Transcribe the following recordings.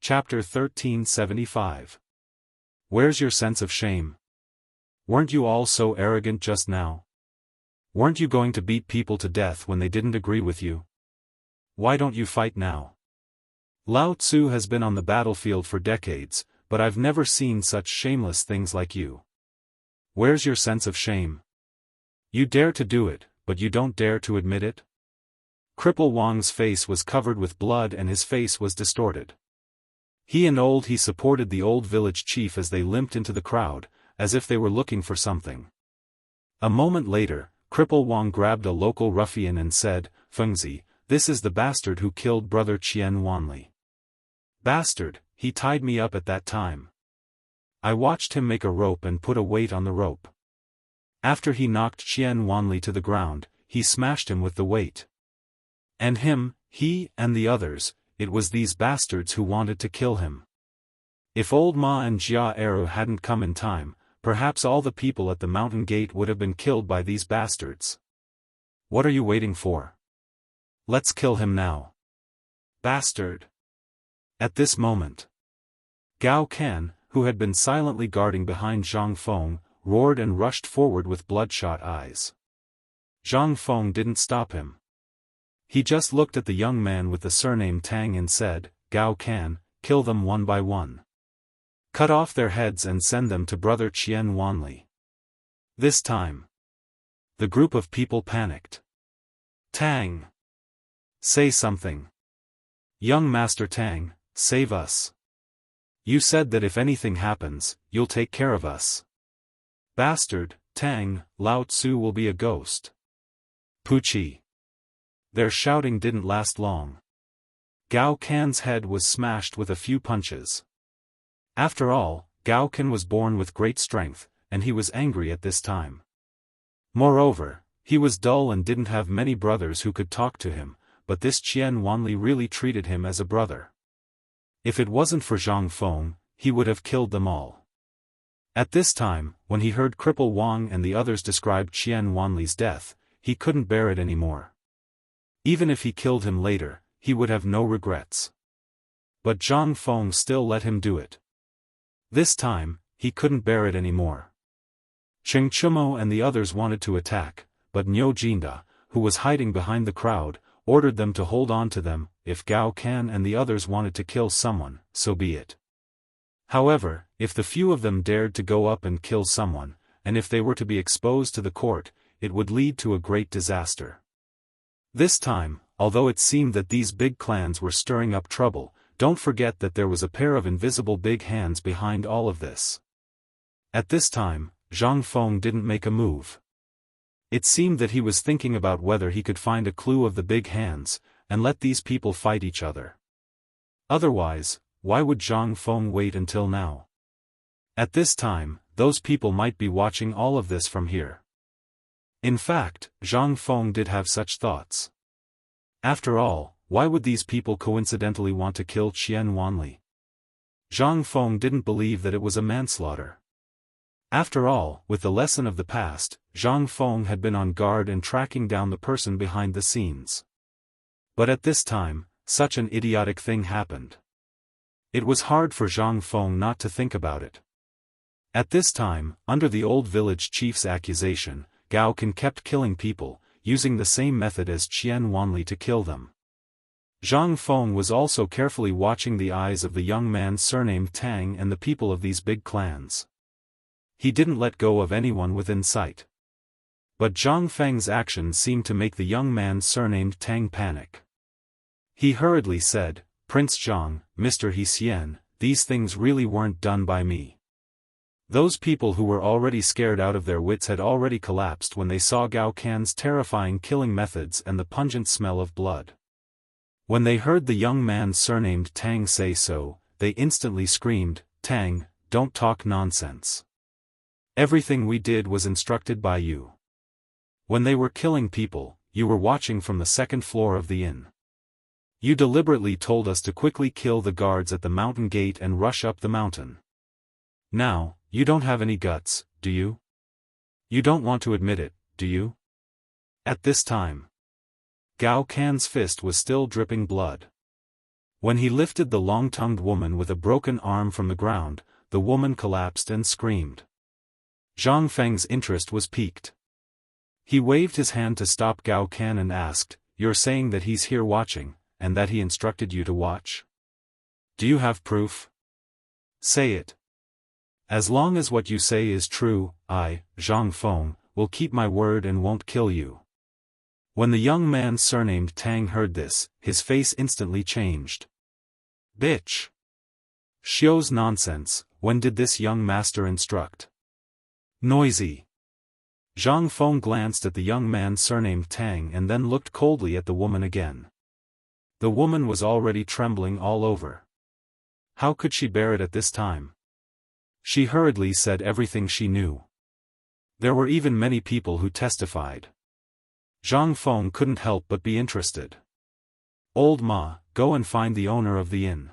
Chapter 1375. Where's your sense of shame? Weren't you all so arrogant just now? Weren't you going to beat people to death when they didn't agree with you? Why don't you fight now? Lao Tzu has been on the battlefield for decades, but I've never seen such shameless things like you. Where's your sense of shame? You dare to do it, but you don't dare to admit it? Cripple Wang's face was covered with blood and his face was distorted. He supported the old village chief as they limped into the crowd, as if they were looking for something. A moment later, Cripple Wang grabbed a local ruffian and said, "Fengzi, this is the bastard who killed brother Qian Wanli. Bastard, he tied me up at that time. I watched him make a rope and put a weight on the rope. After he knocked Qian Wanli to the ground, he smashed him with the weight. And he and the others, it was these bastards who wanted to kill him. If old Ma and Jia Eru hadn't come in time, perhaps all the people at the mountain gate would have been killed by these bastards. What are you waiting for? Let's kill him now. Bastard!" At this moment, Gao Can, who had been silently guarding behind Zhang Feng, roared and rushed forward with bloodshot eyes. Zhang Feng didn't stop him. He just looked at the young man with the surname Tang and said, "Gao Can, kill them one by one. Cut off their heads and send them to brother Qian Wanli." This time, the group of people panicked. "Tang! Say something. Young Master Tang, save us. You said that if anything happens, you'll take care of us." "Bastard, Tang, Lao Tzu will be a ghost." "Puchi." Their shouting didn't last long. Gao Can's head was smashed with a few punches. After all, Gao Can was born with great strength, and he was angry at this time. Moreover, he was dull and didn't have many brothers who could talk to him, but this Qian Wanli really treated him as a brother. If it wasn't for Zhang Feng, he would have killed them all. At this time, when he heard Cripple Wang and the others describe Qian Wanli's death, he couldn't bear it anymore. Even if he killed him later, he would have no regrets. But Zhang Feng still let him do it. This time, he couldn't bear it anymore. Cheng Chumo and the others wanted to attack, but Niu Jinda, who was hiding behind the crowd, ordered them to hold on to them. If Gao Can and the others wanted to kill someone, so be it. However, if the few of them dared to go up and kill someone, and if they were to be exposed to the court, it would lead to a great disaster. This time, although it seemed that these big clans were stirring up trouble, don't forget that there was a pair of invisible big hands behind all of this. At this time, Zhang Feng didn't make a move. It seemed that he was thinking about whether he could find a clue of the big hands, and let these people fight each other. Otherwise, why would Zhang Feng wait until now? At this time, those people might be watching all of this from here. In fact, Zhang Feng did have such thoughts. After all, why would these people coincidentally want to kill Qian Wanli? Zhang Feng didn't believe that it was a manslaughter. After all, with the lesson of the past, Zhang Feng had been on guard and tracking down the person behind the scenes. But at this time, such an idiotic thing happened. It was hard for Zhang Feng not to think about it. At this time, under the old village chief's accusation, Gao Can kept killing people, using the same method as Qian Wanli to kill them. Zhang Feng was also carefully watching the eyes of the young man surnamed Tang and the people of these big clans. He didn't let go of anyone within sight. But Zhang Feng's action seemed to make the young man surnamed Tang panic. He hurriedly said, "Prince Zhang, Mr. He Xian, these things really weren't done by me." Those people who were already scared out of their wits had already collapsed when they saw Gao Can's terrifying killing methods and the pungent smell of blood. When they heard the young man surnamed Tang say so, they instantly screamed, "Tang, don't talk nonsense. Everything we did was instructed by you. When they were killing people, you were watching from the second floor of the inn. You deliberately told us to quickly kill the guards at the mountain gate and rush up the mountain. Now, you don't have any guts, do you? You don't want to admit it, do you?" At this time, Gao Can's fist was still dripping blood. When he lifted the long-tongued woman with a broken arm from the ground, the woman collapsed and screamed. Zhang Feng's interest was piqued. He waved his hand to stop Gao Can and asked, "You're saying that he's here watching, and that he instructed you to watch? Do you have proof? Say it. As long as what you say is true, I, Zhang Feng, will keep my word and won't kill you." When the young man surnamed Tang heard this, his face instantly changed. "Bitch! Xiu's nonsense, when did this young master instruct? Noisy." Zhang Feng glanced at the young man surnamed Tang and then looked coldly at the woman again. The woman was already trembling all over. How could she bear it at this time? She hurriedly said everything she knew. There were even many people who testified. Zhang Feng couldn't help but be interested. "Old Ma, go and find the owner of the inn."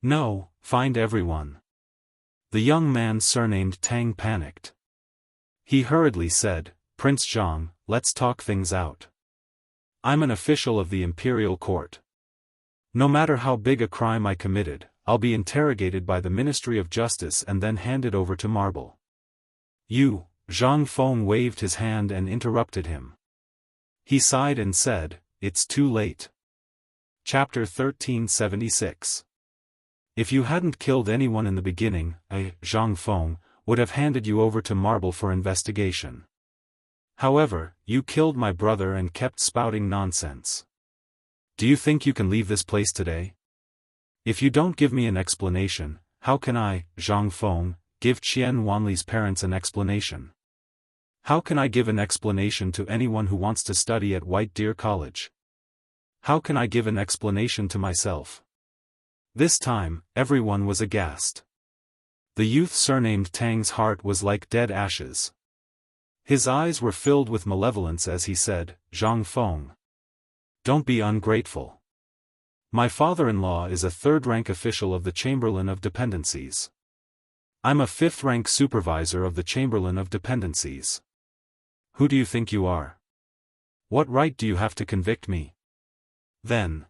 "No, find everyone." The young man surnamed Tang panicked. He hurriedly said, "Prince Zhang, let's talk things out. I'm an official of the imperial court. No matter how big a crime I committed, I'll be interrogated by the Ministry of Justice and then handed over to Marble." "You," Zhang Feng waved his hand and interrupted him. He sighed and said, "It's too late." Chapter 1376. "If you hadn't killed anyone in the beginning, I, Zhang Feng, would have handed you over to Marble for investigation. However, you killed my brother and kept spouting nonsense. Do you think you can leave this place today? If you don't give me an explanation, how can I, Zhang Feng, give Qian Wanli's parents an explanation? How can I give an explanation to anyone who wants to study at White Deer College? How can I give an explanation to myself?" This time, everyone was aghast. The youth surnamed Tang's heart was like dead ashes. His eyes were filled with malevolence as he said, "Zhang Feng, don't be ungrateful. My father-in-law is a third-rank official of the Chamberlain of Dependencies. I'm a fifth-rank supervisor of the Chamberlain of Dependencies. Who do you think you are? What right do you have to convict me? Then,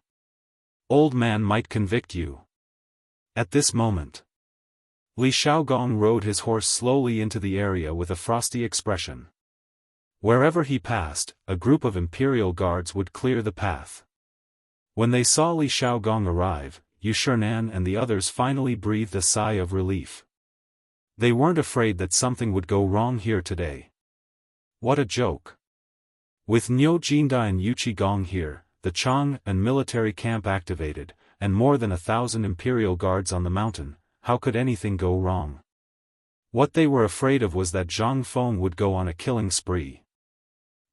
old man might convict you." At this moment, Li Xiaogong rode his horse slowly into the area with a frosty expression. Wherever he passed, a group of imperial guards would clear the path. When they saw Li Xiaogong arrive, Yu Shernan and the others finally breathed a sigh of relief. They weren't afraid that something would go wrong here today. What a joke. With Niu Jinda and Yu Qigong here, the Chang and military camp activated, and more than 1,000 imperial guards on the mountain, how could anything go wrong? What they were afraid of was that Zhang Feng would go on a killing spree.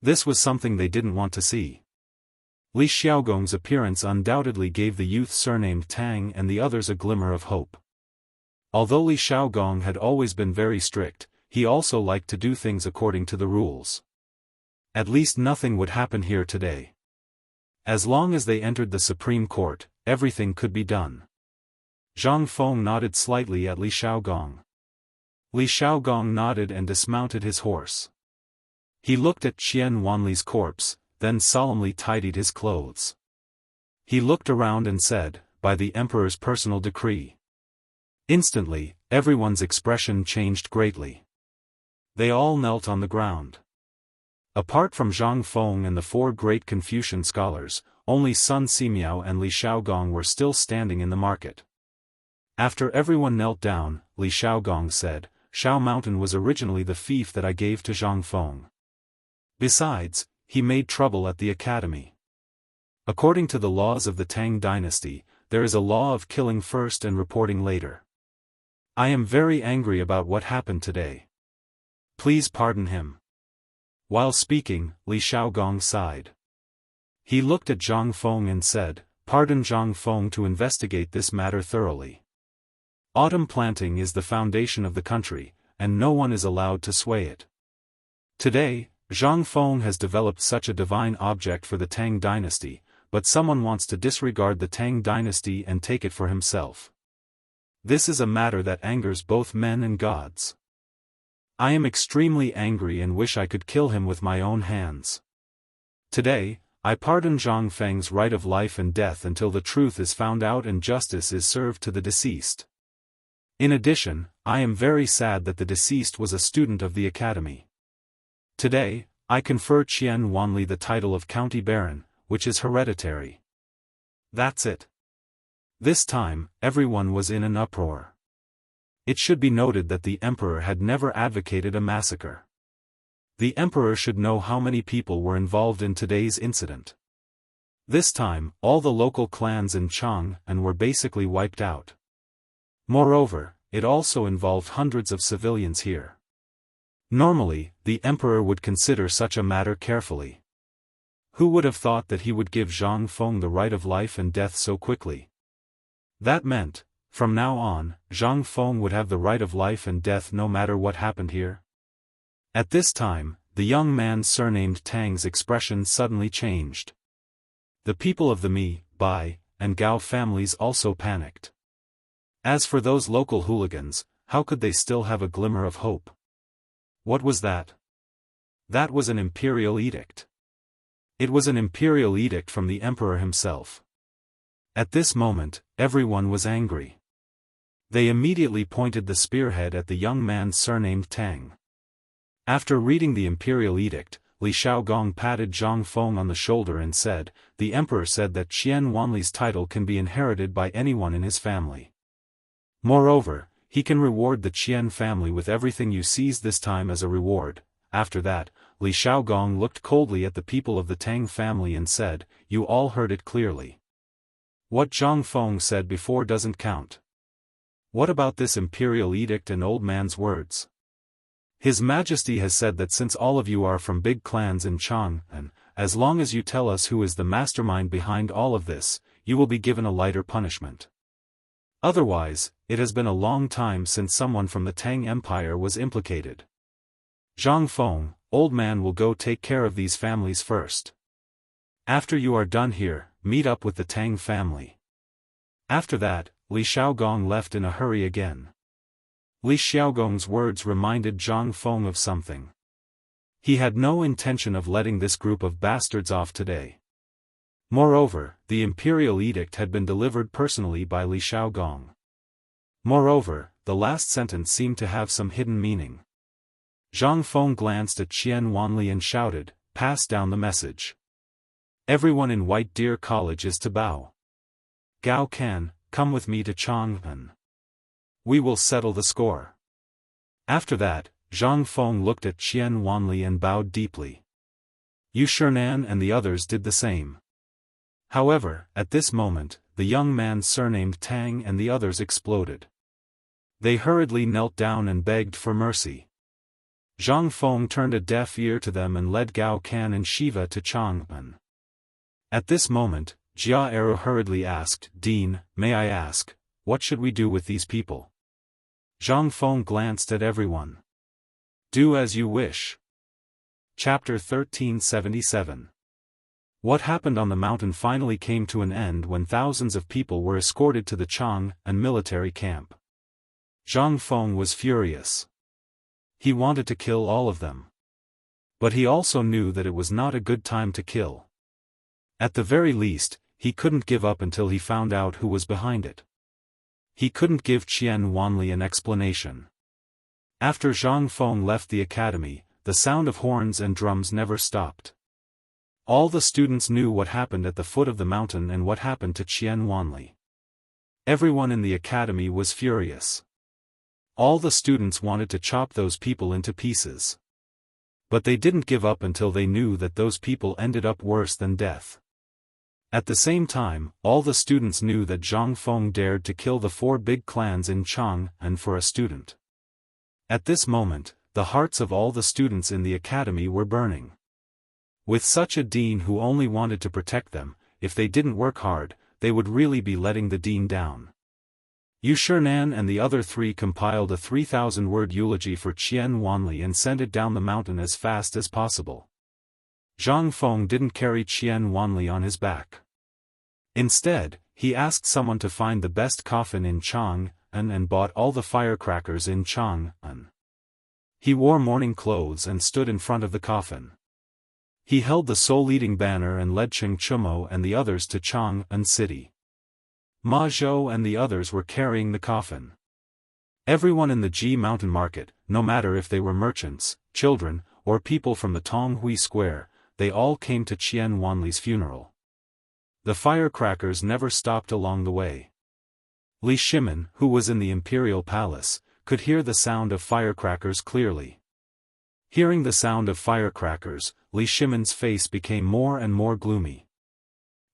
This was something they didn't want to see. Li Xiaogong's appearance undoubtedly gave the youth surnamed Tang and the others a glimmer of hope. Although Li Xiaogong had always been very strict, he also liked to do things according to the rules. At least nothing would happen here today. As long as they entered the Supreme Court, everything could be done. Zhang Feng nodded slightly at Li Xiaogong. Li Xiaogong nodded and dismounted his horse. He looked at Qian Wanli's corpse, then solemnly tidied his clothes. He looked around and said, "By the Emperor's personal decree." Instantly, everyone's expression changed greatly. They all knelt on the ground. Apart from Zhang Feng and the four great Confucian scholars, only Sun Simiao and Li Xiaogong were still standing in the market. After everyone knelt down, Li Xiaogong said, "Shao Mountain was originally the fief that I gave to Zhang Feng. Besides, he made trouble at the academy. According to the laws of the Tang dynasty, there is a law of killing first and reporting later. I am very angry about what happened today. Please pardon him." While speaking, Li Xiaogong sighed. He looked at Zhang Feng and said, "Pardon Zhang Feng to investigate this matter thoroughly. Autumn planting is the foundation of the country, and no one is allowed to sway it. Today, Zhang Feng has developed such a divine object for the Tang dynasty, but someone wants to disregard the Tang dynasty and take it for himself. This is a matter that angers both men and gods. I am extremely angry and wish I could kill him with my own hands. Today, I pardon Zhang Feng's right of life and death until the truth is found out and justice is served to the deceased. In addition, I am very sad that the deceased was a student of the academy. Today, I confer Qian Wanli the title of County Baron, which is hereditary. That's it. This time, everyone was in an uproar. It should be noted that the emperor had never advocated a massacre. The emperor should know how many people were involved in today's incident. This time, all the local clans in Chang'an were basically wiped out. Moreover, it also involved hundreds of civilians here. Normally, the emperor would consider such a matter carefully. Who would have thought that he would give Zhang Feng the right of life and death so quickly? That meant, from now on, Zhang Feng would have the right of life and death no matter what happened here. At this time, the young man surnamed Tang's expression suddenly changed. The people of the Mi, Bai, and Gao families also panicked. As for those local hooligans, how could they still have a glimmer of hope? What was that? That was an imperial edict. It was an imperial edict from the emperor himself. At this moment, everyone was angry. They immediately pointed the spearhead at the young man surnamed Tang. After reading the imperial edict, Li Shaogong patted Zhang Feng on the shoulder and said, "The emperor said that Qian Wanli's title can be inherited by anyone in his family. Moreover, he can reward the Qian family with everything you seize this time as a reward." After that, Li Shaogong looked coldly at the people of the Tang family and said, "You all heard it clearly. What Zhang Feng said before doesn't count. What about this imperial edict and old man's words? His Majesty has said that since all of you are from big clans in Chang'an, as long as you tell us who is the mastermind behind all of this, you will be given a lighter punishment. Otherwise, it has been a long time since someone from the Tang Empire was implicated. Zhang Feng, old man will go take care of these families first. After you are done here, meet up with the Tang family." After that, Li Shaogong left in a hurry again. Li Xiaogong's words reminded Zhang Feng of something. He had no intention of letting this group of bastards off today. Moreover, the imperial edict had been delivered personally by Li Shaogong. Moreover, the last sentence seemed to have some hidden meaning. Zhang Feng glanced at Qian Wanli and shouted, "Pass down the message. Everyone in White Deer College is to bow. Gao Can, come with me to Chang'an. We will settle the score." After that, Zhang Feng looked at Qian Wanli and bowed deeply. Yu Shernan and the others did the same. However, at this moment, the young man surnamed Tang and the others exploded. They hurriedly knelt down and begged for mercy. Zhang Feng turned a deaf ear to them and led Gao Can and Shiva to Chang'an. At this moment, Jia Eru hurriedly asked, "Dean, may I ask, what should we do with these people?" Zhang Feng glanced at everyone. "Do as you wish." Chapter 1377. What happened on the mountain finally came to an end when thousands of people were escorted to the Chang'an military camp. Zhang Feng was furious. He wanted to kill all of them. But he also knew that it was not a good time to kill. At the very least, he couldn't give up until he found out who was behind it. He couldn't give Qian Wanli an explanation. After Zhang Feng left the academy, the sound of horns and drums never stopped. All the students knew what happened at the foot of the mountain and what happened to Qian Wanli. Everyone in the academy was furious. All the students wanted to chop those people into pieces. But they didn't give up until they knew that those people ended up worse than death. At the same time, all the students knew that Zhang Feng dared to kill the 4 big clans in Chang'an for a student. At this moment, the hearts of all the students in the academy were burning. With such a dean who only wanted to protect them, if they didn't work hard, they would really be letting the dean down. Yu Shernan and the other 3 compiled a 3,000-word eulogy for Qian Wanli and sent it down the mountain as fast as possible. Zhang Feng didn't carry Qian Wanli on his back. Instead, he asked someone to find the best coffin in Chang'an and bought all the firecrackers in Chang'an. He wore mourning clothes and stood in front of the coffin. He held the sole-leading banner and led Cheng Chumo and the others to Chang'an City. Ma Zhou and the others were carrying the coffin. Everyone in the Ji Mountain Market, no matter if they were merchants, children, or people from the Tonghui Square, they all came to Qian Wanli's funeral. The firecrackers never stopped along the way. Li Shimin, who was in the imperial palace, could hear the sound of firecrackers clearly. Hearing the sound of firecrackers, Li Shimin's face became more and more gloomy.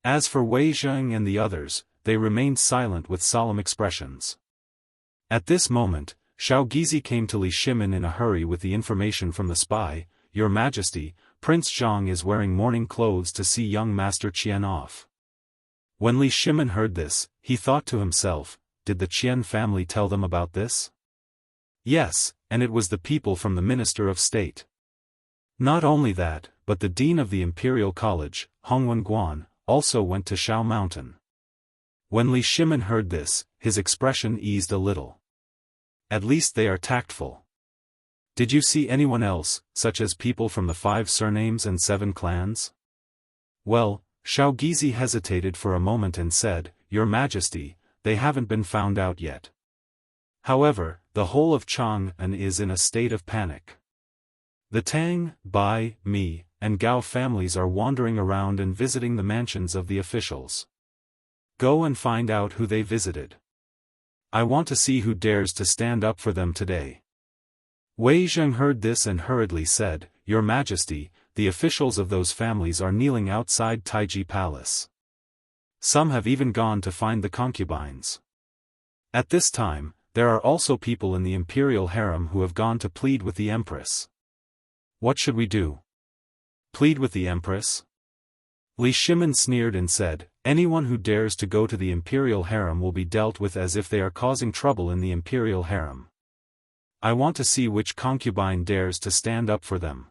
As for Wei Zheng and the others, they remained silent with solemn expressions. At this moment, Shao Gizi came to Li Shimin in a hurry with the information from the spy. "Your Majesty, Prince Zhang is wearing mourning clothes to see young Master Qian off." When Li Shimin heard this, he thought to himself, did the Qian family tell them about this? Yes, and it was the people from the Minister of State. Not only that, but the Dean of the Imperial College, Hongwen Guan, also went to Shao Mountain. When Li Shimin heard this, his expression eased a little. At least they are tactful. Did you see anyone else, such as people from the 5 surnames and 7 clans? Well, Shao Gizi hesitated for a moment and said, "Your Majesty, they haven't been found out yet. However, the whole of Chang'an is in a state of panic. The Tang, Bai, Mi, and Gao families are wandering around and visiting the mansions of the officials. Go and find out who they visited. I want to see who dares to stand up for them today." Wei Zheng heard this and hurriedly said, "Your Majesty, the officials of those families are kneeling outside Taiji Palace. Some have even gone to find the concubines. At this time, there are also people in the imperial harem who have gone to plead with the Empress. What should we do? Plead with the Empress?" Li Shimin sneered and said, "Anyone who dares to go to the imperial harem will be dealt with as if they are causing trouble in the imperial harem. I want to see which concubine dares to stand up for them."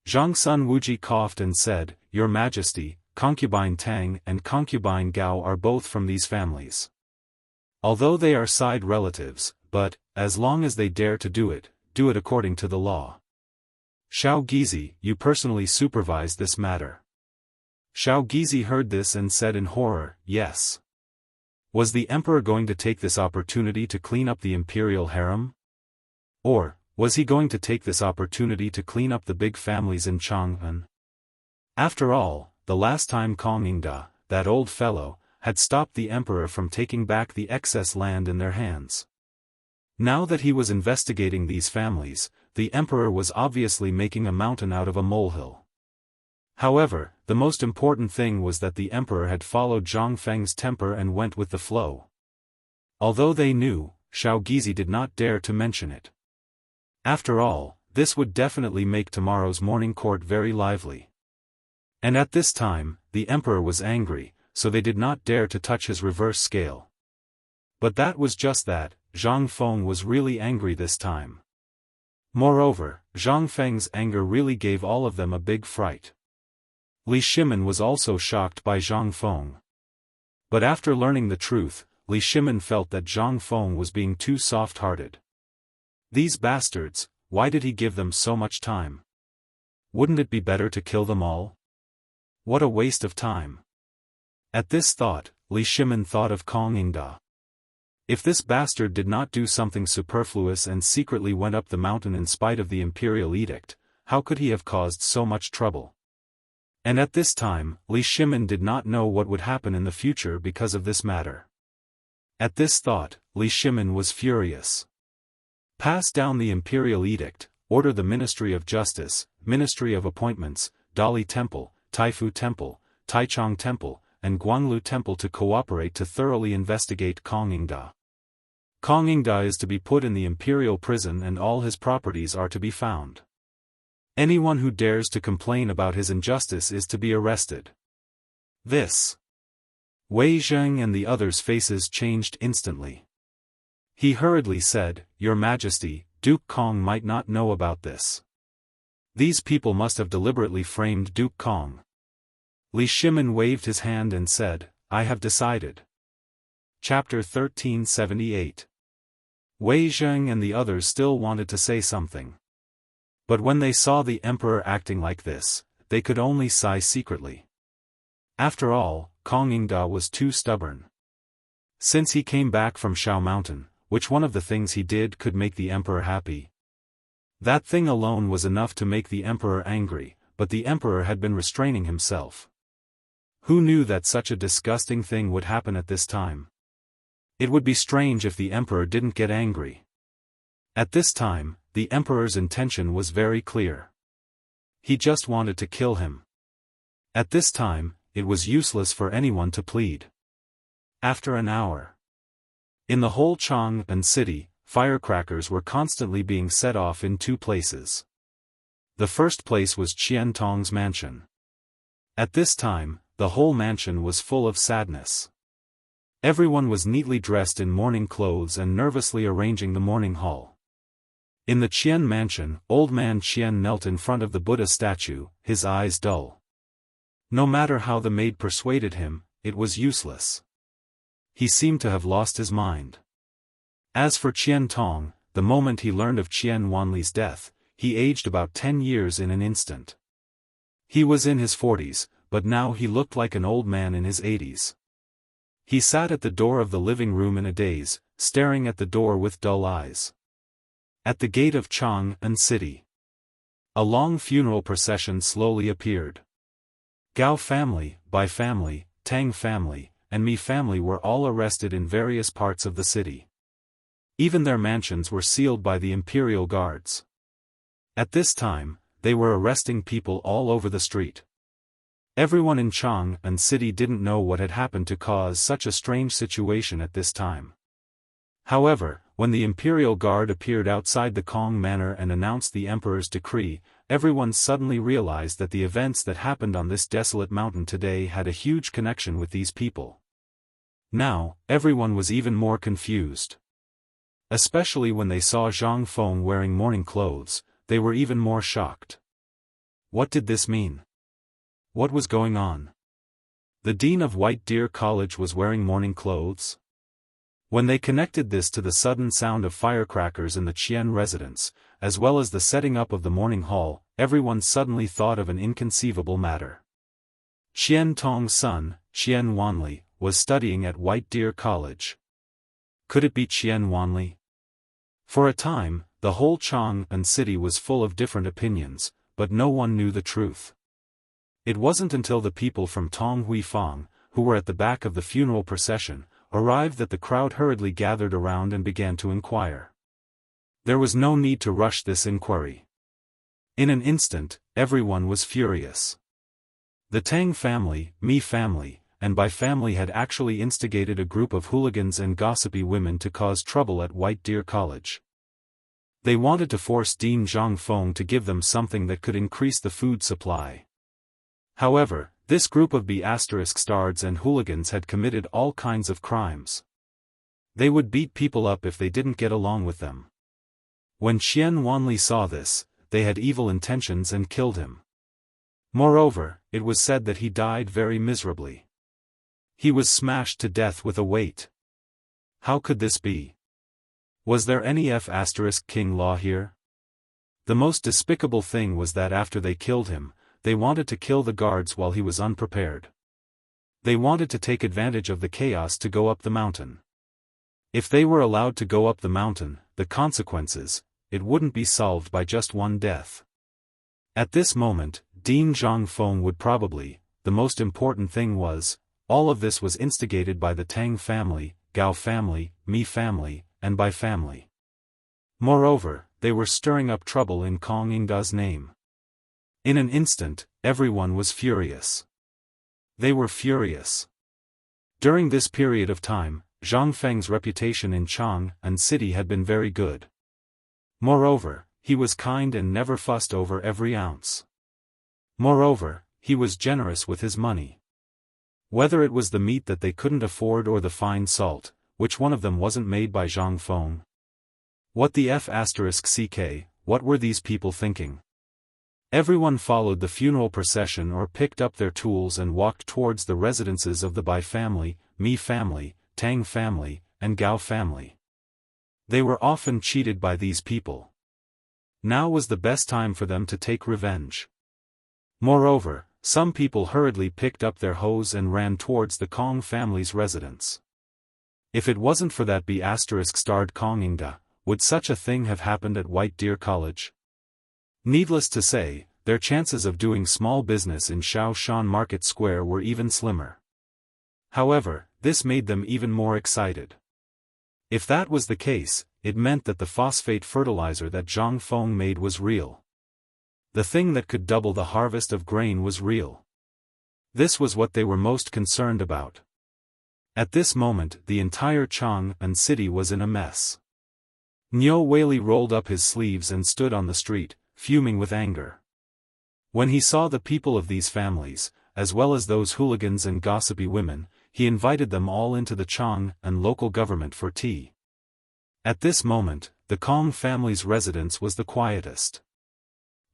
Zhang Sun Wuji coughed and said, "Your Majesty, concubine Tang and concubine Gao are both from these families. Although they are side relatives, but, as long as they dare to do it according to the law. Shao Gizi, you personally supervise this matter." Shao Gizi heard this and said in horror, "Yes. Was the emperor going to take this opportunity to clean up the imperial harem? Or, was he going to take this opportunity to clean up the big families in Chang'an? After all, the last time Kong Yingda, that old fellow, had stopped the emperor from taking back the excess land in their hands. Now that he was investigating these families, the emperor was obviously making a mountain out of a molehill. However, the most important thing was that the emperor had followed Zhang Feng's temper and went with the flow. Although they knew, Shao Gizi did not dare to mention it. After all, this would definitely make tomorrow's morning court very lively. And at this time, the emperor was angry, so they did not dare to touch his reverse scale. But that was just that, Zhang Feng was really angry this time. Moreover, Zhang Feng's anger really gave all of them a big fright. Li Shimin was also shocked by Zhang Feng. But after learning the truth, Li Shimin felt that Zhang Feng was being too soft-hearted. These bastards, why did he give them so much time? Wouldn't it be better to kill them all? What a waste of time. At this thought, Li Shimin thought of Kong Yingda. If this bastard did not do something superfluous and secretly went up the mountain in spite of the imperial edict, how could he have caused so much trouble? And at this time, Li Shimin did not know what would happen in the future because of this matter. At this thought, Li Shimin was furious. Pass down the imperial edict, order the Ministry of Justice, Ministry of Appointments, Dali Temple, Taifu Temple, Taichung Temple, and Guanglu Temple to cooperate to thoroughly investigate Kong Yingda. Kong Yingda is to be put in the imperial prison and all his properties are to be found. Anyone who dares to complain about his injustice is to be arrested. This. Wei Zheng and the others' faces changed instantly. He hurriedly said, "Your Majesty, Duke Kong might not know about this. These people must have deliberately framed Duke Kong." Li Shimin waved his hand and said, "I have decided." Chapter 1378. Wei Zheng and the others still wanted to say something. But when they saw the emperor acting like this, they could only sigh secretly. After all, Kong Ingda was too stubborn. Since he came back from Shao Mountain, which one of the things he did could make the emperor happy? That thing alone was enough to make the emperor angry, but the emperor had been restraining himself. Who knew that such a disgusting thing would happen at this time? It would be strange if the emperor didn't get angry. At this time, the emperor's intention was very clear. He just wanted to kill him. At this time, it was useless for anyone to plead. After an hour, in the whole Chang'an city, firecrackers were constantly being set off in two places. The first place was Qian Tong's mansion. At this time, the whole mansion was full of sadness. Everyone was neatly dressed in mourning clothes and nervously arranging the mourning hall. In the Qian mansion, old man Qian knelt in front of the Buddha statue, his eyes dull. No matter how the maid persuaded him, it was useless. He seemed to have lost his mind. As for Qian Tong, the moment he learned of Qian Wanli's death, he aged about 10 years in an instant. He was in his 40s, but now he looked like an old man in his 80s. He sat at the door of the living room in a daze, staring at the door with dull eyes. At the gate of Chang'an city, a long funeral procession slowly appeared. Gao family, Bai family, Tang family, and Mi family were all arrested in various parts of the city. Even their mansions were sealed by the imperial guards. At this time, they were arresting people all over the street. Everyone in Chang'an city didn't know what had happened to cause such a strange situation at this time. However, when the imperial guard appeared outside the Kong manor and announced the emperor's decree, everyone suddenly realized that the events that happened on this desolate mountain today had a huge connection with these people. Now, everyone was even more confused. Especially when they saw Zhang Feng wearing mourning clothes, they were even more shocked. What did this mean? What was going on? The dean of White Deer College was wearing mourning clothes? When they connected this to the sudden sound of firecrackers in the Qian residence, as well as the setting up of the mourning hall, everyone suddenly thought of an inconceivable matter. Qian Tong's son, Qian Wanli, was studying at White Deer College. Could it be Qian Wanli? For a time, the whole Chang'an city was full of different opinions, but no one knew the truth. It wasn't until the people from Tong Huifang, who were at the back of the funeral procession, arrived that the crowd hurriedly gathered around and began to inquire. There was no need to rush this inquiry. In an instant, everyone was furious. The Tang family, Mi family, and Bai family had actually instigated a group of hooligans and gossipy women to cause trouble at White Deer College. They wanted to force Dean Zhang Feng to give them something that could increase the food supply. However, this group of B***stards and hooligans had committed all kinds of crimes. They would beat people up if they didn't get along with them. When Qian Wanli saw this, they had evil intentions and killed him. Moreover, it was said that he died very miserably. He was smashed to death with a weight. How could this be? Was there any F***king law here? The most despicable thing was that after they killed him, they wanted to kill the guards while he was unprepared. They wanted to take advantage of the chaos to go up the mountain. If they were allowed to go up the mountain, the consequences, it wouldn't be solved by just one death. At this moment, Dean Zhang Feng would probably, the most important thing was, all of this was instigated by the Tang family, Gao family, Mi family, and Bai family. Moreover, they were stirring up trouble in Kong Ingda's name. In an instant, everyone was furious. They were furious. During this period of time, Zhang Feng's reputation in Chang'an city had been very good. Moreover, he was kind and never fussed over every ounce. Moreover, he was generous with his money. Whether it was the meat that they couldn't afford or the fine salt, which one of them wasn't made by Zhang Feng? What the F***ck, what were these people thinking? Everyone followed the funeral procession or picked up their tools and walked towards the residences of the Bai family, Mi family, Tang family, and Gao family. They were often cheated by these people. Now was the best time for them to take revenge. Moreover, some people hurriedly picked up their hoes and ran towards the Kong family's residence. If it wasn't for that B*****starred Kongingda, would such a thing have happened at White Deer College? Needless to say, their chances of doing small business in Shaoshan Market Square were even slimmer. However, this made them even more excited. If that was the case, it meant that the phosphate fertilizer that Zhang Feng made was real. The thing that could double the harvest of grain was real. This was what they were most concerned about. At this moment, the entire Chang'an city was in a mess. Niu Weili rolled up his sleeves and stood on the street, fuming with anger. When he saw the people of these families, as well as those hooligans and gossipy women, he invited them all into the Chang'an local government for tea. At this moment, the Kong family's residence was the quietest.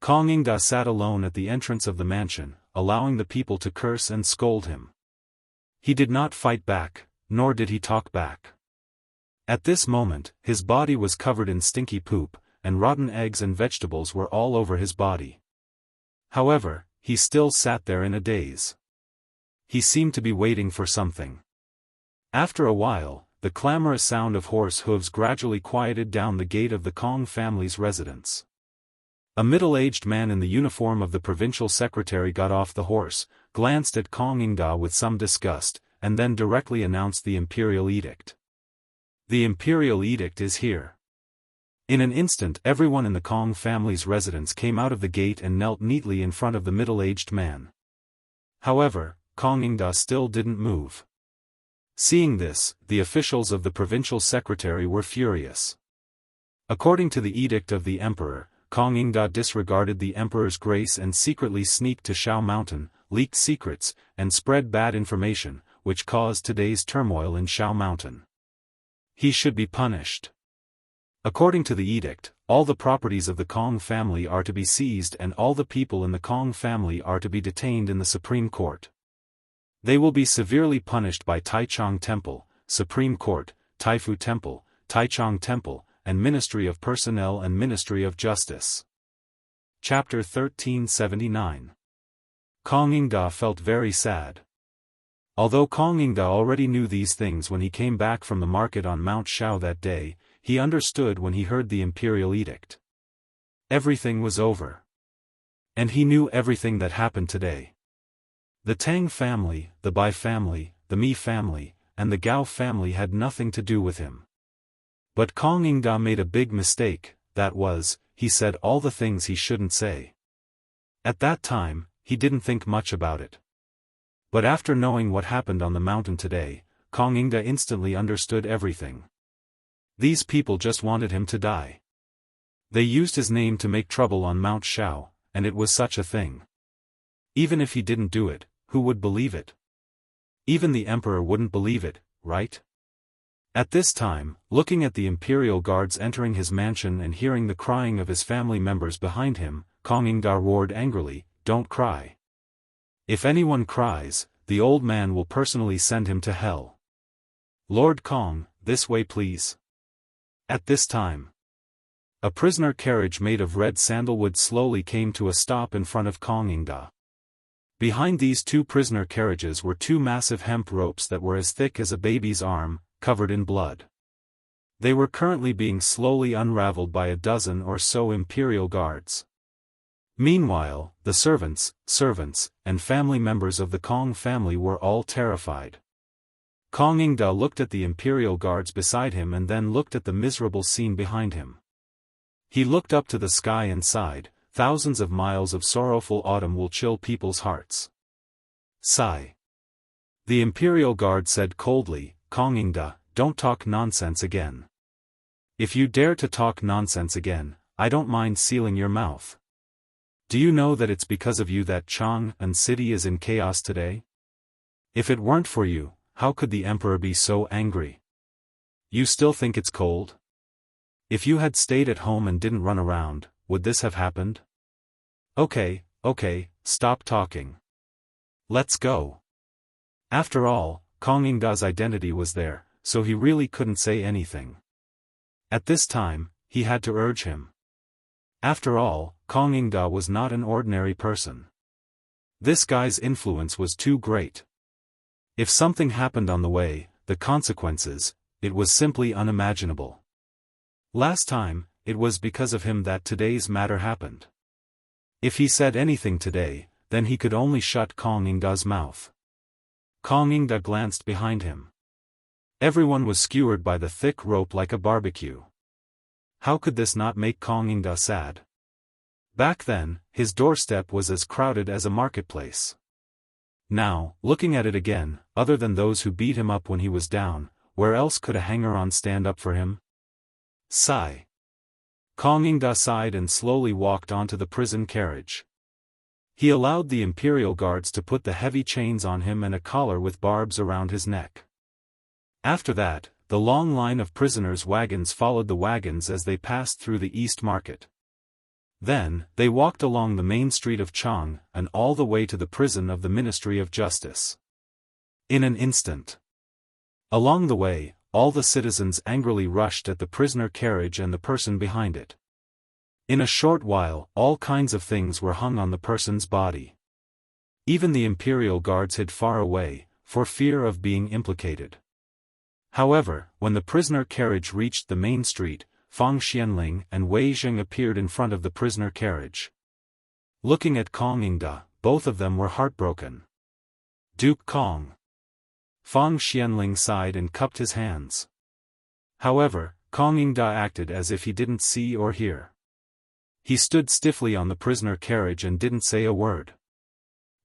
Kongingda sat alone at the entrance of the mansion, allowing the people to curse and scold him. He did not fight back, nor did he talk back. At this moment, his body was covered in stinky poop, and rotten eggs and vegetables were all over his body. However, he still sat there in a daze. He seemed to be waiting for something. After a while, the clamorous sound of horse hooves gradually quieted down the gate of the Kong family's residence. A middle-aged man in the uniform of the provincial secretary got off the horse, glanced at Kongingda with some disgust, and then directly announced the imperial edict. The imperial edict is here. In an instant everyone in the Kong family's residence came out of the gate and knelt neatly in front of the middle-aged man. However, Kongingda still didn't move. Seeing this, the officials of the provincial secretary were furious. According to the edict of the emperor, Kongingda disregarded the emperor's grace and secretly sneaked to Shao Mountain, leaked secrets, and spread bad information, which caused today's turmoil in Shao Mountain. He should be punished. According to the edict, all the properties of the Kong family are to be seized and all the people in the Kong family are to be detained in the Supreme Court. They will be severely punished by Taichung Temple, Supreme Court, Taifu Temple, Taichung Temple, and Ministry of Personnel and Ministry of Justice. Chapter 1379. Kongingda felt very sad. Although Kongingda already knew these things when he came back from the market on Mount Shao that day, he understood when he heard the imperial edict. Everything was over. And he knew everything that happened today. The Tang family, the Bai family, the Mi family, and the Gao family had nothing to do with him. But Kongingda made a big mistake, that was, he said all the things he shouldn't say. At that time, he didn't think much about it. But after knowing what happened on the mountain today, Kongingda instantly understood everything. These people just wanted him to die. They used his name to make trouble on Mount Shao, and it was such a thing. Even if he didn't do it, who would believe it? Even the emperor wouldn't believe it, right? At this time, looking at the imperial guards entering his mansion and hearing the crying of his family members behind him, Kongingda roared angrily, "Don't cry. If anyone cries, the old man will personally send him to hell. Lord Kong, this way please." At this time, a prisoner carriage made of red sandalwood slowly came to a stop in front of Kongingda. Behind these two prisoner carriages were two massive hemp ropes that were as thick as a baby's arm, covered in blood. They were currently being slowly unraveled by a dozen or so imperial guards. Meanwhile, the servants, and family members of the Kong family were all terrified. Kongingda looked at the imperial guards beside him and then looked at the miserable scene behind him. He looked up to the sky and sighed, "Thousands of miles of sorrowful autumn will chill people's hearts." Sigh. The imperial guard said coldly, "Kongingda, don't talk nonsense again. If you dare to talk nonsense again, I don't mind sealing your mouth. Do you know that it's because of you that Chang'an city is in chaos today? If it weren't for you, how could the emperor be so angry? You still think it's cold? If you had stayed at home and didn't run around, would this have happened? Okay, stop talking. Let's go." After all, Kongingda's identity was there, so he really couldn't say anything. At this time, he had to urge him. After all, Kongingda was not an ordinary person. This guy's influence was too great. If something happened on the way, the consequences, it was simply unimaginable. Last time, it was because of him that today's matter happened. If he said anything today, then he could only shut Kong Ingda's mouth. Kong Ingda glanced behind him. Everyone was skewered by the thick rope like a barbecue. How could this not make Kong Ingda sad? Back then, his doorstep was as crowded as a marketplace. Now, looking at it again, other than those who beat him up when he was down, where else could a hanger-on stand up for him? Sigh. Kong Ingda sighed and slowly walked onto the prison carriage. He allowed the imperial guards to put the heavy chains on him and a collar with barbs around his neck. After that, the long line of prisoners' wagons followed the wagons as they passed through the East Market. Then, they walked along the main street of Chang and all the way to the prison of the Ministry of Justice. In an instant. Along the way, all the citizens angrily rushed at the prisoner carriage and the person behind it. In a short while, all kinds of things were hung on the person's body. Even the imperial guards hid far away, for fear of being implicated. However, when the prisoner carriage reached the main street, Fang Xianling and Wei Zheng appeared in front of the prisoner carriage. Looking at Kong Ingda, both of them were heartbroken. Duke Kong. Fang Xianling sighed and cupped his hands. However, Kong Ingda acted as if he didn't see or hear. He stood stiffly on the prisoner carriage and didn't say a word.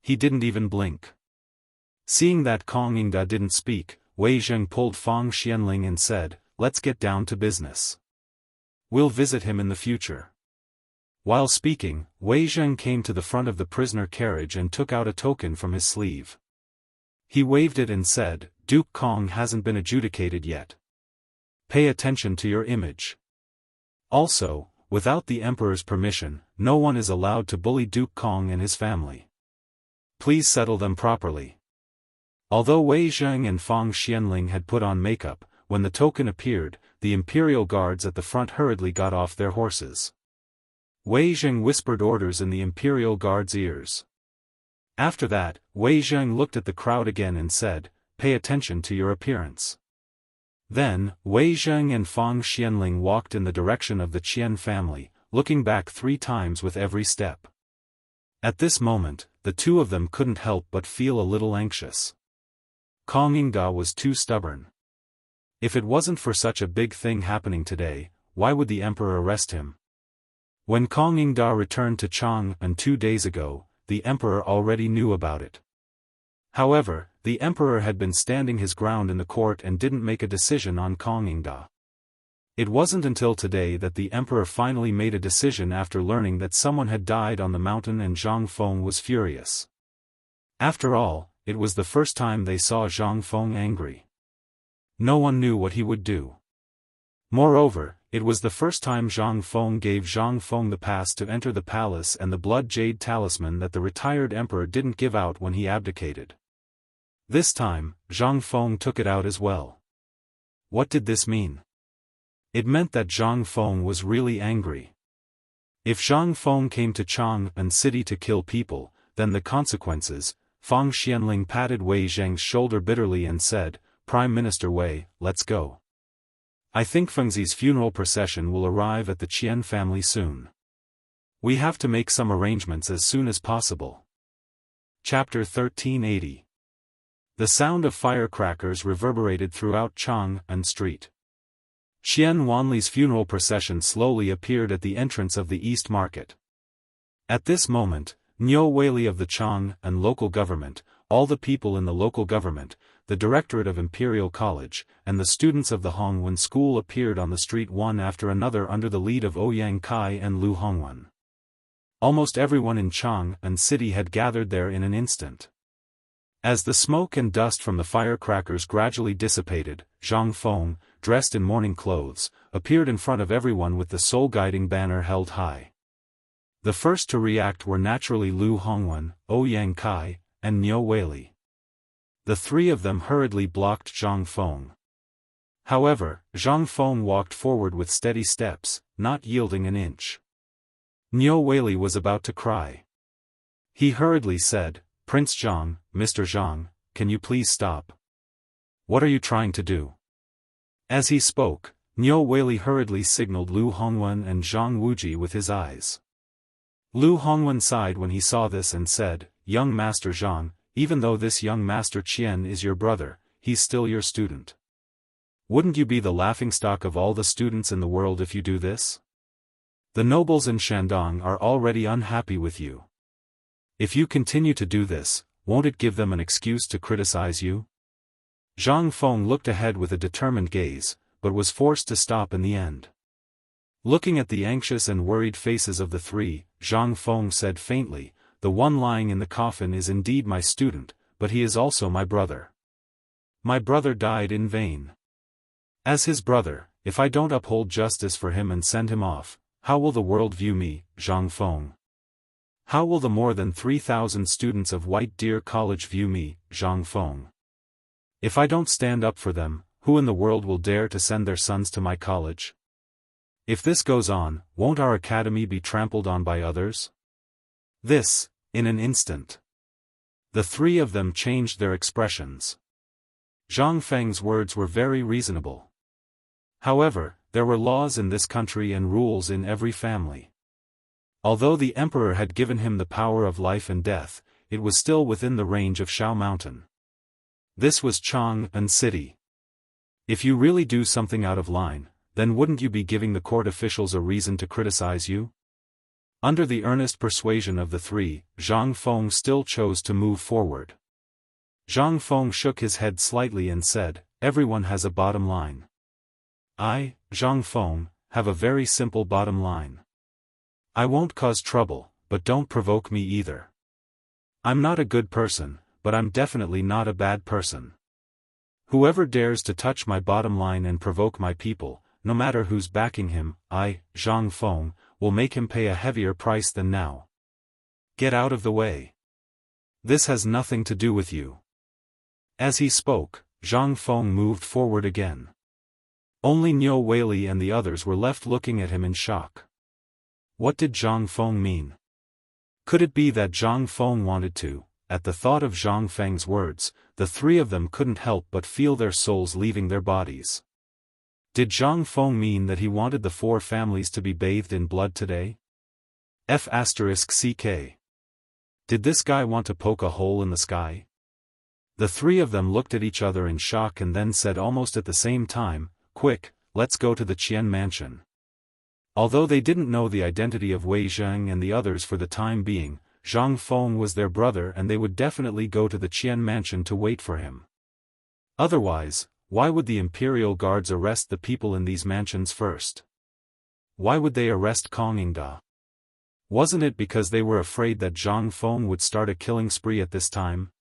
He didn't even blink. Seeing that Kong Ingda didn't speak, Wei Zheng pulled Fang Xianling and said, "Let's get down to business. We'll visit him in the future." While speaking, Wei Zheng came to the front of the prisoner carriage and took out a token from his sleeve. He waved it and said, "Duke Kong hasn't been adjudicated yet. Pay attention to your image. Also, without the Emperor's permission, no one is allowed to bully Duke Kong and his family. Please settle them properly." Although Wei Zheng and Fang Xianling had put on makeup, when the token appeared, the imperial guards at the front hurriedly got off their horses. Wei Zheng whispered orders in the imperial guards' ears. After that, Wei Zheng looked at the crowd again and said, "Pay attention to your appearance." Then, Wei Zheng and Fang Xianling walked in the direction of the Qian family, looking back 3 times with every step. At this moment, the two of them couldn't help but feel a little anxious. Kong Ingda was too stubborn. If it wasn't for such a big thing happening today, why would the Emperor arrest him? When Kong Ingda returned to Chang'an 2 days ago, the Emperor already knew about it. However, the Emperor had been standing his ground in the court and didn't make a decision on Kong Ingda. It wasn't until today that the Emperor finally made a decision after learning that someone had died on the mountain, and Zhang Feng was furious. After all, it was the first time they saw Zhang Feng angry. No one knew what he would do. Moreover, it was the first time Zhang Feng gave Zhang Feng the pass to enter the palace and the blood jade talisman that the retired emperor didn't give out when he abdicated. This time, Zhang Feng took it out as well. What did this mean? It meant that Zhang Feng was really angry. If Zhang Feng came to Chang'an city to kill people, then the consequences. Fang Xianling patted Wei Zheng's shoulder bitterly and said, "Prime Minister Wei, let's go. I think Fengzi's funeral procession will arrive at the Qian family soon. We have to make some arrangements as soon as possible." Chapter 1380. The sound of firecrackers reverberated throughout Chang'an Street. Qian Wanli's funeral procession slowly appeared at the entrance of the East Market. At this moment, Niu Weili of the Chang'an local government, all the people in the local government, the Directorate of Imperial College, and the students of the Hongwen School appeared on the street one after another under the lead of Ouyang Kai and Lu Hongwen. Almost everyone in Chang'an city had gathered there in an instant. As the smoke and dust from the firecrackers gradually dissipated, Zhang Feng, dressed in mourning clothes, appeared in front of everyone with the soul-guiding banner held high. The first to react were naturally Lu Hongwen, Ouyang Kai, and Niu Weili. The 3 of them hurriedly blocked Zhang Feng. However, Zhang Feng walked forward with steady steps, not yielding an inch. Niu Weili was about to cry. He hurriedly said, Prince Zhang, Mr. Zhang, can you please stop? What are you trying to do? As he spoke, Niu Weili hurriedly signaled Lu Hongwen and Zhang Wuji with his eyes. Lu Hongwen sighed when he saw this and said, Young Master Zhang, even though this young Master Qian is your brother, he's still your student. Wouldn't you be the laughingstock of all the students in the world if you do this? The nobles in Shandong are already unhappy with you. If you continue to do this, won't it give them an excuse to criticize you? Zhang Feng looked ahead with a determined gaze, but was forced to stop in the end. Looking at the anxious and worried faces of the three, Zhang Feng said faintly, the one lying in the coffin is indeed my student, but he is also my brother. My brother died in vain. As his brother, if I don't uphold justice for him and send him off, how will the world view me, Zhang Feng? How will the more than 3,000 students of White Deer College view me, Zhang Feng? If I don't stand up for them, who in the world will dare to send their sons to my college? If this goes on, won't our academy be trampled on by others? This, in an instant. The three of them changed their expressions. Zhang Feng's words were very reasonable. However, there were laws in this country and rules in every family. Although the emperor had given him the power of life and death, it was still within the range of Shao Mountain. This was Chang'an City. If you really do something out of line, then wouldn't you be giving the court officials a reason to criticize you? Under the earnest persuasion of the three, Zhang Feng still chose to move forward. Zhang Feng shook his head slightly and said, everyone has a bottom line. I, Zhang Feng, have a very simple bottom line. I won't cause trouble, but don't provoke me either. I'm not a good person, but I'm definitely not a bad person. Whoever dares to touch my bottom line and provoke my people, no matter who's backing him, I, Zhang Feng, will make him pay a heavier price than now. Get out of the way. This has nothing to do with you. As he spoke, Zhang Feng moved forward again. Only Niu Weili and the others were left looking at him in shock. What did Zhang Feng mean? Could it be that Zhang Feng wanted to? At the thought of Zhang Feng's words, the three of them couldn't help but feel their souls leaving their bodies. Did Zhang Feng mean that he wanted the four families to be bathed in blood today? F***CK. Did this guy want to poke a hole in the sky? The three of them looked at each other in shock and then said almost at the same time, quick, let's go to the Qian mansion. Although they didn't know the identity of Wei Zheng and the others for the time being, Zhang Feng was their brother and they would definitely go to the Qian mansion to wait for him. Otherwise, why would the imperial guards arrest the people in these mansions first? Why would they arrest Kong Yingda? Wasn't it because they were afraid that Zhang Feng would start a killing spree at this time?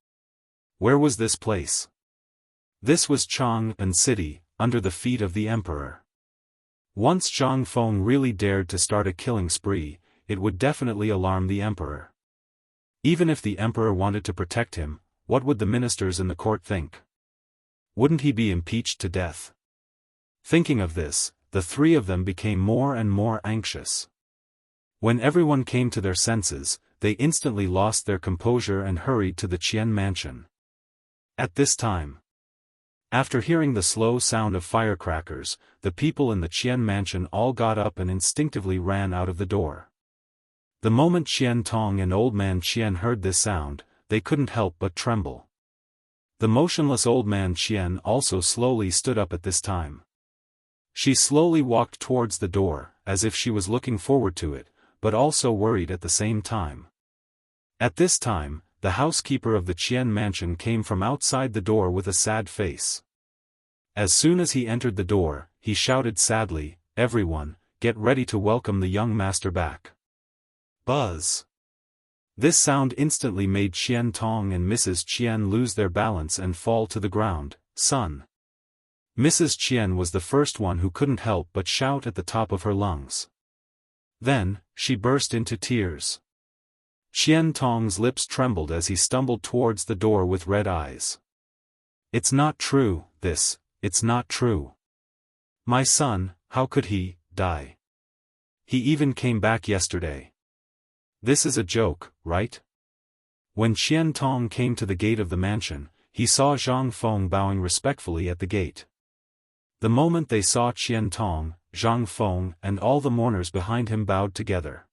Where was this place? This was Chang'an City, under the feet of the emperor. Once Zhang Feng really dared to start a killing spree, it would definitely alarm the emperor. Even if the emperor wanted to protect him, what would the ministers in the court think? Wouldn't he be impeached to death? Thinking of this, the three of them became more and more anxious. When everyone came to their senses, they instantly lost their composure and hurried to the Qian mansion. At this time, after hearing the slow sound of firecrackers, the people in the Qian mansion all got up and instinctively ran out of the door. The moment Qian Tong and Old Man Qian heard this sound, they couldn't help but tremble. The motionless Old Man Qian also slowly stood up at this time. She slowly walked towards the door, as if she was looking forward to it, but also worried at the same time. At this time, the housekeeper of the Qian mansion came from outside the door with a sad face. As soon as he entered the door, he shouted sadly, "Everyone, get ready to welcome the young master back." Buzz! This sound instantly made Qian Tong and Mrs. Qian lose their balance and fall to the ground. "Son!" Mrs. Qian was the first one who couldn't help but shout at the top of her lungs. Then, she burst into tears. Qian Tong's lips trembled as he stumbled towards the door with red eyes. "It's not true, it's not true. My son, how could he die? He even came back yesterday. This is a joke, right?" When Qian Tong came to the gate of the mansion, he saw Zhang Feng bowing respectfully at the gate. The moment they saw Qian Tong, Zhang Feng and all the mourners behind him bowed together.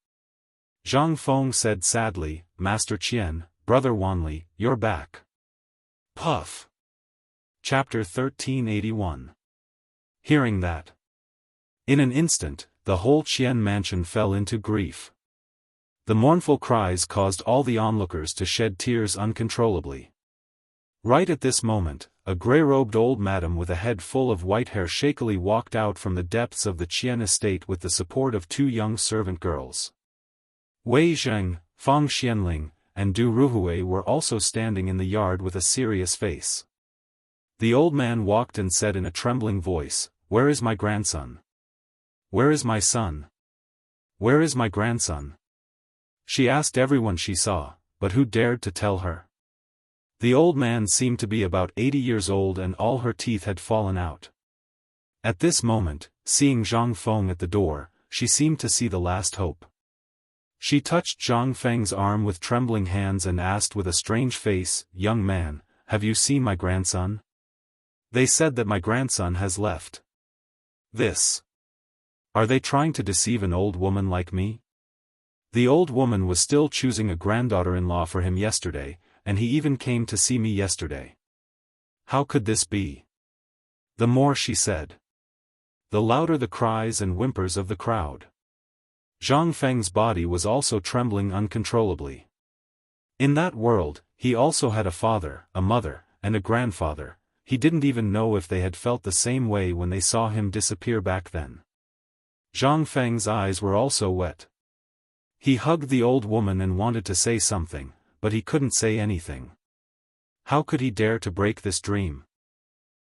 Zhang Feng said sadly, "Master Qian, Brother Wanli, you're back." Puff. Chapter 1381. Hearing that. In an instant, the whole Qian mansion fell into grief. The mournful cries caused all the onlookers to shed tears uncontrollably. Right at this moment, a grey-robed old madam with a head full of white hair shakily walked out from the depths of the Qian estate with the support of 2 young servant girls. Wei Zheng, Fang Xianling, and Du Ruhui were also standing in the yard with a serious face. The old man walked and said in a trembling voice, "Where is my grandson? Where is my son? Where is my grandson?" She asked everyone she saw, but who dared to tell her? The old man seemed to be about 80 years old and all her teeth had fallen out. At this moment, seeing Zhang Feng at the door, she seemed to see the last hope. She touched Zhang Feng's arm with trembling hands and asked with a strange face, "Young man, have you seen my grandson? They said that my grandson has left. This. Are they trying to deceive an old woman like me?" The old woman was still choosing a granddaughter-in-law for him yesterday, and he even came to see me yesterday. How could this be? The more she said, the louder the cries and whimpers of the crowd. Zhang Feng's body was also trembling uncontrollably. In that world, he also had a father, a mother, and a grandfather. He didn't even know if they had felt the same way when they saw him disappear back then. Zhang Feng's eyes were also wet. He hugged the old woman and wanted to say something, but he couldn't say anything. How could he dare to break this dream?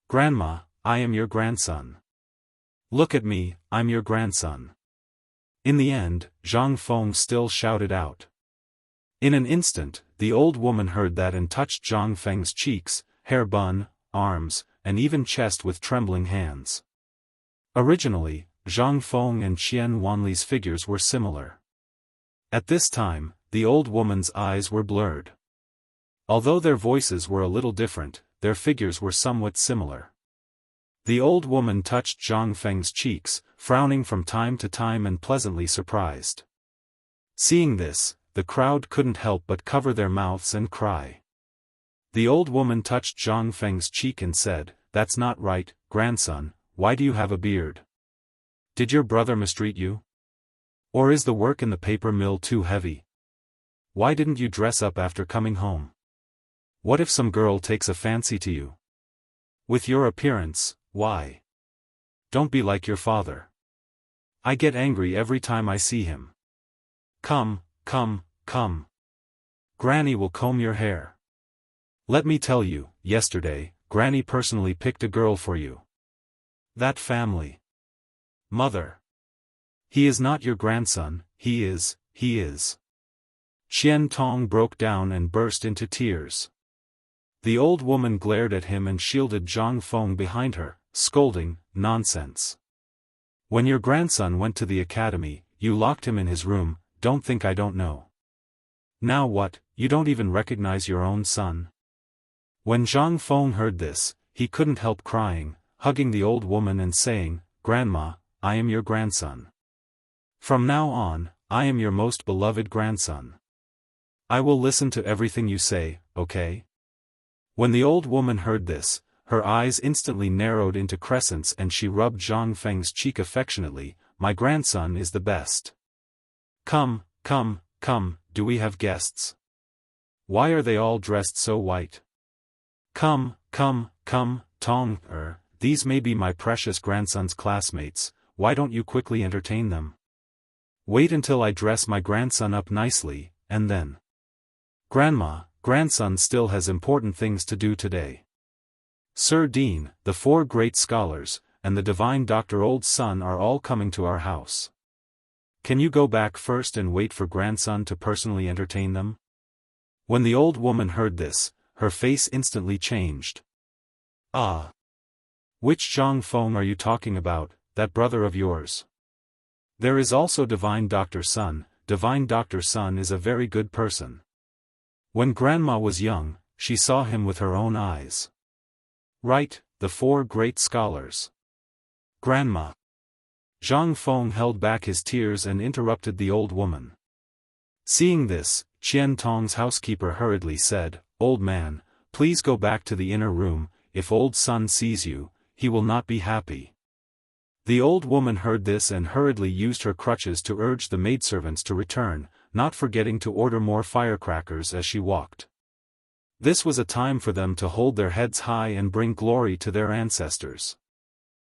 "Grandma, I am your grandson. Look at me, I'm your grandson." In the end, Zhang Feng still shouted out. In an instant, the old woman heard that and touched Zhang Feng's cheeks, hair bun, arms, and even chest with trembling hands. Originally, Zhang Feng and Qian Wanli's figures were similar. At this time, the old woman's eyes were blurred. Although their voices were a little different, their figures were somewhat similar. The old woman touched Zhang Feng's cheeks, frowning from time to time and pleasantly surprised. Seeing this, the crowd couldn't help but cover their mouths and cry. The old woman touched Zhang Feng's cheek and said, "That's not right, grandson, why do you have a beard? Did your brother mistreat you? Or is the work in the paper mill too heavy? Why didn't you dress up after coming home? What if some girl takes a fancy to you? With your appearance, why? Don't be like your father. I get angry every time I see him. Come, come, come. Granny will comb your hair. Let me tell you, yesterday, Granny personally picked a girl for you. That family. Mother. He is not your grandson, he is. Qian Tong broke down and burst into tears. The old woman glared at him and shielded Zhang Feng behind her, scolding, "Nonsense. When your grandson went to the academy, you locked him in his room, don't think I don't know. Now what, you don't even recognize your own son?" When Zhang Feng heard this, he couldn't help crying, hugging the old woman and saying, "Grandma, I am your grandson. From now on, I am your most beloved grandson. I will listen to everything you say, okay?" When the old woman heard this, her eyes instantly narrowed into crescents and she rubbed Zhang Feng's cheek affectionately. "My grandson is the best. Come, come, come, do we have guests? Why are they all dressed so white? Come, come, come, Tong, these may be my precious grandson's classmates, why don't you quickly entertain them? Wait until I dress my grandson up nicely, and then. Grandma, grandson still has important things to do today. Sir Dean, the 4 great scholars, and the divine Dr. Old Son are all coming to our house. Can you go back first and wait for grandson to personally entertain them?" When the old woman heard this, her face instantly changed. "Ah! Which Zhang Feng are you talking about, that brother of yours? There is also divine Dr. Sun. Divine Dr. Sun is a very good person. When Grandma was young, she saw him with her own eyes. Right, the 4 great scholars. Grandma. Zhang Feng held back his tears and interrupted the old woman. Seeing this, Qian Tong's housekeeper hurriedly said, "Old man, please go back to the inner room. If old son sees you, he will not be happy." The old woman heard this and hurriedly used her crutches to urge the maidservants to return, not forgetting to order more firecrackers as she walked. This was a time for them to hold their heads high and bring glory to their ancestors.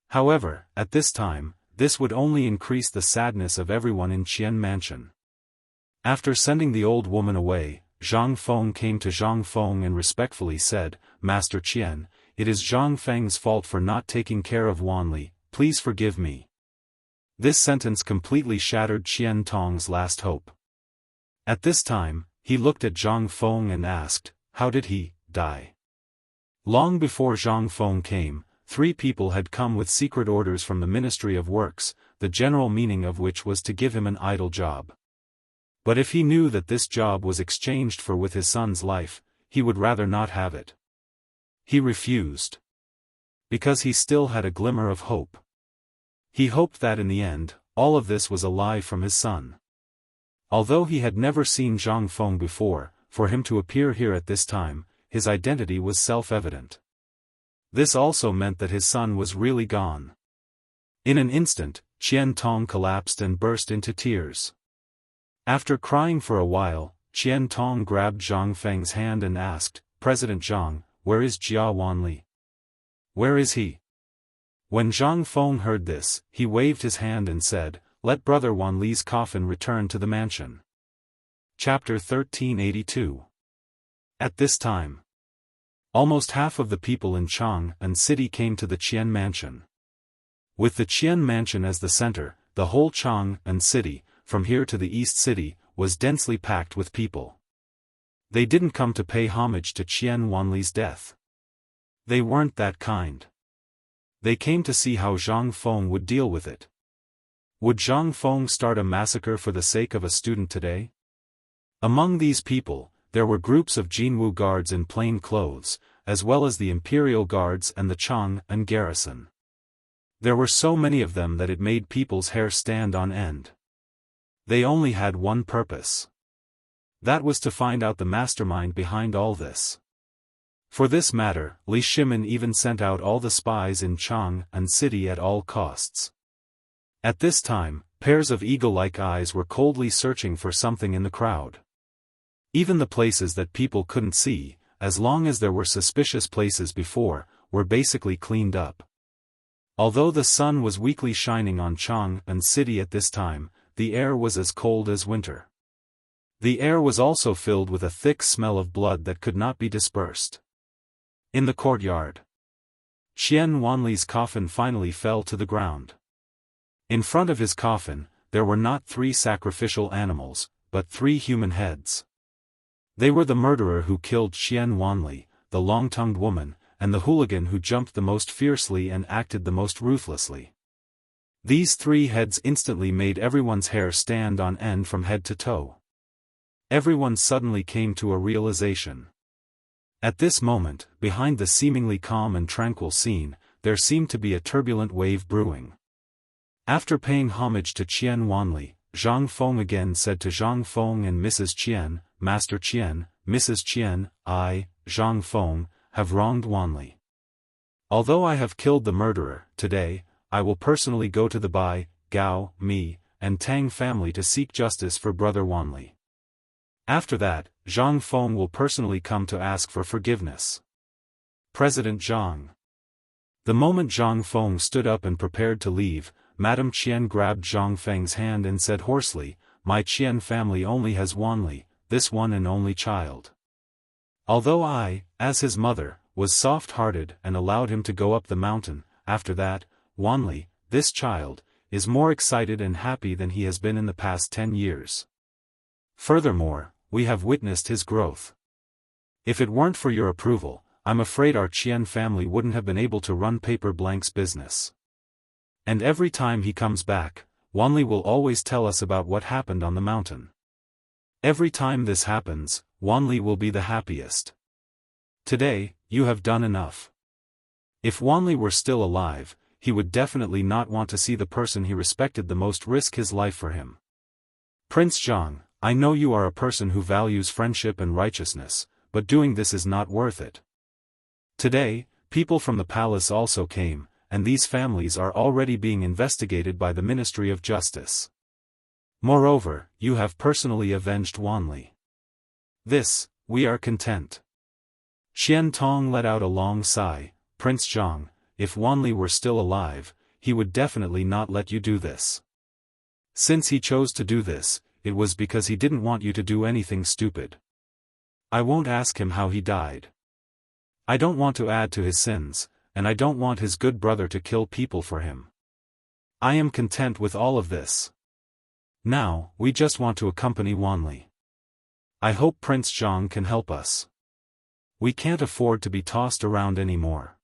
However, at this time, this would only increase the sadness of everyone in Qian Mansion. After sending the old woman away, Zhang Feng came to Zhang Feng and respectfully said, "Master Qian, it is Zhang Feng's fault for not taking care of Wanli, please forgive me." This sentence completely shattered Qian Tong's last hope. At this time, he looked at Zhang Feng and asked, "How did he die?" Long before Zhang Feng came, 3 people had come with secret orders from the Ministry of Works, the general meaning of which was to give him an idle job. But if he knew that this job was exchanged for with his son's life, he would rather not have it. He refused. Because he still had a glimmer of hope. He hoped that in the end, all of this was a lie from his son. Although he had never seen Zhang Feng before, for him to appear here at this time, his identity was self-evident. This also meant that his son was really gone. In an instant, Qian Tong collapsed and burst into tears. After crying for a while, Qian Tong grabbed Zhang Feng's hand and asked, "President Zhang, where is Jia Wanli? Where is he?" When Zhang Feng heard this, he waved his hand and said, "Let Brother Wanli's coffin return to the mansion." Chapter 1382. At this time, almost half of the people in Chang'an City came to the Qian Mansion. With the Qian Mansion as the center, the whole Chang'an City, from here to the East City, was densely packed with people. They didn't come to pay homage to Qian Wanli's death. They weren't that kind. They came to see how Zhang Feng would deal with it. Would Zhang Feng start a massacre for the sake of a student today? Among these people, there were groups of Jianghu guards in plain clothes, as well as the Imperial Guards and the Chang'an garrison. There were so many of them that it made people's hair stand on end. They only had one purpose. That was to find out the mastermind behind all this. For this matter, Li Shimin even sent out all the spies in Chang'an City at all costs. At this time, pairs of eagle-like eyes were coldly searching for something in the crowd. Even the places that people couldn't see, as long as there were suspicious places before, were basically cleaned up. Although the sun was weakly shining on Chang'an City at this time, the air was as cold as winter. The air was also filled with a thick smell of blood that could not be dispersed. In the courtyard, Qian Wanli's coffin finally fell to the ground. In front of his coffin, there were not 3 sacrificial animals, but 3 human heads. They were the murderer who killed Qian Wanli, the long-tongued woman, and the hooligan who jumped the most fiercely and acted the most ruthlessly. These 3 heads instantly made everyone's hair stand on end from head to toe. Everyone suddenly came to a realization. At this moment, behind the seemingly calm and tranquil scene, there seemed to be a turbulent wave brewing. After paying homage to Qian Wanli, Zhang Feng again said to Zhang Feng and Mrs. Qian, "Master Qian, Mrs. Qian, I, Zhang Feng, have wronged Wanli. Although I have killed the murderer, today, I will personally go to the Bai, Gao, Mi, and Tang family to seek justice for Brother Wanli. After that, Zhang Feng will personally come to ask for forgiveness." President Zhang. The moment Zhang Feng stood up and prepared to leave, Madame Qian grabbed Zhang Feng's hand and said hoarsely, "My Qian family only has Wanli, this one and only child. Although I, as his mother, was soft-hearted and allowed him to go up the mountain, after that, Wanli, this child, is more excited and happy than he has been in the past 10 years. Furthermore, we have witnessed his growth. If it weren't for your approval, I'm afraid our Qian family wouldn't have been able to run Paper Blank's business. And every time he comes back, Wanli will always tell us about what happened on the mountain. Every time this happens, Wanli will be the happiest. Today, you have done enough. If Wanli were still alive, he would definitely not want to see the person he respected the most risk his life for him. Prince Zhang, I know you are a person who values friendship and righteousness, but doing this is not worth it. Today, people from the palace also came, and these families are already being investigated by the Ministry of Justice. Moreover, you have personally avenged Wanli. This, we are content. Qian Tong let out a long sigh. Prince Zhang, if Wanli were still alive, he would definitely not let you do this. Since he chose to do this, it was because he didn't want you to do anything stupid. I won't ask him how he died. I don't want to add to his sins, and I don't want his good brother to kill people for him. I am content with all of this. Now, we just want to accompany Wanli. I hope Prince Zhang can help us. We can't afford to be tossed around anymore.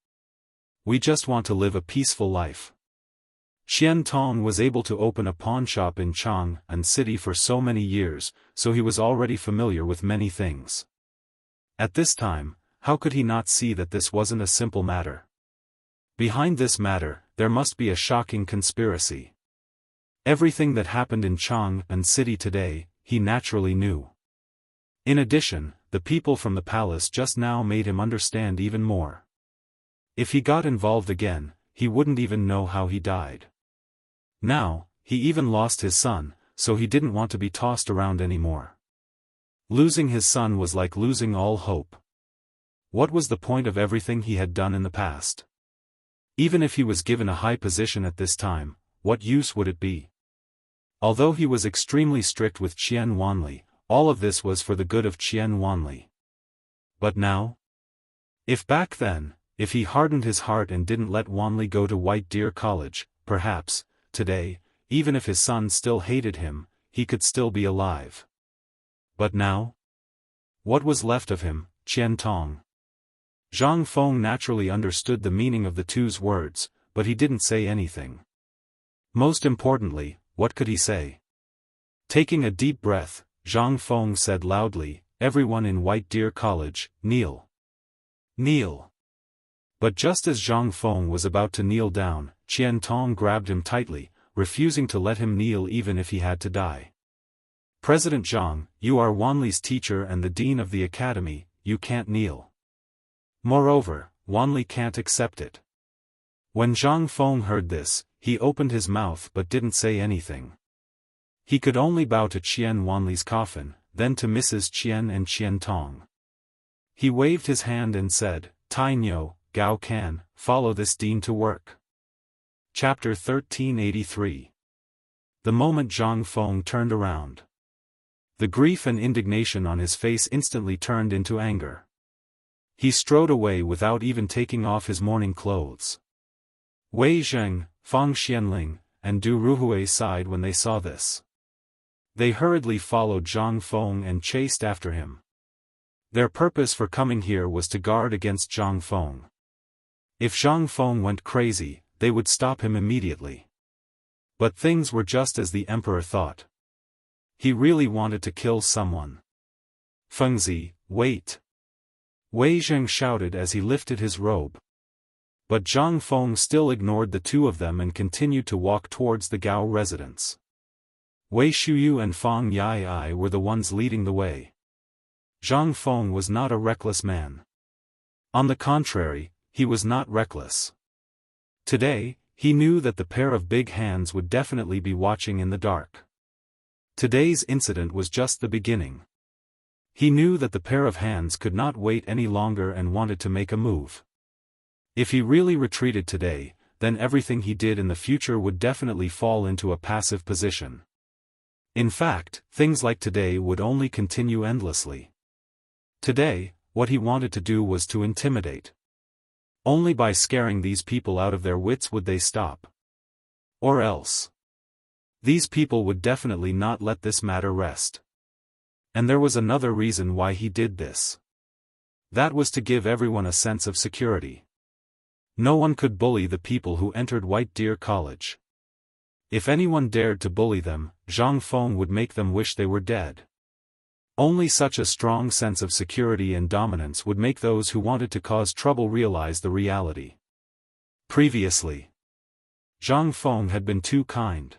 We just want to live a peaceful life. Qian Tong was able to open a pawn shop in Chang'an City for so many years, so he was already familiar with many things. At this time, how could he not see that this wasn't a simple matter? Behind this matter, there must be a shocking conspiracy. Everything that happened in Chang'an City today, he naturally knew. In addition, the people from the palace just now made him understand even more. If he got involved again, he wouldn't even know how he died. Now, he even lost his son, so he didn't want to be tossed around anymore. Losing his son was like losing all hope. What was the point of everything he had done in the past? Even if he was given a high position at this time, what use would it be? Although he was extremely strict with Qian Wanli, all of this was for the good of Qian Wanli. But now? If back then, if he hardened his heart and didn't let Wanli go to White Deer College, perhaps, today, even if his son still hated him, he could still be alive. But now? What was left of him, Qian Tong? Zhang Feng naturally understood the meaning of the two's words, but he didn't say anything. Most importantly, what could he say? Taking a deep breath, Zhang Feng said loudly, "Everyone in White Deer College, kneel. Kneel." But just as Zhang Feng was about to kneel down, Qian Tong grabbed him tightly, refusing to let him kneel even if he had to die. "President Zhang, you are Wanli's teacher and the dean of the academy, you can't kneel. Moreover, Wanli can't accept it." When Zhang Feng heard this, he opened his mouth but didn't say anything. He could only bow to Qian Wanli's coffin, then to Mrs. Qian and Qian Tong. He waved his hand and said, "Tai Nyo, Gao Can, follow this dean to work." Chapter 1383. The moment Zhang Feng turned around, the grief and indignation on his face instantly turned into anger. He strode away without even taking off his mourning clothes. Wei Zheng, Fang Xianling, and Du Ruhui sighed when they saw this. They hurriedly followed Zhang Feng and chased after him. Their purpose for coming here was to guard against Zhang Feng. If Zhang Feng went crazy, they would stop him immediately. But things were just as the emperor thought. He really wanted to kill someone. "Fengzi, wait!" Wei Zheng shouted as he lifted his robe. But Zhang Feng still ignored the two of them and continued to walk towards the Gao residence. Wei Shuyu and Fang Yai were the ones leading the way. Zhang Feng was not a reckless man. On the contrary, he was not reckless. Today, he knew that the pair of big hands would definitely be watching in the dark. Today's incident was just the beginning. He knew that the pair of hands could not wait any longer and wanted to make a move. If he really retreated today, then everything he did in the future would definitely fall into a passive position. In fact, things like today would only continue endlessly. Today, what he wanted to do was to intimidate. Only by scaring these people out of their wits would they stop. Or else, these people would definitely not let this matter rest. And there was another reason why he did this. That was to give everyone a sense of security. No one could bully the people who entered White Deer College. If anyone dared to bully them, Zhang Feng would make them wish they were dead. Only such a strong sense of security and dominance would make those who wanted to cause trouble realize the reality. Previously, Zhang Feng had been too kind.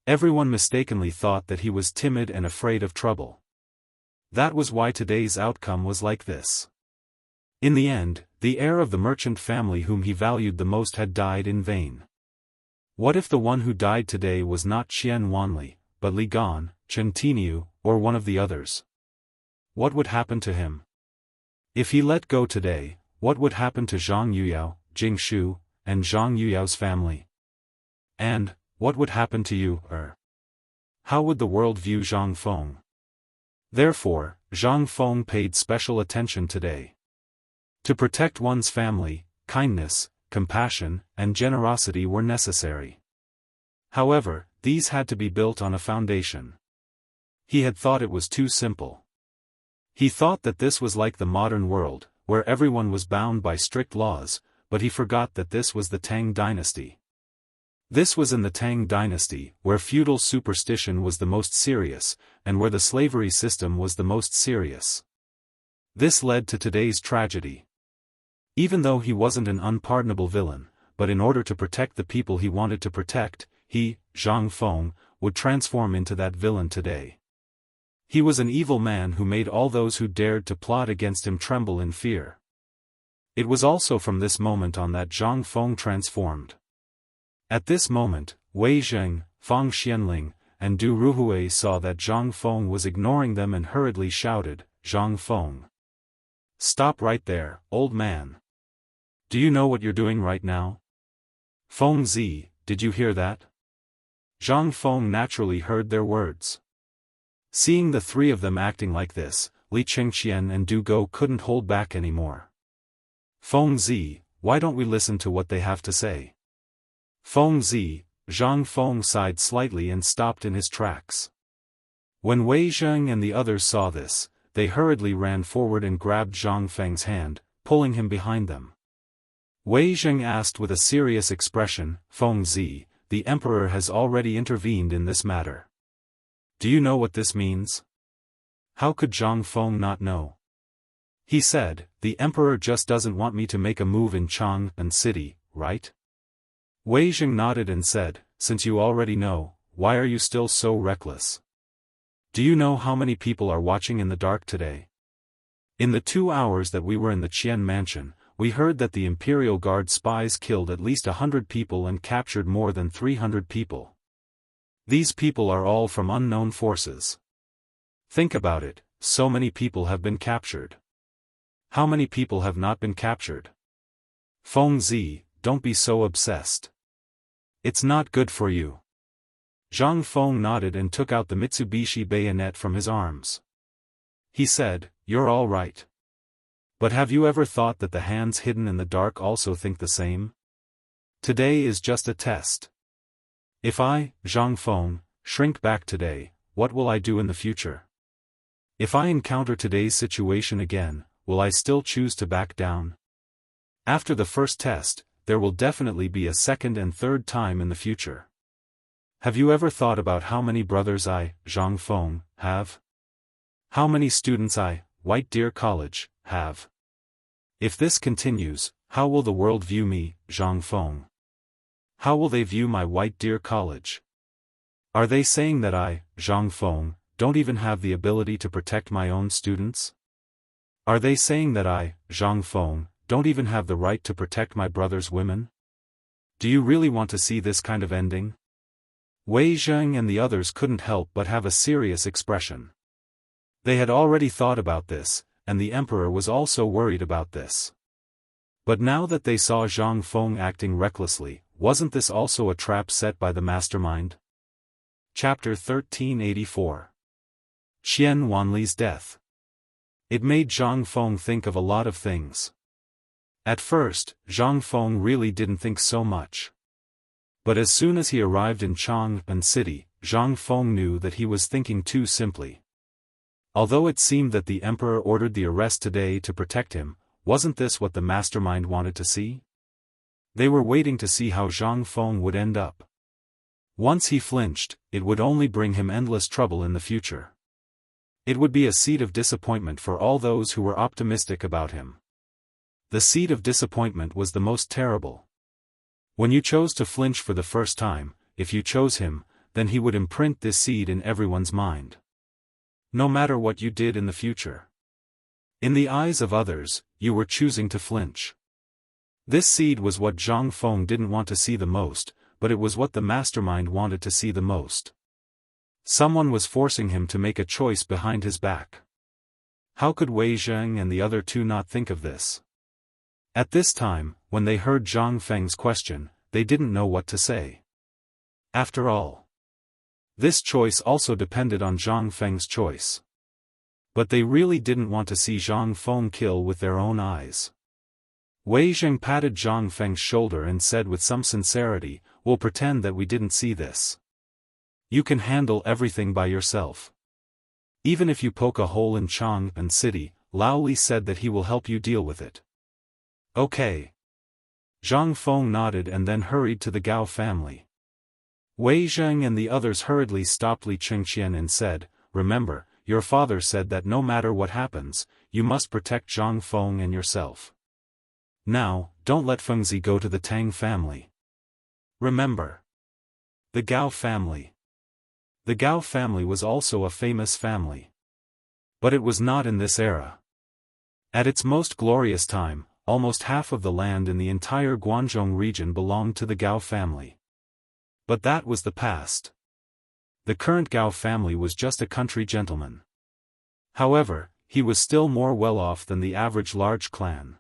Everyone mistakenly thought that he was timid and afraid of trouble. That was why today's outcome was like this. In the end, the heir of the merchant family whom he valued the most had died in vain. What if the one who died today was not Qian Wanli, but Li Gan, Chen Tiniu, or one of the others? What would happen to him? If he let go today, what would happen to Zhang Yuyao, Jing Shu, and Zhang Yuyao's family? And, what would happen to you, How would the world view Zhang Feng? Therefore, Zhang Feng paid special attention today. To protect one's family, kindness, compassion, and generosity were necessary. However, these had to be built on a foundation. He had thought it was too simple. He thought that this was like the modern world, where everyone was bound by strict laws, but he forgot that this was the Tang dynasty. This was in the Tang dynasty, where feudal superstition was the most serious, and where the slavery system was the most serious. This led to today's tragedy. Even though he wasn't an unpardonable villain, but in order to protect the people he wanted to protect, he, Zhang Feng, would transform into that villain today. He was an evil man who made all those who dared to plot against him tremble in fear. It was also from this moment on that Zhang Feng transformed. At this moment, Wei Zheng, Fang Xianling, and Du Ruhui saw that Zhang Feng was ignoring them and hurriedly shouted, "Zhang Feng! Stop right there, old man! Do you know what you're doing right now? Feng Zi, did you hear that?" Zhang Feng naturally heard their words. Seeing the three of them acting like this, Li Chengqian and Du Go couldn't hold back anymore. "Feng Zi, why don't we listen to what they have to say?" Feng Zi, Zhang Feng sighed slightly and stopped in his tracks. When Wei Zheng and the others saw this, they hurriedly ran forward and grabbed Zhang Feng's hand, pulling him behind them. Wei Zheng asked with a serious expression, "Feng Zi, the emperor has already intervened in this matter. Do you know what this means?" How could Zhang Feng not know? He said, "The emperor just doesn't want me to make a move in Chang'an City, right?" Wei Zheng nodded and said, "Since you already know, why are you still so reckless? Do you know how many people are watching in the dark today? In the 2 hours that we were in the Qian mansion, we heard that the Imperial Guard spies killed at least 100 people and captured more than 300 people. These people are all from unknown forces. Think about it, so many people have been captured. How many people have not been captured? Feng Zi, don't be so obsessed. It's not good for you." Zhang Feng nodded and took out the Mitsubishi bayonet from his arms. He said, "You're all right. But have you ever thought that the hands hidden in the dark also think the same? Today is just a test. If I, Zhang Feng, shrink back today, what will I do in the future? If I encounter today's situation again, will I still choose to back down? After the first test, there will definitely be a second and third time in the future. Have you ever thought about how many brothers I, Zhang Feng, have? How many students I, White Deer College, have? If this continues, how will the world view me, Zhang Feng? How will they view my White Deer College? Are they saying that I, Zhang Feng, don't even have the ability to protect my own students? Are they saying that I, Zhang Feng, don't even have the right to protect my brother's women? Do you really want to see this kind of ending?" Wei Zheng and the others couldn't help but have a serious expression. They had already thought about this, and the emperor was also worried about this. But now that they saw Zhang Feng acting recklessly, wasn't this also a trap set by the mastermind? Chapter 1384. Qian Wanli's death. It made Zhang Feng think of a lot of things. At first, Zhang Feng really didn't think so much. But as soon as he arrived in Chang'an City, Zhang Feng knew that he was thinking too simply. Although it seemed that the emperor ordered the arrest today to protect him, wasn't this what the mastermind wanted to see? They were waiting to see how Zhang Feng would end up. Once he flinched, it would only bring him endless trouble in the future. It would be a seed of disappointment for all those who were optimistic about him. The seed of disappointment was the most terrible. When you chose to flinch for the first time, if you chose him, then he would imprint this seed in everyone's mind. No matter what you did in the future. In the eyes of others, you were choosing to flinch. This seed was what Zhang Feng didn't want to see the most, but it was what the mastermind wanted to see the most. Someone was forcing him to make a choice behind his back. How could Wei Zheng and the other two not think of this? At this time, when they heard Zhang Feng's question, they didn't know what to say. After all, this choice also depended on Zhang Feng's choice. But they really didn't want to see Zhang Feng kill with their own eyes. Wei Zheng patted Zhang Feng's shoulder and said with some sincerity, "We'll pretend that we didn't see this. You can handle everything by yourself. Even if you poke a hole in Chang'an City, Lao Li said that he will help you deal with it." Okay. Zhang Feng nodded and then hurried to the Gao family. Wei Zheng and the others hurriedly stopped Li Qingqian and said, "Remember, your father said that no matter what happens, you must protect Zhang Feng and yourself. Now, don't let Fengzi go to the Tang family. Remember." The Gao family. The Gao family was also a famous family. But it was not in this era. At its most glorious time, almost half of the land in the entire Guangzhou region belonged to the Gao family. But that was the past. The current Gao family was just a country gentleman. However, he was still more well off than the average large clan.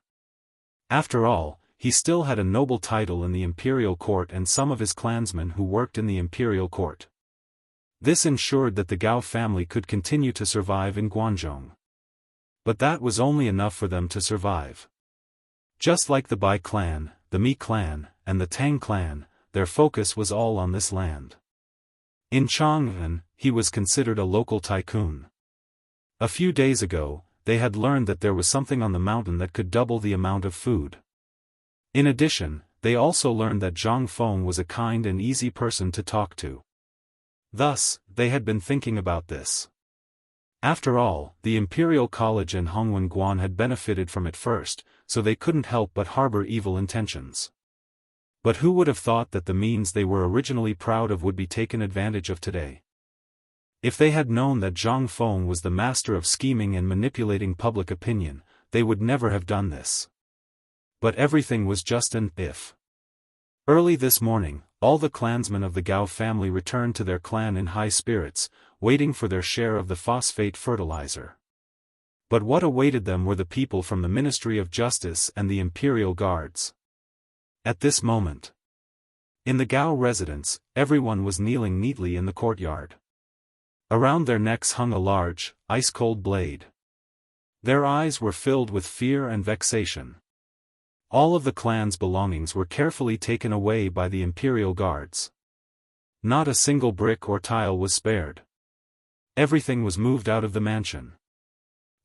After all, he still had a noble title in the imperial court and some of his clansmen who worked in the imperial court. This ensured that the Gao family could continue to survive in Guangzhou. But that was only enough for them to survive. Just like the Bai clan, the Mi clan, and the Tang clan, their focus was all on this land. In Chang'an, he was considered a local tycoon. A few days ago, they had learned that there was something on the mountain that could double the amount of food. In addition, they also learned that Zhang Feng was a kind and easy person to talk to. Thus, they had been thinking about this. After all, the Imperial College and Hongwen Guan had benefited from it first, so they couldn't help but harbor evil intentions. But who would have thought that the means they were originally proud of would be taken advantage of today? If they had known that Zhang Feng was the master of scheming and manipulating public opinion, they would never have done this. But everything was just an if. Early this morning, all the clansmen of the Gao family returned to their clan in high spirits, waiting for their share of the phosphate fertilizer. But what awaited them were the people from the Ministry of Justice and the Imperial Guards. At this moment, in the Gao residence, everyone was kneeling neatly in the courtyard. Around their necks hung a large, ice-cold blade. Their eyes were filled with fear and vexation. All of the clan's belongings were carefully taken away by the Imperial Guards. Not a single brick or tile was spared. Everything was moved out of the mansion.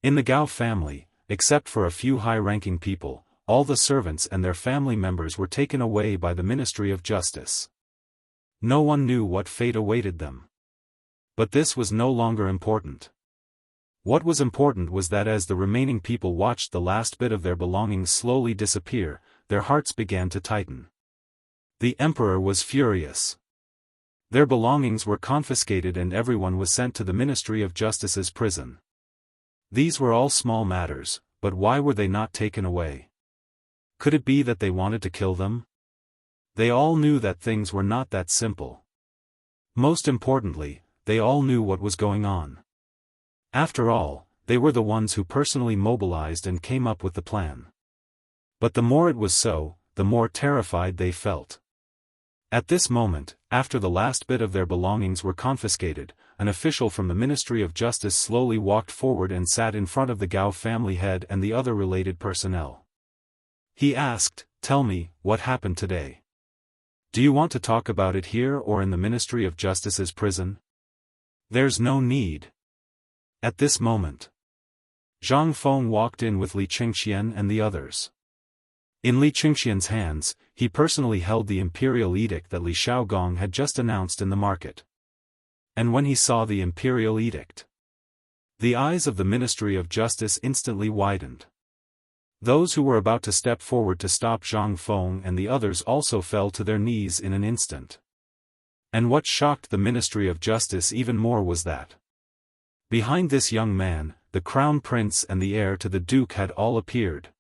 In the Gao family, except for a few high-ranking people, all the servants and their family members were taken away by the Ministry of Justice. No one knew what fate awaited them. But this was no longer important. What was important was that as the remaining people watched the last bit of their belongings slowly disappear, their hearts began to tighten. The emperor was furious. Their belongings were confiscated and everyone was sent to the Ministry of Justice's prison. These were all small matters, but why were they not taken away? Could it be that they wanted to kill them? They all knew that things were not that simple. Most importantly, they all knew what was going on. After all, they were the ones who personally mobilized and came up with the plan. But the more it was so, the more terrified they felt. At this moment, after the last bit of their belongings were confiscated, an official from the Ministry of Justice slowly walked forward and sat in front of the Gao family head and the other related personnel. He asked, "Tell me, what happened today? Do you want to talk about it here or in the Ministry of Justice's prison?" "There's no need." At this moment, Zhang Feng walked in with Li Qingqian and the others. In Li Qingqian's hands, he personally held the imperial edict that Li Shaogong had just announced in the market. And when he saw the imperial edict, The eyes of the Ministry of Justice instantly widened. Those who were about to step forward to stop Zhang Feng and the others also fell to their knees in an instant. And what shocked the Ministry of Justice even more was that behind this young man, the Crown Prince and the heir to the Duke had all appeared.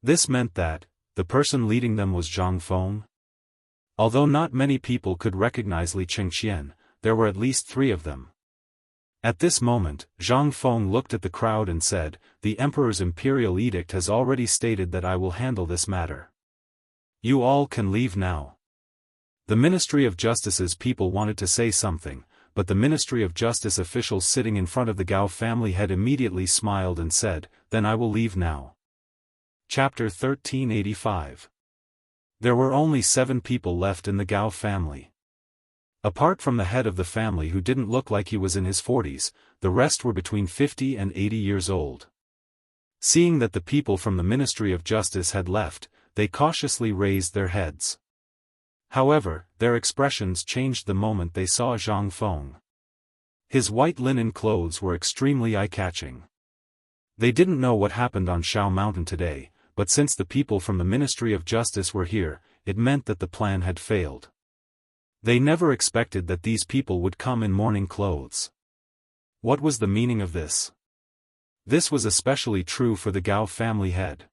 This meant that the person leading them was Zhang Feng. Although not many people could recognize Li Qingxian, there were at least 3 of them. At this moment, Zhang Feng looked at the crowd and said, "The Emperor's imperial edict has already stated that I will handle this matter. You all can leave now." The Ministry of Justice's people wanted to say something, but the Ministry of Justice officials sitting in front of the Gao family had immediately smiled and said, "Then I will leave now." Chapter 1385. There were only 7 people left in the Gao family. Apart from the head of the family who didn't look like he was in his 40s, the rest were between 50 and 80 years old. Seeing that the people from the Ministry of Justice had left, they cautiously raised their heads. However, their expressions changed the moment they saw Zhang Feng. His white linen clothes were extremely eye-catching. They didn't know what happened on Shao Mountain today, but since the people from the Ministry of Justice were here, it meant that the plan had failed. They never expected that these people would come in mourning clothes. What was the meaning of this? This was especially true for the Gao family head.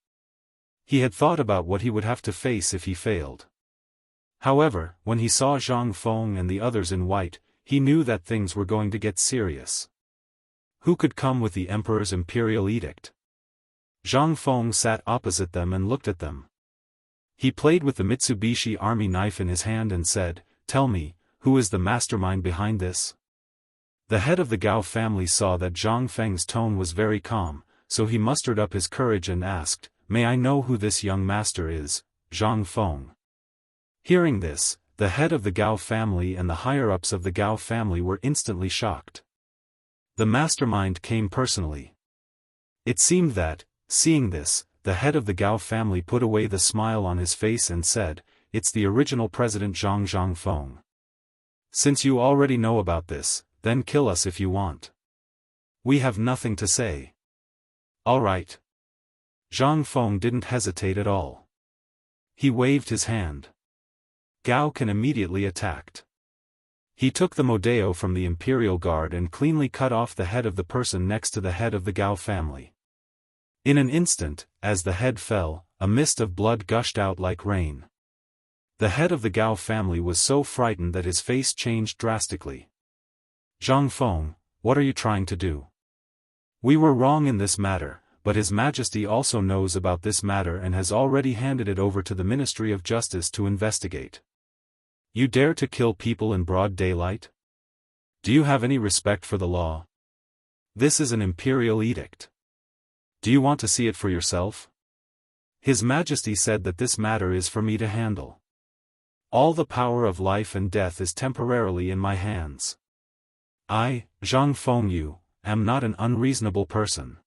He had thought about what he would have to face if he failed. However, when he saw Zhang Feng and the others in white, he knew that things were going to get serious. Who could come with the Emperor's imperial edict? Zhang Feng sat opposite them and looked at them. He played with the Mitsubishi army knife in his hand and said, "Tell me, who is the mastermind behind this?" The head of the Gao family saw that Zhang Feng's tone was very calm, so he mustered up his courage and asked, "May I know who this young master is, Zhang Feng?" Hearing this, the head of the Gao family and the higher-ups of the Gao family were instantly shocked. The mastermind came personally. It seemed that, seeing this, the head of the Gao family put away the smile on his face and said, "It's the original President Zhang Feng. Since you already know about this, then kill us if you want. We have nothing to say." "All right." Zhang Feng didn't hesitate at all. He waved his hand. Gao Can immediately attacked. He took the Modeo from the Imperial Guard and cleanly cut off the head of the person next to the head of the Gao family. In an instant, as the head fell, a mist of blood gushed out like rain. The head of the Gao family was so frightened that his face changed drastically. "Zhang Feng, what are you trying to do? We were wrong in this matter, but His Majesty also knows about this matter and has already handed it over to the Ministry of Justice to investigate. You dare to kill people in broad daylight? Do you have any respect for the law? This is an imperial edict. Do you want to see it for yourself? His Majesty said that this matter is for me to handle. All the power of life and death is temporarily in my hands. I, Zhang Feng, am not an unreasonable person.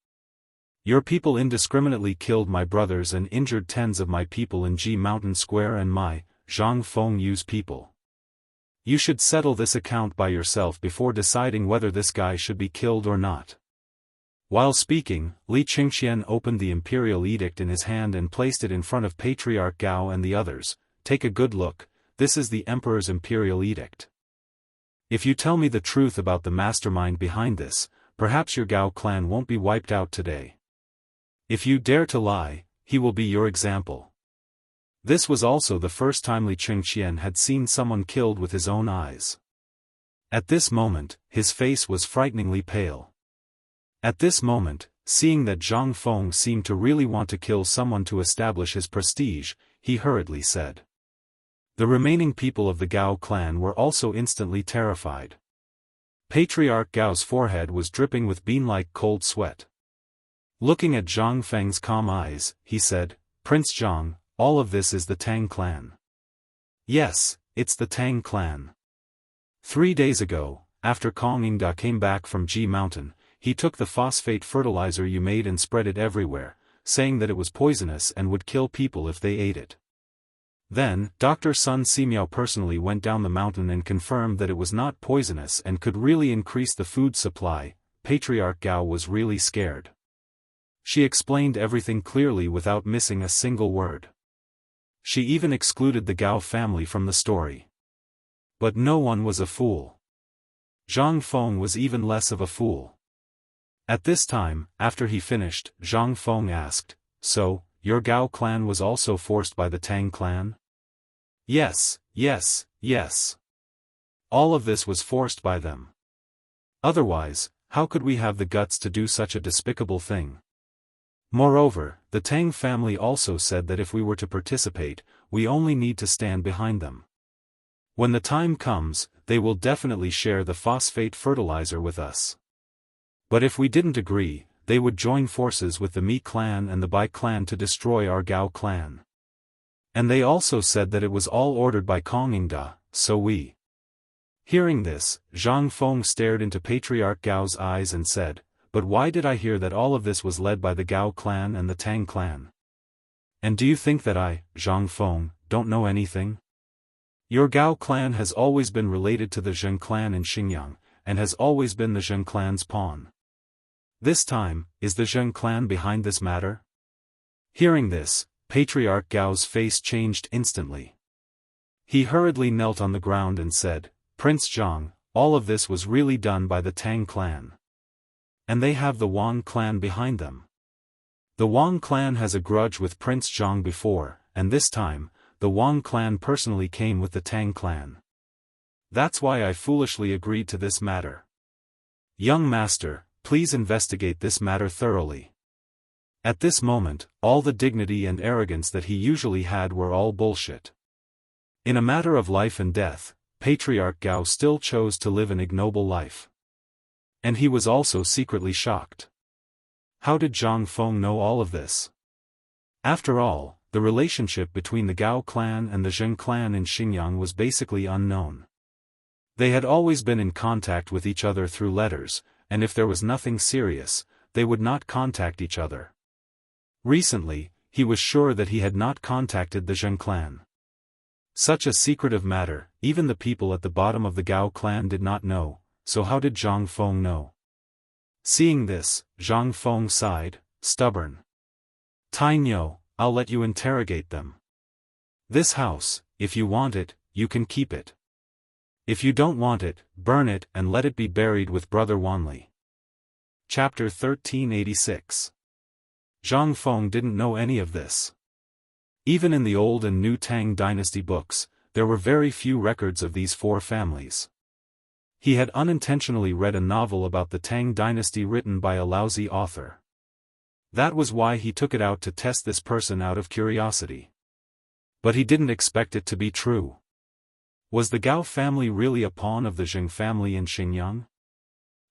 Your people indiscriminately killed my brothers and injured tens of my people in Ji Mountain Square and my, Zhang Feng's people. You should settle this account by yourself before deciding whether this guy should be killed or not." While speaking, Li Qingxian opened the imperial edict in his hand and placed it in front of Patriarch Gao and the others. "Take a good look, this is the Emperor's imperial edict. If you tell me the truth about the mastermind behind this, perhaps your Gao clan won't be wiped out today. If you dare to lie, he will be your example." This was also the first time Li Qingxian had seen someone killed with his own eyes. At this moment, his face was frighteningly pale. At this moment, seeing that Zhang Feng seemed to really want to kill someone to establish his prestige, he hurriedly said. The remaining people of the Gao clan were also instantly terrified. Patriarch Gao's forehead was dripping with bean-like cold sweat. Looking at Zhang Feng's calm eyes, he said, "Prince Zhang, all of this is the Tang clan." "Yes, it's the Tang clan. 3 days ago, after Kong Ingda came back from Ji Mountain, he took the phosphate fertilizer you made and spread it everywhere, saying that it was poisonous and would kill people if they ate it. Then, Dr. Sun Simiao personally went down the mountain and confirmed that it was not poisonous and could really increase the food supply." Patriarch Gao was really scared. She explained everything clearly without missing a single word. She even excluded the Gao family from the story. But no one was a fool. Zhang Feng was even less of a fool. At this time, after he finished, Zhang Feng asked, "So, your Gao clan was also forced by the Tang clan?" "Yes, yes, yes. All of this was forced by them. Otherwise, how could we have the guts to do such a despicable thing? Moreover, the Tang family also said that if we were to participate, we only need to stand behind them. When the time comes, they will definitely share the phosphate fertilizer with us. But if we didn't agree, they would join forces with the Mi clan and the Bai clan to destroy our Gao clan. And they also said that it was all ordered by Kongingda, so we." Hearing this, Zhang Feng stared into Patriarch Gao's eyes and said, "But why did I hear that all of this was led by the Gao clan and the Tang clan? And do you think that I, Zhang Feng, don't know anything? Your Gao clan has always been related to the Zheng clan in Xinjiang, and has always been the Zheng clan's pawn. This time, is the Zheng clan behind this matter?" Hearing this, Patriarch Gao's face changed instantly. He hurriedly knelt on the ground and said, "Prince Zhang, all of this was really done by the Tang clan. And they have the Wang clan behind them. The Wang clan has a grudge with Prince Zhang before, and this time, the Wang clan personally came with the Tang clan. That's why I foolishly agreed to this matter. Young master, please investigate this matter thoroughly." At this moment, all the dignity and arrogance that he usually had were all bullshit. In a matter of life and death, Patriarch Gao still chose to live an ignoble life. And he was also secretly shocked. How did Zhang Feng know all of this? After all, the relationship between the Gao clan and the Zheng clan in Xinjiang was basically unknown. They had always been in contact with each other through letters, and if there was nothing serious, they would not contact each other. Recently, he was sure that he had not contacted the Zheng clan. Such a secretive matter, even the people at the bottom of the Gao clan did not know, so how did Zhang Feng know? Seeing this, Zhang Feng sighed, "Stubborn. Tainyo, I'll let you interrogate them. This house, if you want it, you can keep it. If you don't want it, burn it and let it be buried with Brother Wanli." Chapter 1386. Zhang Feng didn't know any of this. Even in the old and new Tang dynasty books, there were very few records of these four families. He had unintentionally read a novel about the Tang dynasty written by a lousy author. That was why he took it out to test this person out of curiosity. But he didn't expect it to be true. Was the Gao family really a pawn of the Zheng family in Xinjiang?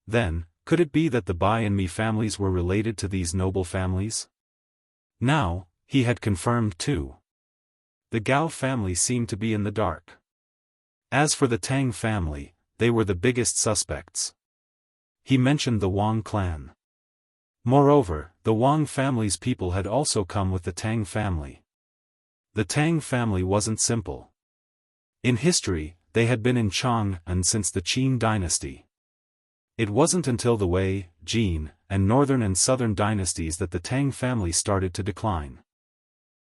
Then, could it be that the Bai and Mi families were related to these noble families? Now, he had confirmed too. The Gao family seemed to be in the dark. As for the Tang family, they were the biggest suspects. He mentioned the Wang clan. Moreover, the Wang family's people had also come with the Tang family. The Tang family wasn't simple. In history, they had been in Chang'an since the Qin dynasty. It wasn't until the Wei, Jin, and northern and southern dynasties that the Tang family started to decline.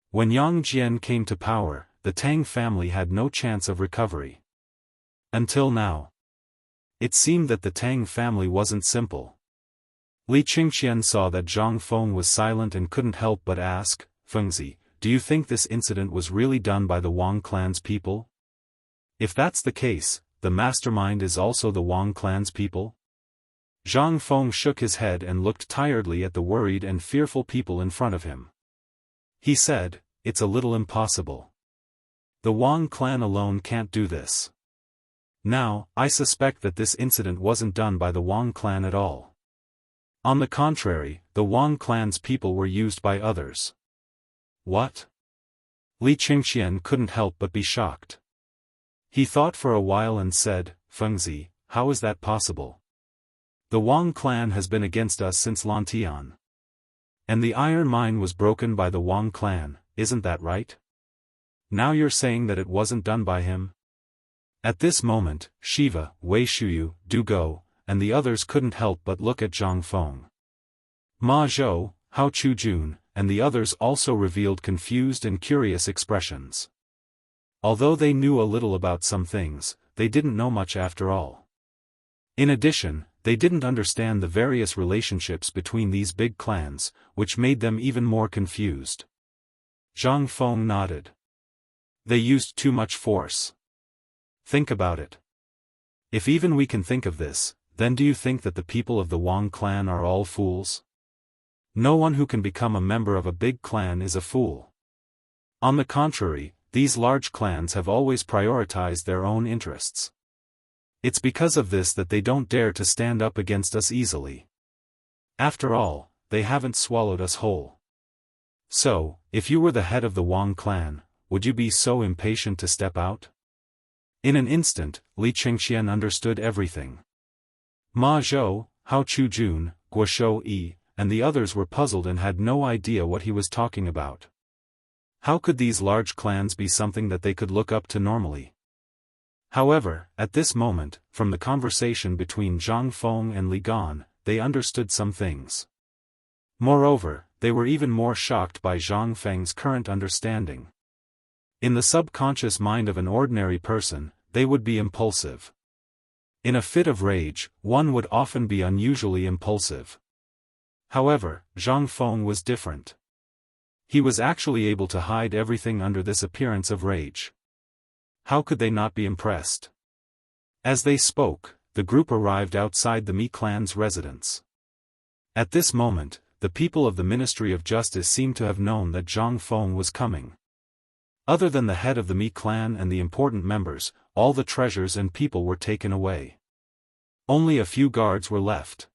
When Yang Jian came to power, the Tang family had no chance of recovery. Until now. It seemed that the Tang family wasn't simple. Li Qingxian saw that Zhang Feng was silent and couldn't help but ask, "Fengzi, do you think this incident was really done by the Wang clan's people? If that's the case, the mastermind is also the Wang clan's people?" Zhang Feng shook his head and looked tiredly at the worried and fearful people in front of him. He said, "It's a little impossible. The Wang clan alone can't do this. Now, I suspect that this incident wasn't done by the Wang clan at all. On the contrary, the Wang clan's people were used by others." "What?" Li Qingxian couldn't help but be shocked. He thought for a while and said, "Fengzi, how is that possible? The Wang clan has been against us since Lantian. And the iron mine was broken by the Wang clan, isn't that right? Now you're saying that it wasn't done by him?" At this moment, Shiva, Wei Shuyu, Du Go, and the others couldn't help but look at Zhang Feng. Ma Zhou, Hao Chujun, and the others also revealed confused and curious expressions. Although they knew a little about some things, they didn't know much after all. In addition, they didn't understand the various relationships between these big clans, which made them even more confused. Zhang Feng nodded. They used too much force. Think about it. If even we can think of this, then do you think that the people of the Wang clan are all fools? No one who can become a member of a big clan is a fool. On the contrary, these large clans have always prioritized their own interests. It's because of this that they don't dare to stand up against us easily. After all, they haven't swallowed us whole. So, if you were the head of the Wang clan, would you be so impatient to step out? In an instant, Li Qingxian understood everything. Ma Zhou, Hao Chujun, Guo Yi, and the others were puzzled and had no idea what he was talking about. How could these large clans be something that they could look up to normally? However, at this moment, from the conversation between Zhang Feng and Li Gan, they understood some things. Moreover, they were even more shocked by Zhang Feng's current understanding. In the subconscious mind of an ordinary person, they would be impulsive. In a fit of rage, one would often be unusually impulsive. However, Zhang Feng was different. He was actually able to hide everything under this appearance of rage. How could they not be impressed? As they spoke, the group arrived outside the Mi clan's residence. At this moment, the people of the Ministry of Justice seemed to have known that Zhang Feng was coming. Other than the head of the Mi clan and the important members, all the treasures and people were taken away. Only a few guards were left.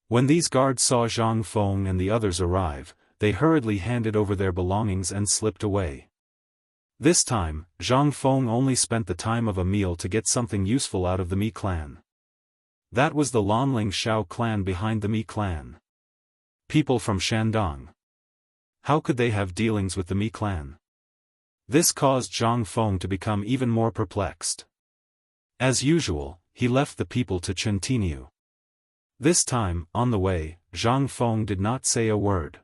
When these guards saw Zhang Feng and the others arrive, they hurriedly handed over their belongings and slipped away. This time, Zhang Feng only spent the time of a meal to get something useful out of the Mi clan. That was the Lanling Shao clan behind the Mi clan. People from Shandong. How could they have dealings with the Mi clan? This caused Zhang Feng to become even more perplexed. As usual, he left the people to continue. This time, on the way, Zhang Feng did not say a word.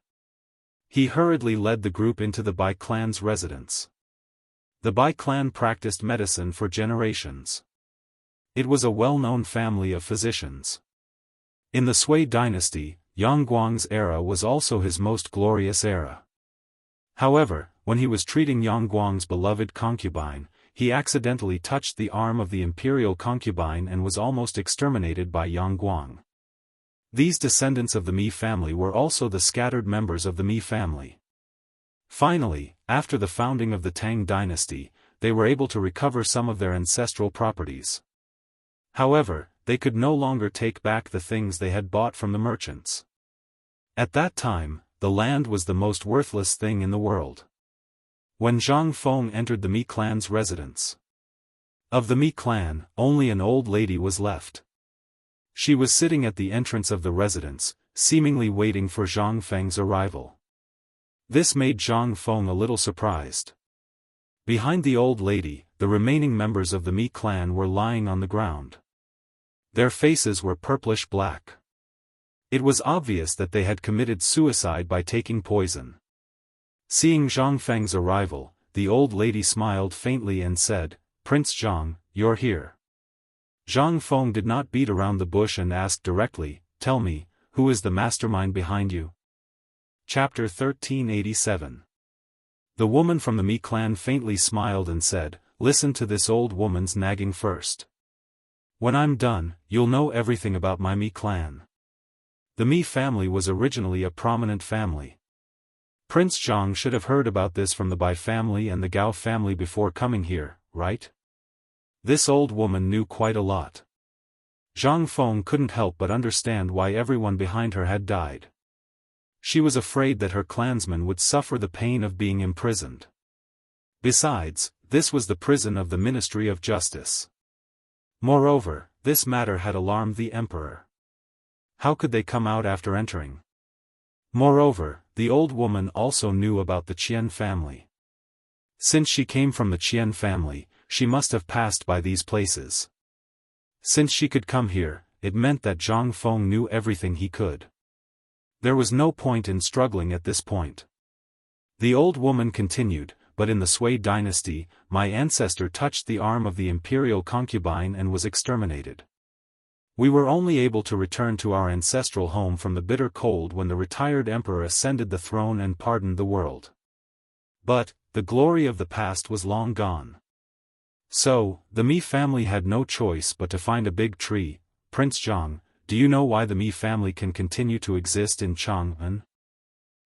He hurriedly led the group into the Bai clan's residence. The Bai clan practiced medicine for generations. It was a well-known family of physicians. In the Sui dynasty, Yang Guang's era was also his most glorious era. However, when he was treating Yang Guang's beloved concubine, he accidentally touched the arm of the imperial concubine and was almost exterminated by Yang Guang. These descendants of the Mi family were also the scattered members of the Mi family. Finally, after the founding of the Tang dynasty, they were able to recover some of their ancestral properties. However, they could no longer take back the things they had bought from the merchants. At that time, the land was the most worthless thing in the world. When Zhang Feng entered the Mi clan's residence. Of the Mi clan, only an old lady was left. She was sitting at the entrance of the residence, seemingly waiting for Zhang Feng's arrival. This made Zhang Feng a little surprised. Behind the old lady, the remaining members of the Mi clan were lying on the ground. Their faces were purplish black. It was obvious that they had committed suicide by taking poison. Seeing Zhang Feng's arrival, the old lady smiled faintly and said, "Prince Zhang, you're here." Zhang Feng did not beat around the bush and asked directly, "Tell me, who is the mastermind behind you?" Chapter 1387. The woman from the Mi clan faintly smiled and said, "Listen to this old woman's nagging first. When I'm done, you'll know everything about my Mi clan." The Mi family was originally a prominent family. Prince Zhang should have heard about this from the Bai family and the Gao family before coming here, right? This old woman knew quite a lot. Zhang Feng couldn't help but understand why everyone behind her had died. She was afraid that her clansmen would suffer the pain of being imprisoned. Besides, this was the prison of the Ministry of Justice. Moreover, this matter had alarmed the emperor. How could they come out after entering? Moreover, the old woman also knew about the Qian family. Since she came from the Qian family, she must have passed by these places. Since she could come here, it meant that Zhang Feng knew everything he could. There was no point in struggling at this point. The old woman continued, but in the Sui dynasty, my ancestor touched the arm of the imperial concubine and was exterminated. We were only able to return to our ancestral home from the bitter cold when the retired emperor ascended the throne and pardoned the world. But, the glory of the past was long gone. So, the Mi family had no choice but to find a big tree. Prince Zhang, do you know why the Mi family can continue to exist in Chang'an?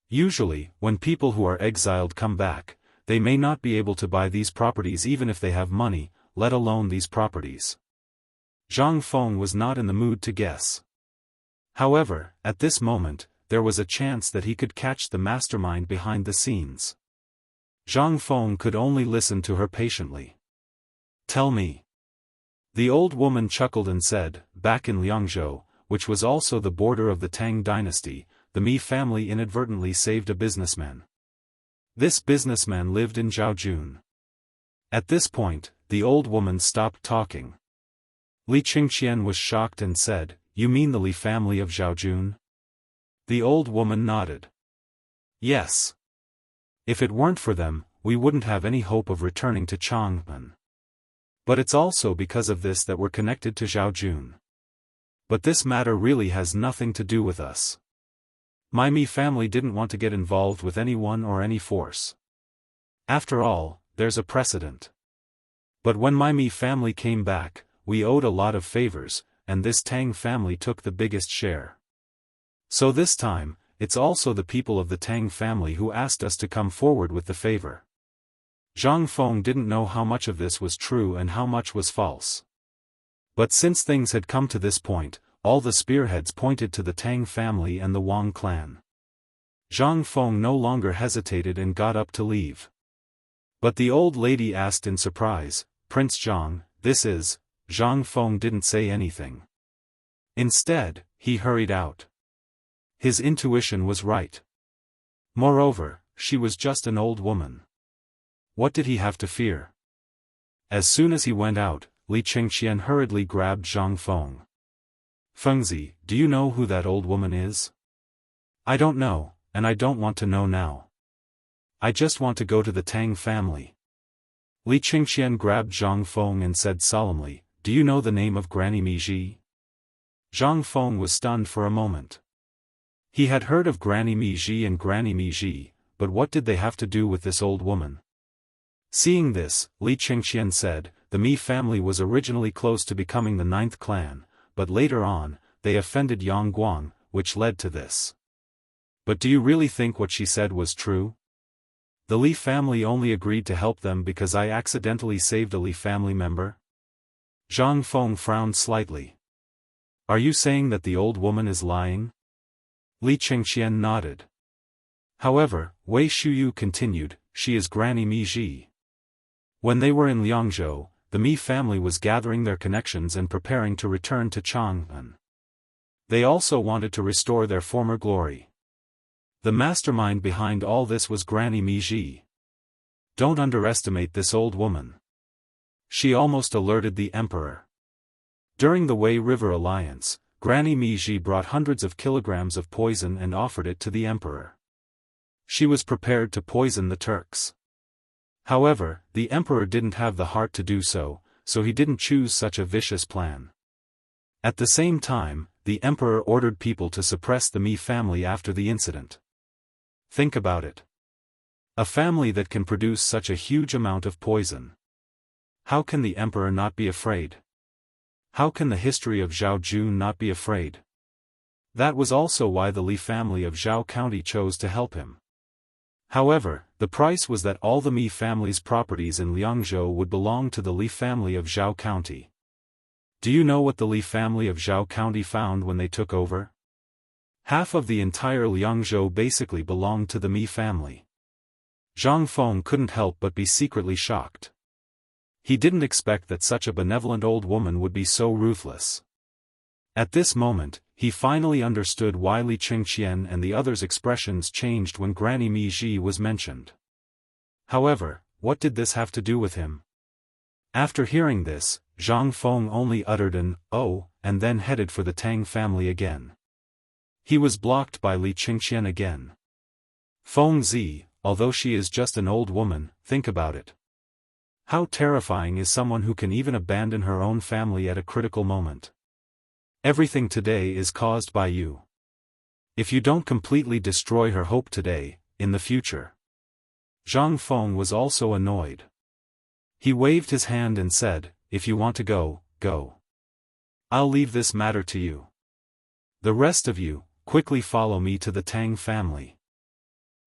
Usually, when people who are exiled come back, they may not be able to buy these properties even if they have money, let alone these properties. Zhang Feng was not in the mood to guess. However, at this moment, there was a chance that he could catch the mastermind behind the scenes. Zhang Feng could only listen to her patiently. Tell me. The old woman chuckled and said, back in Liangzhou, which was also the border of the Tang dynasty, the Mi family inadvertently saved a businessman. This businessman lived in Zhaojun. At this point, the old woman stopped talking. Li Qingqian was shocked and said, you mean the Li family of Zhaojun? The old woman nodded. Yes. If it weren't for them, we wouldn't have any hope of returning to Chang'an. But it's also because of this that we're connected to Zhaojun. But this matter really has nothing to do with us. My Mi family didn't want to get involved with anyone or any force. After all, there's a precedent. But when my Mi family came back, we owed a lot of favors, and this Tang family took the biggest share. So this time, it's also the people of the Tang family who asked us to come forward with the favor. Zhang Feng didn't know how much of this was true and how much was false. But since things had come to this point, all the spearheads pointed to the Tang family and the Wang clan. Zhang Feng no longer hesitated and got up to leave. But the old lady asked in surprise, Prince Zhang, this is... Zhang Feng didn't say anything. Instead, he hurried out. His intuition was right. Moreover, she was just an old woman. What did he have to fear? As soon as he went out, Li Qingqian hurriedly grabbed Zhang Feng. Fengzi, do you know who that old woman is? I don't know, and I don't want to know now. I just want to go to the Tang family. Li Qingqian grabbed Zhang Feng and said solemnly, do you know the name of Granny Miji? Zhang Feng was stunned for a moment. He had heard of Granny Miji and Granny Miji, but what did they have to do with this old woman? Seeing this, Li Qingqian said, the Mi family was originally close to becoming the 9th clan, but later on, they offended Yang Guang, which led to this. But do you really think what she said was true? The Li family only agreed to help them because I accidentally saved a Li family member? Zhang Feng frowned slightly. Are you saying that the old woman is lying? Li Qingqian nodded. However, Wei Shuyu continued, she is Granny Miji. When they were in Liangzhou, the Mi family was gathering their connections and preparing to return to Chang'an. They also wanted to restore their former glory. The mastermind behind all this was Granny Miji. Don't underestimate this old woman. She almost alerted the emperor. During the Wei River Alliance, Granny Miji brought hundreds of kilograms of poison and offered it to the emperor. She was prepared to poison the Turks. However, the emperor didn't have the heart to do so, so he didn't choose such a vicious plan. At the same time, the emperor ordered people to suppress the Mi family after the incident. Think about it. A family that can produce such a huge amount of poison. How can the emperor not be afraid? How can the history of Zhaojun not be afraid? That was also why the Li family of Zhao County chose to help him. However, the price was that all the Mi family's properties in Liangzhou would belong to the Li family of Zhao County. Do you know what the Li family of Zhao County found when they took over? Half of the entire Liangzhou basically belonged to the Mi family. Zhang Feng couldn't help but be secretly shocked. He didn't expect that such a benevolent old woman would be so ruthless. At this moment, he finally understood why Li Qingqian and the others' expressions changed when Granny Miji was mentioned. However, what did this have to do with him? After hearing this, Zhang Feng only uttered an "oh," and then headed for the Tang family again. He was blocked by Li Qingqian again. Feng Zi, although she is just an old woman, think about it. How terrifying is someone who can even abandon her own family at a critical moment. Everything today is caused by you. If you don't completely destroy her hope today, in the future. Zhang Feng was also annoyed. He waved his hand and said, "If you want to go, go. I'll leave this matter to you. The rest of you, quickly follow me to the Tang family."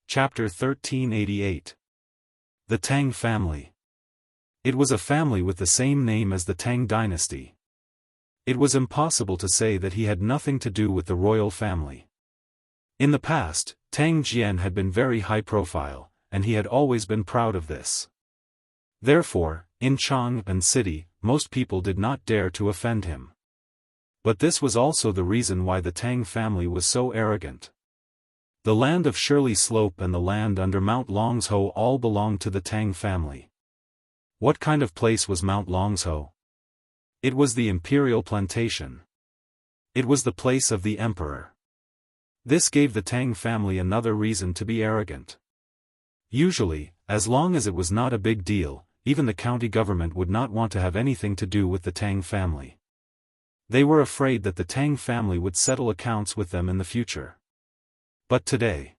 Chapter 1388. The Tang family. It was a family with the same name as the Tang dynasty. It was impossible to say that he had nothing to do with the royal family. In the past, Tang Jian had been very high profile, and he had always been proud of this. Therefore, in Chang'an City, most people did not dare to offend him. But this was also the reason why the Tang family was so arrogant. The land of Shirley Slope and the land under Mount Longsho all belonged to the Tang family. What kind of place was Mount Longsho? It was the imperial plantation. It was the place of the emperor. This gave the Tang family another reason to be arrogant. Usually, as long as it was not a big deal, even the county government would not want to have anything to do with the Tang family. They were afraid that the Tang family would settle accounts with them in the future. But today,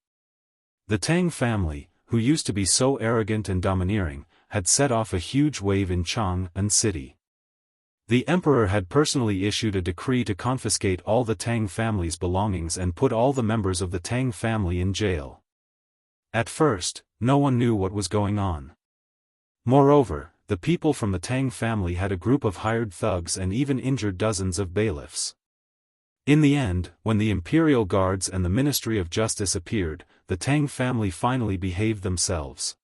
the Tang family, who used to be so arrogant and domineering, had set off a huge wave in Chang'an City. The emperor had personally issued a decree to confiscate all the Tang family's belongings and put all the members of the Tang family in jail. At first, no one knew what was going on. Moreover, the people from the Tang family had a group of hired thugs and even injured dozens of bailiffs. In the end, when the imperial guards and the Ministry of Justice appeared, the Tang family finally behaved themselves.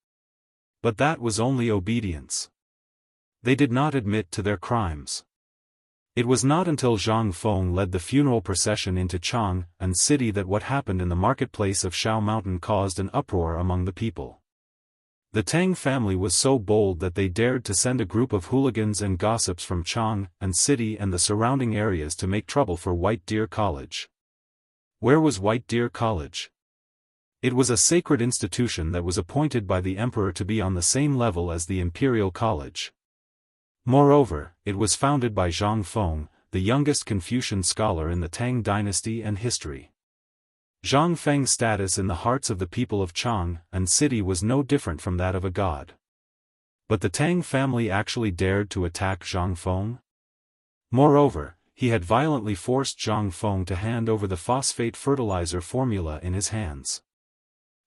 But that was only obedience. They did not admit to their crimes. It was not until Zhang Feng led the funeral procession into Chang'an City that what happened in the marketplace of Shao Mountain caused an uproar among the people. The Tang family was so bold that they dared to send a group of hooligans and gossips from Chang'an City and the surrounding areas to make trouble for White Deer College. Where was White Deer College? It was a sacred institution that was appointed by the emperor to be on the same level as the imperial college. Moreover, it was founded by Zhang Feng, the youngest Confucian scholar in the Tang dynasty and history. Zhang Feng's status in the hearts of the people of Chang'an City was no different from that of a god. But the Tang family actually dared to attack Zhang Feng? Moreover, he had violently forced Zhang Feng to hand over the phosphate fertilizer formula in his hands.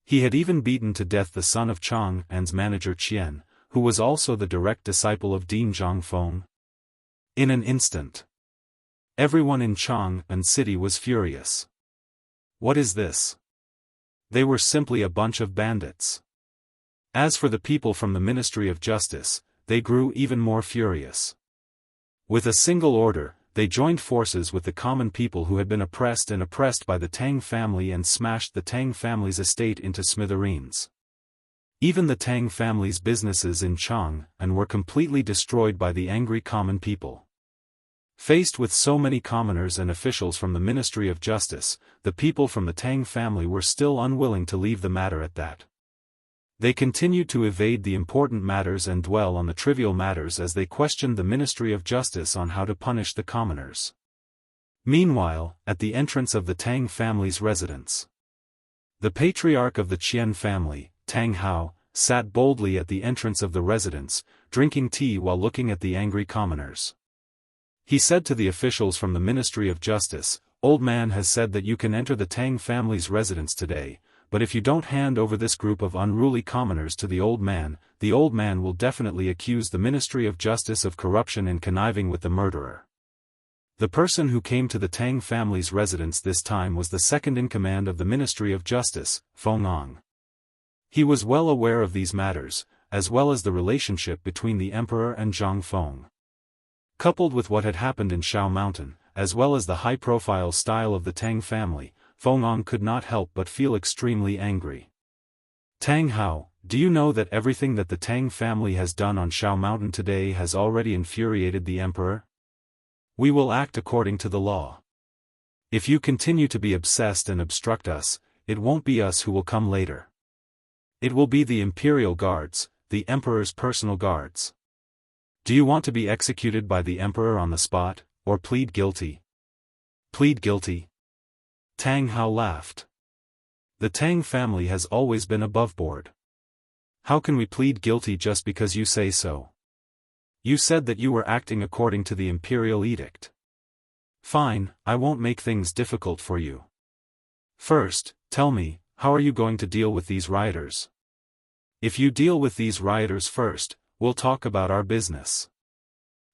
He had even beaten to death the son of Chang'an's manager Qian, who was also the direct disciple of Dean Zhang Feng. In an instant, everyone in Chang'an City was furious. What is this? They were simply a bunch of bandits. As for the people from the Ministry of Justice, they grew even more furious. With a single order, they joined forces with the common people who had been oppressed by the Tang family and smashed the Tang family's estate into smithereens. Even the Tang family's businesses in Chang'an were completely destroyed by the angry common people. Faced with so many commoners and officials from the Ministry of Justice, the people from the Tang family were still unwilling to leave the matter at that. They continued to evade the important matters and dwell on the trivial matters as they questioned the Ministry of Justice on how to punish the commoners. Meanwhile, at the entrance of the Tang family's residence, the patriarch of the Qian family, Tang Hao, sat boldly at the entrance of the residence, drinking tea while looking at the angry commoners. He said to the officials from the Ministry of Justice, "Old man has said that you can enter the Tang family's residence today, but if you don't hand over this group of unruly commoners to the old man will definitely accuse the Ministry of Justice of corruption and conniving with the murderer." The person who came to the Tang family's residence this time was the second-in-command of the Ministry of Justice, Feng Ang. He was well aware of these matters, as well as the relationship between the emperor and Zhang Feng. Coupled with what had happened in Shao Mountain, as well as the high-profile style of the Tang family, Feng Ang could not help but feel extremely angry. "Tang Hao, do you know that everything that the Tang family has done on Shao Mountain today has already infuriated the emperor? We will act according to the law. If you continue to be obsessed and obstruct us, it won't be us who will come later. It will be the Imperial Guards, the Emperor's personal guards. Do you want to be executed by the Emperor on the spot, or plead guilty? Plead guilty? Tang Hao laughed. The Tang family has always been above board. How can we plead guilty just because you say so? You said that you were acting according to the Imperial Edict. Fine, I won't make things difficult for you. First, tell me, how are you going to deal with these rioters? If you deal with these rioters first, we'll talk about our business.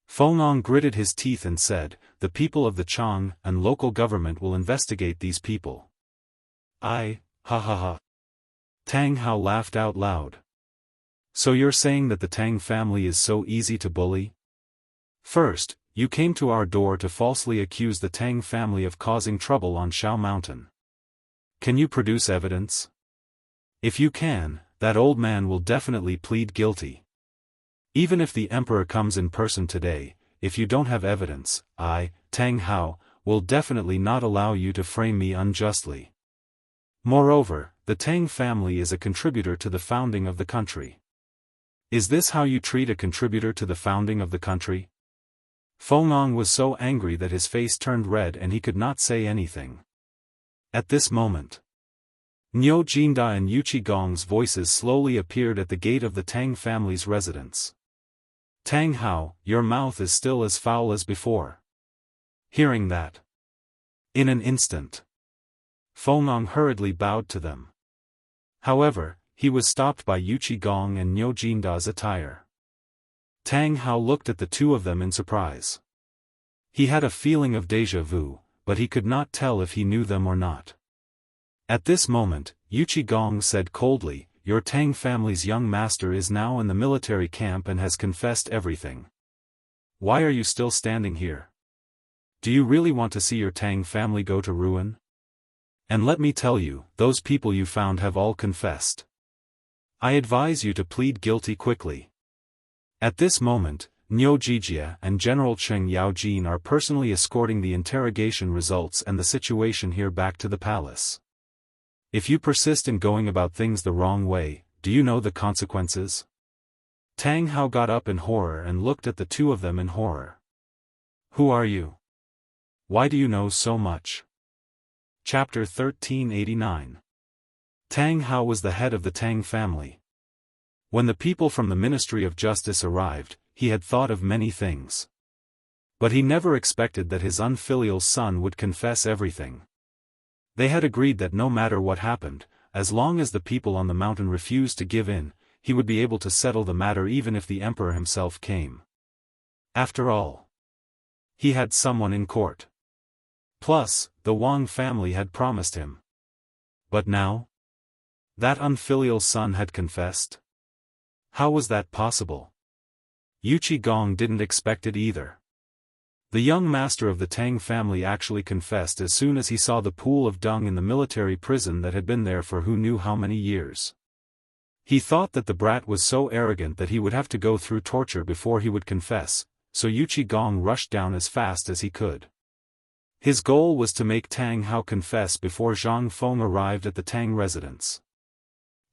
Feng gritted his teeth and said, the people of the Chang and local government will investigate these people. Ha ha ha. Tang Hao laughed out loud. So you're saying that the Tang family is so easy to bully? First, you came to our door to falsely accuse the Tang family of causing trouble on Shao Mountain. Can you produce evidence? If you can, that old man will definitely plead guilty. Even if the Emperor comes in person today, if you don't have evidence, Tang Hao, will definitely not allow you to frame me unjustly. Moreover, the Tang family is a contributor to the founding of the country. Is this how you treat a contributor to the founding of the country? Feng was so angry that his face turned red and he could not say anything. At this moment, Niu Jinda and Yu Qigong's voices slowly appeared at the gate of the Tang family's residence. Tang Hao, your mouth is still as foul as before. Hearing that, in an instant, Feng hurriedly bowed to them. However, he was stopped by Yu Qigong and Niu Jinda's attire. Tang Hao looked at the two of them in surprise. He had a feeling of déjà vu, but he could not tell if he knew them or not. At this moment, Yu Qigong said coldly, your Tang family's young master is now in the military camp and has confessed everything. Why are you still standing here? Do you really want to see your Tang family go to ruin? And let me tell you, those people you found have all confessed. I advise you to plead guilty quickly. At this moment, Niu Jijia and General Cheng Yaojin are personally escorting the interrogation results and the situation here back to the palace. If you persist in going about things the wrong way, do you know the consequences? Tang Hao got up in horror and looked at the two of them in horror. Who are you? Why do you know so much? Chapter 1389. Tang Hao was the head of the Tang family. When the people from the Ministry of Justice arrived, he had thought of many things. But he never expected that his unfilial son would confess everything. They had agreed that no matter what happened, as long as the people on the mountain refused to give in, he would be able to settle the matter even if the emperor himself came. After all, he had someone in court. Plus, the Wang family had promised him. But now? That unfilial son had confessed? How was that possible? Yu Qigong didn't expect it either. The young master of the Tang family actually confessed as soon as he saw the pool of dung in the military prison that had been there for who knew how many years. He thought that the brat was so arrogant that he would have to go through torture before he would confess, so Yu Qigong rushed down as fast as he could. His goal was to make Tang Hao confess before Zhang Feng arrived at the Tang residence.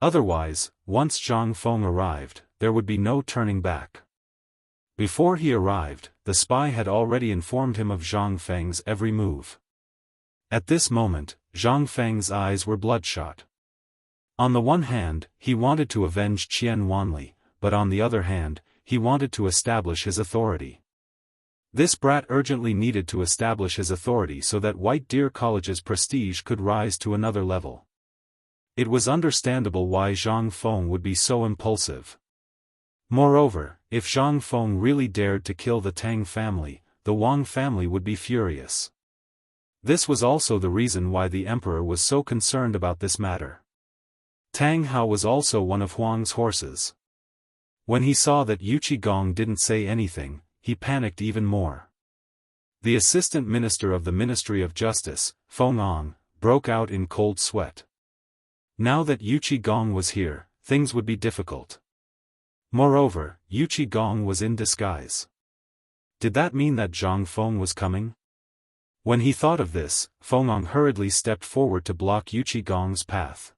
Otherwise, once Zhang Feng arrived, there would be no turning back. Before he arrived, the spy had already informed him of Zhang Feng's every move. At this moment, Zhang Feng's eyes were bloodshot. On the one hand, he wanted to avenge Qian Wanli, but on the other hand, he wanted to establish his authority. This brat urgently needed to establish his authority so that White Deer College's prestige could rise to another level. It was understandable why Zhang Feng would be so impulsive. Moreover, if Zhang Feng really dared to kill the Tang family, the Wang family would be furious. This was also the reason why the emperor was so concerned about this matter. Tang Hao was also one of Huang's horses. When he saw that Yu Qigong didn't say anything, he panicked even more. The assistant minister of the Ministry of Justice, Feng, broke out in cold sweat. Now that Yu Qigong was here, things would be difficult. Moreover, Yu Qigong was in disguise. Did that mean that Zhang Feng was coming? When he thought of this, Feng Ang hurriedly stepped forward to block Yu Qigong's path.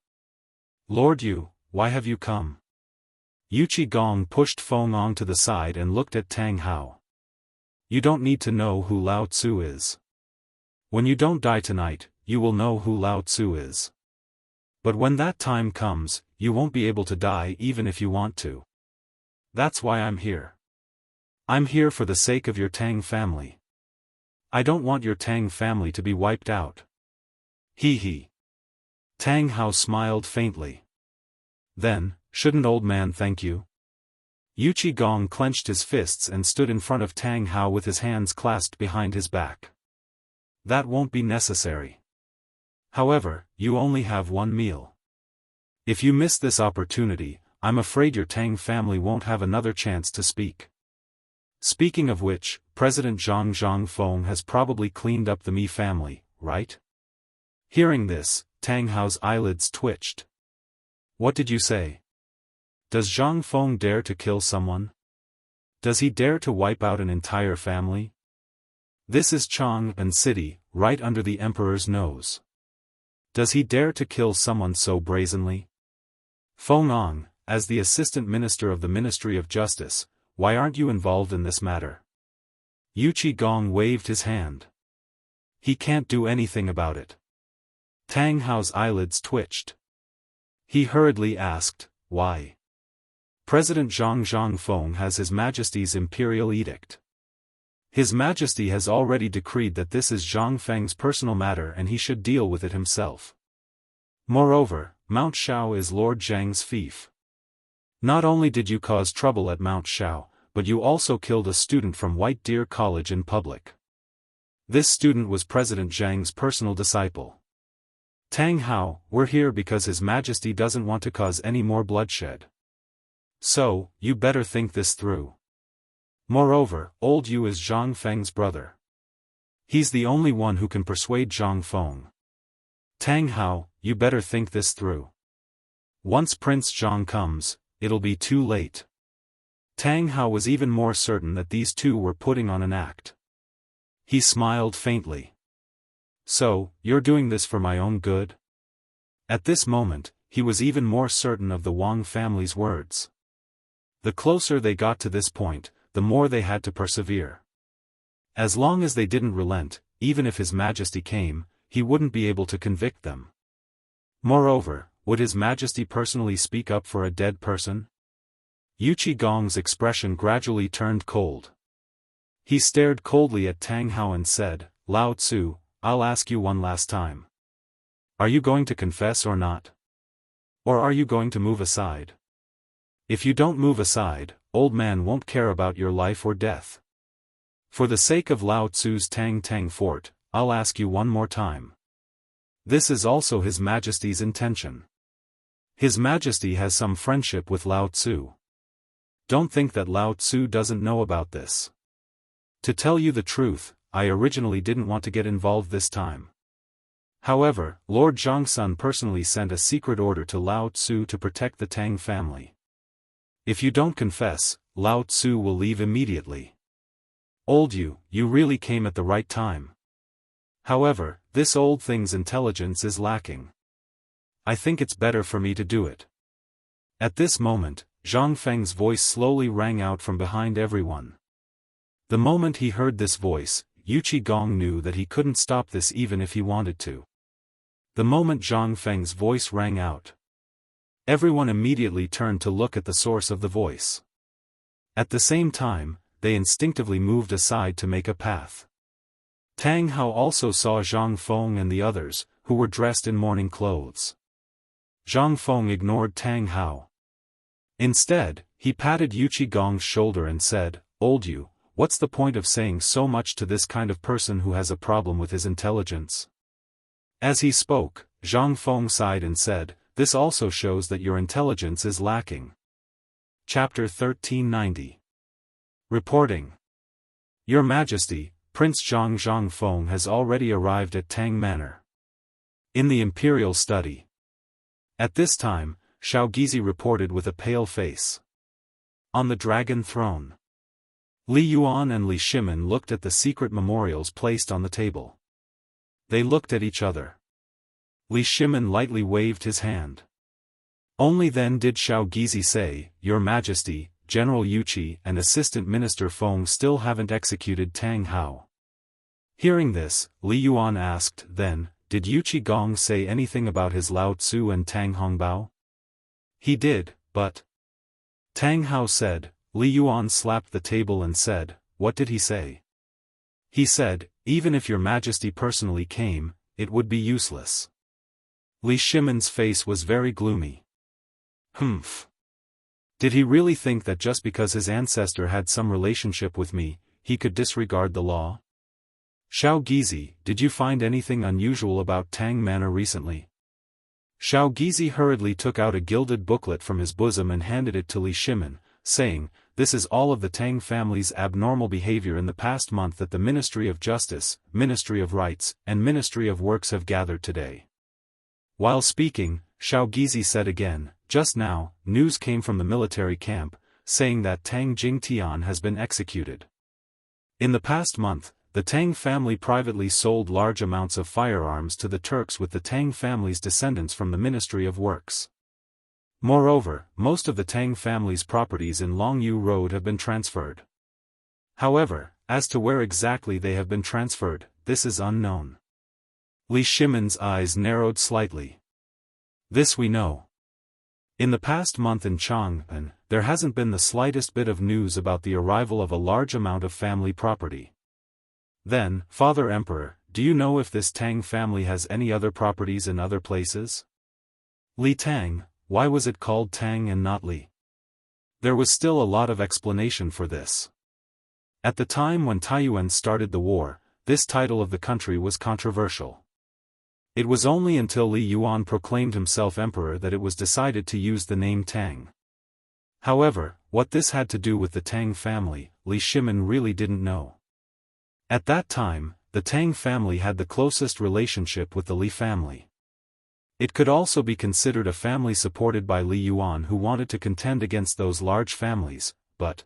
Lord Yu, why have you come? Yu Qigong pushed Feng Ang to the side and looked at Tang Hao. You don't need to know who Lao Tzu is. When you don't die tonight, you will know who Lao Tzu is. But when that time comes, you won't be able to die even if you want to. That's why I'm here. I'm here for the sake of your Tang family. I don't want your Tang family to be wiped out. He he. Tang Hao smiled faintly. Then, shouldn't old man thank you? Yu Qigong clenched his fists and stood in front of Tang Hao with his hands clasped behind his back. That won't be necessary. However, you only have one meal. If you miss this opportunity, I'm afraid your Tang family won't have another chance to speak. Speaking of which, President Zhang Feng has probably cleaned up the Mi family, right? Hearing this, Tang Hao's eyelids twitched. What did you say? Does Zhang Feng dare to kill someone? Does he dare to wipe out an entire family? This is Chang'an City, right under the emperor's nose. Does he dare to kill someone so brazenly? Feng Ang, as the assistant minister of the Ministry of Justice, why aren't you involved in this matter? Yu Qigong waved his hand. He can't do anything about it. Tang Hao's eyelids twitched. He hurriedly asked, why? President Zhang Feng has His Majesty's imperial edict. His Majesty has already decreed that this is Zhang Feng's personal matter and he should deal with it himself. Moreover, Mount Shao is Lord Zhang's fief. Not only did you cause trouble at Mount Shao, but you also killed a student from White Deer College in public. This student was President Zhang's personal disciple. Tang Hao, we're here because His Majesty doesn't want to cause any more bloodshed. So, you better think this through. Moreover, old Yu is Zhang Feng's brother. He's the only one who can persuade Zhang Feng. Tang Hao, you better think this through. Once Prince Zhang comes, it'll be too late. Tang Hao was even more certain that these two were putting on an act. He smiled faintly. So, you're doing this for my own good? At this moment, he was even more certain of the Wang family's words. The closer they got to this point, the more they had to persevere. As long as they didn't relent, even if His Majesty came, he wouldn't be able to convict them. Moreover, would His Majesty personally speak up for a dead person? Yu Qigong's expression gradually turned cold. He stared coldly at Tang Hao and said, Lao Tzu, I'll ask you one last time. Are you going to confess or not? Or are you going to move aside? If you don't move aside, old man won't care about your life or death. For the sake of Lao Tzu's Tang Fort, I'll ask you one more time. This is also His Majesty's intention. His Majesty has some friendship with Lao Tzu. Don't think that Lao Tzu doesn't know about this. To tell you the truth, I originally didn't want to get involved this time. However, Lord Zhangsun personally sent a secret order to Lao Tzu to protect the Tang family. If you don't confess, Lao Tzu will leave immediately. Old Yu, you really came at the right time. However, this old thing's intelligence is lacking. I think it's better for me to do it. At this moment, Zhang Feng's voice slowly rang out from behind everyone. The moment he heard this voice, Yu Qigong knew that he couldn't stop this even if he wanted to. The moment Zhang Feng's voice rang out, everyone immediately turned to look at the source of the voice. At the same time, they instinctively moved aside to make a path. Tang Hao also saw Zhang Feng and the others, who were dressed in mourning clothes. Zhang Feng ignored Tang Hao. Instead, he patted Yu Qigong's shoulder and said, Old Yu, what's the point of saying so much to this kind of person who has a problem with his intelligence? As he spoke, Zhang Feng sighed and said, this also shows that your intelligence is lacking. Chapter 1390. Reporting. Your Majesty, Prince Zhang Feng has already arrived at Tang Manor. In the imperial study. At this time, Shao Gizi reported with a pale face. On the dragon throne. Li Yuan and Li Shimin looked at the secret memorials placed on the table. They looked at each other. Li Shimin lightly waved his hand. Only then did Xiao Gizi say, "Your Majesty, General Yuqi and Assistant Minister Feng still haven't executed Tang Hao." Hearing this, Li Yuan asked, "Then, did Yuqi Gong say anything about his Lao Tzu and Tang Hongbao?" "He did, but..." Tang Hao said. Li Yuan slapped the table and said, "What did he say?" "He said, even if your Majesty personally came, it would be useless." Li Shimin's face was very gloomy. Humph. Did he really think that just because his ancestor had some relationship with me, he could disregard the law? "Xiao Gizi, did you find anything unusual about Tang Manor recently?" Xiao Gizi hurriedly took out a gilded booklet from his bosom and handed it to Li Shimin, saying, "This is all of the Tang family's abnormal behavior in the past month that the Ministry of Justice, Ministry of Rights, and Ministry of Works have gathered today." While speaking, Xiao Gizi said again, "Just now, news came from the military camp, saying that Tang Jingtian has been executed. In the past month, the Tang family privately sold large amounts of firearms to the Turks with the Tang family's descendants from the Ministry of Works. Moreover, most of the Tang family's properties in Longyu Road have been transferred. However, as to where exactly they have been transferred, this is unknown." Li Shimin's eyes narrowed slightly. "This we know. In the past month in Chang'an, there hasn't been the slightest bit of news about the arrival of a large amount of family property. Then, Father Emperor, do you know if this Tang family has any other properties in other places?" "Li Tang, why was it called Tang and not Li?" There was still a lot of explanation for this. At the time when Taiyuan started the war, this title of the country was controversial. It was only until Li Yuan proclaimed himself emperor that it was decided to use the name Tang. However, what this had to do with the Tang family, Li Shimin really didn't know. At that time, the Tang family had the closest relationship with the Li family. It could also be considered a family supported by Li Yuan who wanted to contend against those large families, but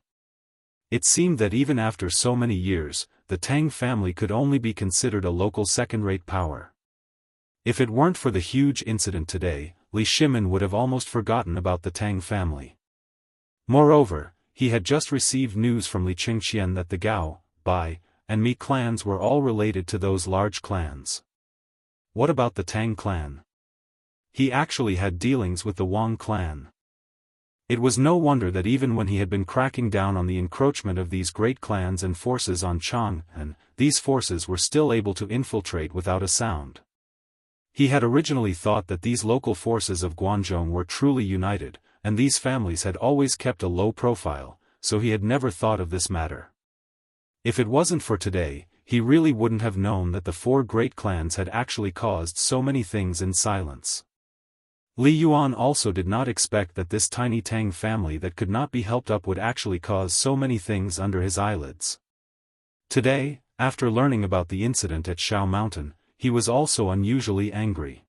it seemed that even after so many years, the Tang family could only be considered a local second-rate power. If it weren't for the huge incident today, Li Shimin would have almost forgotten about the Tang family. Moreover, he had just received news from Li Qingxian that the Gao, Bai, and Mi clans were all related to those large clans. What about the Tang clan? He actually had dealings with the Wang clan. It was no wonder that even when he had been cracking down on the encroachment of these great clans and forces on Chang'an, these forces were still able to infiltrate without a sound. He had originally thought that these local forces of Guanzhong were truly united, and these families had always kept a low profile, so he had never thought of this matter. If it wasn't for today, he really wouldn't have known that the four great clans had actually caused so many things in silence. Li Yuan also did not expect that this tiny Tang family that could not be helped up would actually cause so many things under his eyelids. Today, after learning about the incident at Shao Mountain, he was also unusually angry.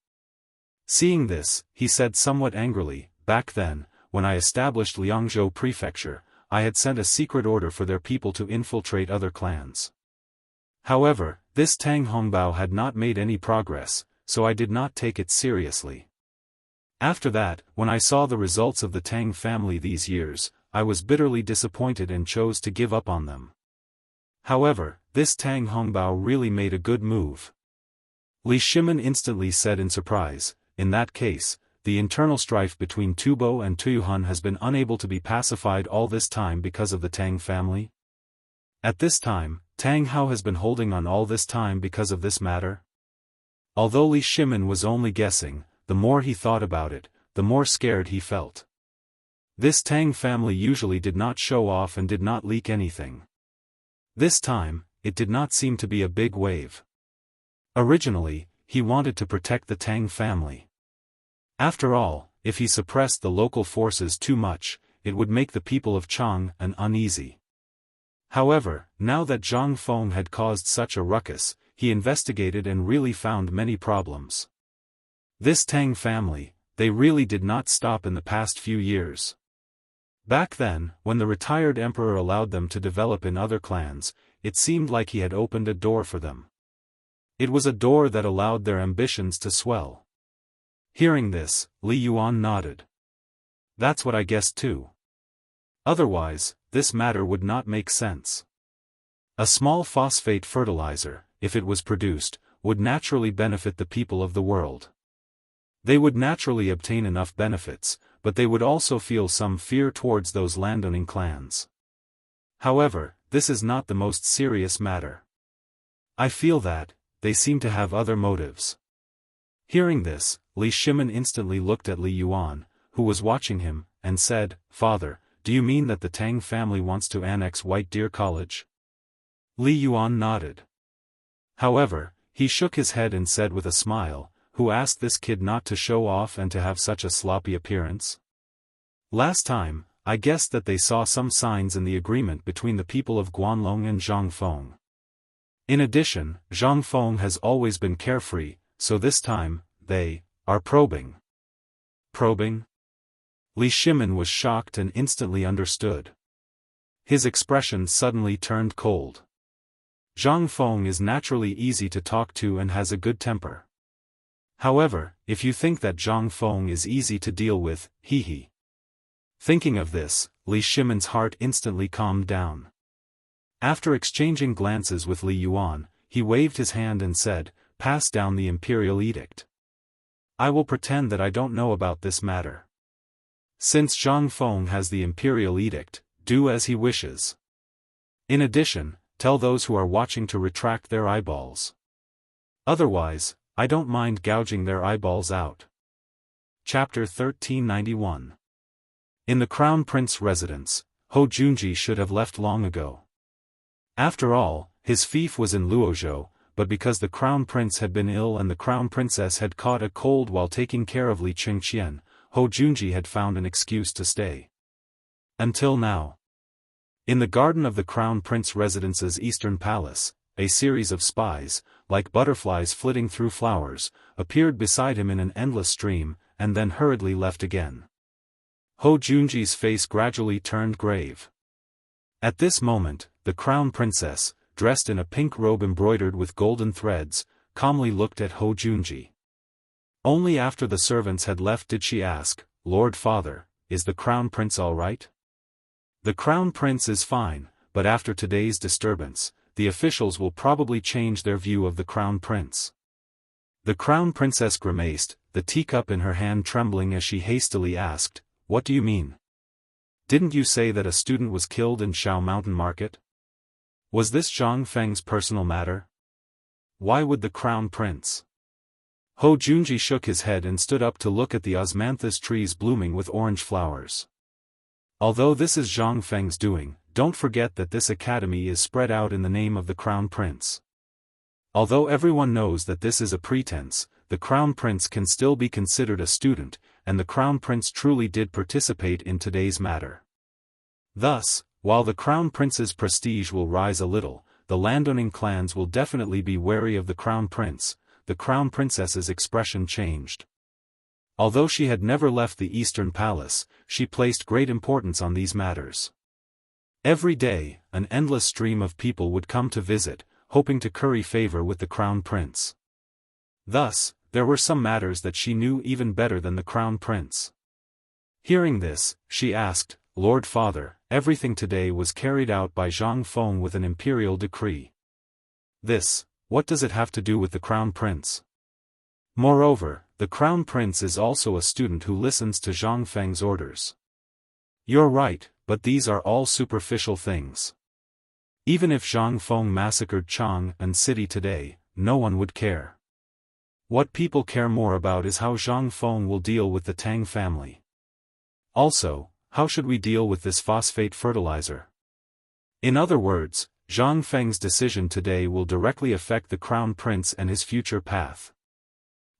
Seeing this, he said somewhat angrily, "Back then, when I established Liangzhou Prefecture, I had sent a secret order for their people to infiltrate other clans. However, this Tang Hongbao had not made any progress, so I did not take it seriously. After that, when I saw the results of the Tang family these years, I was bitterly disappointed and chose to give up on them. However, this Tang Hongbao really made a good move." Li Shimin instantly said in surprise, "In that case, the internal strife between Tubo and Tuyuhun has been unable to be pacified all this time because of the Tang family? At this time, Tang Hao has been holding on all this time because of this matter?" Although Li Shimin was only guessing, the more he thought about it, the more scared he felt. This Tang family usually did not show off and did not leak anything. This time, it did not seem to be a big wave. Originally, he wanted to protect the Tang family. After all, if he suppressed the local forces too much, it would make the people of Chang'an uneasy. However, now that Zhang Feng had caused such a ruckus, he investigated and really found many problems. This Tang family, they really did not stop in the past few years. Back then, when the retired emperor allowed them to develop in other clans, it seemed like he had opened a door for them. It was a door that allowed their ambitions to swell. Hearing this, Li Yuan nodded. That's what I guessed too. Otherwise, this matter would not make sense. A small phosphate fertilizer, if it was produced, would naturally benefit the people of the world. They would naturally obtain enough benefits, but they would also feel some fear towards those landowning clans. However, this is not the most serious matter. I feel that they seem to have other motives. Hearing this, Li Shimin instantly looked at Li Yuan, who was watching him, and said, "Father, do you mean that the Tang family wants to annex White Deer College?" Li Yuan nodded. However, he shook his head and said with a smile, "Who asked this kid not to show off and to have such a sloppy appearance? Last time, I guessed that they saw some signs in the agreement between the people of Guanlong and Zhang Feng. In addition, Zhang Feng has always been carefree, so this time, they are probing." Probing? Li Shimin was shocked and instantly understood. His expression suddenly turned cold. Zhang Feng is naturally easy to talk to and has a good temper. However, if you think that Zhang Feng is easy to deal with, hee. Thinking of this, Li Shimin's heart instantly calmed down. After exchanging glances with Li Yuan, he waved his hand and said, "Pass down the imperial edict. I will pretend that I don't know about this matter. Since Zhang Feng has the imperial edict, do as he wishes. In addition, tell those who are watching to retract their eyeballs. Otherwise, I don't mind gouging their eyeballs out." Chapter 1391. In the Crown Prince residence, Hou Junji should have left long ago. After all, his fief was in Luozhou, but because the Crown Prince had been ill and the Crown Princess had caught a cold while taking care of Li Qingqian, Hou Junji had found an excuse to stay. Until now. In the garden of the Crown Prince residence's eastern palace, a series of spies, like butterflies flitting through flowers, appeared beside him in an endless stream, and then hurriedly left again. Hou Junji's face gradually turned grave. At this moment, the Crown Princess, dressed in a pink robe embroidered with golden threads, calmly looked at Hou Junji. Only after the servants had left did she ask, "Lord Father, is the Crown Prince all right?" "The Crown Prince is fine, but after today's disturbance, the officials will probably change their view of the Crown Prince." The Crown Princess grimaced, the teacup in her hand trembling as she hastily asked, "What do you mean? Didn't you say that a student was killed in Shao Mountain Market? Was this Zhang Feng's personal matter? Why would the Crown Prince?" Hou Junji shook his head and stood up to look at the osmanthus trees blooming with orange flowers. "Although this is Zhang Feng's doing, don't forget that this academy is spread out in the name of the Crown Prince. Although everyone knows that this is a pretense, the Crown Prince can still be considered a student, and the Crown Prince truly did participate in today's matter. Thus, while the Crown Prince's prestige will rise a little, the landowning clans will definitely be wary of the Crown Prince." The Crown Princess's expression changed. Although she had never left the Eastern Palace, she placed great importance on these matters. Every day, an endless stream of people would come to visit, hoping to curry favor with the Crown Prince. Thus, there were some matters that she knew even better than the Crown Prince. Hearing this, she asked, "Lord Father, everything today was carried out by Zhang Feng with an imperial decree. What does it have to do with the Crown Prince? Moreover, the Crown Prince is also a student who listens to Zhang Feng's orders." "You're right, but these are all superficial things. Even if Zhang Feng massacred Chang'an City today, no one would care. What people care more about is how Zhang Feng will deal with the Tang family. Also, how should we deal with this phosphate fertilizer? In other words, Zhang Feng's decision today will directly affect the Crown Prince and his future path.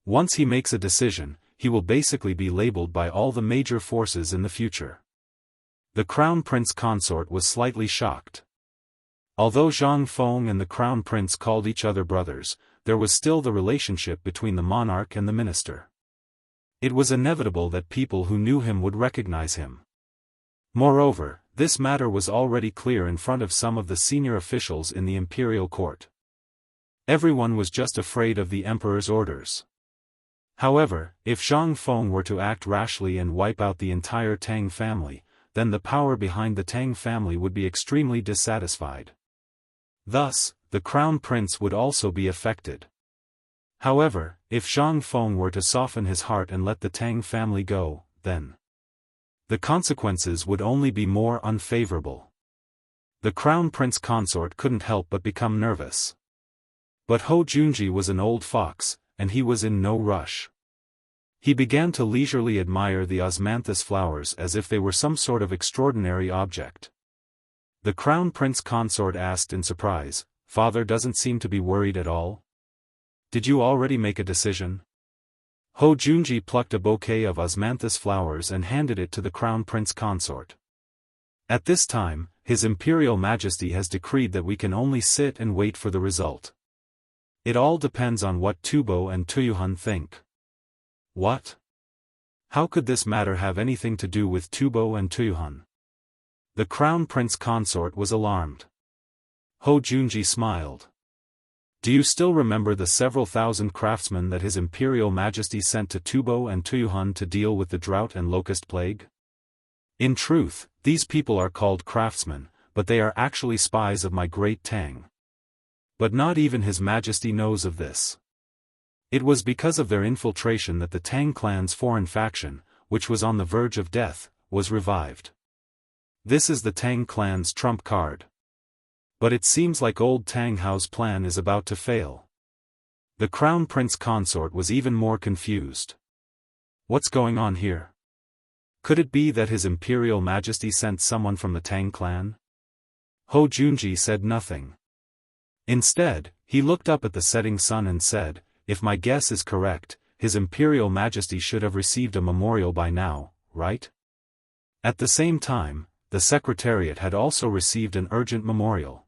Once he makes a decision, he will basically be labeled by all the major forces in the future." The Crown Prince consort was slightly shocked. Although Zhang Feng and the Crown Prince called each other brothers, there was still the relationship between the monarch and the minister. It was inevitable that people who knew him would recognize him. Moreover, this matter was already clear in front of some of the senior officials in the imperial court. Everyone was just afraid of the emperor's orders. However, if Zhang Feng were to act rashly and wipe out the entire Tang family, then the power behind the Tang family would be extremely dissatisfied. Thus, the crown prince would also be affected. However, if Zhang Feng were to soften his heart and let the Tang family go, then the consequences would only be more unfavorable. The crown prince consort couldn't help but become nervous. But Hou Junji was an old fox, and he was in no rush. He began to leisurely admire the osmanthus flowers as if they were some sort of extraordinary object. The crown prince consort asked in surprise, "Father doesn't seem to be worried at all? Did you already make a decision?" Hou Junji plucked a bouquet of osmanthus flowers and handed it to the crown prince consort. "At this time, His Imperial Majesty has decreed that we can only sit and wait for the result. It all depends on what Tubo and Tuyuhan think." "What? How could this matter have anything to do with Tubo and Tuyuhan?" The crown prince consort was alarmed. Hou Junji smiled. "Do you still remember the several thousand craftsmen that His Imperial Majesty sent to Tubo and Tuyuhan to deal with the drought and locust plague? In truth, these people are called craftsmen, but they are actually spies of my great Tang. But not even His Majesty knows of this. It was because of their infiltration that the Tang clan's foreign faction, which was on the verge of death, was revived. This is the Tang clan's trump card. But it seems like old Tang Hao's plan is about to fail." The crown prince consort was even more confused. "What's going on here? Could it be that His Imperial Majesty sent someone from the Tang clan?" Hou Junji said nothing. Instead, he looked up at the setting sun and said, "If my guess is correct, His Imperial Majesty should have received a memorial by now, right?" At the same time, the Secretariat had also received an urgent memorial.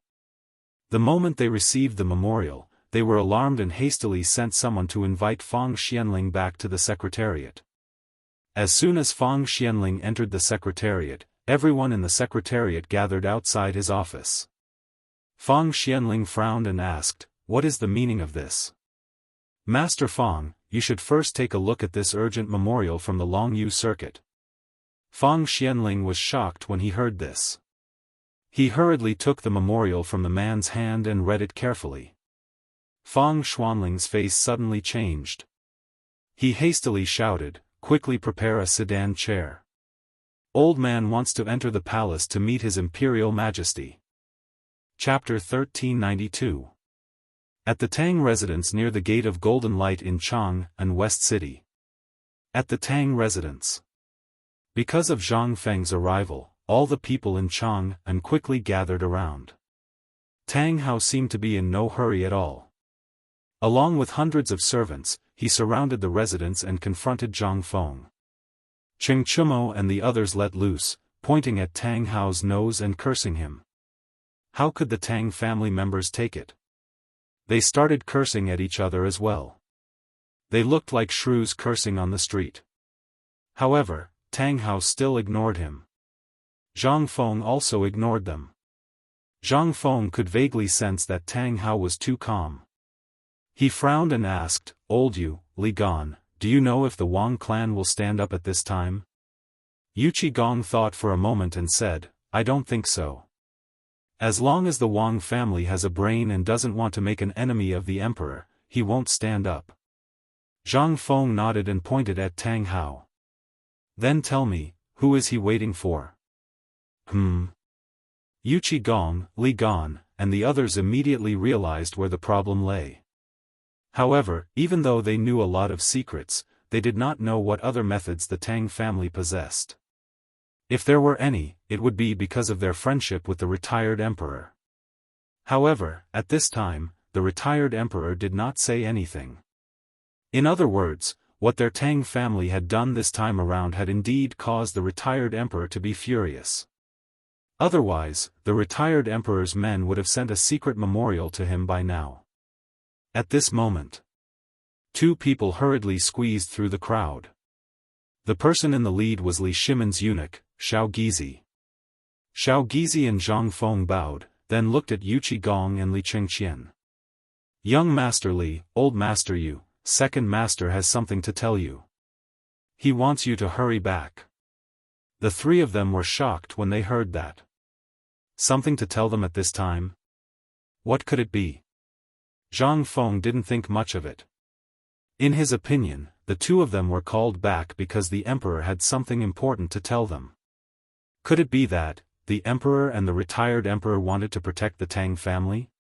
The moment they received the memorial, they were alarmed and hastily sent someone to invite Fang Xianling back to the Secretariat. As soon as Fang Xianling entered the Secretariat, everyone in the Secretariat gathered outside his office. Fang Xianling frowned and asked, "What is the meaning of this?" "Master Fang, you should first take a look at this urgent memorial from the Longyu Circuit." Fang Xianling was shocked when he heard this. He hurriedly took the memorial from the man's hand and read it carefully. Fang Xuanling's face suddenly changed. He hastily shouted, "Quickly prepare a sedan chair. Old man wants to enter the palace to meet His Imperial Majesty." Chapter 1392. At the Tang residence near the Gate of Golden Light in Chang and West City. At the Tang residence. Because of Zhang Feng's arrival, all the people in Chang and quickly gathered around. Tang Hao seemed to be in no hurry at all. Along with hundreds of servants, he surrounded the residence and confronted Zhang Feng. Cheng Chumo and the others let loose, pointing at Tang Hao's nose and cursing him. How could the Tang family members take it? They started cursing at each other as well. They looked like shrews cursing on the street. However, Tang Hao still ignored him. Zhang Feng also ignored them. Zhang Feng could vaguely sense that Tang Hao was too calm. He frowned and asked, "Old Yu, Li Gan, do you know if the Wang clan will stand up at this time?" Yu Qigong thought for a moment and said, "I don't think so. As long as the Wang family has a brain and doesn't want to make an enemy of the emperor, he won't stand up." Zhang Feng nodded and pointed at Tang Hao. "Then tell me, who is he waiting for?" Yu Qigong, Li Gan, and the others immediately realized where the problem lay. However, even though they knew a lot of secrets, they did not know what other methods the Tang family possessed. If there were any, it would be because of their friendship with the retired emperor. However, at this time, the retired emperor did not say anything. In other words, what their Tang family had done this time around had indeed caused the retired emperor to be furious. Otherwise, the retired emperor's men would have sent a secret memorial to him by now. At this moment, two people hurriedly squeezed through the crowd. The person in the lead was Li Shimon's eunuch, Xiao Gizi. Xiao Gizi and Zhang Feng bowed, then looked at Yu Qigong and Li Qingqian. Young Master Li, Old Master Yu, Second Master has something to tell you. He wants you to hurry back. The three of them were shocked when they heard that. Something to tell them at this time? What could it be? Zhang Feng didn't think much of it. In his opinion, the two of them were called back because the emperor had something important to tell them. Could it be that the emperor and the retired emperor wanted to protect the Tang family?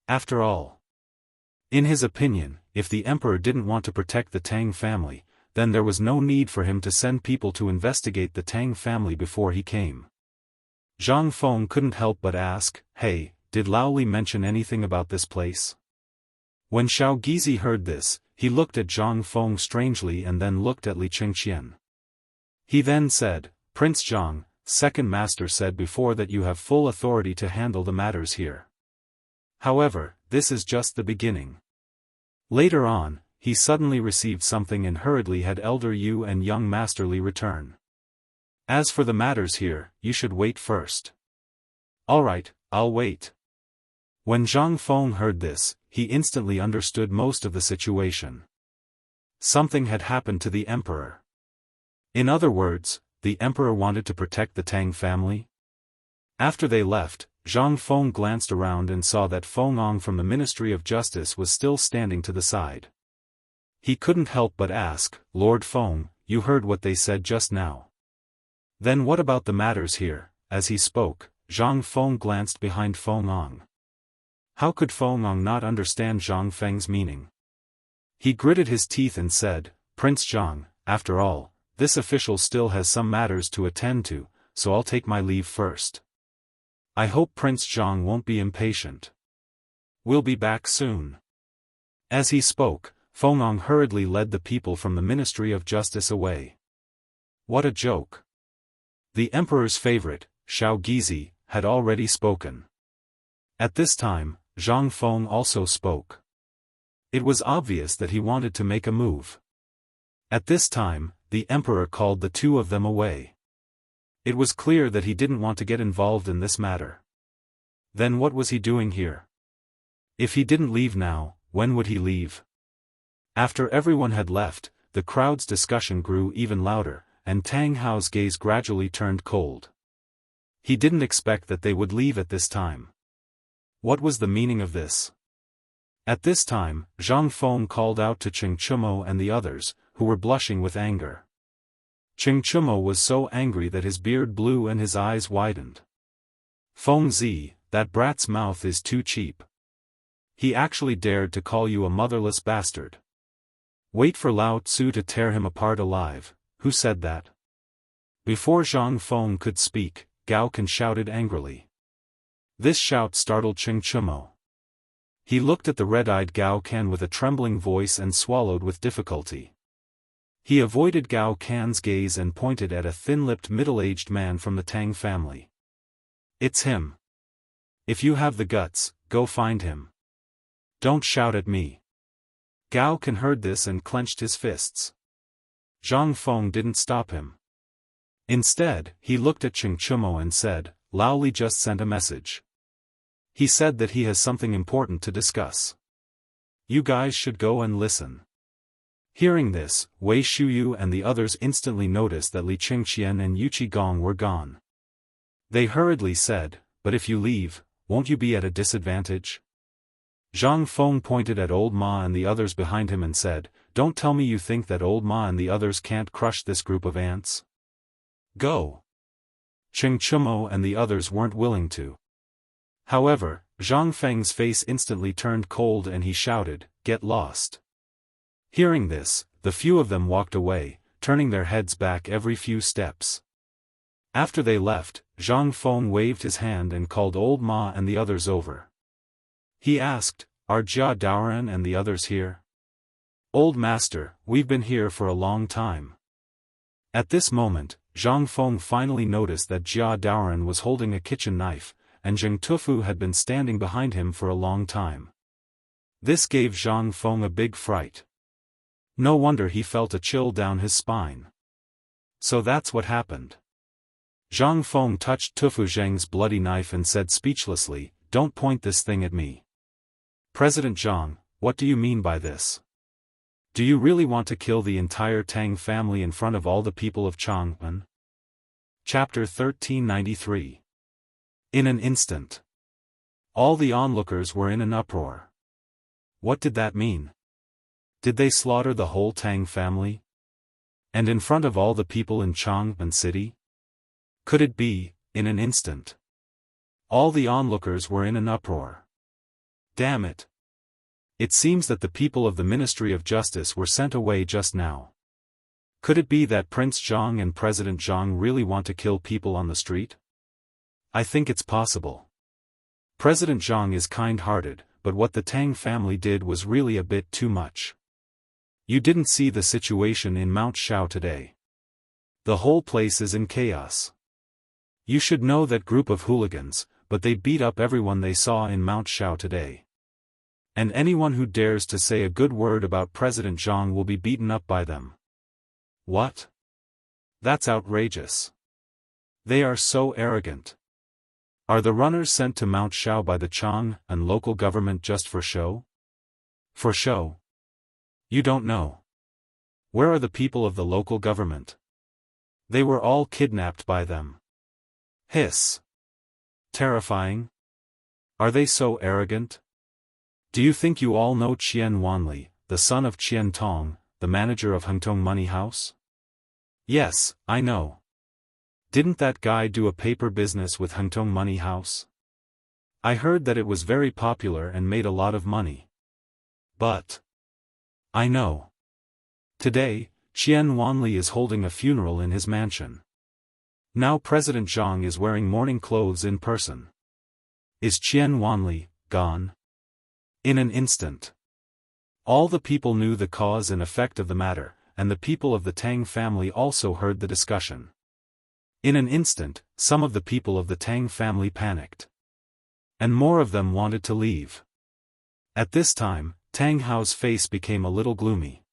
After all, in his opinion, if the emperor didn't want to protect the Tang family, then there was no need for him to send people to investigate the Tang family before he came. Zhang Feng couldn't help but ask, "Hey, did Lao Li mention anything about this place?" When Xiao Gizi heard this, he looked at Zhang Feng strangely and then looked at Li Qingqian. He then said, "Prince Zhang, Second Master said before that you have full authority to handle the matters here. However, this is just the beginning." Later on, he suddenly received something and hurriedly had Elder Yu and young Master Li return. "As for the matters here, you should wait first." "Alright, I'll wait." When Zhang Feng heard this, he instantly understood most of the situation. Something had happened to the emperor. In other words, the emperor wanted to protect the Tang family? After they left, Zhang Feng glanced around and saw that Feng Ong from the Ministry of Justice was still standing to the side. He couldn't help but ask, "Lord Feng, you heard what they said just now. Then what about the matters here?" As he spoke, Zhang Feng glanced behind Feng Ong. How could Feng Ong not understand Zhang Feng's meaning? He gritted his teeth and said, "Prince Zhang, after all, this official still has some matters to attend to, so I'll take my leave first. I hope Prince Zhang won't be impatient. We'll be back soon." As he spoke, Feng Ong hurriedly led the people from the Ministry of Justice away. What a joke. The emperor's favorite, Xiao Gizi, had already spoken. At this time, Zhang Feng also spoke. It was obvious that he wanted to make a move. At this time, the emperor called the two of them away. It was clear that he didn't want to get involved in this matter. Then what was he doing here? If he didn't leave now, when would he leave? After everyone had left, the crowd's discussion grew even louder, and Tang Hao's gaze gradually turned cold. He didn't expect that they would leave at this time. What was the meaning of this? At this time, Zhang Feng called out to Cheng Chumo and the others, who were blushing with anger. Cheng Chumo was so angry that his beard blew and his eyes widened. "Feng Zi, that brat's mouth is too cheap. He actually dared to call you a motherless bastard. Wait for Lao Tzu to tear him apart alive." "Who said that?" Before Zhang Feng could speak, Gao Kan shouted angrily. This shout startled Cheng Chumo. He looked at the red-eyed Gao Kan with a trembling voice and swallowed with difficulty. He avoided Gao Kan's gaze and pointed at a thin-lipped middle-aged man from the Tang family. "It's him. If you have the guts, go find him. Don't shout at me." Gao Kan heard this and clenched his fists. Zhang Feng didn't stop him. Instead, he looked at Cheng Chumo and said, "Lao Li just sent a message. He said that he has something important to discuss. You guys should go and listen." Hearing this, Wei Shuyu and the others instantly noticed that Li Qingqian and Yu Qigong were gone. They hurriedly said, "But if you leave, won't you be at a disadvantage?" Zhang Feng pointed at Old Ma and the others behind him and said, "Don't tell me you think that Old Ma and the others can't crush this group of ants. Go." Cheng Chumo and the others weren't willing to. However, Zhang Feng's face instantly turned cold and he shouted, "Get lost." Hearing this, the few of them walked away, turning their heads back every few steps. After they left, Zhang Feng waved his hand and called Old Ma and the others over. He asked, "Are Jia Daoran and the others here?" "Old Master, we've been here for a long time." At this moment, Zhang Feng finally noticed that Jia Daoran was holding a kitchen knife, and Zheng Tufu had been standing behind him for a long time. This gave Zhang Feng a big fright. No wonder he felt a chill down his spine. So that's what happened. Zhang Feng touched Tufu Zheng's bloody knife and said speechlessly, "Don't point this thing at me." "President Zhang, what do you mean by this? Do you really want to kill the entire Tang family in front of all the people of Chang'an?" Chapter 1393. In an instant. All the onlookers were in an uproar. What did that mean? Did they slaughter the whole Tang family? And in front of all the people in Chang'an city? Could it be, in an instant? All the onlookers were in an uproar. Damn it. It seems that the people of the Ministry of Justice were sent away just now. Could it be that Prince Zhang and President Zhang really want to kill people on the street? I think it's possible. President Zhang is kind-hearted, but what the Tang family did was really a bit too much. You didn't see the situation in Mount Shao today. The whole place is in chaos. You should know that group of hooligans, but they beat up everyone they saw in Mount Shao today. And anyone who dares to say a good word about President Zhang will be beaten up by them. What? That's outrageous. They are so arrogant. Are the runners sent to Mount Shao by the Chang and local government just for show? For show? You don't know. Where are the people of the local government? They were all kidnapped by them. Hiss. Terrifying. Are they so arrogant? Do you think you all know Qian Wanli, the son of Qian Tong, the manager of Hengtong Money House? Yes, I know. Didn't that guy do a paper business with Hengtong Money House? I heard that it was very popular and made a lot of money. But I know. Today, Qian Wanli is holding a funeral in his mansion. Now President Zhang is wearing mourning clothes in person. Is Qian Wanli gone? In an instant. All the people knew the cause and effect of the matter, and the people of the Tang family also heard the discussion. In an instant, some of the people of the Tang family panicked. And more of them wanted to leave. At this time, Tang Hao's face became a little gloomy.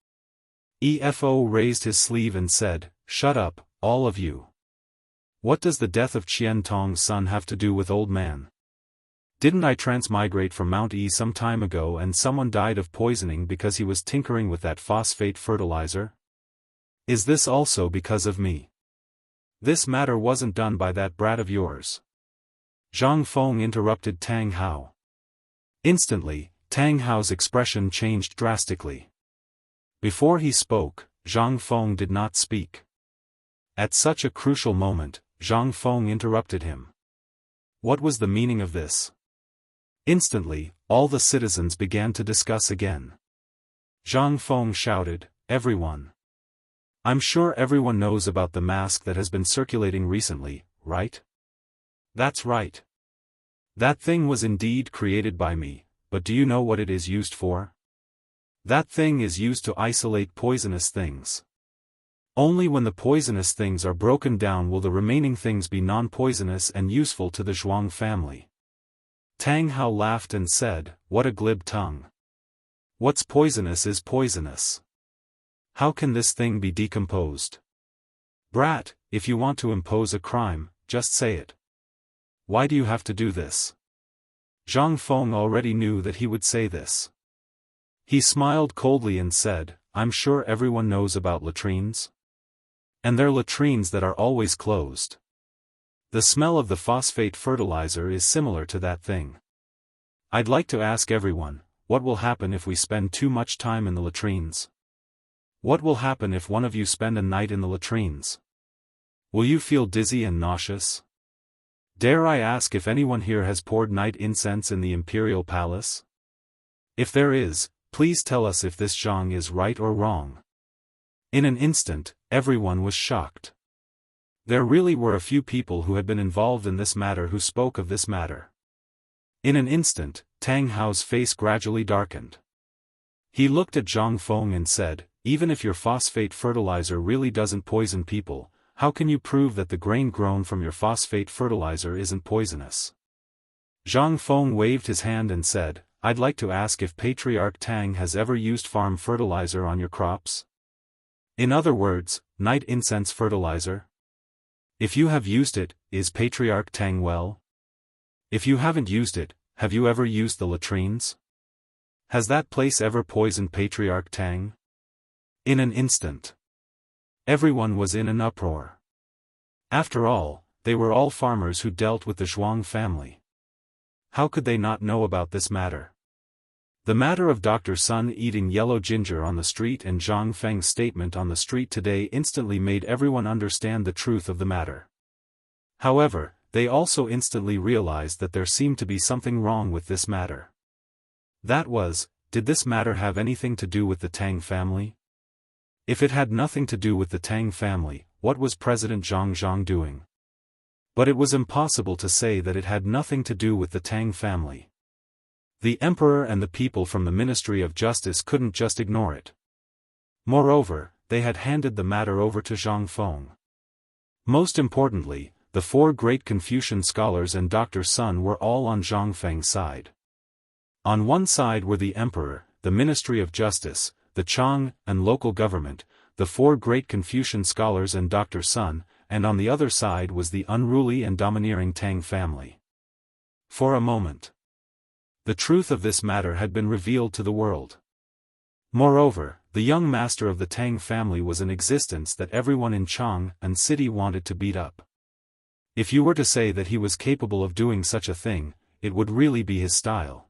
EFO raised his sleeve and said, "Shut up, all of you. What does the death of Qian Tong's son have to do with old man? Didn't I transmigrate from Mount E some time ago and someone died of poisoning because he was tinkering with that phosphate fertilizer? Is this also because of me? This matter wasn't done by that brat of yours." Zhang Feng interrupted Tang Hao. Instantly, Tang Hao's expression changed drastically. Before he spoke, Zhang Feng did not speak. At such a crucial moment, Zhang Feng interrupted him. What was the meaning of this? Instantly, all the citizens began to discuss again. Zhang Feng shouted, "Everyone! I'm sure everyone knows about the mask that has been circulating recently, right? That's right. That thing was indeed created by me, but do you know what it is used for? That thing is used to isolate poisonous things. Only when the poisonous things are broken down will the remaining things be non-poisonous and useful to the Zhuang family." Tang Hao laughed and said, "What a glib tongue. What's poisonous is poisonous. How can this thing be decomposed? Brat, if you want to impose a crime, just say it. Why do you have to do this?" Zhang Feng already knew that he would say this. He smiled coldly and said, "I'm sure everyone knows about latrines. And they're latrines that are always closed. The smell of the phosphate fertilizer is similar to that thing. I'd like to ask everyone, what will happen if we spend too much time in the latrines? What will happen if one of you spend a night in the latrines? Will you feel dizzy and nauseous? Dare I ask if anyone here has poured night incense in the imperial palace? If there is, please tell us if this Zhang is right or wrong." In an instant, everyone was shocked. There really were a few people who had been involved in this matter who spoke of this matter. In an instant, Tang Hao's face gradually darkened. He looked at Zhang Feng and said, "Even if your phosphate fertilizer really doesn't poison people, how can you prove that the grain grown from your phosphate fertilizer isn't poisonous?" Zhang Feng waved his hand and said, "I'd like to ask if Patriarch Tang has ever used farm fertilizer on your crops? In other words, night incense fertilizer?" If you have used it, is Patriarch Tang well? If you haven't used it, have you ever used the latrines? Has that place ever poisoned Patriarch Tang? In an instant, everyone was in an uproar. After all, they were all farmers who dealt with the Zhuang family. How could they not know about this matter? The matter of Dr. Sun eating yellow ginger on the street and Zhang Feng's statement on the street today instantly made everyone understand the truth of the matter. However, they also instantly realized that there seemed to be something wrong with this matter. That was, did this matter have anything to do with the Tang family? If it had nothing to do with the Tang family, what was President Zhang doing? But it was impossible to say that it had nothing to do with the Tang family. The emperor and the people from the Ministry of Justice couldn't just ignore it. Moreover, they had handed the matter over to Zhang Feng. Most importantly, the 4 great Confucian scholars and Dr. Sun were all on Zhang Feng's side. On one side were the emperor, the Ministry of Justice, the Chang and local government, the 4 great Confucian scholars and Dr. Sun, and on the other side was the unruly and domineering Tang family. For a moment, the truth of this matter had been revealed to the world. Moreover, the young master of the Tang family was an existence that everyone in Chang and city wanted to beat up. If you were to say that he was capable of doing such a thing, it would really be his style.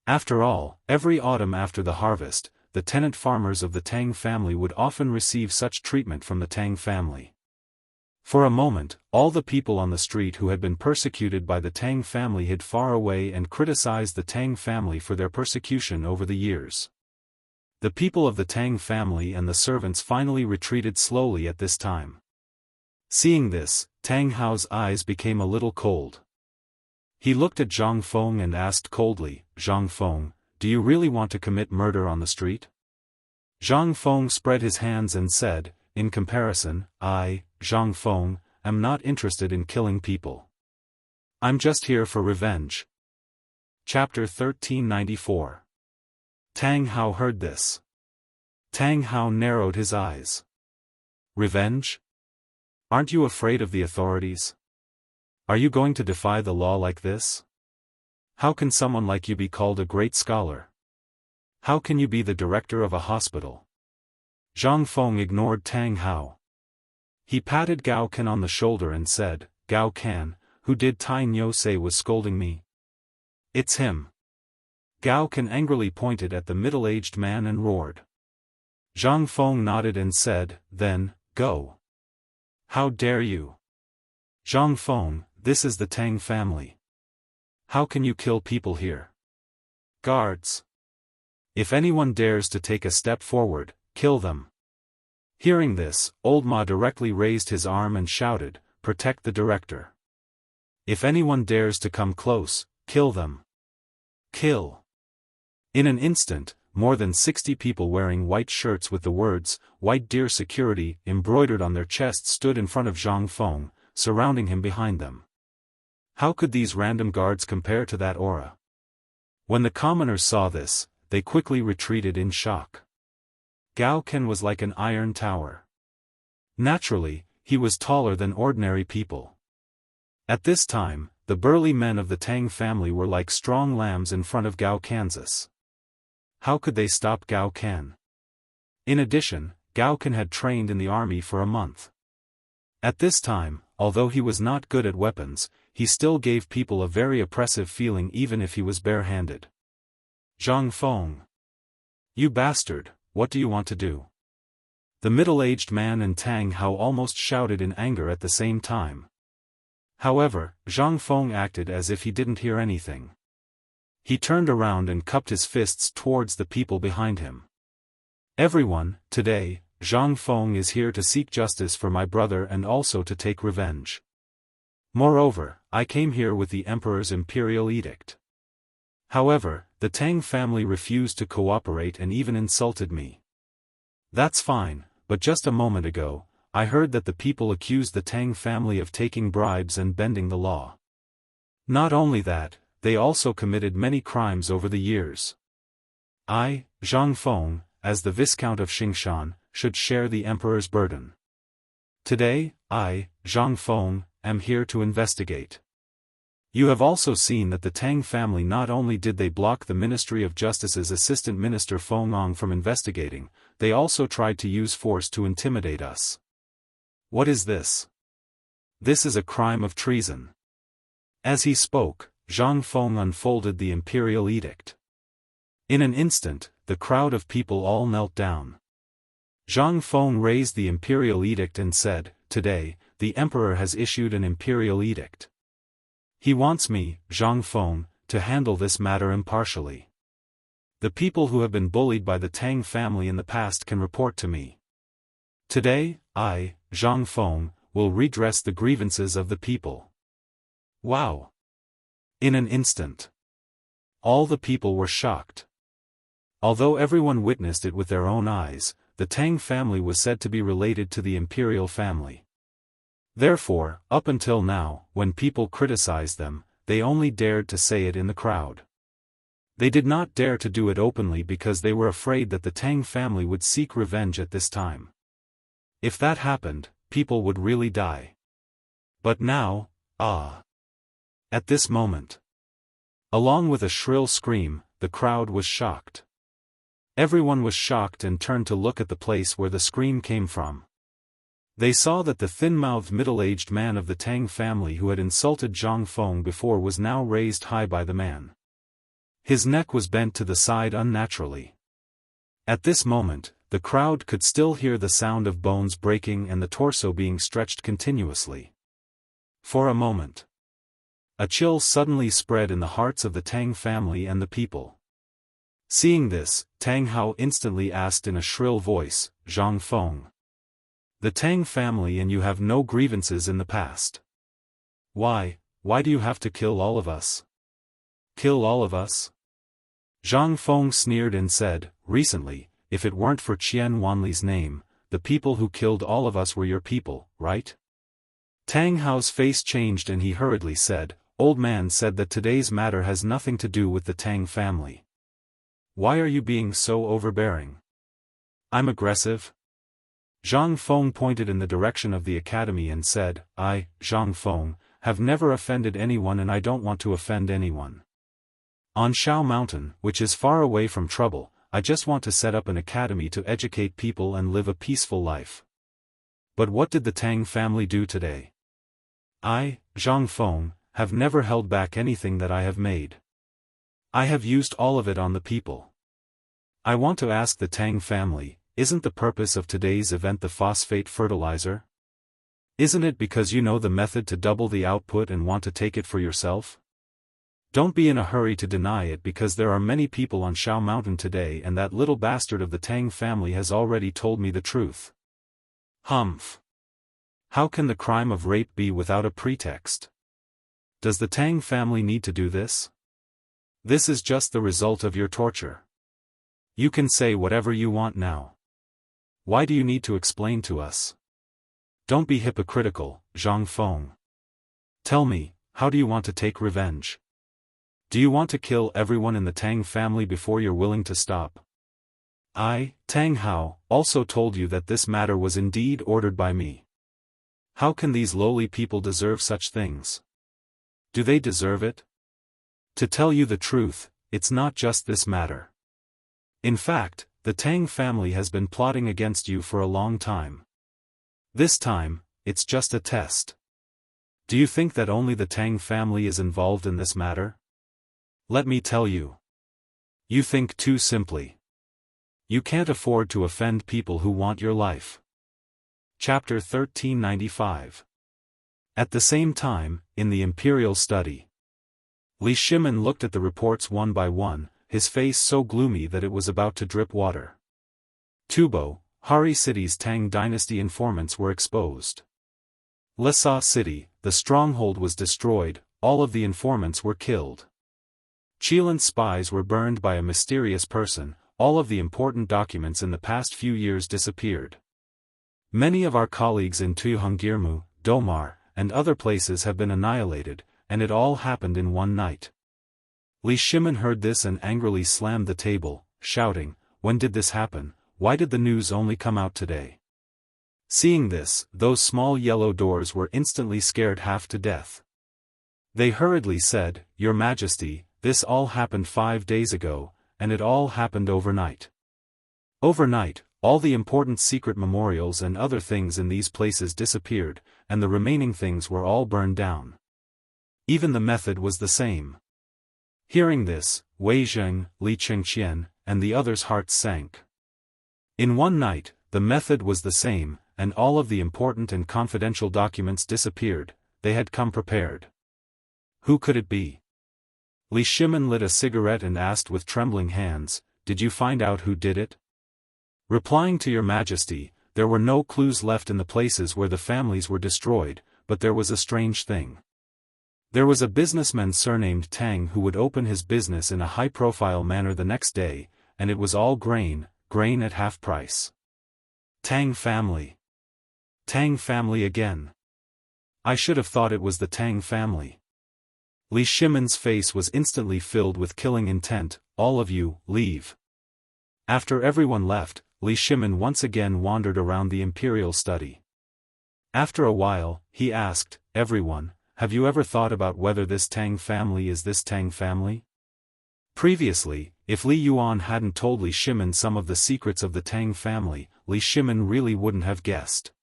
After all, every autumn after the harvest, the tenant farmers of the Tang family would often receive such treatment from the Tang family. For a moment, all the people on the street who had been persecuted by the Tang family hid far away and criticized the Tang family for their persecution over the years. The people of the Tang family and the servants finally retreated slowly at this time. Seeing this, Tang Hao's eyes became a little cold. He looked at Zhang Feng and asked coldly, "Zhang Feng, do you really want to commit murder on the street?" Zhang Feng spread his hands and said, "In comparison, I, Zhang Feng, am not interested in killing people. I'm just here for revenge." Chapter 1394. Tang Hao heard this. Tang Hao narrowed his eyes. Revenge? Aren't you afraid of the authorities? Are you going to defy the law like this? How can someone like you be called a great scholar? How can you be the director of a hospital? Zhang Feng ignored Tang Hao. He patted Gao Can on the shoulder and said, "Gao Can, who did Tai Nyo say was scolding me?" "It's him." Gao Can angrily pointed at the middle-aged man and roared. Zhang Feng nodded and said, "Then, go." "How dare you? Zhang Feng, this is the Tang family. How can you kill people here? Guards! If anyone dares to take a step forward, kill them." Hearing this, Old Ma directly raised his arm and shouted, "Protect the director. If anyone dares to come close, kill them. Kill." In an instant, more than 60 people wearing white shirts with the words, "White Deer Security," embroidered on their chests stood in front of Zhang Feng, surrounding him behind them. How could these random guards compare to that aura? When the commoners saw this, they quickly retreated in shock. Gao Can was like an iron tower. Naturally, he was taller than ordinary people. At this time, the burly men of the Tang family were like strong lambs in front of Gao Kansas. How could they stop Gao Can? In addition, Gao Can had trained in the army for a month. At this time, although he was not good at weapons, he still gave people a very oppressive feeling even if he was bare-handed. "Zhang Feng! You bastard, what do you want to do?" The middle-aged man and Tang Hao almost shouted in anger at the same time. However, Zhang Feng acted as if he didn't hear anything. He turned around and cupped his fists towards the people behind him. "Everyone, today, Zhang Feng is here to seek justice for my brother and also to take revenge. Moreover, I came here with the emperor's imperial edict. However, the Tang family refused to cooperate and even insulted me. That's fine, but just a moment ago, I heard that the people accused the Tang family of taking bribes and bending the law. Not only that, they also committed many crimes over the years. I, Zhang Feng, as the Viscount of Xingshan, should share the emperor's burden. Today, I, Zhang Feng, am here to investigate. You have also seen that the Tang family not only did they block the Ministry of Justice's Assistant Minister Feng Ong from investigating, they also tried to use force to intimidate us. What is this? This is a crime of treason. As he spoke, Zhang Feng unfolded the imperial edict. In an instant, the crowd of people all knelt down. Zhang Feng raised the imperial edict and said, "Today, the emperor has issued an imperial edict. He wants me, Zhang Feng, to handle this matter impartially. The people who have been bullied by the Tang family in the past can report to me. Today, I, Zhang Feng, will redress the grievances of the people." Wow! In an instant, all the people were shocked. Although everyone witnessed it with their own eyes, the Tang family was said to be related to the imperial family. Therefore, up until now, when people criticized them, they only dared to say it in the crowd. They did not dare to do it openly because they were afraid that the Tang family would seek revenge at this time. If that happened, people would really die. But now, at this moment, along with a shrill scream, the crowd was shocked. Everyone was shocked and turned to look at the place where the scream came from. They saw that the thin-mouthed middle-aged man of the Tang family who had insulted Zhang Feng before was now raised high by the man. His neck was bent to the side unnaturally. At this moment, the crowd could still hear the sound of bones breaking and the torso being stretched continuously. For a moment, a chill suddenly spread in the hearts of the Tang family and the people. Seeing this, Tang Hao instantly asked in a shrill voice, "Zhang Feng, the Tang family and you have no grievances in the past. Why do you have to kill all of us? Kill all of us?" Zhang Feng sneered and said, "Recently, if it weren't for Qian Wanli's name, the people who killed all of us were your people, right?" Tang Hao's face changed and he hurriedly said, "Old man said that today's matter has nothing to do with the Tang family. Why are you being so overbearing? I'm aggressive?" Zhang Feng pointed in the direction of the academy and said, "I, Zhang Feng, have never offended anyone and I don't want to offend anyone. On Shao Mountain, which is far away from trouble, I just want to set up an academy to educate people and live a peaceful life." But what did the Tang family do today? I, Zhang Feng, have never held back anything that I have made. I have used all of it on the people. I want to ask the Tang family, isn't the purpose of today's event the phosphate fertilizer? Isn't it because you know the method to double the output and want to take it for yourself? Don't be in a hurry to deny it because there are many people on Shao Mountain today and that little bastard of the Tang family has already told me the truth. Humph. How can the crime of rape be without a pretext? Does the Tang family need to do this? This is just the result of your torture. You can say whatever you want now. Why do you need to explain to us? Don't be hypocritical, Zhang Feng. Tell me, how do you want to take revenge? Do you want to kill everyone in the Tang family before you're willing to stop? I, Tang Hao, also told you that this matter was indeed ordered by me. How can these lowly people deserve such things? Do they deserve it? To tell you the truth, it's not just this matter. In fact, the Tang family has been plotting against you for a long time. This time, it's just a test. Do you think that only the Tang family is involved in this matter? Let me tell you. You think too simply. You can't afford to offend people who want your life. Chapter 1395. At the same time, in the Imperial Study, Li Shimin looked at the reports one by one, his face so gloomy that it was about to drip water. Tubo, Hari City's Tang dynasty informants were exposed. Lhasa City, the stronghold was destroyed, all of the informants were killed. Qilin spies were burned by a mysterious person, all of the important documents in the past few years disappeared. Many of our colleagues in Tuyuhungirmu, Domar, and other places have been annihilated, and it all happened in one night. Li Shimin heard this and angrily slammed the table, shouting, "When did this happen? Why did the news only come out today?" Seeing this, those small yellow doors were instantly scared half to death. They hurriedly said, "Your Majesty, this all happened 5 days ago, and it all happened overnight." Overnight, all the important secret memorials and other things in these places disappeared, and the remaining things were all burned down. Even the method was the same. Hearing this, Wei Zheng, Li Qingqian, and the others' hearts sank. In one night, the method was the same, and all of the important and confidential documents disappeared. They had come prepared. Who could it be? Li Shimin lit a cigarette and asked with trembling hands, "Did you find out who did it?" Replying to Your Majesty, there were no clues left in the places where the families were destroyed, but there was a strange thing. There was a businessman surnamed Tang who would open his business in a high-profile manner the next day, and it was all grain at half price. Tang family. Tang family again. I should have thought it was the Tang family. Li Shimin's face was instantly filled with killing intent. "All of you, leave." After everyone left, Li Shimin once again wandered around the imperial study. After a while, he asked, "Everyone, have you ever thought about whether this Tang family is this Tang family?" Previously, if Li Yuan hadn't told Li Shimin some of the secrets of the Tang family, Li Shimin really wouldn't have guessed.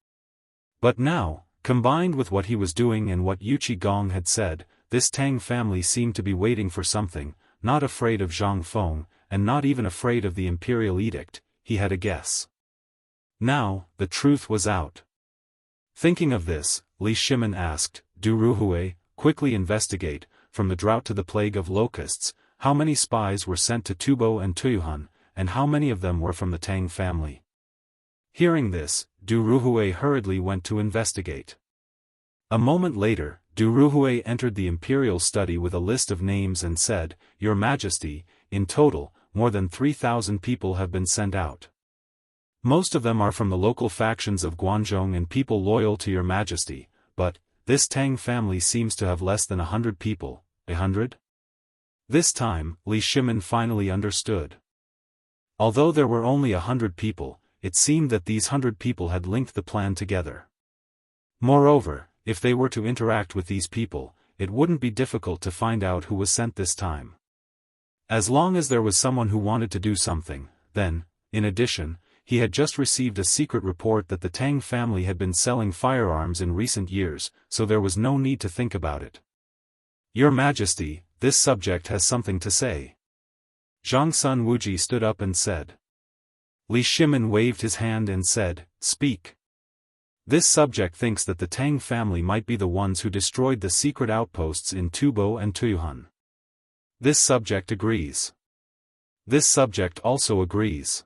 But now, combined with what he was doing and what Yu Qigong had said, this Tang family seemed to be waiting for something, not afraid of Zhang Feng, and not even afraid of the imperial edict. He had a guess. Now, the truth was out. Thinking of this, Li Shimin asked, "Do Ruhui quickly investigate, from the drought to the plague of locusts, how many spies were sent to Tubo and Tuyuhan, and how many of them were from the Tang family?" Hearing this, Du Ruhui hurriedly went to investigate. A moment later, Du Ruhui entered the imperial study with a list of names and said, "Your Majesty, in total, more than 3,000 people have been sent out. Most of them are from the local factions of Guanzhong and people loyal to Your Majesty, but this Tang family seems to have less than 100 people. 100? This time, Li Shimin finally understood. Although there were only 100 people, it seemed that these 100 people had linked the plan together. Moreover, if they were to interact with these people, it wouldn't be difficult to find out who was sent this time. As long as there was someone who wanted to do something, then, in addition, he had just received a secret report that the Tang family had been selling firearms in recent years, so there was no need to think about it. "Your Majesty, this subject has something to say." Zhang Sun Wuji stood up and said. Li Shimin waved his hand and said, "Speak." This subject thinks that the Tang family might be the ones who destroyed the secret outposts in Tubo and Tuyuhan. This subject agrees. This subject also agrees.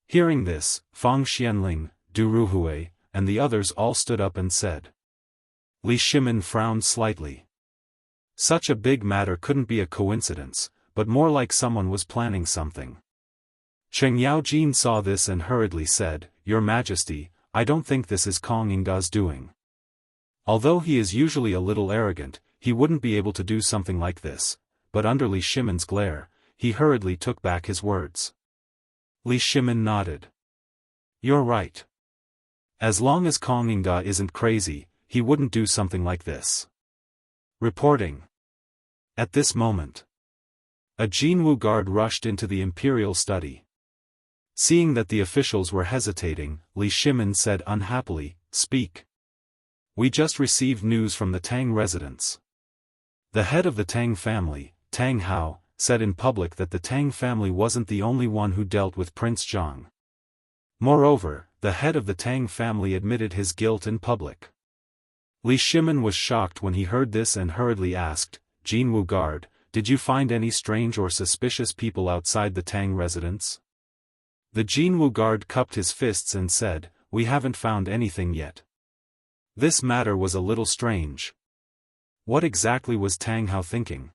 Hearing this, Fang Xianling, Du Ruhui, and the others all stood up and said. Li Shimin frowned slightly. Such a big matter couldn't be a coincidence, but more like someone was planning something. Cheng Yaojin saw this and hurriedly said, "Your Majesty, I don't think this is Kong Yingda's doing. Although he is usually a little arrogant, he wouldn't be able to do something like this." But under Li Shimin's glare, he hurriedly took back his words. Li Shimin nodded. "You're right. As long as Kong Yingda isn't crazy, he wouldn't do something like this." Reporting. At this moment, a Jianghu guard rushed into the imperial study. Seeing that the officials were hesitating, Li Shimin said unhappily, "Speak. We just received news from the Tang residence." The head of the Tang family, Tang Hao, said in public that the Tang family wasn't the only one who dealt with Prince Zhang. Moreover, the head of the Tang family admitted his guilt in public. Li Shimin was shocked when he heard this and hurriedly asked, "Jianghu guard, did you find any strange or suspicious people outside the Tang residence?" The Jianghu guard cupped his fists and said, "We haven't found anything yet." This matter was a little strange. What exactly was Tang Hao thinking?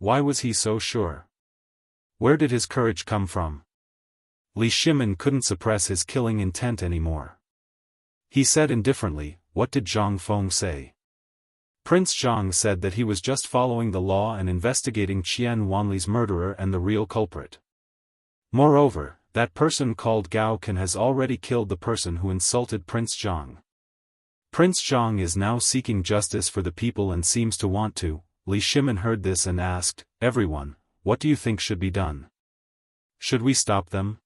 Why was he so sure? Where did his courage come from? Li Shimin couldn't suppress his killing intent anymore. He said indifferently, "What did Zhang Feng say?" Prince Zhang said that he was just following the law and investigating Qian Wanli's murderer and the real culprit. Moreover, That person called Gao Kan has already killed the person who insulted Prince Zhang. Prince Zhang is now seeking justice for the people and seems to want to. Li Shimin heard this and asked, everyone, what do you think should be done? Should we stop them?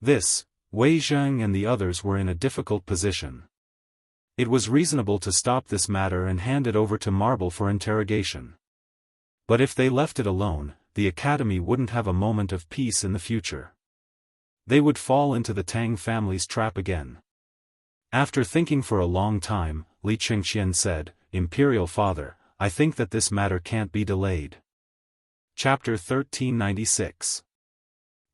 Wei Zhang and the others were in a difficult position. It was reasonable to stop this matter and hand it over to Marble for interrogation. But if they left it alone, the academy wouldn't have a moment of peace in the future. They would fall into the Tang family's trap again. After thinking for a long time, Li Chengqian said, Imperial Father, I think that this matter can't be delayed. Chapter 1396.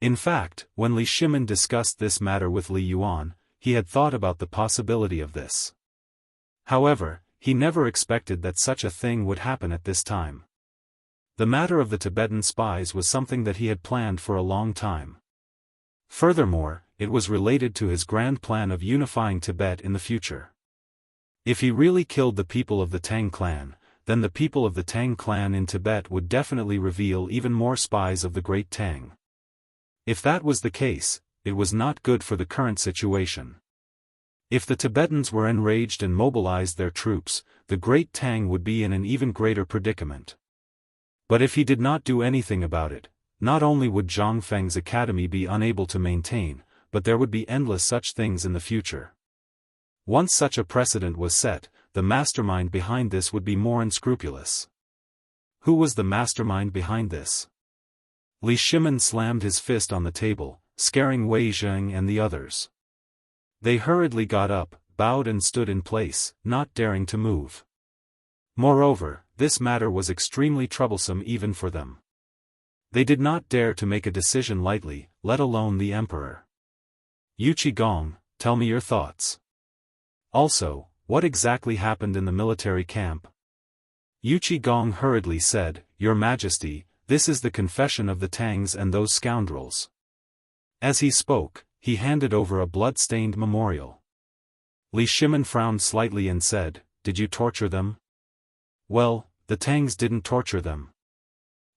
In fact, when Li Shimin discussed this matter with Li Yuan, he had thought about the possibility of this. However, he never expected that such a thing would happen at this time. The matter of the Tibetan spies was something that he had planned for a long time. Furthermore, it was related to his grand plan of unifying Tibet in the future. If he really killed the people of the Tang clan, then the people of the Tang clan in Tibet would definitely reveal even more spies of the Great Tang. If that was the case, it was not good for the current situation. If the Tibetans were enraged and mobilized their troops, the Great Tang would be in an even greater predicament. But if he did not do anything about it, not only would Zhang Feng's academy be unable to maintain, but there would be endless such things in the future. Once such a precedent was set, the mastermind behind this would be more unscrupulous. Who was the mastermind behind this? Li Shimin slammed his fist on the table, scaring Wei Zhang and the others. They hurriedly got up, bowed and stood in place, not daring to move. Moreover, this matter was extremely troublesome even for them. They did not dare to make a decision lightly, let alone the emperor. Yu Qigong, tell me your thoughts. Also, what exactly happened in the military camp? Yu Qigong hurriedly said, Your Majesty, this is the confession of the Tangs and those scoundrels. As he spoke, he handed over a blood-stained memorial. Li Shimin frowned slightly and said, Did you torture them? Well, the Tangs didn't torture them.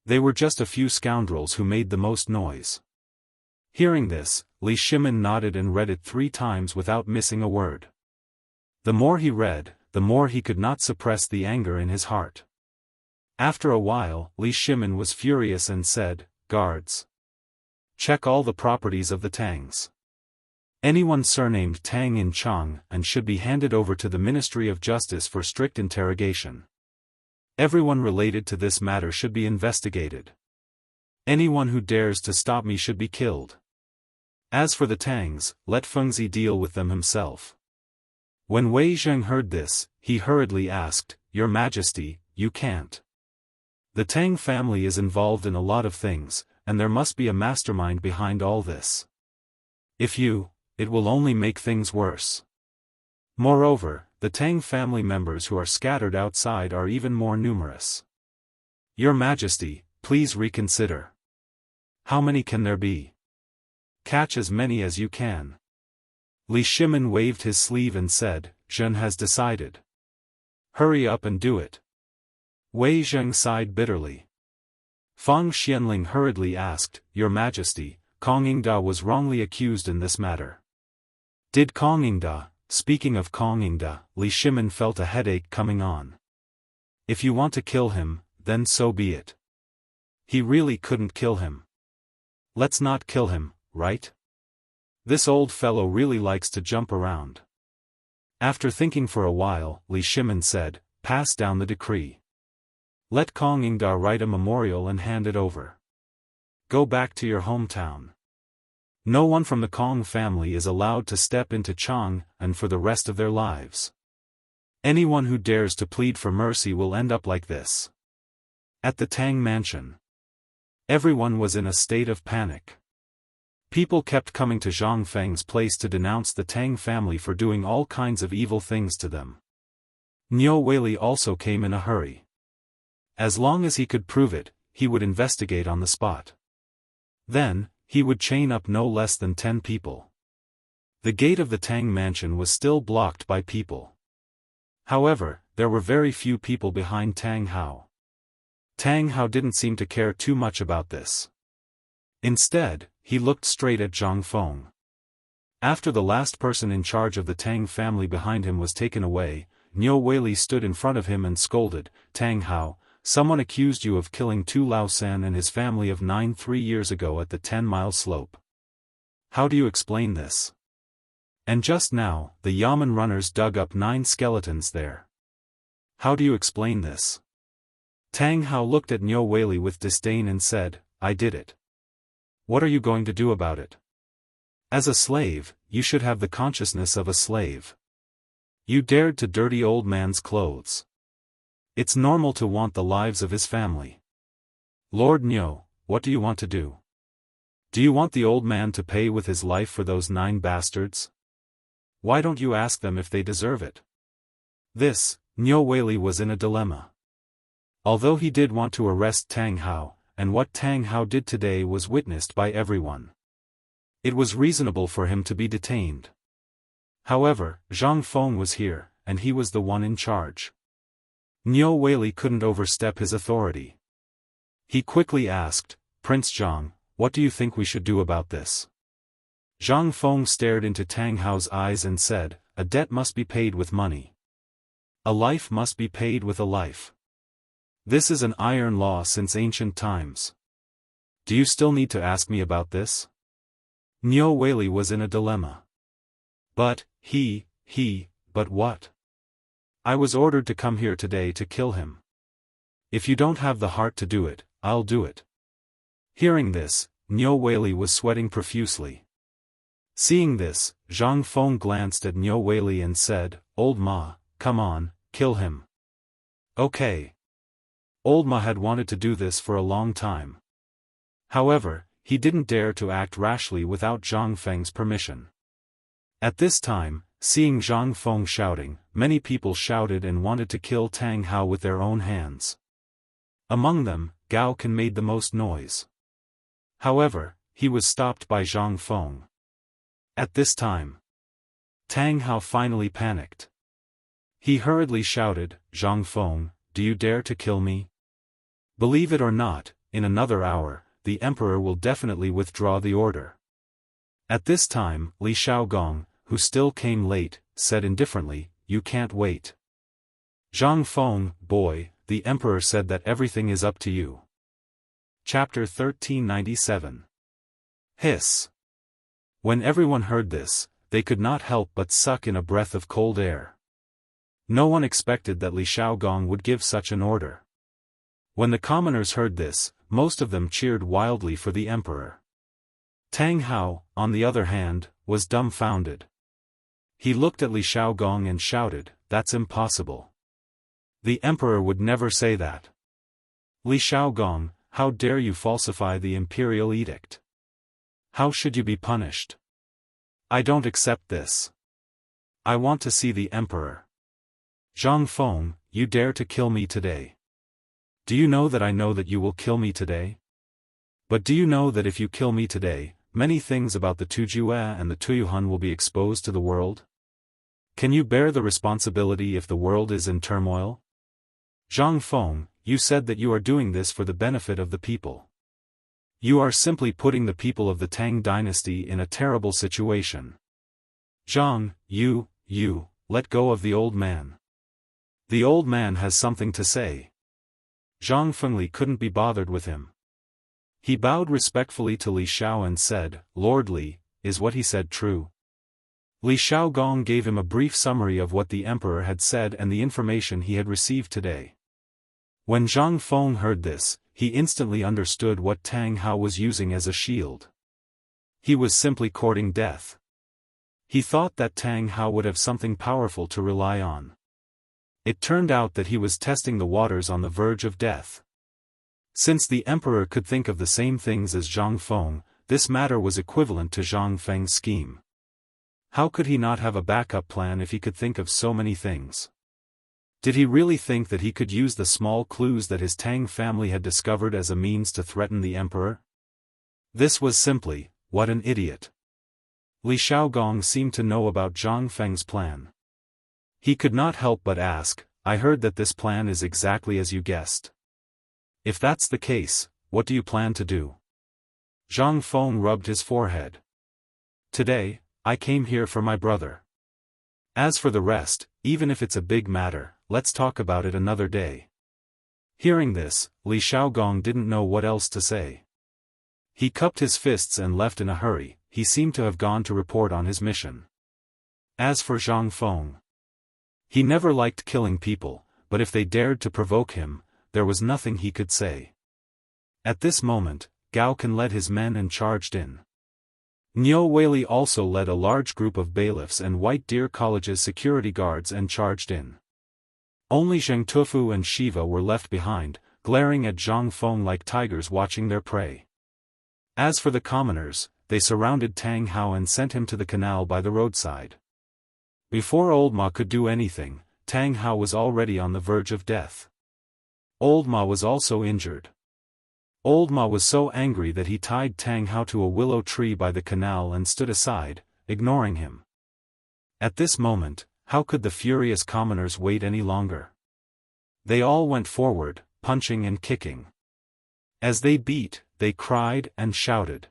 They were just a few scoundrels who made the most noise. Hearing this, Li Shimin nodded and read it 3 times without missing a word. The more he read, the more he could not suppress the anger in his heart. After a while, Li Shimin was furious and said, Guards, check all the properties of the Tangs. Anyone surnamed Tang in Chang and should be handed over to the Ministry of Justice for strict interrogation. Everyone related to this matter should be investigated. Anyone who dares to stop me should be killed. As for the Tangs, let Fengzi deal with them himself. When Wei Zhang heard this, he hurriedly asked, Your Majesty, you can't. The Tang family is involved in a lot of things, and there must be a mastermind behind all this. If you, it will only make things worse. Moreover, the Tang family members who are scattered outside are even more numerous. Your Majesty, please reconsider. How many can there be? Catch as many as you can. Li Shimin waved his sleeve and said, Zhen has decided. Hurry up and do it. Wei Zhang sighed bitterly. Fang Xianling hurriedly asked, Your Majesty, Kong Yingda was wrongly accused in this matter. Did Kong Yingda? Speaking of Kong Yingda, Li Shimin felt a headache coming on. If you want to kill him, then so be it. He really couldn't kill him. Let's not kill him, right? This old fellow really likes to jump around. After thinking for a while, Li Shimin said, Pass down the decree. Let Kong Yingda write a memorial and hand it over. Go back to your hometown. No one from the Kong family is allowed to step into Chang and for the rest of their lives. Anyone who dares to plead for mercy will end up like this. At the Tang mansion, everyone was in a state of panic. People kept coming to Zhang Feng's place to denounce the Tang family for doing all kinds of evil things to them. Niu Weili also came in a hurry. As long as he could prove it, he would investigate on the spot. Then, he would chain up no less than 10 people. The gate of the Tang mansion was still blocked by people. However, there were very few people behind Tang Hao. Tang Hao didn't seem to care too much about this. Instead, he looked straight at Zhang Feng. After the last person in charge of the Tang family behind him was taken away, Niu Weili stood in front of him and scolded, "Tang Hao, someone accused you of killing Tu Lao San and his family of 3 years ago at the 10-mile slope. How do you explain this? And just now, the Yamen runners dug up 9 skeletons there. How do you explain this?" Tang Hao looked at Niu Weili with disdain and said, "I did it. What are you going to do about it? As a slave, you should have the consciousness of a slave. You dared to dirty old man's clothes. It's normal to want the lives of his family. Lord Niu, what do you want to do? Do you want the old man to pay with his life for those 9 bastards? Why don't you ask them if they deserve it?" Niu Weili was in a dilemma. Although he did want to arrest Tang Hao, and what Tang Hao did today was witnessed by everyone. It was reasonable for him to be detained. However, Zhang Feng was here, and he was the one in charge. Niu Weili couldn't overstep his authority. He quickly asked, "Prince Zhang, what do you think we should do about this?" Zhang Feng stared into Tang Hao's eyes and said, "A debt must be paid with money. A life must be paid with a life. This is an iron law since ancient times. Do you still need to ask me about this?" Niu Weili was in a dilemma. But what? I was ordered to come here today to kill him. If you don't have the heart to do it, I'll do it. Hearing this, Niu Weili was sweating profusely. Seeing this, Zhang Feng glanced at Niu Weili and said, "Old Ma, come on, kill him." Okay. Old Ma had wanted to do this for a long time. However, he didn't dare to act rashly without Zhang Feng's permission. At this time, seeing Zhang Feng shouting, many people shouted and wanted to kill Tang Hao with their own hands. Among them, Gao Can made the most noise. However, he was stopped by Zhang Feng. At this time, Tang Hao finally panicked. He hurriedly shouted, "Zhang Feng, do you dare to kill me? Believe it or not, in another hour, the emperor will definitely withdraw the order." At this time, Li Shaogong, who still came late, said indifferently, "You can't wait. Zhang Feng, boy, the emperor said that everything is up to you." Chapter 1397. Hiss. When everyone heard this, they could not help but suck in a breath of cold air. No one expected that Li Shaogong would give such an order. When the commoners heard this, most of them cheered wildly for the emperor. Tang Hao, on the other hand, was dumbfounded. He looked at Li Shaogong and shouted, "That's impossible. The emperor would never say that. Li Shaogong, how dare you falsify the imperial edict? How should you be punished? I don't accept this. I want to see the emperor. Zhang Feng, you dare to kill me today. Do you know that I know that you will kill me today? But do you know that if you kill me today, many things about the Tujue and the Tuyuhun will be exposed to the world? Can you bear the responsibility if the world is in turmoil? Zhang Feng, you said that you are doing this for the benefit of the people. You are simply putting the people of the Tang dynasty in a terrible situation. Zhang, you, let go of the old man. The old man has something to say." Zhang Fengli couldn't be bothered with him. He bowed respectfully to Li Shao and said, "Lord Li, is what he said true?" Li Shaogong gave him a brief summary of what the emperor had said and the information he had received today. When Zhang Feng heard this, he instantly understood what Tang Hao was using as a shield. He was simply courting death. He thought that Tang Hao would have something powerful to rely on. It turned out that he was testing the waters on the verge of death. Since the emperor could think of the same things as Zhang Feng, this matter was equivalent to Zhang Feng's scheme. How could he not have a backup plan if he could think of so many things? Did he really think that he could use the small clues that his Tang family had discovered as a means to threaten the emperor? This was simply, what an idiot. Li Shaogong seemed to know about Zhang Feng's plan. He could not help but ask, "I heard that this plan is exactly as you guessed. If that's the case, what do you plan to do?" Zhang Feng rubbed his forehead. Today, I came here for my brother. As for the rest, even if it's a big matter, let's talk about it another day. Hearing this, Li Shaogong didn't know what else to say. He cupped his fists and left in a hurry. He seemed to have gone to report on his mission. As for Zhang Feng, he never liked killing people, but if they dared to provoke him, there was nothing he could say. At this moment, Gao Can led his men and charged in. Niu Weili also led a large group of bailiffs and White Deer College's security guards and charged in. Only Zheng Tufu and Shiva were left behind, glaring at Zhang Feng like tigers watching their prey. As for the commoners, they surrounded Tang Hao and sent him to the canal by the roadside. Before Old Ma could do anything, Tang Hao was already on the verge of death. Old Ma was also injured. Old Ma was so angry that he tied Tang Hao to a willow tree by the canal and stood aside, ignoring him. At this moment, how could the furious commoners wait any longer? They all went forward, punching and kicking. As they beat, they cried and shouted.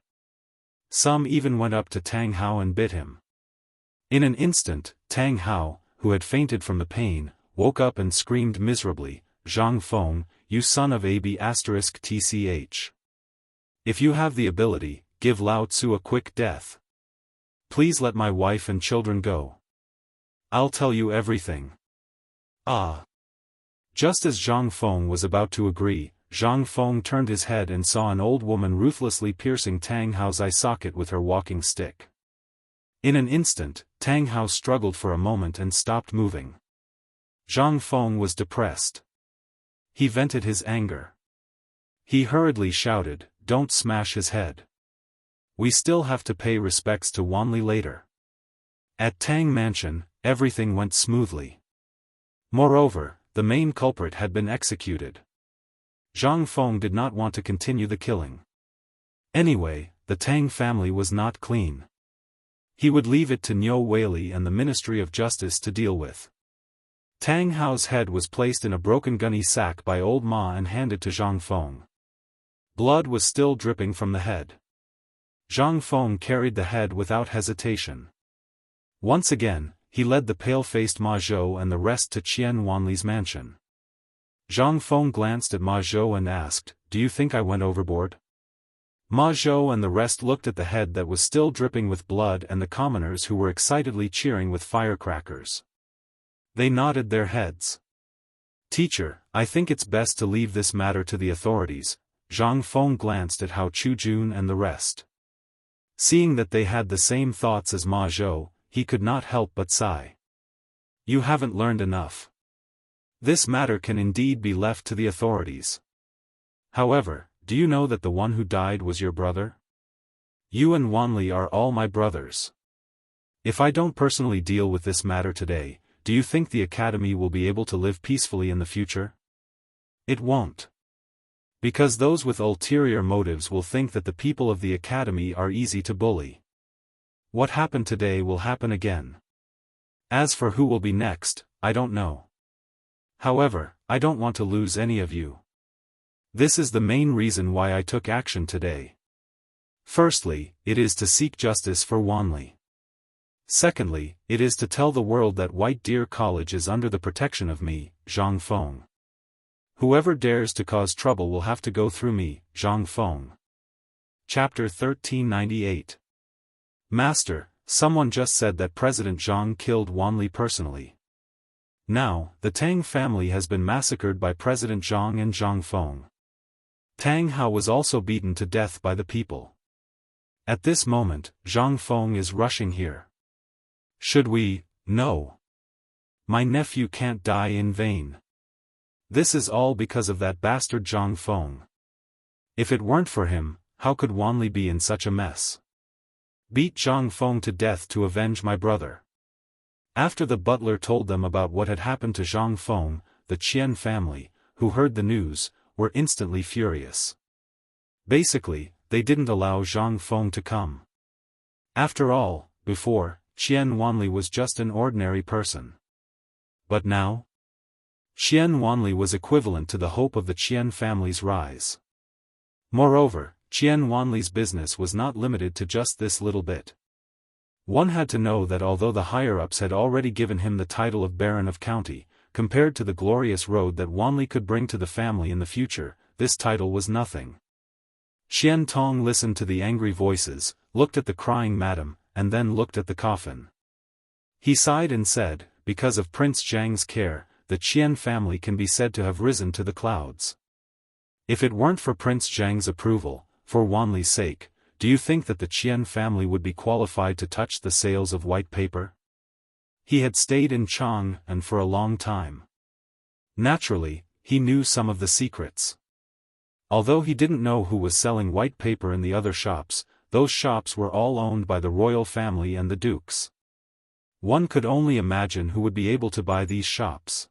Some even went up to Tang Hao and bit him. In an instant, Tang Hao, who had fainted from the pain, woke up and screamed miserably, "Zhang Feng, you son of AB*TCH. If you have the ability, give Lao Tzu a quick death. Please let my wife and children go. I'll tell you everything." Ah! Just as Zhang Feng was about to agree, Zhang Feng turned his head and saw an old woman ruthlessly piercing Tang Hao's eye socket with her walking stick. In an instant, Tang Hao struggled for a moment and stopped moving. Zhang Feng was depressed. He vented his anger. He hurriedly shouted, "Don't smash his head. We still have to pay respects to Wanli later." At Tang Mansion, everything went smoothly. Moreover, the main culprit had been executed. Zhang Feng did not want to continue the killing. Anyway, the Tang family was not clean. He would leave it to Niu Weili and the Ministry of Justice to deal with. Tang Hao's head was placed in a broken gunny sack by Old Ma and handed to Zhang Feng. Blood was still dripping from the head. Zhang Feng carried the head without hesitation. Once again, he led the pale-faced Ma Zhou and the rest to Qian Wanli's mansion. Zhang Feng glanced at Ma Zhou and asked, "Do you think I went overboard?" Ma Zhou and the rest looked at the head that was still dripping with blood and the commoners who were excitedly cheering with firecrackers. They nodded their heads. "Teacher, I think it's best to leave this matter to the authorities." Zhang Feng glanced at Hao Chujun and the rest. Seeing that they had the same thoughts as Ma Zhou, he could not help but sigh. "You haven't learned enough. This matter can indeed be left to the authorities. However, do you know that the one who died was your brother? You and Wanli are all my brothers. If I don't personally deal with this matter today, do you think the academy will be able to live peacefully in the future? It won't. Because those with ulterior motives will think that the people of the academy are easy to bully. What happened today will happen again. As for who will be next, I don't know. However, I don't want to lose any of you. This is the main reason why I took action today. Firstly, it is to seek justice for Wanli. Secondly, it is to tell the world that White Deer College is under the protection of me, Zhang Feng. Whoever dares to cause trouble will have to go through me, Zhang Feng. Chapter 1398. Master, someone just said that President Zhang killed Wanli personally. Now, the Tang family has been massacred by President Zhang and Zhang Feng. Tang Hao was also beaten to death by the people. At this moment, Zhang Feng is rushing here. Should we? No. My nephew can't die in vain. This is all because of that bastard Zhang Feng. If it weren't for him, how could Wanli be in such a mess? Beat Zhang Feng to death to avenge my brother. After the butler told them about what had happened to Zhang Feng, the Qian family, who heard the news, were instantly furious. Basically, they didn't allow Zhang Feng to come. After all, before, Qian Wanli was just an ordinary person. But now? Qian Wanli was equivalent to the hope of the Qian family's rise. Moreover, Qian Wanli's business was not limited to just this little bit. One had to know that although the higher-ups had already given him the title of Baron of County, compared to the glorious road that Wanli could bring to the family in the future, this title was nothing. Qian Tong listened to the angry voices, looked at the crying madam, and then looked at the coffin. He sighed and said, because of Prince Zhang's care, the Qian family can be said to have risen to the clouds. If it weren't for Prince Zhang's approval, for Wanli's sake, do you think that the Qian family would be qualified to touch the sales of white paper? He had stayed in Chang'an for a long time. Naturally, he knew some of the secrets. Although he didn't know who was selling white paper in the other shops, those shops were all owned by the royal family and the dukes. One could only imagine who would be able to buy these shops.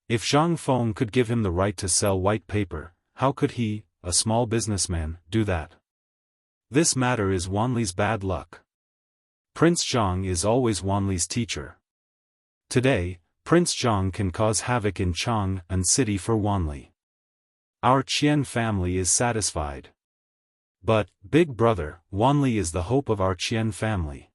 If Zhang Feng could give him the right to sell white paper, how could he, a small businessman, do that? This matter is Wanli's bad luck. Prince Zhang is always Wanli's teacher. Today, Prince Zhang can cause havoc in Chang'an City for Wanli. Our Qian family is satisfied. But, big brother, Wanli is the hope of our Qian family.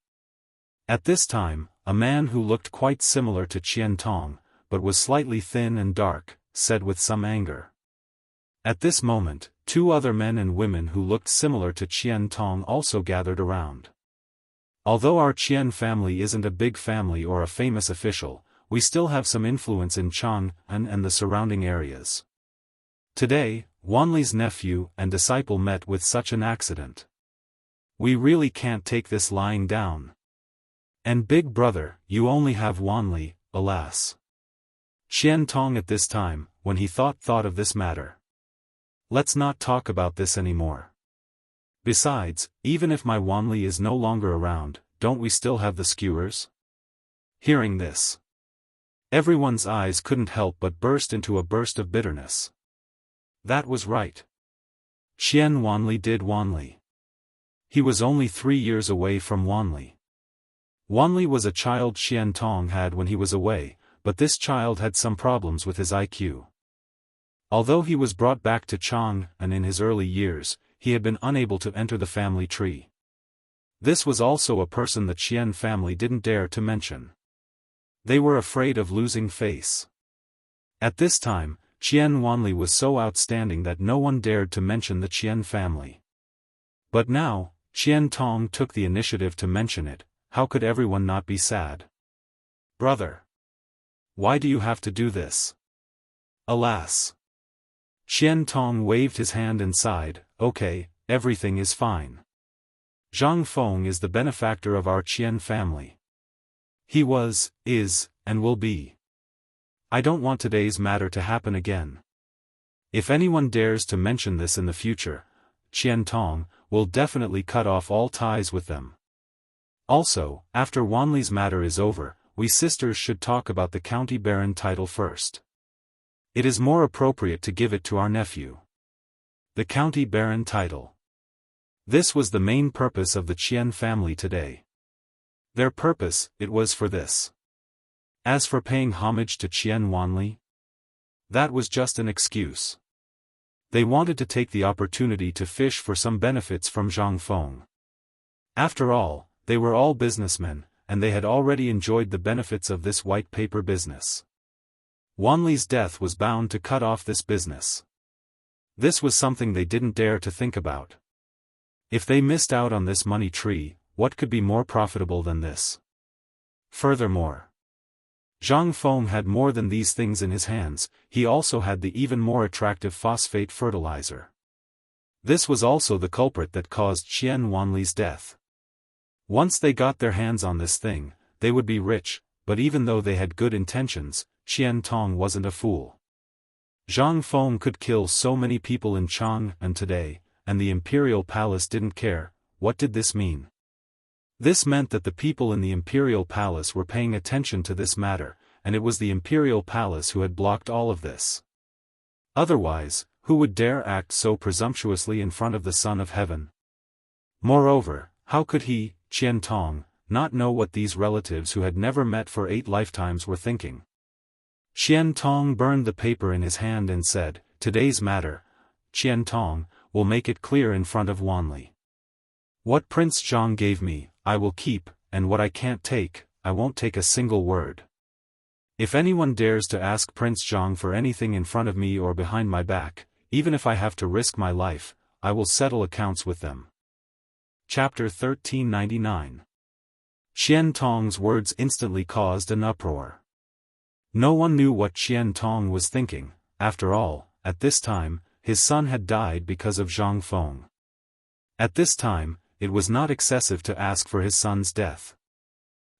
At this time, a man who looked quite similar to Qian Tong, but was slightly thin and dark, said with some anger. At this moment, two other men and women who looked similar to Qian Tong also gathered around. Although our Qian family isn't a big family or a famous official, we still have some influence in Chang'an and the surrounding areas. Today, Wanli's nephew and disciple met with such an accident. We really can't take this lying down. And big brother, you only have Wanli, alas. Qian Tong at this time, when he thought of this matter. Let's not talk about this anymore. Besides, even if my Wanli is no longer around, don't we still have the skewers? Hearing this, everyone's eyes couldn't help but burst into a burst of bitterness. That was right. Qian Wanli did Wanli. He was only 3 years away from Wanli. Wanli was a child Qian Tong had when he was away, but this child had some problems with his IQ. Although he was brought back to Chang'an in his early years, he had been unable to enter the family tree. This was also a person the Qian family didn't dare to mention. They were afraid of losing face. At this time, Qian Wanli was so outstanding that no one dared to mention the Qian family. But now, Qian Tong took the initiative to mention it. How could everyone not be sad? Brother, why do you have to do this? Alas. Qian Tong waved his hand and sighed, okay, everything is fine. Zhang Feng is the benefactor of our Qian family. He was, is, and will be. I don't want today's matter to happen again. If anyone dares to mention this in the future, Qian Tong will definitely cut off all ties with them. Also, after Wanli's matter is over, we sisters should talk about the county baron title first. It is more appropriate to give it to our nephew. The county baron title. This was the main purpose of the Qian family today. Their purpose, it was for this. As for paying homage to Qian Wanli, that was just an excuse. They wanted to take the opportunity to fish for some benefits from Zhang Feng. After all, they were all businessmen, and they had already enjoyed the benefits of this white paper business. Wanli's death was bound to cut off this business. This was something they didn't dare to think about. If they missed out on this money tree, what could be more profitable than this? Furthermore, Zhang Feng had more than these things in his hands, he also had the even more attractive phosphate fertilizer. This was also the culprit that caused Qian Wanli's death. Once they got their hands on this thing, they would be rich, but even though they had good intentions, Qian Tong wasn't a fool. Zhang Feng could kill so many people in Chang'an today, and the imperial palace didn't care. What did this mean? This meant that the people in the imperial palace were paying attention to this matter, and it was the imperial palace who had blocked all of this. Otherwise, who would dare act so presumptuously in front of the Son of Heaven? Moreover, how could he, Qian Tong, not know what these relatives who had never met for 8 lifetimes were thinking? Qian Tong burned the paper in his hand and said, today's matter, Qian Tong, will make it clear in front of Wanli. What Prince Zhang gave me, I will keep, and what I can't take, I won't take a single word. If anyone dares to ask Prince Zhang for anything in front of me or behind my back, even if I have to risk my life, I will settle accounts with them. Chapter 1399. Qian Tong's words instantly caused an uproar. No one knew what Qian Tong was thinking. After all, at this time, his son had died because of Zhang Feng. At this time, it was not excessive to ask for his son's death.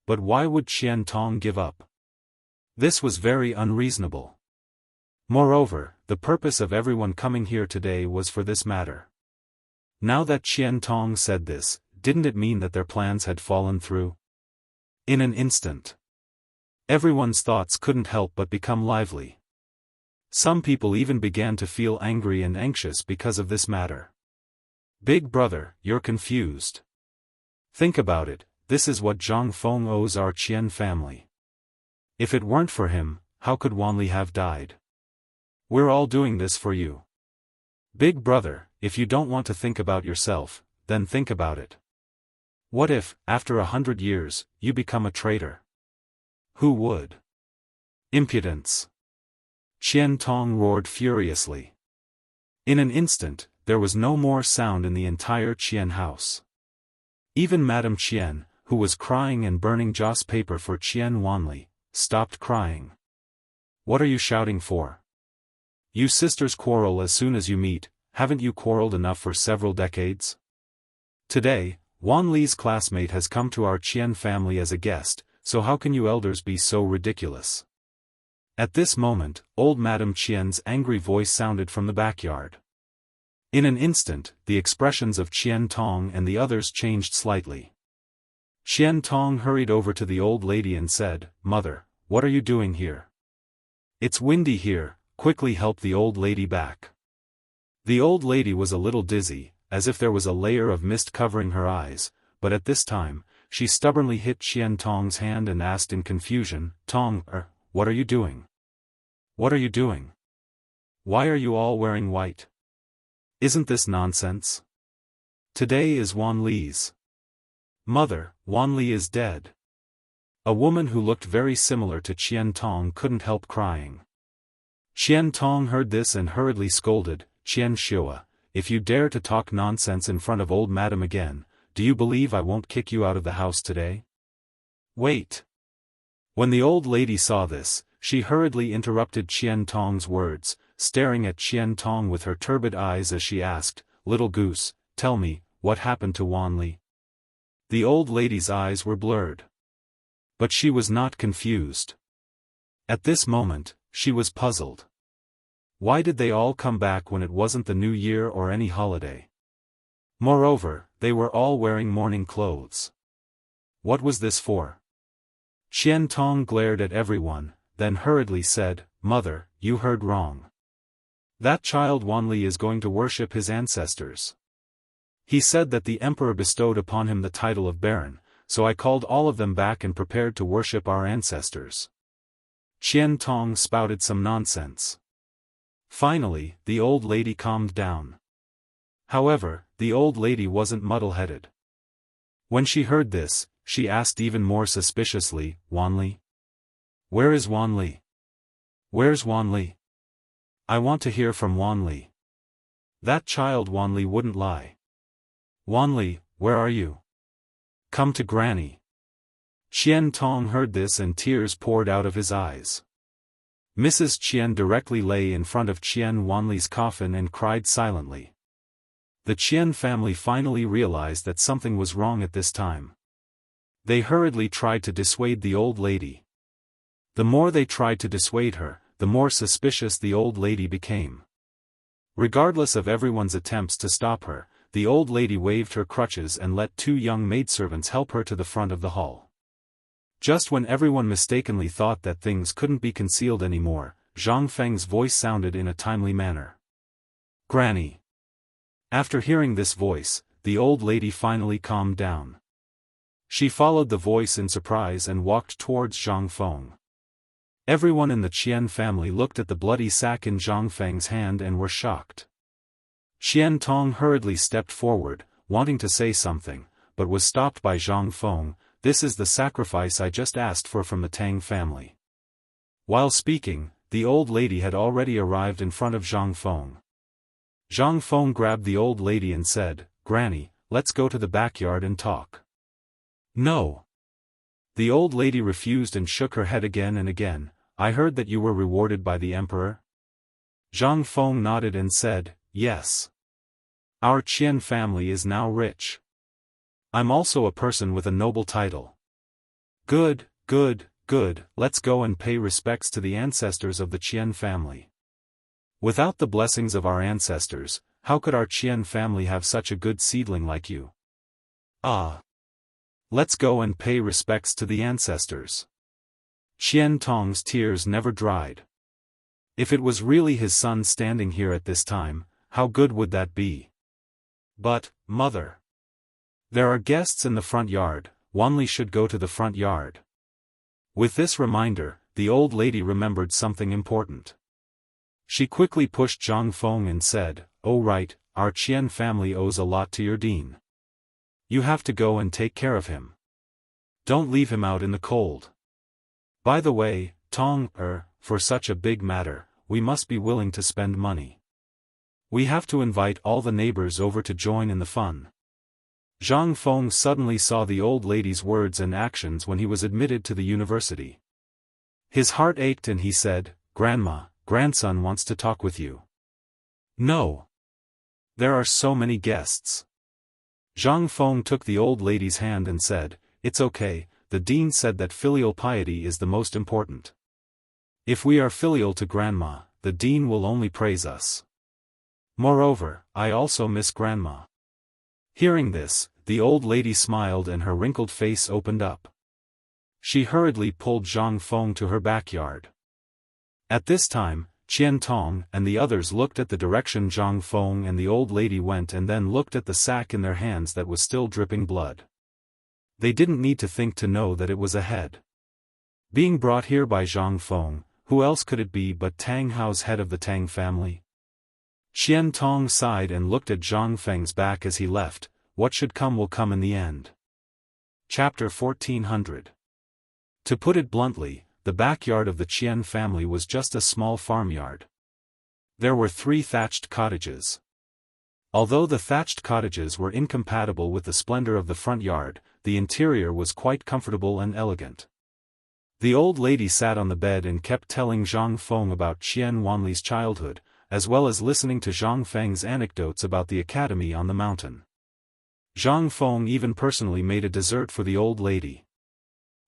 But why would Qian Tong give up? This was very unreasonable. Moreover, the purpose of everyone coming here today was for this matter. Now that Qian Tong said this, didn't it mean that their plans had fallen through? In an instant. Everyone's thoughts couldn't help but become lively. Some people even began to feel angry and anxious because of this matter. Big brother, you're confused. Think about it, this is what Zhang Feng owes our Qian family. If it weren't for him, how could Wanli have died? We're all doing this for you. Big brother, if you don't want to think about yourself, then think about it. What if, after 100 years, you become a traitor? Who would? Impudence! Qian Tong roared furiously. In an instant, there was no more sound in the entire Qian house. Even Madame Qian, who was crying and burning joss paper for Qian Wanli, stopped crying. What are you shouting for? You sisters quarrel as soon as you meet, haven't you quarreled enough for several decades? Today, Wanli's classmate has come to our Qian family as a guest, so how can you elders be so ridiculous? At this moment, old Madame Qian's angry voice sounded from the backyard. In an instant, the expressions of Qian Tong and the others changed slightly. Qian Tong hurried over to the old lady and said, "Mother, what are you doing here? It's windy here, quickly help the old lady back." The old lady was a little dizzy, as if there was a layer of mist covering her eyes, but at this time, she stubbornly hit Qian Tong's hand and asked in confusion, "Tong, what are you doing? What are you doing? Why are you all wearing white? Isn't this nonsense? Today is Wanli's. Mother, Wanli is dead." A woman who looked very similar to Qian Tong couldn't help crying. Qian Tong heard this and hurriedly scolded, "Qian Xue, if you dare to talk nonsense in front of old madam again, do you believe I won't kick you out of the house today?" Wait. When the old lady saw this, she hurriedly interrupted Qian Tong's words, staring at Qian Tong with her turbid eyes as she asked, "Little goose, tell me, what happened to Wanli?" The old lady's eyes were blurred. But she was not confused. At this moment, she was puzzled. Why did they all come back when it wasn't the New Year or any holiday? Moreover, they were all wearing mourning clothes. What was this for? Qian Tong glared at everyone, then hurriedly said, "Mother, you heard wrong. That child Wanli is going to worship his ancestors. He said that the emperor bestowed upon him the title of Baron, so I called all of them back and prepared to worship our ancestors." Qian Tong spouted some nonsense. Finally, the old lady calmed down. However, the old lady wasn't muddle-headed. When she heard this, she asked even more suspiciously, "Wanli? Where is Wanli? Where's Wanli? I want to hear from Wanli. That child Wanli wouldn't lie. Wanli, where are you? Come to Granny." Qian Tong heard this and tears poured out of his eyes. Mrs. Qian directly lay in front of Qian Wanli's coffin and cried silently. The Qian family finally realized that something was wrong at this time. They hurriedly tried to dissuade the old lady. The more they tried to dissuade her, the more suspicious the old lady became. Regardless of everyone's attempts to stop her, the old lady waved her crutches and let two young maidservants help her to the front of the hall. Just when everyone mistakenly thought that things couldn't be concealed anymore, Zhang Feng's voice sounded in a timely manner. "Granny." After hearing this voice, the old lady finally calmed down. She followed the voice in surprise and walked towards Zhang Feng. Everyone in the Qian family looked at the bloody sack in Zhang Feng's hand and were shocked. Qian Tong hurriedly stepped forward, wanting to say something, but was stopped by Zhang Feng. This is the sacrifice I just asked for from the Tang family. While speaking, the old lady had already arrived in front of Zhang Feng. Zhang Feng grabbed the old lady and said, "Granny, let's go to the backyard and talk." "No." The old lady refused and shook her head again and again. "I heard that you were rewarded by the emperor?" Zhang Feng nodded and said, "Yes. Our Qian family is now rich. I'm also a person with a noble title." "Good, good, good, let's go and pay respects to the ancestors of the Qian family. Without the blessings of our ancestors, how could our Qian family have such a good seedling like you? Ah! Let's go and pay respects to the ancestors." Qian Tong's tears never dried. If it was really his son standing here at this time, how good would that be? "But, mother, there are guests in the front yard, Wanli should go to the front yard." With this reminder, the old lady remembered something important. She quickly pushed Zhang Feng and said, "Oh right, our Qian family owes a lot to your dean. You have to go and take care of him. Don't leave him out in the cold. By the way, Tong, for such a big matter, we must be willing to spend money. We have to invite all the neighbors over to join in the fun." Zhang Feng suddenly saw the old lady's words and actions when he was admitted to the university. His heart ached and he said, "Grandma, grandson wants to talk with you." "No. There are so many guests." Zhang Feng took the old lady's hand and said, "It's okay, the dean said that filial piety is the most important. If we are filial to grandma, the dean will only praise us. Moreover, I also miss grandma." Hearing this, the old lady smiled and her wrinkled face opened up. She hurriedly pulled Zhang Feng to her backyard. At this time, Qian Tong and the others looked at the direction Zhang Feng and the old lady went and then looked at the sack in their hands that was still dripping blood. They didn't need to think to know that it was a head. Being brought here by Zhang Feng, who else could it be but Tang Hao's head of the Tang family? Qian Tong sighed and looked at Zhang Feng's back as he left. What should come will come in the end. Chapter 1400. To put it bluntly, the backyard of the Qian family was just a small farmyard. There were 3 thatched cottages. Although the thatched cottages were incompatible with the splendor of the front yard, the interior was quite comfortable and elegant. The old lady sat on the bed and kept telling Zhang Feng about Qian Wanli's childhood, as well as listening to Zhang Feng's anecdotes about the academy on the mountain. Zhang Feng even personally made a dessert for the old lady.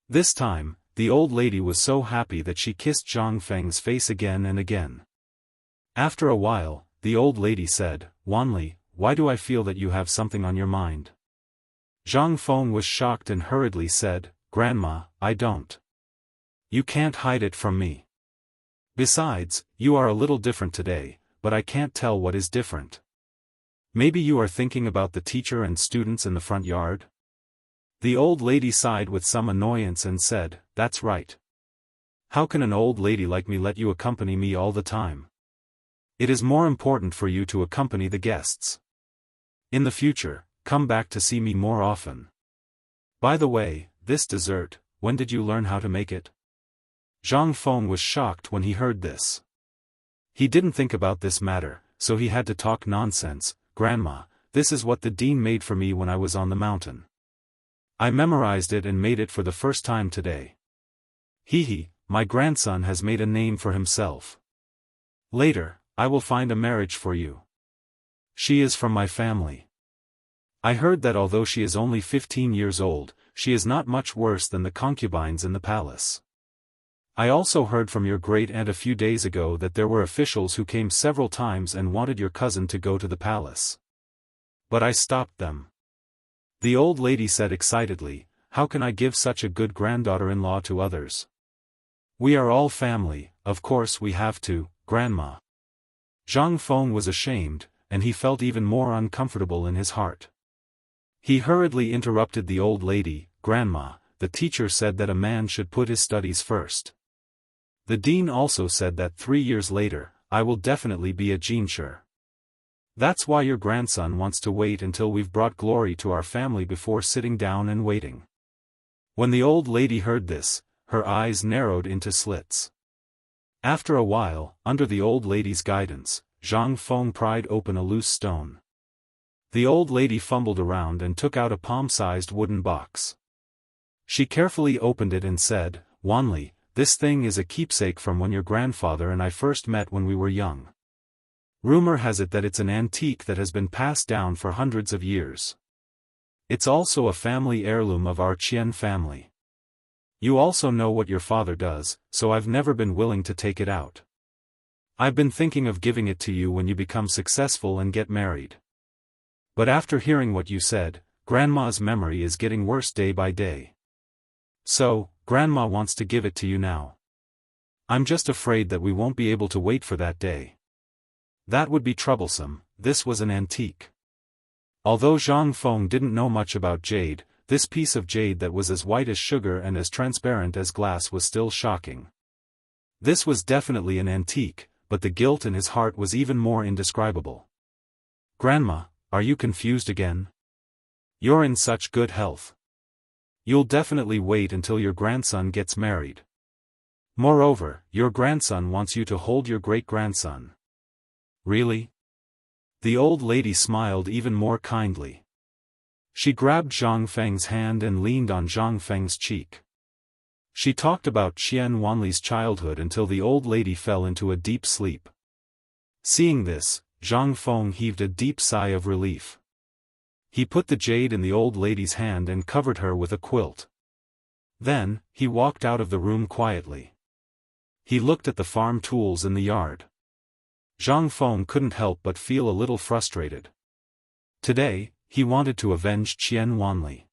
This time, the old lady was so happy that she kissed Zhang Feng's face again and again. After a while, the old lady said, "Wanli, why do I feel that you have something on your mind?" Zhang Feng was shocked and hurriedly said, "Grandma, I don't. You can't hide it from me. Besides, you are a little different today, but I can't tell what is different. Maybe you are thinking about the teacher and students in the front yard?" The old lady sighed with some annoyance and said, "That's right. How can an old lady like me let you accompany me all the time? It is more important for you to accompany the guests. In the future, come back to see me more often. By the way, this dessert, when did you learn how to make it?" Zhang Feng was shocked when he heard this. He didn't think about this matter, so he had to talk nonsense. "Grandma, this is what the dean made for me when I was on the mountain. I memorized it and made it for the first time today. Hee, my grandson has made a name for himself. Later, I will find a marriage for you. She is from my family. I heard that although she is only 15 years old, she is not much worse than the concubines in the palace. I also heard from your great-aunt a few days ago that there were officials who came several times and wanted your cousin to go to the palace. But I stopped them." The old lady said excitedly, "How can I give such a good granddaughter-in-law to others? We are all family, of course we have to, Grandma." Zhang Feng was ashamed, and he felt even more uncomfortable in his heart. He hurriedly interrupted the old lady, "Grandma, the teacher said that a man should put his studies first. The dean also said that 3 years later, I will definitely be a jinshi. That's why your grandson wants to wait until we've brought glory to our family before sitting down and waiting." When the old lady heard this, her eyes narrowed into slits. After a while, under the old lady's guidance, Zhang Feng pried open a loose stone. The old lady fumbled around and took out a palm-sized wooden box. She carefully opened it and said, "Wanli, this thing is a keepsake from when your grandfather and I first met when we were young. Rumor has it that it's an antique that has been passed down for hundreds of years. It's also a family heirloom of our Qian family. You also know what your father does, so I've never been willing to take it out. I've been thinking of giving it to you when you become successful and get married. But after hearing what you said, Grandma's memory is getting worse day by day. So, Grandma wants to give it to you now. I'm just afraid that we won't be able to wait for that day. That would be troublesome." This was an antique. Although Zhang Feng didn't know much about jade, this piece of jade that was as white as sugar and as transparent as glass was still shocking. This was definitely an antique, but the guilt in his heart was even more indescribable. "Grandma, are you confused again? You're in such good health. You'll definitely wait until your grandson gets married. Moreover, your grandson wants you to hold your great-grandson." "Really?" The old lady smiled even more kindly. She grabbed Zhang Feng's hand and leaned on Zhang Feng's cheek. She talked about Qian Wanli's childhood until the old lady fell into a deep sleep. Seeing this, Zhang Feng heaved a deep sigh of relief. He put the jade in the old lady's hand and covered her with a quilt. Then, he walked out of the room quietly. He looked at the farm tools in the yard. Zhang Feng couldn't help but feel a little frustrated. Today, he wanted to avenge Qian Wanli.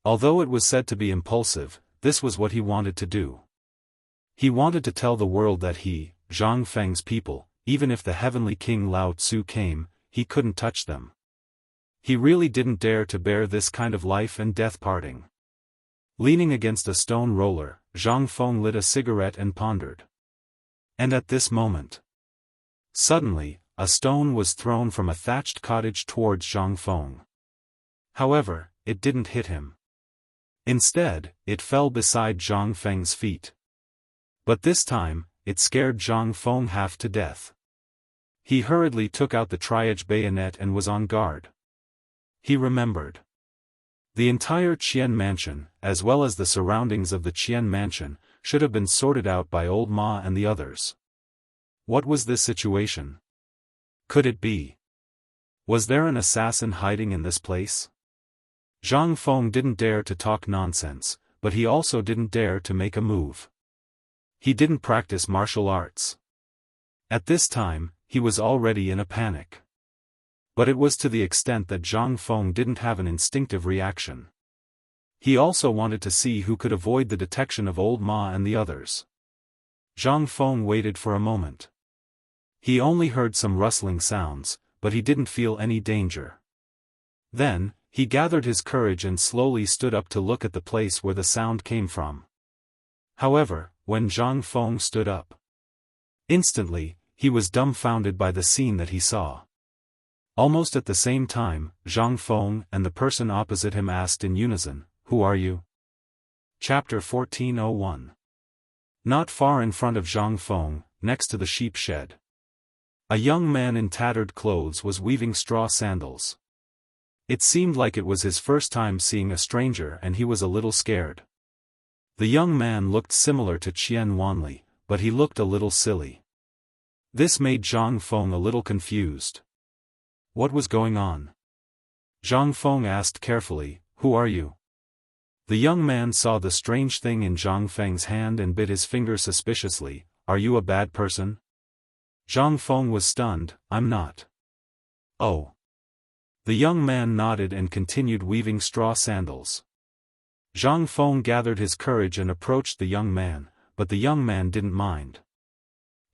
Although it was said to be impulsive, this was what he wanted to do. He wanted to tell the world that he, Zhang Feng's people, even if the heavenly king Lao Tzu came, he couldn't touch them. He really didn't dare to bear this kind of life and death parting. Leaning against a stone roller, Zhang Feng lit a cigarette and pondered. And at this moment, suddenly, a stone was thrown from a thatched cottage towards Zhang Feng. However, it didn't hit him. Instead, it fell beside Zhang Feng's feet. But this time, it scared Zhang Feng half to death. He hurriedly took out the triage bayonet and was on guard. He remembered. The entire Qian mansion, as well as the surroundings of the Qian mansion, should have been sorted out by old Ma and the others. What was this situation? Could it be? Was there an assassin hiding in this place? Zhang Feng didn't dare to talk nonsense, but he also didn't dare to make a move. He didn't practice martial arts. At this time, he was already in a panic. But it was to the extent that Zhang Feng didn't have an instinctive reaction. He also wanted to see who could avoid the detection of old Ma and the others. Zhang Feng waited for a moment. He only heard some rustling sounds, but he didn't feel any danger. Then, he gathered his courage and slowly stood up to look at the place where the sound came from. However, when Zhang Feng stood up, instantly, he was dumbfounded by the scene that he saw. Almost at the same time, Zhang Feng and the person opposite him asked in unison, "Who are you?" Chapter 1401. Not far in front of Zhang Feng, next to the sheep shed, a young man in tattered clothes was weaving straw sandals. It seemed like it was his first time seeing a stranger and he was a little scared. The young man looked similar to Qian Wanli, but he looked a little silly. This made Zhang Feng a little confused. What was going on? Zhang Feng asked carefully, "Who are you?" The young man saw the strange thing in Zhang Feng's hand and bit his finger suspiciously. "Are you a bad person?" Zhang Feng was stunned. "I'm not." "Oh." The young man nodded and continued weaving straw sandals. Zhang Feng gathered his courage and approached the young man, but the young man didn't mind.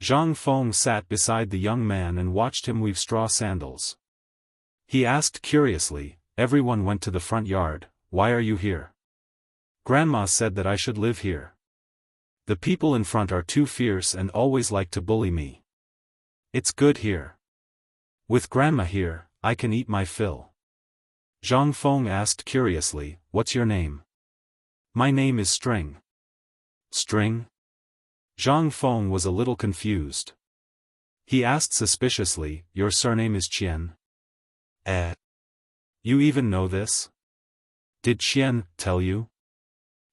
Zhang Feng sat beside the young man and watched him weave straw sandals. He asked curiously, "Everyone went to the front yard, why are you here?" "Grandma said that I should live here. The people in front are too fierce and always like to bully me. It's good here." With Grandma here, I can eat my fill. Zhang Feng asked curiously, what's your name? My name is String. String? Zhang Feng was a little confused. He asked suspiciously, your surname is Qian? You even know this? Did Qian tell you?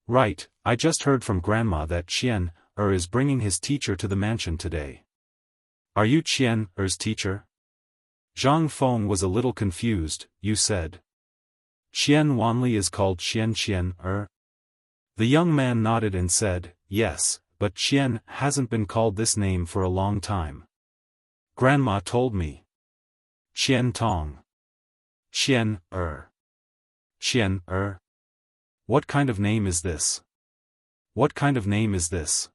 Right, I just heard from Grandma that Qian is bringing his teacher to the mansion today. Are you Qian's teacher? Zhang Feng was a little confused. You said Qian Wanli is called Qian. The young man nodded and said, yes, but Qian hasn't been called this name for a long time. Grandma told me. Qian Tong. Qian. What kind of name is this? What kind of name is this?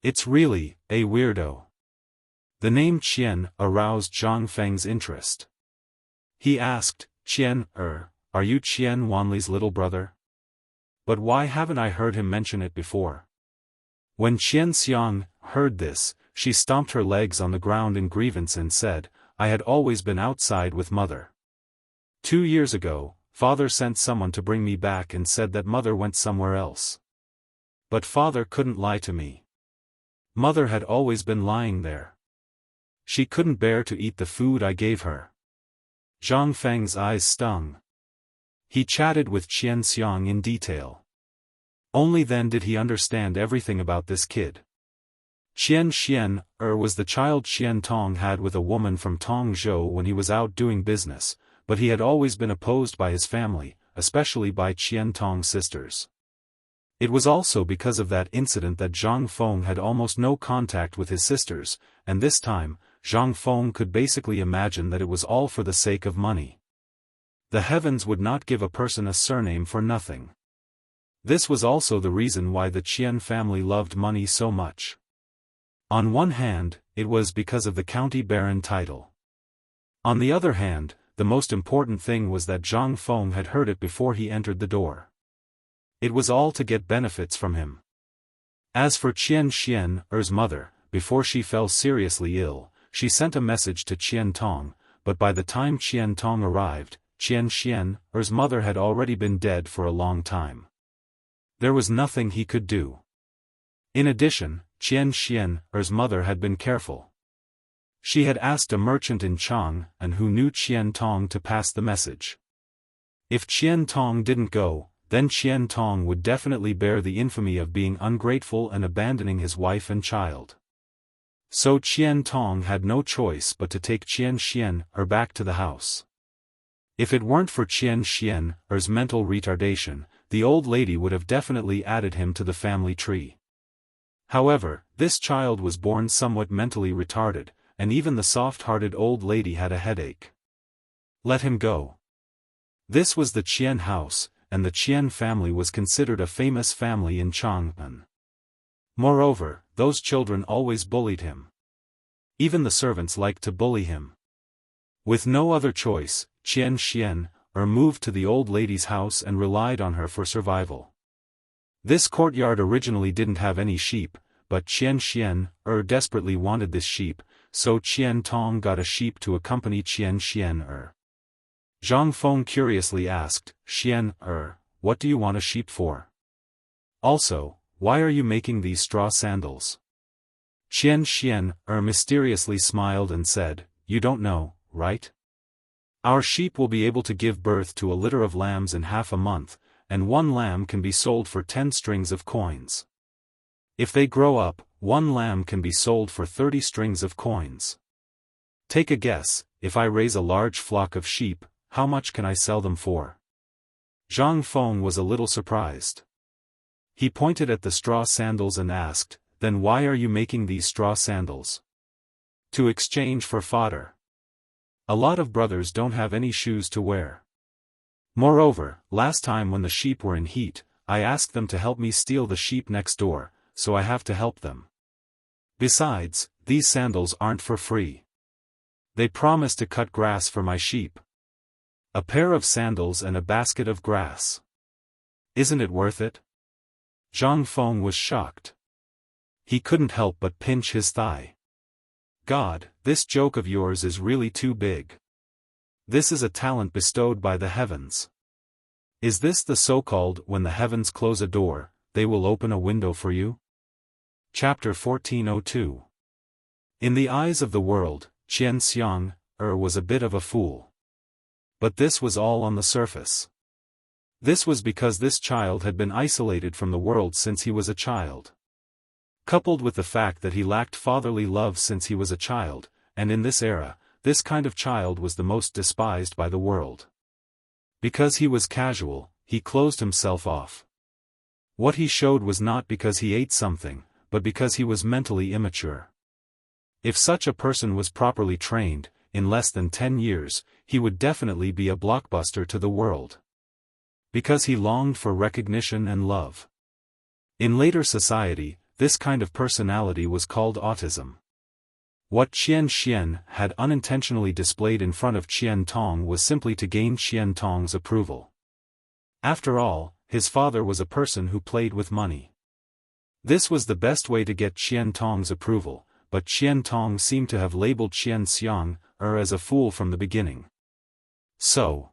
It's really a weirdo. The name Qian aroused Zhang Feng's interest. He asked, Qian, are you Qian Wanli's little brother? But why haven't I heard him mention it before? When Qian Xiang heard this, she stomped her legs on the ground in grievance and said, I had always been outside with Mother. 2 years ago, Father sent someone to bring me back and said that Mother went somewhere else. But Father couldn't lie to me. Mother had always been lying there. She couldn't bear to eat the food I gave her. Zhang Feng's eyes stung. He chatted with Qian Xiang in detail. Only then did he understand everything about this kid. Qian was the child Qian Tong had with a woman from Tongzhou when he was out doing business, but he had always been opposed by his family, especially by Qian Tong's sisters. It was also because of that incident that Zhang Feng had almost no contact with his sisters, and this time, Zhang Feng could basically imagine that it was all for the sake of money. The heavens would not give a person a surname for nothing. This was also the reason why the Qian family loved money so much. On one hand, it was because of the county baron title. On the other hand, the most important thing was that Zhang Feng had heard it before he entered the door. It was all to get benefits from him. As for Qian's mother, before she fell seriously ill, she sent a message to Qian Tong, but by the time Qian Tong arrived, Qian's mother had already been dead for a long time. There was nothing he could do. In addition, Qian's mother had been careful. She had asked a merchant in Chang and who knew Qian Tong to pass the message. If Qian Tong didn't go, then Qian Tong would definitely bear the infamy of being ungrateful and abandoning his wife and child. So Qian Tong had no choice but to take Qian back to the house. If it weren't for Qian's mental retardation, the old lady would have definitely added him to the family tree. However, this child was born somewhat mentally retarded, and even the soft-hearted old lady had a headache. Let him go. This was the Qian house, and the Qian family was considered a famous family in Chang'an. Moreover, those children always bullied him. Even the servants liked to bully him. With no other choice, Qian moved to the old lady's house and relied on her for survival. This courtyard originally didn't have any sheep, but Qian desperately wanted this sheep, so Qian Tong got a sheep to accompany Qian. Zhang Feng curiously asked, Qian, what do you want a sheep for? Also, why are you making these straw sandals? Qian mysteriously smiled and said, you don't know, right? Our sheep will be able to give birth to a litter of lambs in half a month, and 1 lamb can be sold for 10 strings of coins. If they grow up, 1 lamb can be sold for 30 strings of coins. Take a guess, if I raise a large flock of sheep, how much can I sell them for? Zhang Feng was a little surprised. He pointed at the straw sandals and asked, then why are you making these straw sandals? To exchange for fodder. A lot of brothers don't have any shoes to wear. Moreover, last time when the sheep were in heat, I asked them to help me steal the sheep next door, so I have to help them. Besides, these sandals aren't for free. They promised to cut grass for my sheep. A pair of sandals and a basket of grass. Isn't it worth it? Zhang Feng was shocked. He couldn't help but pinch his thigh. God, this joke of yours is really too big. This is a talent bestowed by the heavens. Is this the so-called when the heavens close a door, they will open a window for you? Chapter 1402. In the eyes of the world, Xianxia was a bit of a fool. But this was all on the surface. This was because this child had been isolated from the world since he was a child. Coupled with the fact that he lacked fatherly love since he was a child, and in this era, this kind of child was the most despised by the world. Because he was casual, he closed himself off. What he showed was not because he ate something, but because he was mentally immature. If such a person was properly trained, in less than 10 years, he would definitely be a blockbuster to the world. Because he longed for recognition and love. In later society, this kind of personality was called autism. What Xianxia had unintentionally displayed in front of Qian Tong was simply to gain Qian Tong's approval. After all, his father was a person who played with money. This was the best way to get Qian Tong's approval, but Qian Tong seemed to have labeled Xianxia as a fool from the beginning. So,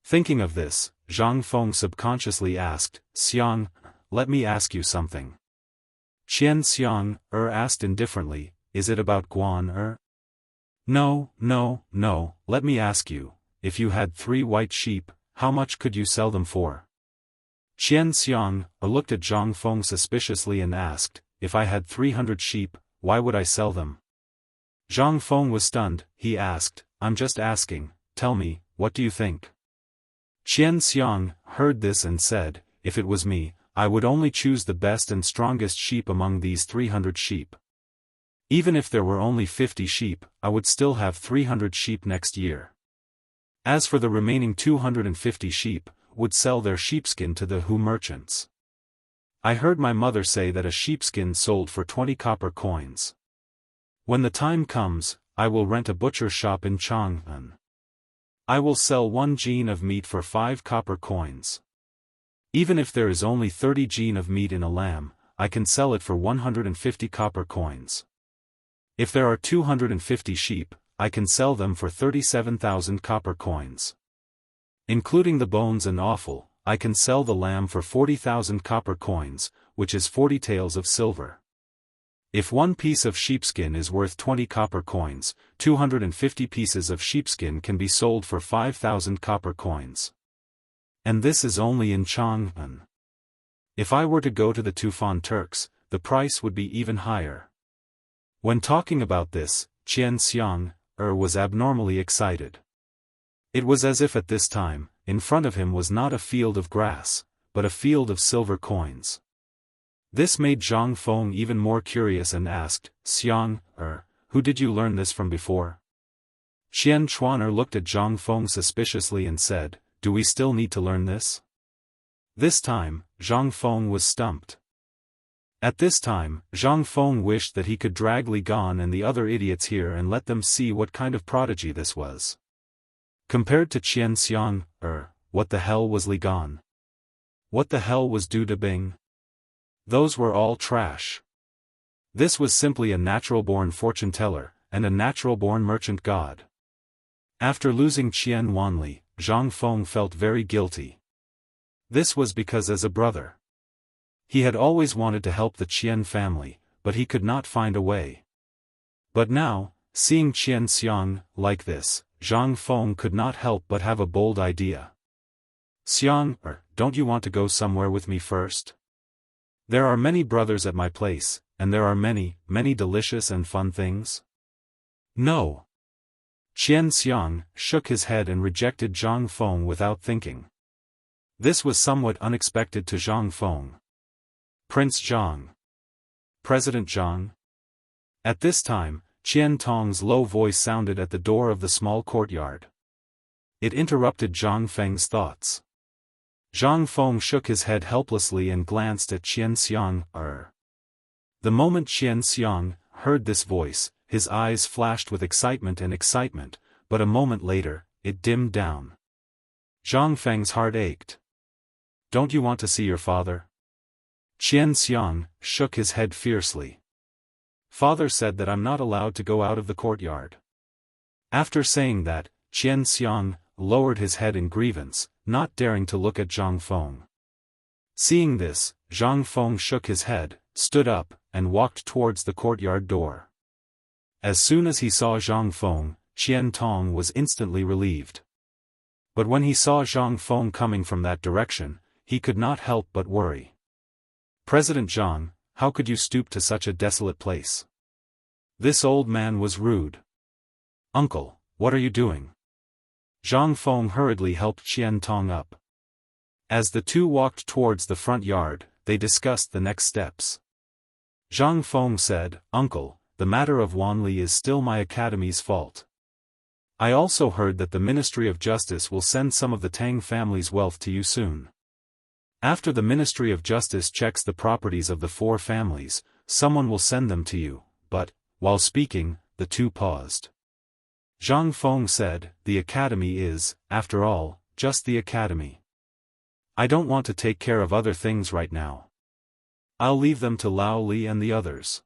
thinking of this, Zhang Feng subconsciously asked, "Xiang, let me ask you something." Xianxia asked indifferently, "Is it about Guan?" No, let me ask you, if you had 3 white sheep, how much could you sell them for?" Xianxia looked at Zhang Feng suspiciously and asked, "If I had 300 sheep, why would I sell them?" Zhang Feng was stunned. He asked, "I'm just asking, tell me, what do you think?" Xianxia heard this and said, "If it was me, I would only choose the best and strongest sheep among these 300 sheep. Even if there were only 50 sheep, I would still have 300 sheep next year. As for the remaining 250 sheep, would sell their sheepskin to the Hu merchants. I heard my mother say that a sheepskin sold for 20 copper coins. When the time comes, I will rent a butcher shop in Jianghu. I will sell 1 jin of meat for 5 copper coins. Even if there is only 30 jin of meat in a lamb, I can sell it for 150 copper coins. If there are 250 sheep, I can sell them for 37,000 copper coins. Including the bones and offal, I can sell the lamb for 40,000 copper coins, which is 40 taels of silver. If 1 piece of sheepskin is worth 20 copper coins, 250 pieces of sheepskin can be sold for 5,000 copper coins. And this is only in Jianghu. If I were to go to the Tufan Turks, the price would be even higher." When talking about this, Xianxia was abnormally excited. It was as if at this time, in front of him was not a field of grass, but a field of silver coins. This made Zhang Feng even more curious and asked, "Xiang, who did you learn this from before?" Qian Chuaner looked at Zhang Feng suspiciously and said, "Do we still need to learn this?" This time, Zhang Feng was stumped. At this time, Zhang Feng wished that he could drag Li Gan and the other idiots here and let them see what kind of prodigy this was. Compared to Xianxia, what the hell was Li Gan? What the hell was Du Debing? Those were all trash. This was simply a natural-born fortune-teller, and a natural-born merchant god. After losing Qian Wanli, Zhang Feng felt very guilty. This was because as a brother, he had always wanted to help the Qian family, but he could not find a way. But now, seeing Xianxia like this, Zhang Feng could not help but have a bold idea. "Xiang, don't you want to go somewhere with me first? There are many brothers at my place, and there are many, many delicious and fun things." "No." Xianxia shook his head and rejected Zhang Feng without thinking. This was somewhat unexpected to Zhang Feng. "Prince Zhang. President Zhang." At this time, Qian Tong's low voice sounded at the door of the small courtyard. It interrupted Zhang Feng's thoughts. Zhang Feng shook his head helplessly and glanced at Xianxia. The moment Xianxia heard this voice, his eyes flashed with excitement, but a moment later, it dimmed down. Zhang Feng's heart ached. "Don't you want to see your father?" Xianxia shook his head fiercely. Father said that I'm not allowed to go out of the courtyard. After saying that, Xianxiang lowered his head in grievance, not daring to look at Zhang Feng. Seeing this, Zhang Feng shook his head, stood up, and walked towards the courtyard door. As soon as he saw Zhang Feng, Qian Tong was instantly relieved. But when he saw Zhang Feng coming from that direction, he could not help but worry. President Zhang, how could you stoop to such a desolate place? This old man was rude. Uncle, what are you doing? Zhang Feng hurriedly helped Qian Tong up. As the two walked towards the front yard, they discussed the next steps. Zhang Feng said, Uncle, the matter of Wanli is still my academy's fault. I also heard that the Ministry of Justice will send some of the Tang family's wealth to you soon. After the Ministry of Justice checks the properties of the four families, someone will send them to you, but, while speaking, the two paused. Zhang Feng said, the academy is, after all, just the academy. I don't want to take care of other things right now. I'll leave them to Lao Li and the others.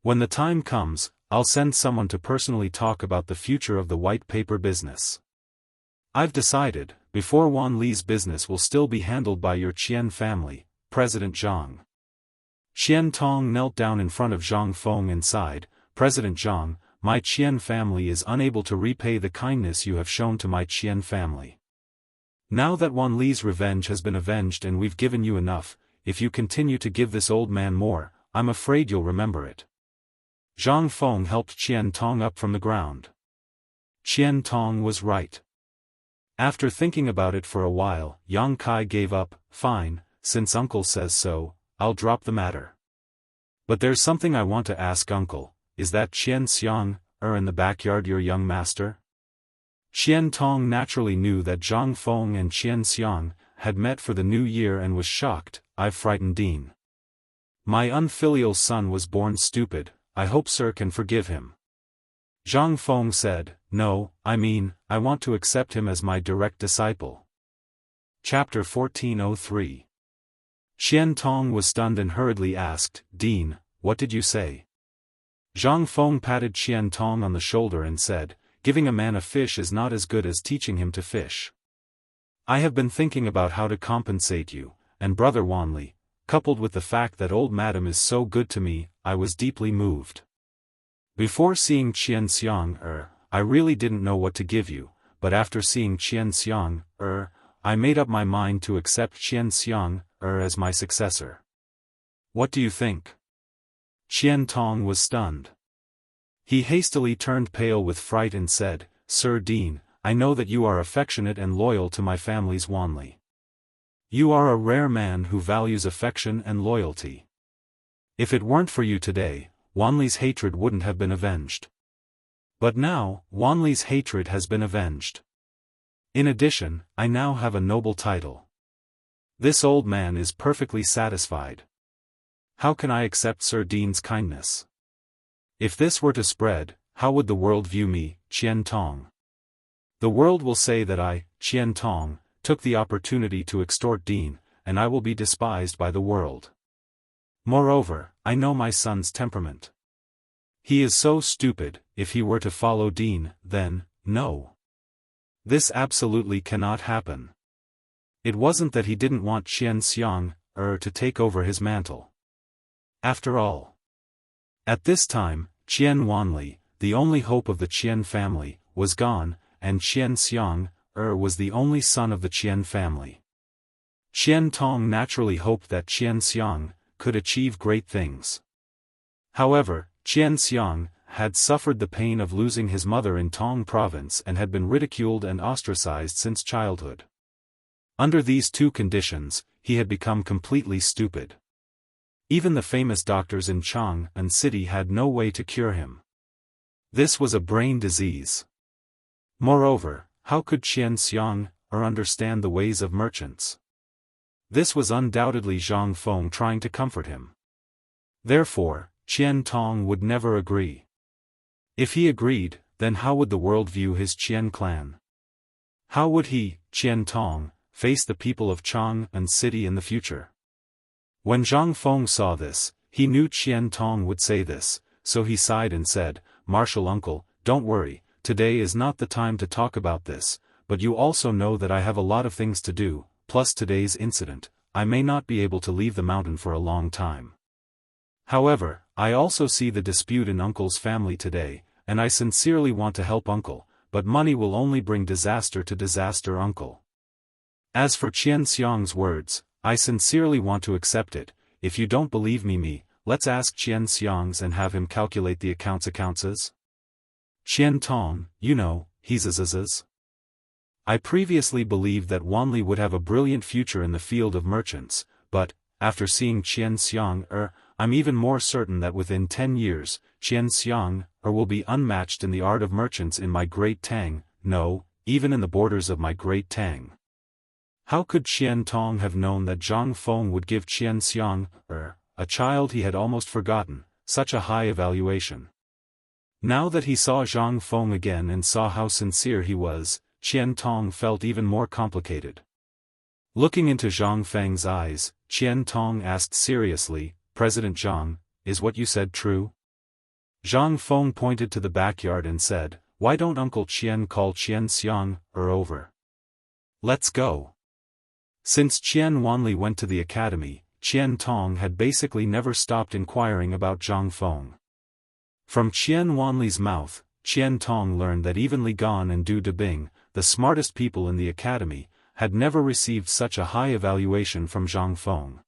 When the time comes, I'll send someone to personally talk about the future of the white paper business. I've decided, before Wan Li's business will still be handled by your Qian family, President Zhang. Qian Tong knelt down in front of Zhang Feng and sighed, President Zhang, my Qian family is unable to repay the kindness you have shown to my Qian family. Now that Wan Li's revenge has been avenged and we've given you enough, if you continue to give this old man more, I'm afraid you'll remember it. Zhang Feng helped Qian Tong up from the ground. Qian Tong was right. After thinking about it for a while, Yang Kai gave up, fine, since Uncle says so, I'll drop the matter. But there's something I want to ask Uncle, is that Qian Xiang, in the backyard your young master? Qian Tong naturally knew that Zhang Feng and Qian Xiang had met for the new year and was shocked, I've frightened Dean. My unfilial son was born stupid, I hope sir can forgive him. Zhang Feng said, no, I mean, I want to accept him as my direct disciple. Chapter 1403. Qian Tong was stunned and hurriedly asked, Dean, what did you say? Zhang Feng patted Qian Tong on the shoulder and said, giving a man a fish is not as good as teaching him to fish. I have been thinking about how to compensate you, and brother Wanli, coupled with the fact that old madam is so good to me, I was deeply moved. Before seeing Qian Xiang, I really didn't know what to give you, but after seeing Qian Xiang, I made up my mind to accept Qian Xiang, as my successor. What do you think? Qian Tong was stunned. He hastily turned pale with fright and said, Sir Dean, I know that you are affectionate and loyal to my family's Wanli. You are a rare man who values affection and loyalty. If it weren't for you today, Wanli's hatred wouldn't have been avenged. But now, Wanli's hatred has been avenged. In addition, I now have a noble title. This old man is perfectly satisfied. How can I accept Sir Dean's kindness? If this were to spread, how would the world view me, Qian Tong? The world will say that I, Qian Tong, took the opportunity to extort Dean, and I will be despised by the world. Moreover, I know my son's temperament. He is so stupid, if he were to follow Dean, then, no. This absolutely cannot happen. It wasn't that he didn't want Qian Xiang, to take over his mantle. After all. At this time, Qian Wanli, the only hope of the Qian family, was gone, and Qian Xiang, was the only son of the Qian family. Qian Tong naturally hoped that Qian Xiang could achieve great things. However, Qian Xiang had suffered the pain of losing his mother in Tong province and had been ridiculed and ostracized since childhood. Under these two conditions, he had become completely stupid. Even the famous doctors in Chang'an city had no way to cure him. This was a brain disease. Moreover, how could Qian Xiang understand the ways of merchants? This was undoubtedly Zhang Feng trying to comfort him. Therefore, Qian Tong would never agree. If he agreed, then how would the world view his Qian clan? How would he, Qian Tong, face the people of Chang'an city in the future? When Zhang Feng saw this, he knew Qian Tong would say this, so he sighed and said, "Martial uncle, don't worry, today is not the time to talk about this, but you also know that I have a lot of things to do, plus today's incident, I may not be able to leave the mountain for a long time. However, I also see the dispute in uncle's family today, and I sincerely want to help uncle, but money will only bring disaster to disaster uncle. As for Xianxiang's words, I sincerely want to accept it. If you don't believe me, let's ask Xianxiang's and have him calculate the accounts. Qian Tong, you know, he's a. I previously believed that Wanli would have a brilliant future in the field of merchants, but, after seeing Xianxiang, I'm even more certain that within 10 years, Xianxiang, will be unmatched in the art of merchants in my Great Tang, no, even in the borders of my Great Tang. How could Qian Tong have known that Zhang Feng would give Xianxiang, a child he had almost forgotten, such a high evaluation? Now that he saw Zhang Feng again and saw how sincere he was, Qian Tong felt even more complicated. Looking into Zhang Feng's eyes, Qian Tong asked seriously, "President Zhang, is what you said true?" Zhang Feng pointed to the backyard and said, "Why don't Uncle Qian call Xianxiang, over? Let's go." Since Qian Wanli went to the academy, Qian Tong had basically never stopped inquiring about Zhang Feng. From Qian Wanli's mouth, Qian Tong learned that even Li Gan and Du Debing, the smartest people in the academy, had never received such a high evaluation from Zhang Feng.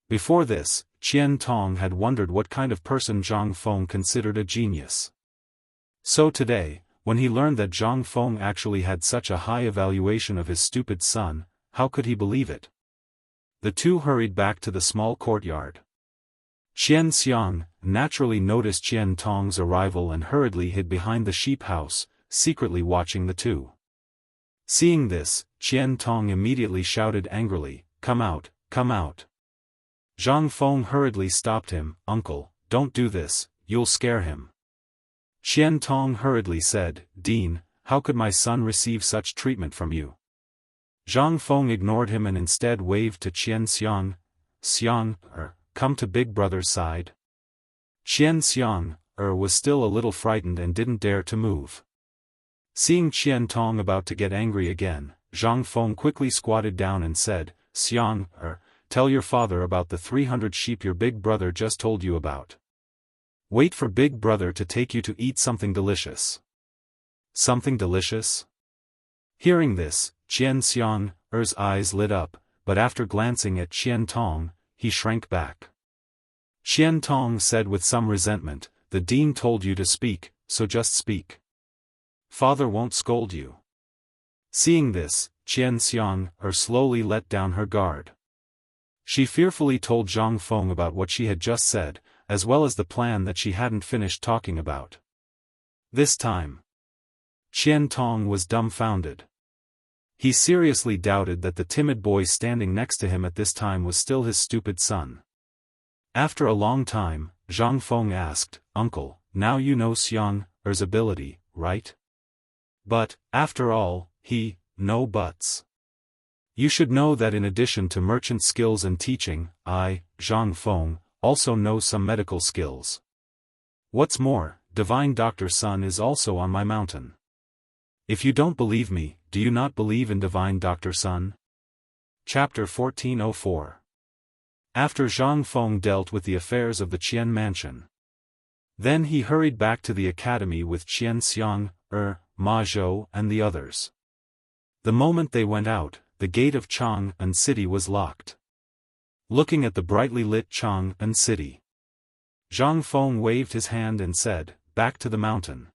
Before this, Qian Tong had wondered what kind of person Zhang Feng considered a genius. So today, when he learned that Zhang Feng actually had such a high evaluation of his stupid son, how could he believe it? The two hurried back to the small courtyard. Xianxiang naturally noticed Qian Tong's arrival and hurriedly hid behind the sheep house, secretly watching the two. Seeing this, Qian Tong immediately shouted angrily, "Come out, come out." Zhang Feng hurriedly stopped him, "Uncle, don't do this, you'll scare him." Qian Tong hurriedly said, "Dean, how could my son receive such treatment from you?" Zhang Feng ignored him and instead waved to Xianxiang, "Xiang, come to Big Brother's side." Xianxiang, was still a little frightened and didn't dare to move. Seeing Qian Tong about to get angry again, Zhang Feng quickly squatted down and said, "Xiang, tell your father about the 300 sheep your big brother just told you about. Wait for Big Brother to take you to eat something delicious." Something delicious? Hearing this, Xianxiang's eyes lit up, but after glancing at Qian Tong, he shrank back. Qian Tong said with some resentment, "The dean told you to speak, so just speak. Father won't scold you." Seeing this, Xianxiang slowly let down her guard. She fearfully told Zhang Feng about what she had just said, as well as the plan that she hadn't finished talking about. This time, Qian Tong was dumbfounded. He seriously doubted that the timid boy standing next to him at this time was still his stupid son. After a long time, Zhang Feng asked, "Uncle, now you know Xiang's ability, right? But, after all, no buts. You should know that in addition to merchant skills and teaching, I, Zhang Feng, also know some medical skills. What's more, Divine Doctor Sun is also on my mountain. If you don't believe me, do you not believe in Divine Doctor Sun?" Chapter 1404. After Zhang Feng dealt with the affairs of the Qian mansion. Then he hurried back to the academy with Xianxiang, Ma Zhou and the others. The moment they went out, the gate of Chang'an City was locked. Looking at the brightly lit Chang'an City, Zhang Feng waved his hand and said, "Back to the mountain."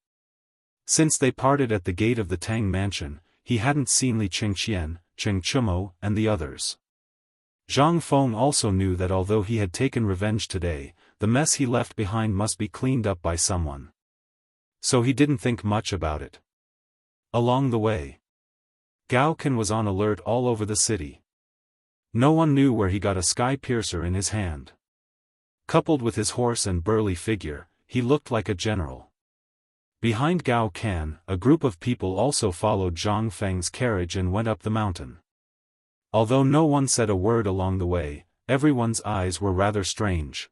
Since they parted at the gate of the Tang mansion, he hadn't seen Li Qingqian, Cheng Chumo and the others. Zhang Feng also knew that although he had taken revenge today, the mess he left behind must be cleaned up by someone. So he didn't think much about it. Along the way, Gao Ken was on alert all over the city. No one knew where he got a sky piercer in his hand. Coupled with his horse and burly figure, he looked like a general. Behind Gao Ken, a group of people also followed Zhang Feng's carriage and went up the mountain. Although no one said a word along the way, everyone's eyes were rather strange.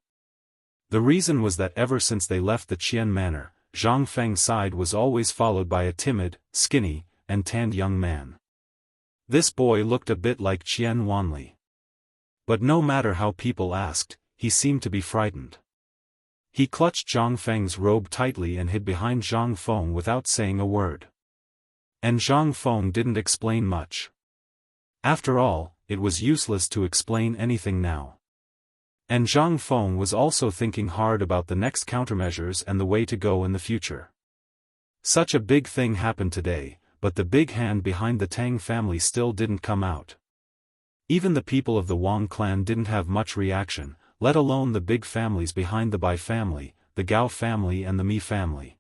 The reason was that ever since they left the Qian manor, Zhang Feng's side was always followed by a timid, skinny, and tanned young man. This boy looked a bit like Qian Wanli. But no matter how people asked, he seemed to be frightened. He clutched Zhang Feng's robe tightly and hid behind Zhang Feng without saying a word. And Zhang Feng didn't explain much. After all, it was useless to explain anything now. And Zhang Feng was also thinking hard about the next countermeasures and the way to go in the future. Such a big thing happened today, but the big hand behind the Tang family still didn't come out. Even the people of the Wang clan didn't have much reaction, let alone the big families behind the Bai family, the Gao family and the Mi family.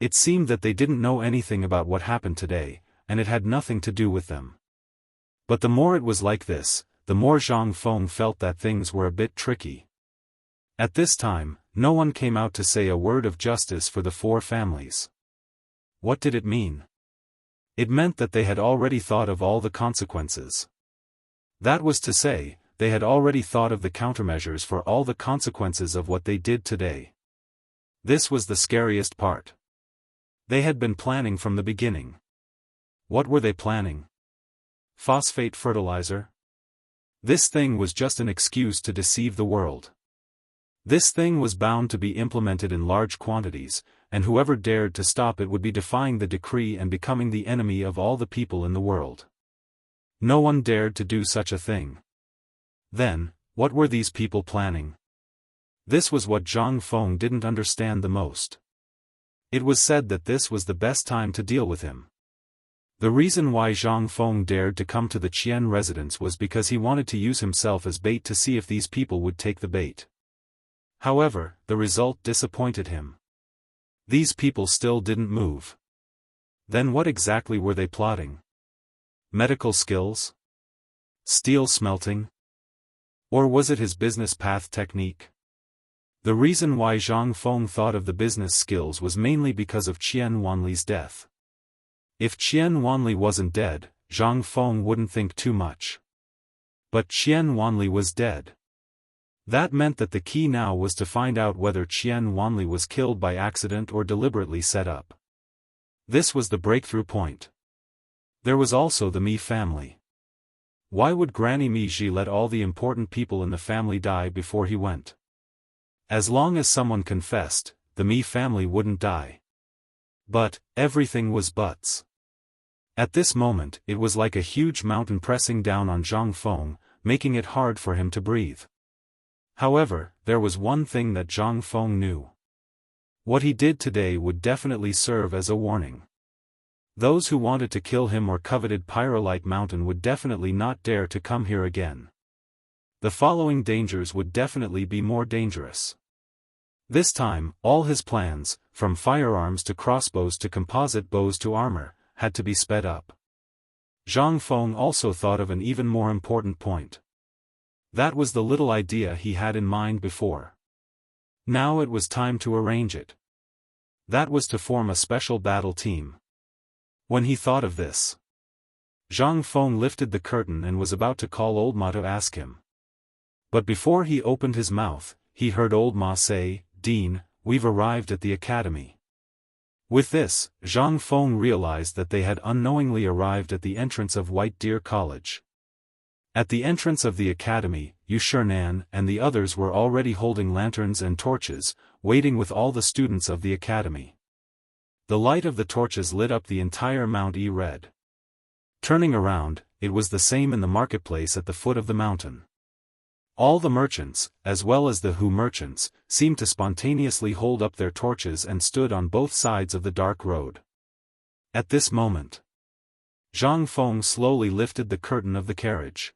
It seemed that they didn't know anything about what happened today, and it had nothing to do with them. But the more it was like this, the more Zhang Feng felt that things were a bit tricky. At this time, no one came out to say a word of justice for the four families. What did it mean? It meant that they had already thought of all the consequences. That was to say, they had already thought of the countermeasures for all the consequences of what they did today. This was the scariest part. They had been planning from the beginning. What were they planning? Phosphate fertilizer? This thing was just an excuse to deceive the world. This thing was bound to be implemented in large quantities, and whoever dared to stop it would be defying the decree and becoming the enemy of all the people in the world. No one dared to do such a thing. Then, what were these people planning? This was what Zhang Feng didn't understand the most. It was said that this was the best time to deal with him. The reason why Zhang Feng dared to come to the Qian residence was because he wanted to use himself as bait to see if these people would take the bait. However, the result disappointed him. These people still didn't move. Then what exactly were they plotting? Medical skills? Steel smelting? Or was it his business path technique? The reason why Zhang Feng thought of the business skills was mainly because of Qian Wanli's death. If Qian Wanli wasn't dead, Zhang Feng wouldn't think too much. But Qian Wanli was dead. That meant that the key now was to find out whether Qian Wanli was killed by accident or deliberately set up. This was the breakthrough point. There was also the Mi family. Why would Granny Mi Ji let all the important people in the family die before he went? As long as someone confessed, the Mi family wouldn't die. But, everything was buts. At this moment, it was like a huge mountain pressing down on Zhang Feng, making it hard for him to breathe. However, there was one thing that Zhang Feng knew. What he did today would definitely serve as a warning. Those who wanted to kill him or coveted Pyrolite Mountain would definitely not dare to come here again. The following dangers would definitely be more dangerous. This time, all his plans, from firearms to crossbows to composite bows to armor, had to be sped up. Zhang Feng also thought of an even more important point. That was the little idea he had in mind before. Now it was time to arrange it. That was to form a special battle team. When he thought of this, Zhang Feng lifted the curtain and was about to call Old Ma to ask him. But before he opened his mouth, he heard Old Ma say, "Dean, we've arrived at the academy." With this, Zhang Feng realized that they had unknowingly arrived at the entrance of White Deer College. At the entrance of the academy, Yu Shernan and the others were already holding lanterns and torches, waiting with all the students of the academy. The light of the torches lit up the entire Mount E red. Turning around, it was the same in the marketplace at the foot of the mountain. All the merchants, as well as the Hu merchants, seemed to spontaneously hold up their torches and stood on both sides of the dark road. At this moment, Zhang Feng slowly lifted the curtain of the carriage.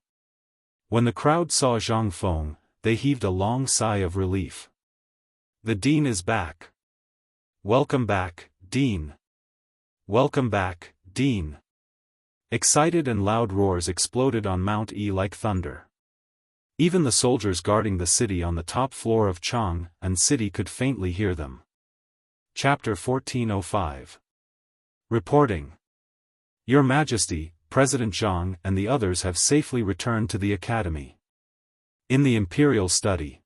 When the crowd saw Zhang Feng, they heaved a long sigh of relief. "The Dean is back. Welcome back, Dean. Welcome back, Dean." Excited and loud roars exploded on Mount E like thunder. Even the soldiers guarding the city on the top floor of Chang'an City could faintly hear them. Chapter 1405. Reporting. Your Majesty, President Zhang and the others have safely returned to the academy. In the imperial study.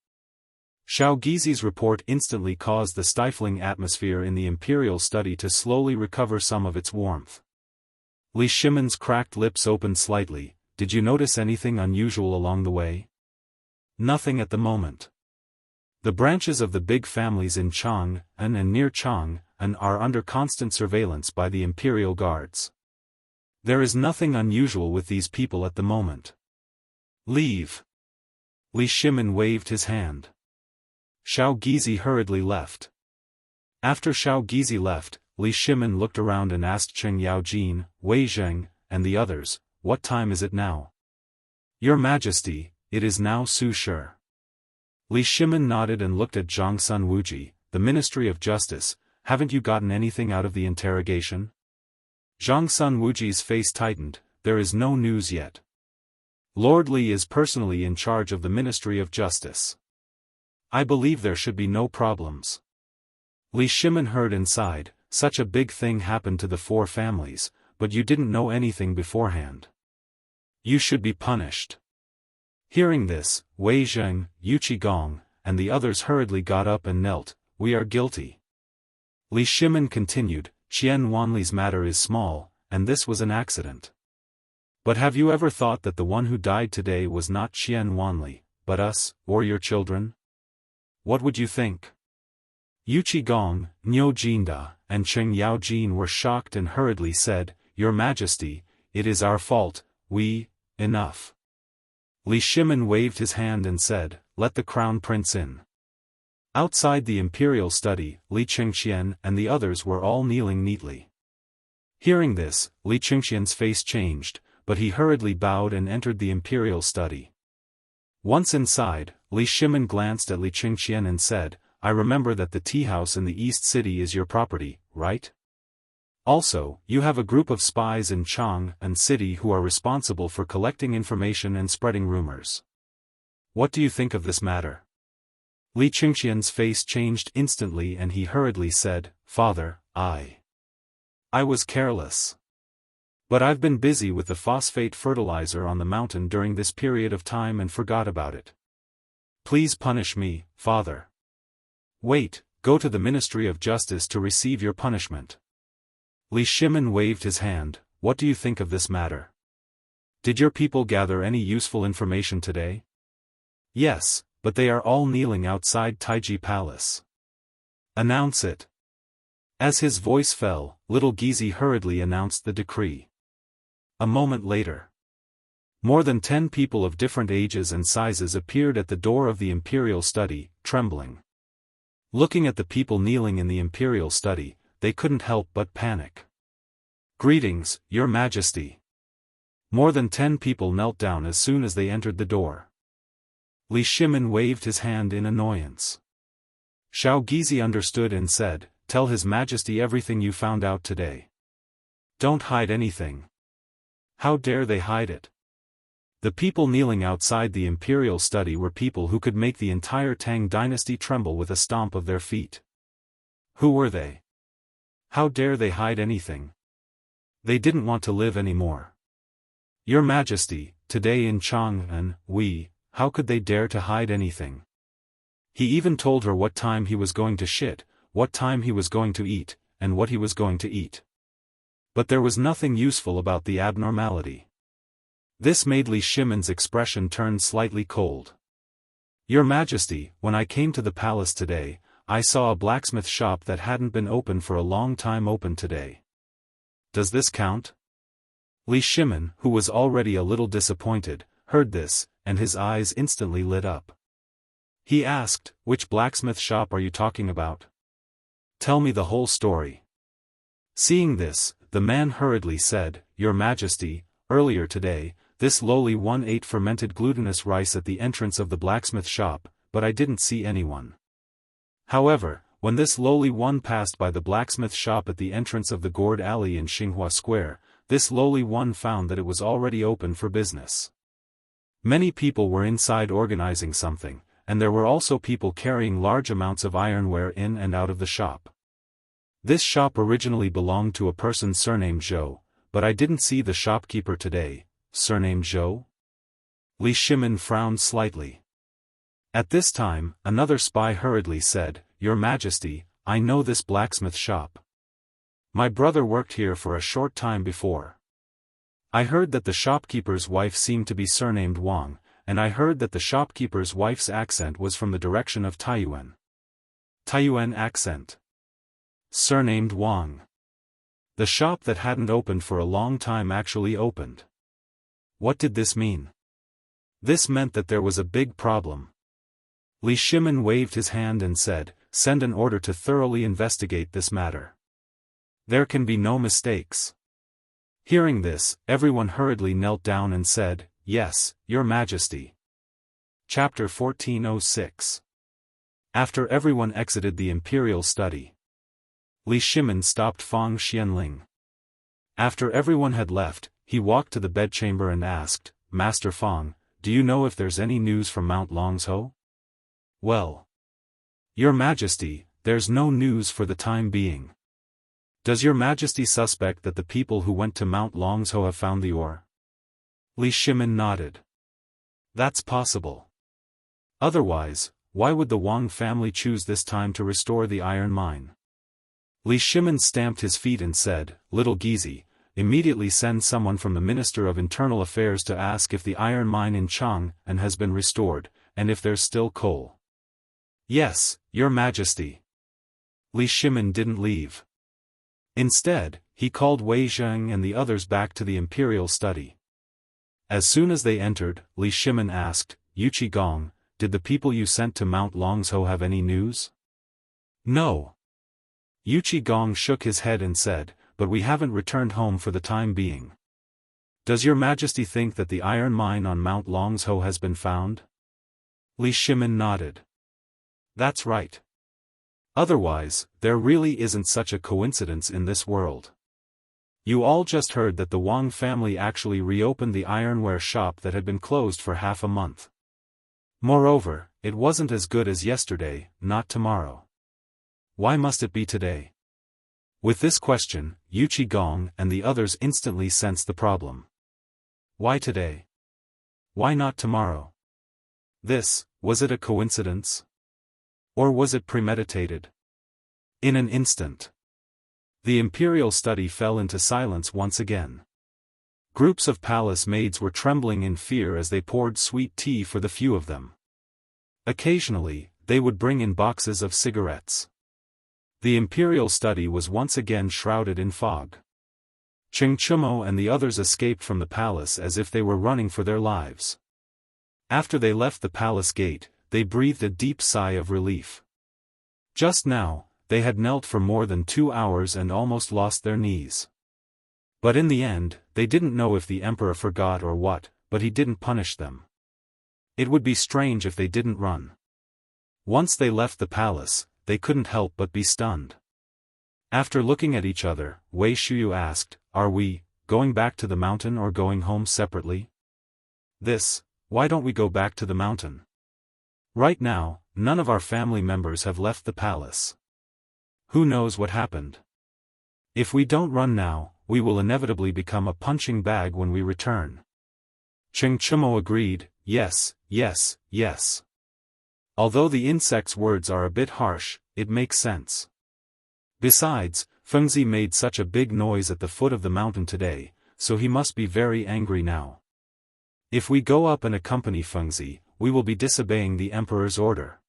Xiao Gizi's report instantly caused the stifling atmosphere in the imperial study to slowly recover some of its warmth. Li Shimon's cracked lips opened slightly. Did you notice anything unusual along the way? Nothing at the moment. The branches of the big families in Chang'an and near Chang'an are under constant surveillance by the imperial guards. There is nothing unusual with these people at the moment. Leave. Li Shimon waved his hand. Xiao Gizi hurriedly left. After Xiao Gizi left, Li Shimon looked around and asked Cheng Yaojin, Wei Zheng, and the others, what time is it now? Your Majesty, it is now Su Shi. Li Shimon nodded and looked at Zhang Sun Wuji, the Ministry of Justice. Haven't you gotten anything out of the interrogation? Zhang Sun Wuji's face tightened. There is no news yet. Lord Li is personally in charge of the Ministry of Justice. I believe there should be no problems. Li Shimon heard and sighed. Such a big thing happened to the four families, but you didn't know anything beforehand. You should be punished. Hearing this, Wei Zheng, Yu Qigong, and the others hurriedly got up and knelt. We are guilty. Li Shimon continued, Qian Wanli's matter is small, and this was an accident. But have you ever thought that the one who died today was not Qian Wanli, but us, or your children? What would you think? Yu Qigong, Niu Jinda, and Cheng Yaojin were shocked and hurriedly said, Your Majesty, it is our fault, enough. Li Shimon waved his hand and said, Let the crown prince in. Outside the imperial study, Li Chengqian and the others were all kneeling neatly. Hearing this, Li Chengqian's face changed, but he hurriedly bowed and entered the imperial study. Once inside, Li Shimon glanced at Li Chengqian and said, I remember that the tea house in the East City is your property, right? Also, you have a group of spies in Chang'an City who are responsible for collecting information and spreading rumors. What do you think of this matter? Li Chengqian's face changed instantly and he hurriedly said, Father, I was careless. But I've been busy with the phosphate fertilizer on the mountain during this period of time and forgot about it. Please punish me, Father. Wait, go to the Ministry of Justice to receive your punishment. Li Shimon waved his hand. What do you think of this matter? Did your people gather any useful information today? Yes, but they are all kneeling outside Taiji Palace. Announce it. As his voice fell, little Gizi hurriedly announced the decree. A moment later, more than 10 people of different ages and sizes appeared at the door of the imperial study, trembling. Looking at the people kneeling in the imperial study, they couldn't help but panic. Greetings, Your Majesty. More than 10 people knelt down as soon as they entered the door. Li Shimon waved his hand in annoyance. Xiao Gizi understood and said, Tell His Majesty everything you found out today. Don't hide anything. How dare they hide it? The people kneeling outside the imperial study were people who could make the entire Tang dynasty tremble with a stomp of their feet. Who were they? How dare they hide anything? They didn't want to live anymore. Your Majesty, today in Chang'an, how could they dare to hide anything? He even told her what time he was going to shit, what time he was going to eat, and what he was going to eat. But there was nothing useful about the abnormality. This made Li Shimon's expression turn slightly cold. Your Majesty, when I came to the palace today, I saw a blacksmith shop that hadn't been open for a long time open today. Does this count? Li Shimon, who was already a little disappointed, heard this, and his eyes instantly lit up. He asked, Which blacksmith shop are you talking about? Tell me the whole story. Seeing this, the man hurriedly said, Your Majesty, earlier today, this lowly one ate fermented glutinous rice at the entrance of the blacksmith shop, but I didn't see anyone. However, when this lowly one passed by the blacksmith shop at the entrance of the gourd alley in Xinhua Square, this lowly one found that it was already open for business. Many people were inside organizing something, and there were also people carrying large amounts of ironware in and out of the shop. This shop originally belonged to a person surnamed Zhou, but I didn't see the shopkeeper today. Surnamed Zhou? Li Shimon frowned slightly. At this time, another spy hurriedly said, "Your Majesty, I know this blacksmith shop. My brother worked here for a short time before. I heard that the shopkeeper's wife seemed to be surnamed Wang, and I heard that the shopkeeper's wife's accent was from the direction of Taiyuan. Taiyuan accent. Surnamed Wang. The shop that hadn't opened for a long time actually opened. What did this mean? This meant that there was a big problem. Li Shimin waved his hand and said, "Send an order to thoroughly investigate this matter. There can be no mistakes." Hearing this, everyone hurriedly knelt down and said, "Yes, Your Majesty." Chapter 1406. After everyone exited the imperial study, Li Shimin stopped Fang Xianling. After everyone had left, he walked to the bedchamber and asked, "Master Fang, do you know if there's any news from Mount Longzhou?" "Well, Your Majesty, there's no news for the time being. Does Your Majesty suspect that the people who went to Mount Longzhou have found the ore?" Li Shimin nodded. "That's possible. Otherwise, why would the Wang family choose this time to restore the iron mine?" Li Shimin stamped his feet and said, "Little Gizi, immediately send someone from the Minister of Internal Affairs to ask if the iron mine in Chang'an has been restored, and if there's still coal." "Yes, Your Majesty." Li Shimin didn't leave. Instead, he called Wei Zheng and the others back to the imperial study. As soon as they entered, Li Shimin asked, "Yuqi Gong, did the people you sent to Mount Longzhou have any news?" "No." Yuqi Gong shook his head and said, "But we haven't returned home for the time being. Does Your Majesty think that the iron mine on Mount Longzhou has been found?" Li Shimin nodded. "That's right. Otherwise, there really isn't such a coincidence in this world. You all just heard that the Wang family actually reopened the ironware shop that had been closed for half a month. Moreover, it wasn't as good as yesterday, not tomorrow. Why must it be today?" With this question, Yuqi Gong and the others instantly sensed the problem. Why today? Why not tomorrow? Was it a coincidence? Or was it premeditated? In an instant, the imperial study fell into silence once again. Groups of palace maids were trembling in fear as they poured sweet tea for the few of them. Occasionally, they would bring in boxes of cigarettes. The imperial study was once again shrouded in fog. Cheng Chumo and the others escaped from the palace as if they were running for their lives. After they left the palace gate, they breathed a deep sigh of relief. Just now, they had knelt for more than 2 hours and almost lost their knees. But in the end, they didn't know if the emperor forgot or what, but he didn't punish them. It would be strange if they didn't run. Once they left the palace, they couldn't help but be stunned. After looking at each other, Wei Shuyu asked, "Are we going back to the mountain or going home separately?" Why don't we go back to the mountain? Right now, none of our family members have left the palace. Who knows what happened? If we don't run now, we will inevitably become a punching bag when we return. Cheng Chumo agreed, yes. Although the insect's words are a bit harsh, it makes sense. Besides, Fengzi made such a big noise at the foot of the mountain today, so he must be very angry now. If we go up and accompany Fengzi, we will be disobeying the emperor's order.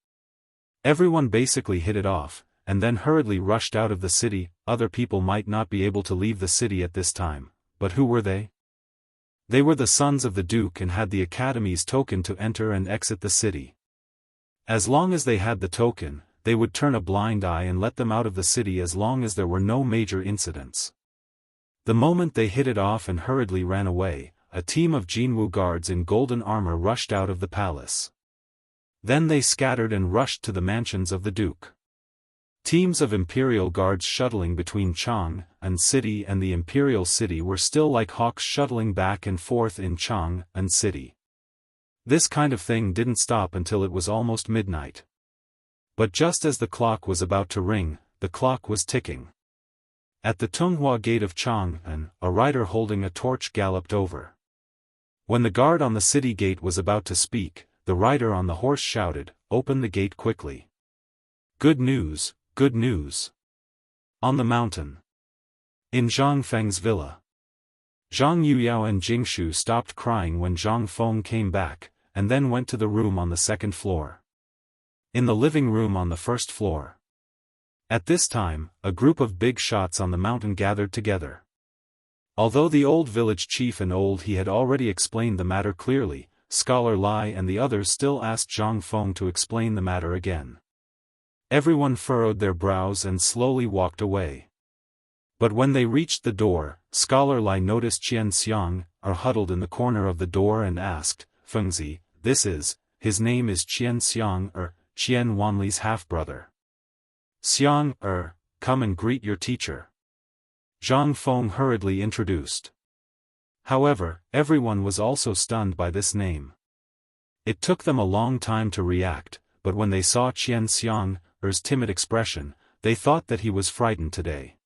Everyone basically hit it off, and then hurriedly rushed out of the city. Other people might not be able to leave the city at this time, but who were they? They were the sons of the Duke and had the Academy's token to enter and exit the city. As long as they had the token, they would turn a blind eye and let them out of the city as long as there were no major incidents. The moment they hit it off and hurriedly ran away, a team of Jianghu guards in golden armor rushed out of the palace. Then they scattered and rushed to the mansions of the Duke. Teams of imperial guards shuttling between Chang'an City and the imperial city were still like hawks shuttling back and forth in Chang'an City. This kind of thing didn't stop until it was almost midnight. But just as the clock was about to ring, the clock was ticking. At the Tunghua gate of Chang'an, a rider holding a torch galloped over. When the guard on the city gate was about to speak, the rider on the horse shouted, "Open the gate quickly. Good news, good news." On the mountain. In Zhang Feng's villa. Zhang Yuyao and Jingshu stopped crying when Zhang Feng came back, and then went to the room on the second floor. In the living room on the first floor. At this time, a group of big shots on the mountain gathered together. Although the old village chief and old he had already explained the matter clearly, Scholar Lai and the others still asked Zhang Feng to explain the matter again. Everyone furrowed their brows and slowly walked away. But when they reached the door, Scholar Lai noticed Xianxiang huddled in the corner of the door and asked, "Fengzi, his name is Xianxiang Qian Wanli's half-brother. Xiang come and greet your teacher." Zhang Feng hurriedly introduced. However, everyone was also stunned by this name. It took them a long time to react, but when they saw Xianxiang's timid expression, they thought that he was frightened today.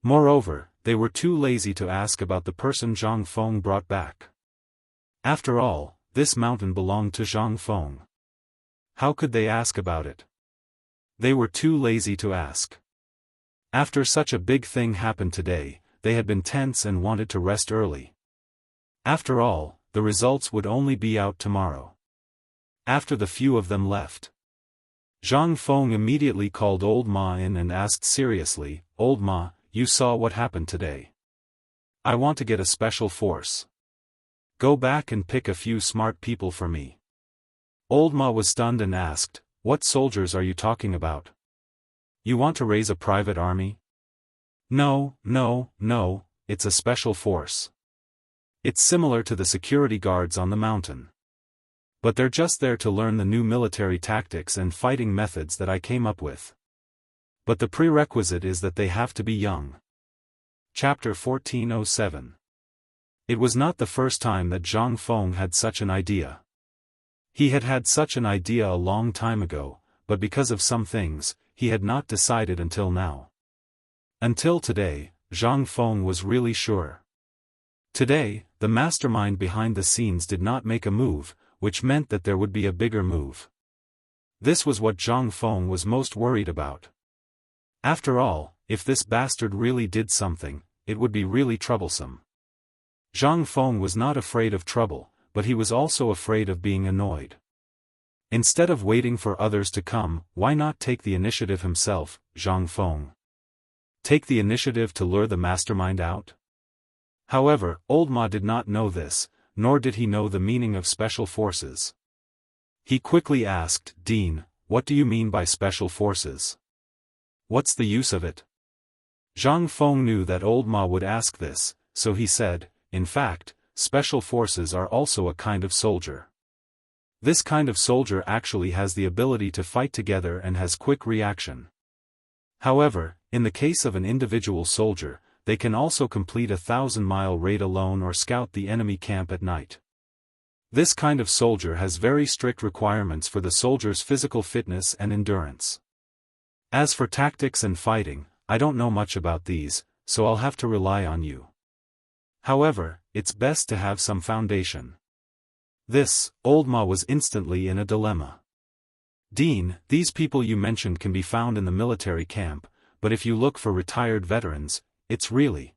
Moreover, they were too lazy to ask about the person Zhang Feng brought back. After all, this mountain belonged to Zhang Feng. How could they ask about it? They were too lazy to ask. After such a big thing happened today, they had been tense and wanted to rest early. After all, the results would only be out tomorrow. After the few of them left, Zhang Feng immediately called Old Ma in and asked seriously, "Old Ma, you saw what happened today. I want to get a special force. Go back and pick a few smart people for me." Old Ma was stunned and asked, "What soldiers are you talking about? You want to raise a private army?" No, it's a special force. It's similar to the security guards on the mountain. But they're just there to learn the new military tactics and fighting methods that I came up with. But the prerequisite is that they have to be young. Chapter 1407. It was not the first time that Zhang Feng had such an idea. He had had such an idea a long time ago, but because of some things, he had not decided until now. Until today, Zhang Feng was really sure. Today, the mastermind behind the scenes did not make a move, which meant that there would be a bigger move. This was what Zhang Feng was most worried about. After all, if this bastard really did something, it would be really troublesome. Zhang Feng was not afraid of trouble, but he was also afraid of being annoyed. Instead of waiting for others to come, why not take the initiative himself, Zhang Feng? Take the initiative to lure the mastermind out? However, Old Ma did not know this, nor did he know the meaning of special forces. He quickly asked, "Dean, what do you mean by special forces? What's the use of it?" Zhang Feng knew that Old Ma would ask this, so he said, "In fact, special forces are also a kind of soldier. This kind of soldier actually has the ability to fight together and has quick reaction. However, in the case of an individual soldier, they can also complete a 1,000-mile raid alone or scout the enemy camp at night. This kind of soldier has very strict requirements for the soldier's physical fitness and endurance. As for tactics and fighting, I don't know much about these, so I'll have to rely on you. However, it's best to have some foundation." This, Old Ma was instantly in a dilemma. "Dean, these people you mentioned can be found in the military camp, but if you look for retired veterans, it's really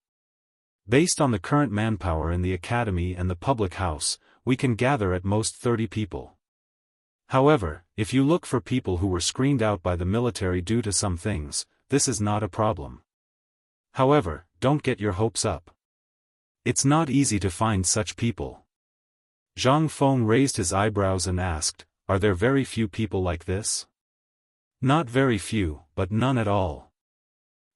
based on the current manpower in the academy and the public house, we can gather at most 30 people. However, if you look for people who were screened out by the military due to some things, this is not a problem. However, don't get your hopes up. It's not easy to find such people." Zhang Feng raised his eyebrows and asked, "Are there very few people like this?" "Not very few, but none at all.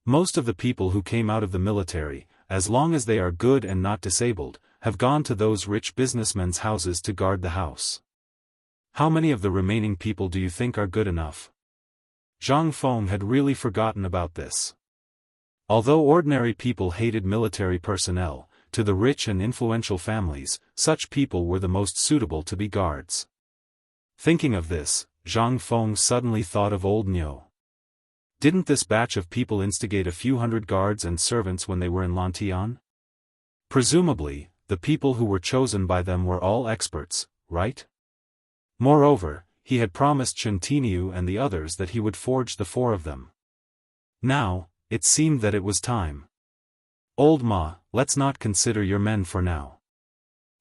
Most of the people who came out of the military, as long as they are good and not disabled, have gone to those rich businessmen's houses to guard the house. How many of the remaining people do you think are good enough?" Zhang Feng had really forgotten about this. Although ordinary people hated military personnel, to the rich and influential families, such people were the most suitable to be guards. Thinking of this, Zhang Feng suddenly thought of old Niu. Didn't this batch of people instigate a few hundred guards and servants when they were in Lantian? Presumably, the people who were chosen by them were all experts, right? Moreover, he had promised Qiantinyu and the others that he would forge the 4 of them. Now, it seemed that it was time. Old Ma, let's not consider your men for now.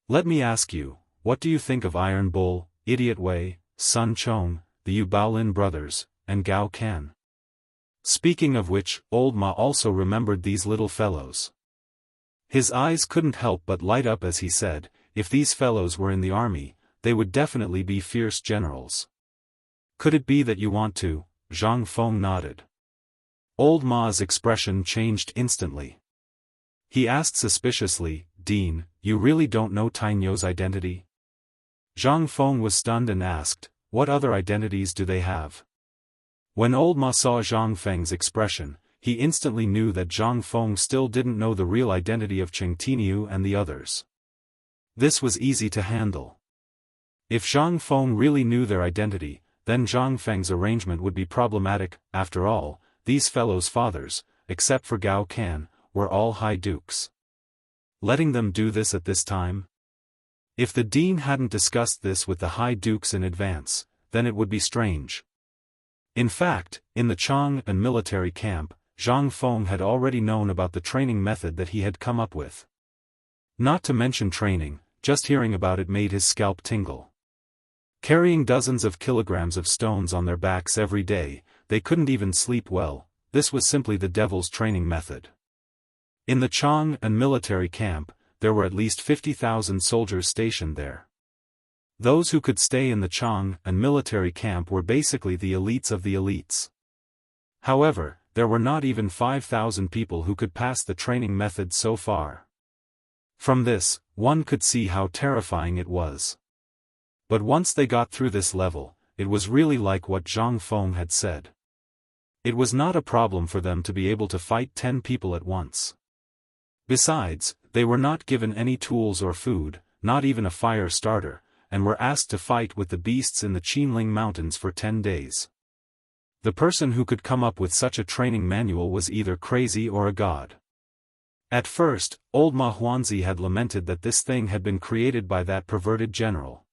Let me ask you, what do you think of Iron Bull, Idiot Wei, Sun Chong, the Yu Baolin brothers, and Gao Kan? Speaking of which, Old Ma also remembered these little fellows. His eyes couldn't help but light up as he said, if these fellows were in the army, they would definitely be fierce generals. Could it be that you want to? Zhang Feng nodded. Old Ma's expression changed instantly. He asked suspiciously, Dean, you really don't know Tainyo's identity? Zhang Feng was stunned and asked, what other identities do they have? When Old Ma saw Zhang Feng's expression, he instantly knew that Zhang Feng still didn't know the real identity of Qiantinyu and the others. This was easy to handle. If Zhang Feng really knew their identity, then Zhang Feng's arrangement would be problematic. After all, these fellows' fathers, except for Gao Kan, were all high dukes. Letting them do this at this time? If the dean hadn't discussed this with the high dukes in advance, then it would be strange. In fact, in the Chang and military camp, Zhang Feng had already known about the training method that he had come up with. Not to mention training, just hearing about it made his scalp tingle. Carrying dozens of kilograms of stones on their backs every day, they couldn't even sleep well. This was simply the devil's training method. In the Chang and military camp, there were at least 50,000 soldiers stationed there. Those who could stay in the Chang and military camp were basically the elites of the elites. However, there were not even 5,000 people who could pass the training method so far. From this, one could see how terrifying it was. But once they got through this level, it was really like what Zhang Feng had said. It was not a problem for them to be able to fight 10 people at once. Besides, they were not given any tools or food, not even a fire starter, and were asked to fight with the beasts in the Qinling Mountains for 10 days. The person who could come up with such a training manual was either crazy or a god. At first, old Ma Huanzi had lamented that this thing had been created by that perverted general.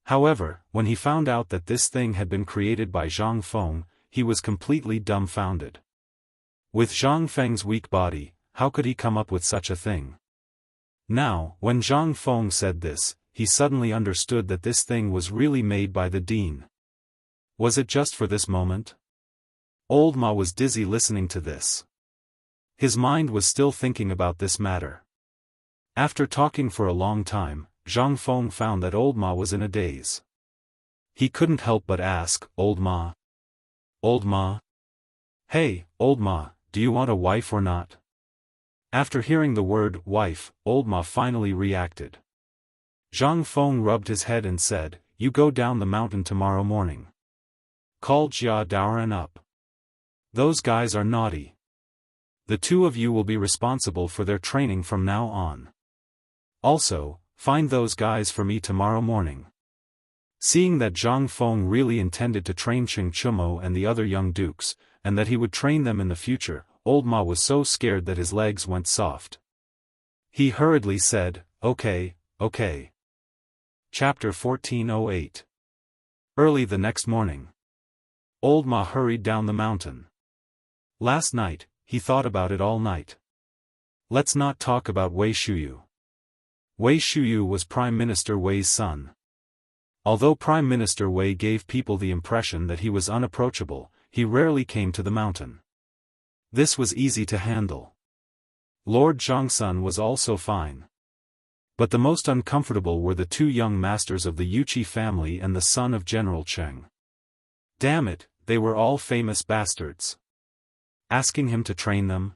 However, when he found out that this thing had been created by Zhang Feng, he was completely dumbfounded. With Zhang Feng's weak body, how could he come up with such a thing? Now, when Zhang Feng said this, he suddenly understood that this thing was really made by the dean. Was it just for this moment? Old Ma was dizzy listening to this. His mind was still thinking about this matter. After talking for a long time, Zhang Feng found that Old Ma was in a daze. He couldn't help but ask, Old Ma? Old Ma? Hey, Old Ma, do you want a wife or not? After hearing the word, wife, Old Ma finally reacted. Zhang Feng rubbed his head and said, you go down the mountain tomorrow morning. Call Jia Daoran up. Those guys are naughty. The 2 of you will be responsible for their training from now on. Also, find those guys for me tomorrow morning. Seeing that Zhang Feng really intended to train Qing Chumo and the other young dukes, and that he would train them in the future, Old Ma was so scared that his legs went soft. He hurriedly said, okay. Chapter 1408. Early the next morning. Old Ma hurried down the mountain. Last night, he thought about it all night. Let's not talk about Wei Shuyu. Wei Shuyu was Prime Minister Wei's son. Although Prime Minister Wei gave people the impression that he was unapproachable, he rarely came to the mountain. This was easy to handle. Lord Zhongsun was also fine. But the most uncomfortable were the 2 young masters of the Yuqi family and the son of General Cheng. Damn it, they were all famous bastards. Asking him to train them?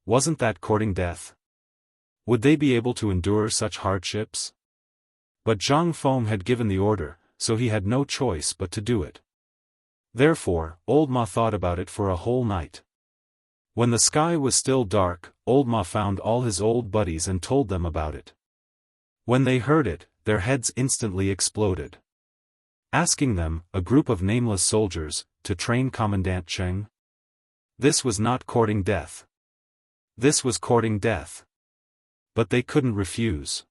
Wasn't that courting death? Would they be able to endure such hardships? But Zhang Feng had given the order, so he had no choice but to do it. Therefore, Old Ma thought about it for a whole night. When the sky was still dark, Old Ma found all his old buddies and told them about it. When they heard it, their heads instantly exploded. Asking them, a group of nameless soldiers, to train Commandant Cheng? This was not courting death. This was courting death. But they couldn't refuse.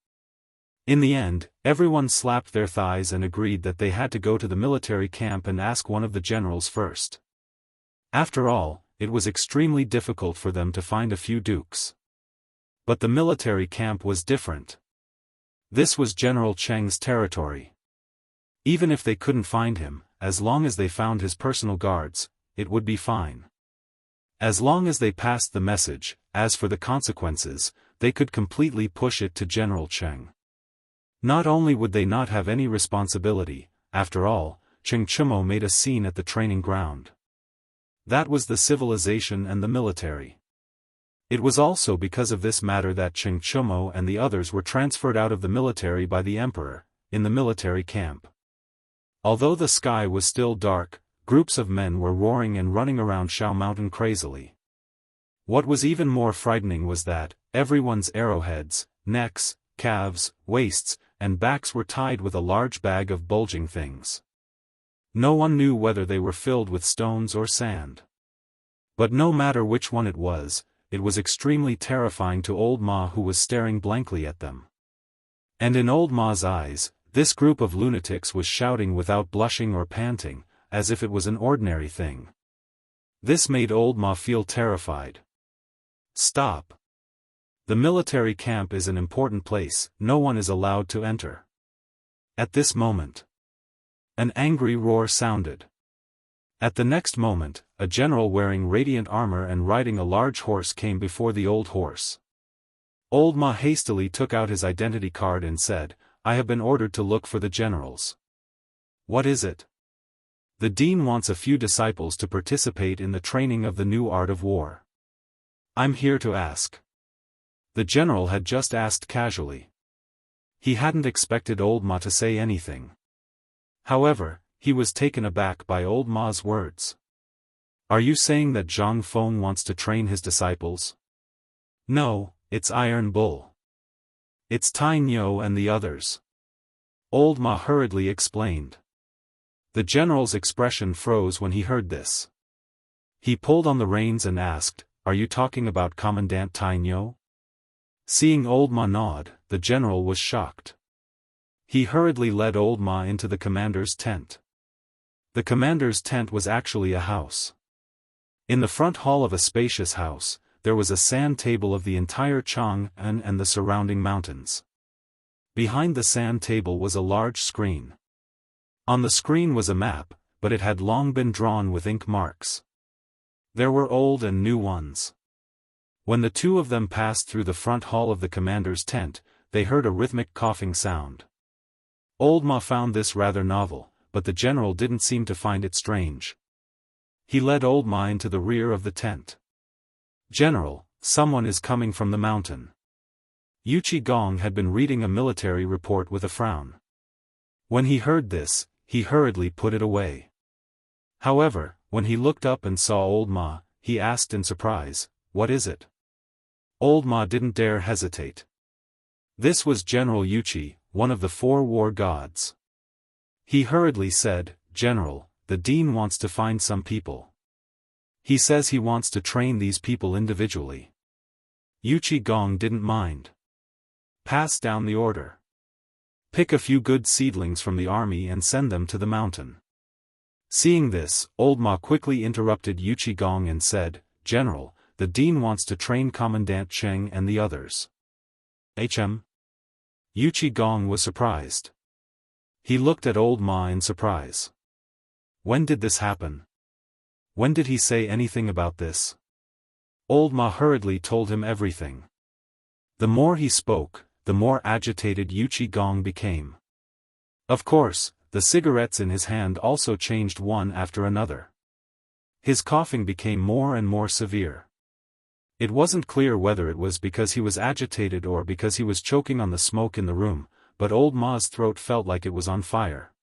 In the end, everyone slapped their thighs and agreed that they had to go to the military camp and ask one of the generals first. After all, it was extremely difficult for them to find a few dukes. But the military camp was different. This was General Cheng's territory. Even if they couldn't find him, as long as they found his personal guards, it would be fine. As long as they passed the message, as for the consequences, they could completely push it to General Cheng. Not only would they not have any responsibility, after all, Cheng Chumo made a scene at the training ground. That was the civilization and the military. It was also because of this matter that Cheng Chumo and the others were transferred out of the military by the emperor, in the military camp. Although the sky was still dark, groups of men were roaring and running around Shao Mountain crazily. What was even more frightening was that, everyone's arrowheads, necks, calves, waists, and backs were tied with a large bag of bulging things. No one knew whether they were filled with stones or sand. But no matter which one it was extremely terrifying to old Ma, who was staring blankly at them. And in old Ma's eyes, this group of lunatics was shouting without blushing or panting, as if it was an ordinary thing. This made old Ma feel terrified. Stop. The military camp is an important place, no one is allowed to enter. At this moment, an angry roar sounded. At the next moment, a general wearing radiant armor and riding a large horse came before the old horse. Old Ma hastily took out his identity card and said, "I have been ordered to look for the generals." "What is it?" "The dean wants a few disciples to participate in the training of the new art of war." "I'm here to ask." The general had just asked casually. He hadn't expected old Ma to say anything. However, he was taken aback by old Ma's words. "Are you saying that Zhang Feng wants to train his disciples?" "No, it's Iron Bull. It's Tai Nyo and the others." Old Ma hurriedly explained. The general's expression froze when he heard this. He pulled on the reins and asked, "Are you talking about Commandant Tai Nyo?" Seeing old Ma nod, the general was shocked. He hurriedly led old Ma into the commander's tent. The commander's tent was actually a house. In the front hall of a spacious house, there was a sand table of the entire Chang'an and the surrounding mountains. Behind the sand table was a large screen. On the screen was a map, but it had long been drawn with ink marks. There were old and new ones. When the two of them passed through the front hall of the commander's tent, they heard a rhythmic coughing sound. Old Ma found this rather novel, but the general didn't seem to find it strange. He led old Ma into the rear of the tent. "General, someone is coming from the mountain." Yu Qigong had been reading a military report with a frown. When he heard this, he hurriedly put it away. However, when he looked up and saw old Ma, he asked in surprise, "What is it?" Old Ma didn't dare hesitate. This was General Yuqi, one of the 4 war gods. He hurriedly said, "General, the dean wants to find some people. He says he wants to train these people individually." Yu Qigong didn't mind. "Pass down the order. Pick a few good seedlings from the army and send them to the mountain." Seeing this, old Ma quickly interrupted Yu Qigong and said, "General, the dean wants to train Commandant Cheng and the others." "HM?" Yu Qigong was surprised. He looked at old Ma in surprise. When did this happen? When did he say anything about this? Old Ma hurriedly told him everything. The more he spoke, the more agitated Yu Qigong became. Of course, the cigarettes in his hand also changed one after another. His coughing became more and more severe. It wasn't clear whether it was because he was agitated or because he was choking on the smoke in the room, but old Ma's throat felt like it was on fire.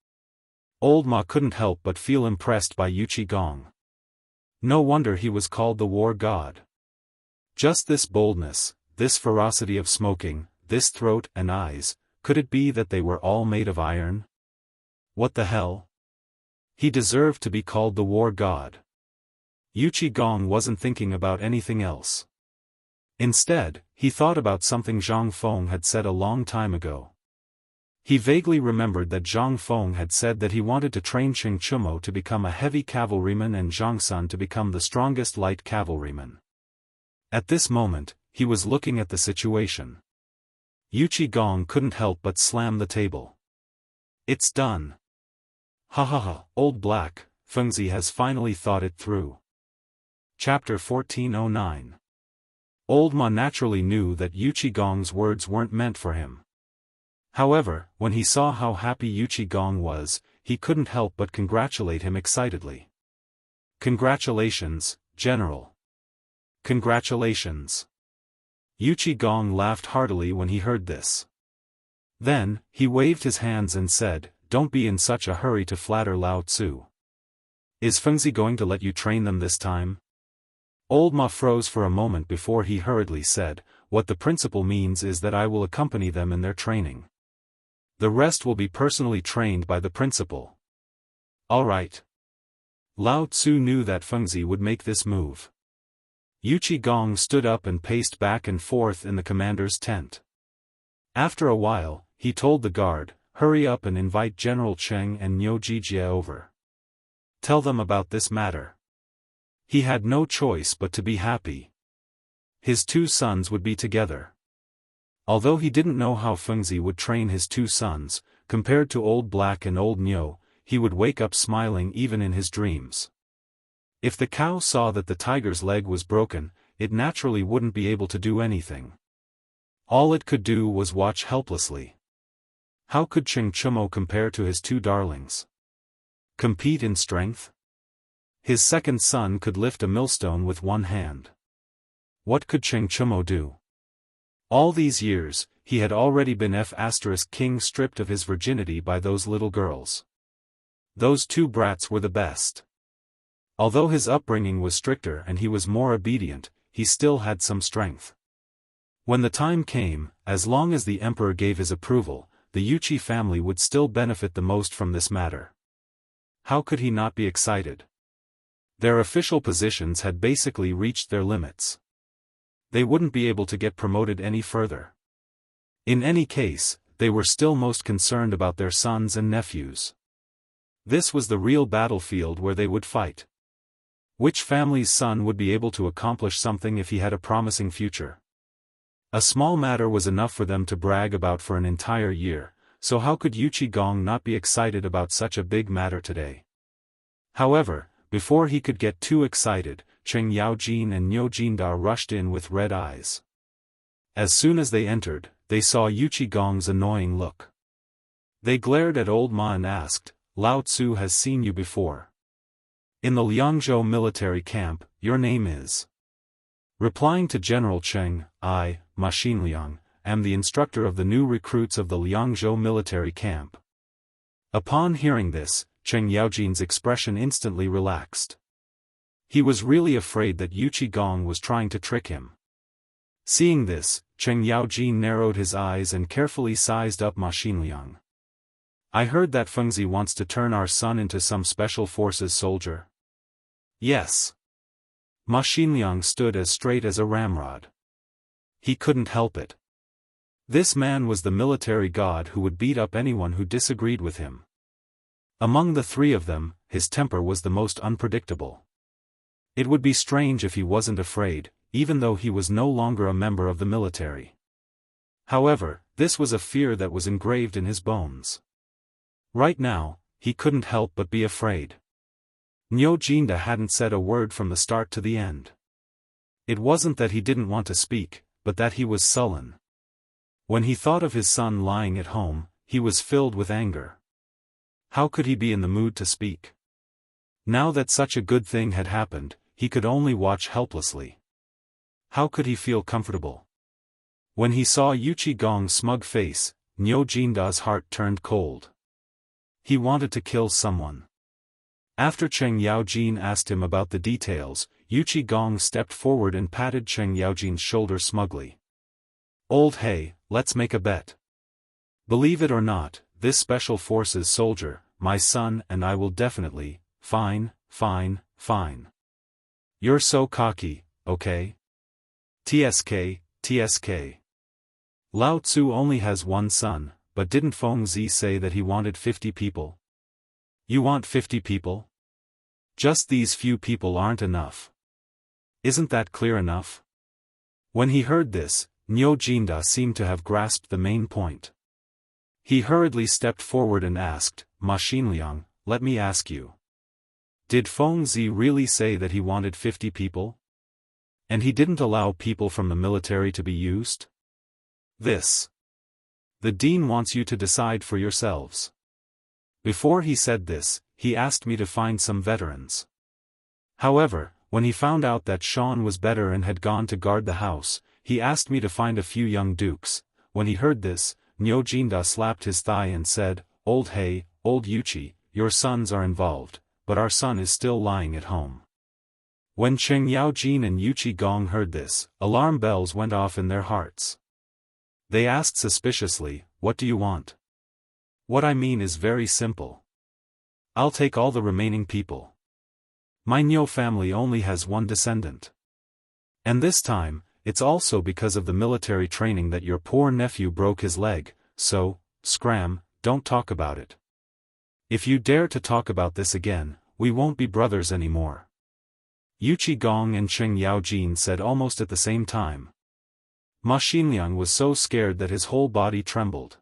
Old Ma couldn't help but feel impressed by Yu Qigong. No wonder he was called the war god. Just this boldness, this ferocity of smoking, this throat and eyes, could it be that they were all made of iron? What the hell? He deserved to be called the war god. Yu Qigong wasn't thinking about anything else. Instead, he thought about something Zhang Feng had said a long time ago. He vaguely remembered that Zhang Feng had said that he wanted to train Qing Chumo to become a heavy cavalryman and Zhang Sun to become the strongest light cavalryman. At this moment, he was looking at the situation. Yu Qigong couldn't help but slam the table. It's done. Ha ha ha, Old Black, Fengzi has finally thought it through. Chapter 1409. Old Ma naturally knew that Yu Qigong's words weren't meant for him. However, when he saw how happy Yu Qigong was, he couldn't help but congratulate him excitedly. Congratulations, General. Congratulations. Yu Qigong laughed heartily when he heard this. Then, he waved his hands and said, "Don't be in such a hurry to flatter Lao Tzu. Is Fengzi going to let you train them this time?" Old Ma froze for a moment before he hurriedly said, "What the principal means is that I will accompany them in their training. The rest will be personally trained by the principal." All right. Lao Tzu knew that Fengzi would make this move. Yu Qigong stood up and paced back and forth in the commander's tent. After a while, he told the guard, "Hurry up and invite General Cheng and Niu Jijie over. Tell them about this matter." He had no choice but to be happy. His two sons would be together. Although he didn't know how Fengzi would train his two sons, compared to Old Black and Old Niu, he would wake up smiling even in his dreams. If the cow saw that the tiger's leg was broken, it naturally wouldn't be able to do anything. All it could do was watch helplessly. How could Qing Chumo compare to his two darlings? Compete in strength? His second son could lift a millstone with one hand. What could Qing Chumo do? All these years, he had already been King stripped of his virginity by those little girls. Those two brats were the best. Although his upbringing was stricter and he was more obedient, he still had some strength. When the time came, as long as the emperor gave his approval, the Yuqi family would still benefit the most from this matter. How could he not be excited? Their official positions had basically reached their limits. They wouldn't be able to get promoted any further. In any case, they were still most concerned about their sons and nephews. This was the real battlefield where they would fight. Which family's son would be able to accomplish something if he had a promising future? A small matter was enough for them to brag about for an entire year, so how could Yu Qigong not be excited about such a big matter today? However, before he could get too excited, Cheng Yaojin and Niu Jinda rushed in with red eyes. As soon as they entered, they saw Yu Qigong's annoying look. They glared at Old Ma and asked, "Lao Tzu has seen you before. In the Liangzhou military camp, your name is?" Replying to General Cheng, "I, Ma Xinliang, am the instructor of the new recruits of the Liangzhou military camp." Upon hearing this, Cheng Yaojin's expression instantly relaxed. He was really afraid that Yu Qigong was trying to trick him. Seeing this, Cheng Yaojin narrowed his eyes and carefully sized up Ma Xinliang. "I heard that Fengzi wants to turn our son into some special forces soldier." "Yes." Ma Xinliang stood as straight as a ramrod. He couldn't help it. This man was the military god who would beat up anyone who disagreed with him. Among the three of them, his temper was the most unpredictable. It would be strange if he wasn't afraid, even though he was no longer a member of the military. However, this was a fear that was engraved in his bones. Right now, he couldn't help but be afraid. Niu Jinda hadn't said a word from the start to the end. It wasn't that he didn't want to speak, but that he was sullen. When he thought of his son lying at home, he was filled with anger. How could he be in the mood to speak? Now that such a good thing had happened, he could only watch helplessly. How could he feel comfortable? When he saw Yu Qigong's smug face, Niu Jinda's heart turned cold. He wanted to kill someone. After Cheng Yaojin asked him about the details, Yu Qigong stepped forward and patted Cheng Yaojin's shoulder smugly. "Old Hey, let's make a bet. Believe it or not, this special forces soldier, my son and I will definitely, fine. You're so cocky, okay? TSK. Lao Tzu only has one son, but didn't Feng Zi say that he wanted 50 people? You want 50 people? Just these few people aren't enough. Isn't that clear enough? When he heard this, Niu Jinda seemed to have grasped the main point. He hurriedly stepped forward and asked, Ma Xinliang, let me ask you. Did Feng Zi really say that he wanted 50 people? And he didn't allow people from the military to be used? The dean wants you to decide for yourselves. Before he said this, he asked me to find some veterans. However, when he found out that Sean was better and had gone to guard the house, he asked me to find a few young dukes. When he heard this, Niu Jinda slapped his thigh and said, Old Yuchi, your sons are involved, but our son is still lying at home. When Cheng Yaojin and Yuchi Gong heard this, alarm bells went off in their hearts. They asked suspiciously, what do you want? What I mean is very simple. I'll take all the remaining people. My Niu family only has one descendant. And this time, it's also because of the military training that your poor nephew broke his leg, so, scram, don't talk about it. If you dare to talk about this again, we won't be brothers anymore. Yuchi Gong and Cheng Yaojin said almost at the same time. Ma Xinliang was so scared that his whole body trembled.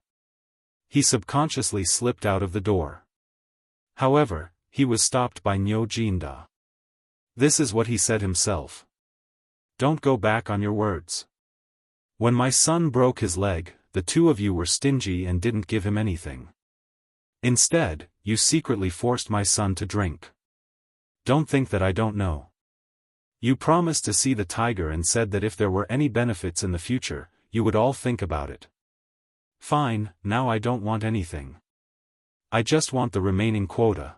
He subconsciously slipped out of the door. However, he was stopped by Niu Jinda. This is what he said himself. Don't go back on your words. When my son broke his leg, the two of you were stingy and didn't give him anything. Instead, you secretly forced my son to drink. Don't think that I don't know. You promised to see the tiger and said that if there were any benefits in the future, you would all think about it. Fine, now I don't want anything. I just want the remaining quota.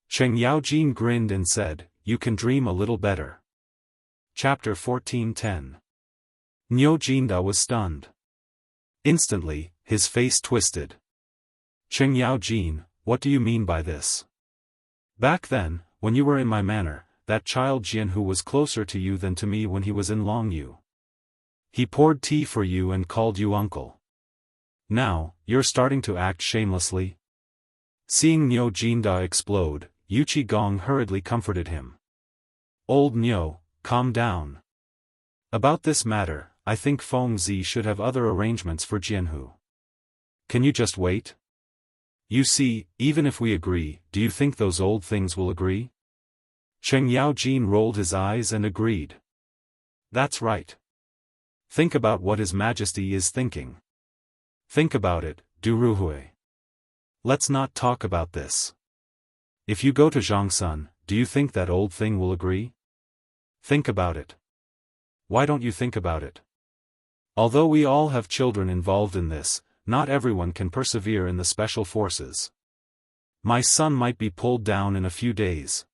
Cheng Yaojin grinned and said, you can dream a little better. Chapter 14:10. Niu Jinda was stunned. Instantly, his face twisted. Cheng Yaojin, what do you mean by this? Back then, when you were in my manor, that child Jianghu was closer to you than to me when he was in Longyu. He poured tea for you and called you uncle. Now, you're starting to act shamelessly? Seeing Niu Jinda explode, Yuchi Gong hurriedly comforted him. Old Niu, calm down. About this matter, I think Feng Zi should have other arrangements for Jianghu. Can you just wait? You see, even if we agree, do you think those old things will agree? Cheng Yaojin rolled his eyes and agreed. That's right. Think about what His Majesty is thinking. Think about it, Duruhui. Let's not talk about this. If you go to Zhangsun, do you think that old thing will agree? Think about it. Why don't you think about it? Although we all have children involved in this, not everyone can persevere in the special forces. My son might be pulled down in a few days.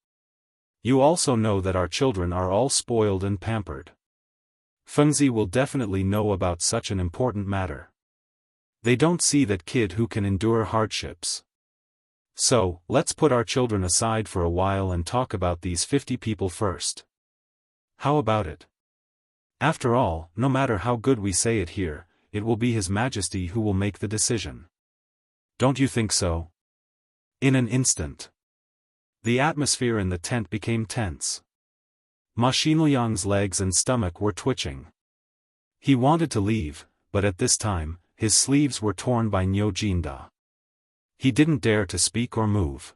You also know that our children are all spoiled and pampered. Feng Zi will definitely know about such an important matter. They don't see that kid who can endure hardships. So, let's put our children aside for a while and talk about these 50 people first. How about it? After all, no matter how good we say it here, it will be His Majesty who will make the decision. Don't you think so? In an instant, the atmosphere in the tent became tense. Ma Xinliang's legs and stomach were twitching. He wanted to leave, but at this time, his sleeves were torn by Niu Jinda. He didn't dare to speak or move.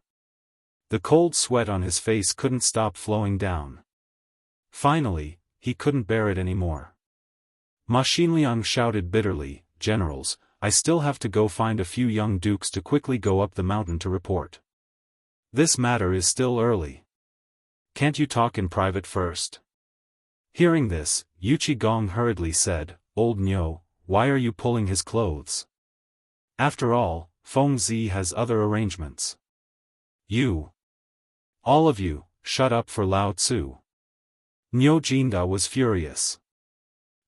The cold sweat on his face couldn't stop flowing down. Finally, he couldn't bear it anymore. Ma Xinliang shouted bitterly, Generals, I still have to go find a few young dukes to quickly go up the mountain to report. This matter is still early. Can't you talk in private first? Hearing this, Yuchi Gong hurriedly said, Old Niu, why are you pulling his clothes? After all, Feng Zi has other arrangements. You. All of you, shut up for Lao Tzu. Niu Jinda was furious.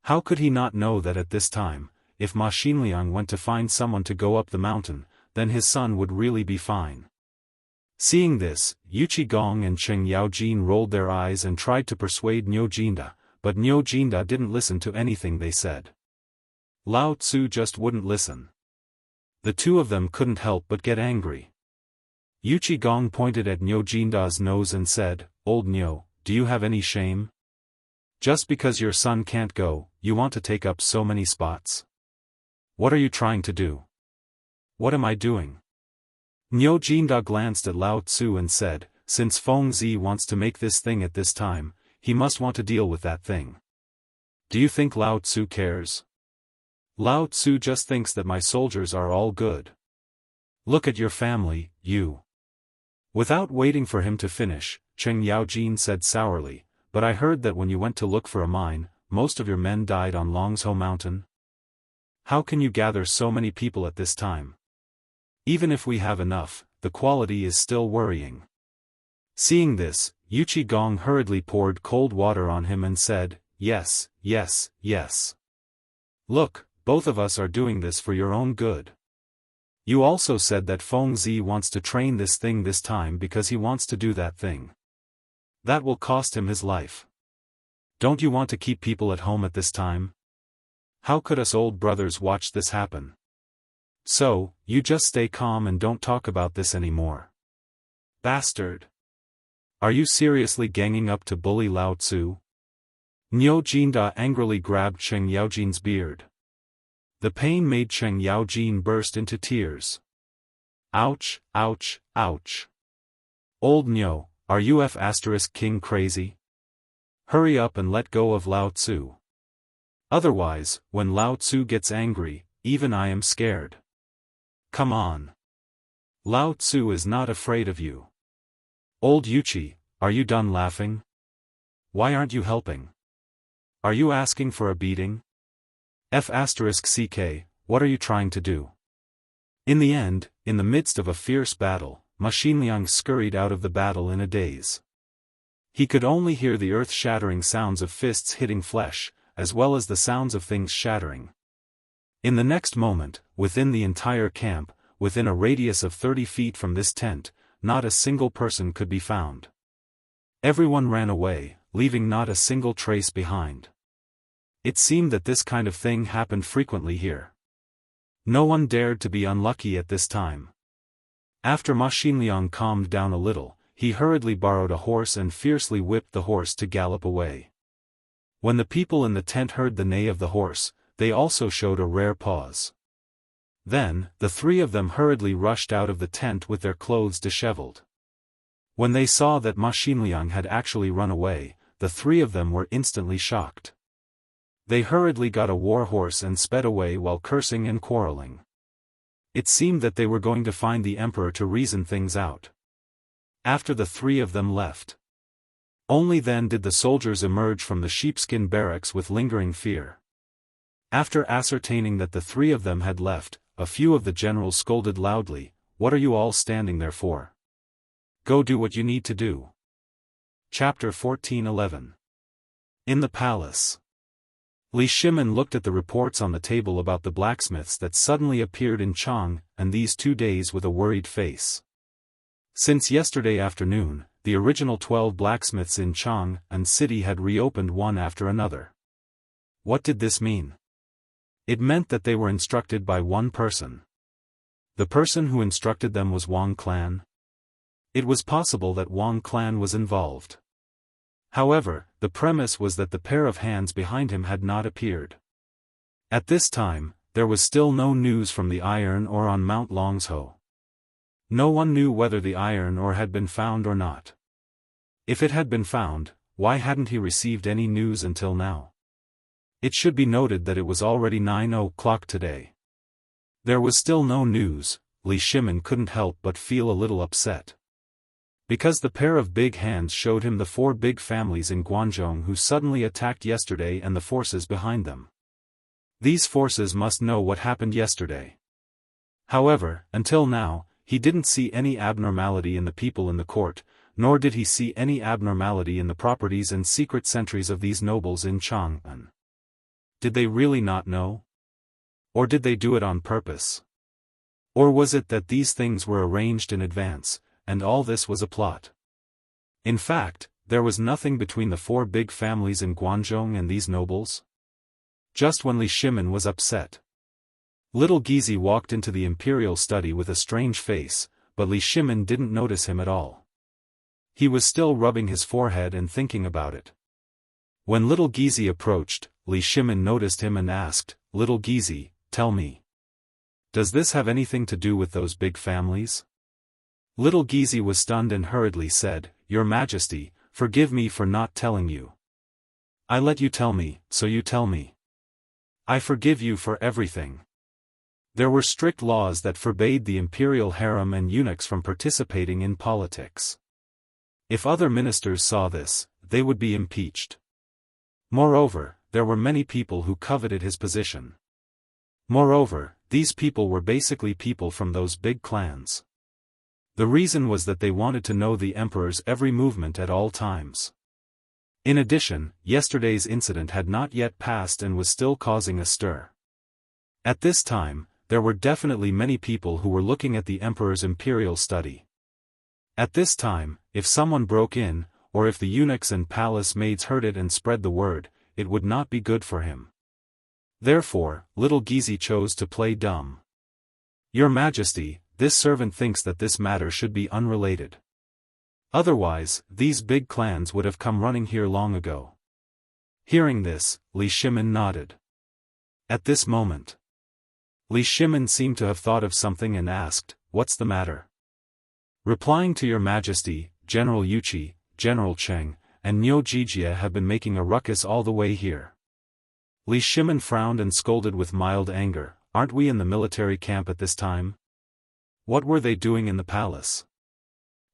How could he not know that at this time, if Ma Xinliang went to find someone to go up the mountain, then his son would really be fine? Seeing this, Yuchi Gong and Cheng Yaojin rolled their eyes and tried to persuade Niu Jinda, but Niu Jinda didn't listen to anything they said. Lao Tzu just wouldn't listen. The two of them couldn't help but get angry. Yuchi Gong pointed at Niu Jinda's nose and said, "Old Niu, do you have any shame? Just because your son can't go, you want to take up so many spots? What are you trying to do? What am I doing?" Niu Jinda glanced at Lao Tzu and said, "Since Feng Zi wants to make this thing at this time, he must want to deal with that thing. Do you think Lao Tzu cares? Lao Tzu just thinks that my soldiers are all good. Look at your family, you." Without waiting for him to finish, Cheng Yaojin said sourly, "But I heard that when you went to look for a mine, most of your men died on Longzhou Mountain. How can you gather so many people at this time? Even if we have enough, the quality is still worrying." Seeing this, Yuchi Gong hurriedly poured cold water on him and said, "Yes, yes, yes. Look, both of us are doing this for your own good. You also said that Feng Zi wants to train this thing this time because he wants to do that thing. That will cost him his life. Don't you want to keep people at home at this time? How could us old brothers watch this happen? So, you just stay calm and don't talk about this anymore. Bastard! Are you seriously ganging up to bully Lao Tzu?" Niu Jinda angrily grabbed Cheng Yaojin's beard. The pain made Cheng Yaojin burst into tears. "Ouch, ouch, ouch. Old Niu, are you King crazy? Hurry up and let go of Lao Tzu. Otherwise, when Lao Tzu gets angry, even I am scared. Come on. Lao Tzu is not afraid of you. Old Yuchi, are you done laughing? Why aren't you helping? Are you asking for a beating? CK, what are you trying to do?" In the end, in the midst of a fierce battle, Ma Xinliang scurried out of the battle in a daze. He could only hear the earth-shattering sounds of fists hitting flesh, as well as the sounds of things shattering. In the next moment, within the entire camp, within a radius of 30 feet from this tent, not a single person could be found. Everyone ran away, leaving not a single trace behind. It seemed that this kind of thing happened frequently here. No one dared to be unlucky at this time. After Ma Xinliang calmed down a little, he hurriedly borrowed a horse and fiercely whipped the horse to gallop away. When the people in the tent heard the neigh of the horse, they also showed a rare pause. Then, the three of them hurriedly rushed out of the tent with their clothes disheveled. When they saw that Ma Xinliang had actually run away, the three of them were instantly shocked. They hurriedly got a war horse and sped away while cursing and quarreling. It seemed that they were going to find the emperor to reason things out. After the three of them left, only then did the soldiers emerge from the sheepskin barracks with lingering fear. After ascertaining that the three of them had left, a few of the generals scolded loudly, "What are you all standing there for? Go do what you need to do." Chapter 14:11. In the palace. Li Shimin looked at the reports on the table about the blacksmiths that suddenly appeared in Chang, and these 2 days with a worried face. Since yesterday afternoon, the original 12 blacksmiths in Chang and city had reopened one after another. What did this mean? It meant that they were instructed by one person. The person who instructed them was Wang Clan. It was possible that Wang Clan was involved. However, the premise was that the pair of hands behind him had not appeared. At this time, there was still no news from the iron ore on Mount Longzhou. No one knew whether the iron ore had been found or not. If it had been found, why hadn't he received any news until now? It should be noted that it was already 9 o'clock today. There was still no news. Li Shimin couldn't help but feel a little upset. Because the pair of big hands showed him the 4 big families in Guangzhou who suddenly attacked yesterday and the forces behind them. These forces must know what happened yesterday. However, until now, he didn't see any abnormality in the people in the court, nor did he see any abnormality in the properties and secret sentries of these nobles in Chang'an. Did they really not know? Or did they do it on purpose? Or was it that these things were arranged in advance, and all this was a plot? In fact, there was nothing between the 4 big families in Guangzhou and these nobles. Just when Li Shimin was upset, Little Gizi walked into the imperial study with a strange face, but Li Shimin didn't notice him at all. He was still rubbing his forehead and thinking about it. When Little Gizi approached, Li Shimin noticed him and asked, "Little Gizi, tell me. Does this have anything to do with those big families?" Little Gizi was stunned and hurriedly said, "Your Majesty, forgive me for not telling you. I let you tell me, so you tell me. I forgive you for everything." There were strict laws that forbade the imperial harem and eunuchs from participating in politics. If other ministers saw this, they would be impeached. Moreover, there were many people who coveted his position. Moreover, these people were basically people from those big clans. The reason was that they wanted to know the emperor's every movement at all times. In addition, yesterday's incident had not yet passed and was still causing a stir. At this time, there were definitely many people who were looking at the emperor's imperial study. At this time, if someone broke in, or if the eunuchs and palace maids heard it and spread the word, it would not be good for him. Therefore, Little Gizi chose to play dumb. "Your Majesty, this servant thinks that this matter should be unrelated. Otherwise, these big clans would have come running here long ago." Hearing this, Li Shimin nodded. At this moment, Li Shimin seemed to have thought of something and asked, "What's the matter?" Replying to Your Majesty, General Yuchi, General Cheng, and Niu Jijie have been making a ruckus all the way here. Li Shimin frowned and scolded with mild anger, "Aren't we in the military camp at this time? What were they doing in the palace?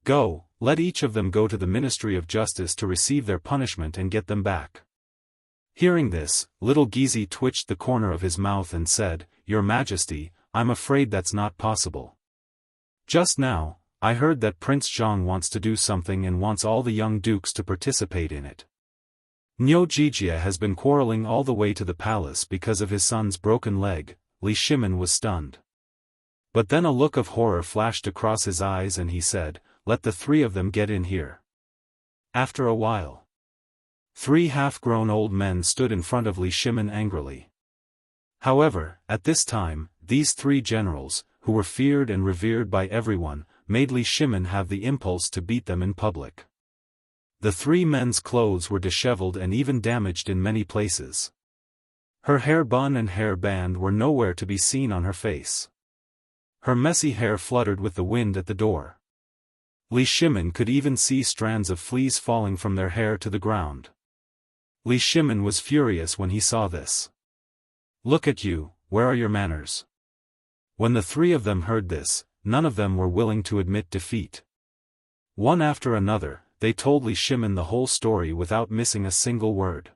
Go, let each of them go to the Ministry of Justice to receive their punishment and get them back." Hearing this, Little Gizi twitched the corner of his mouth and said, "Your Majesty, I'm afraid that's not possible. Just now, I heard that Prince Zhang wants to do something and wants all the young dukes to participate in it. Niu Jijie has been quarreling all the way to the palace because of his son's broken leg." Li Shimin was stunned. But then a look of horror flashed across his eyes and he said, "Let the three of them get in here." After a while, 3 half-grown old men stood in front of Li Shimin angrily. However, at this time, these 3 generals, who were feared and revered by everyone, made Li Shimin have the impulse to beat them in public. The 3 men's clothes were disheveled and even damaged in many places. Her hair bun and hair band were nowhere to be seen on her face. Her messy hair fluttered with the wind at the door. Li Shimin could even see strands of fleas falling from their hair to the ground. Li Shimin was furious when he saw this. "Look at you, where are your manners?" When the 3 of them heard this, none of them were willing to admit defeat. One after another, they told Li Shimin the whole story without missing a single word.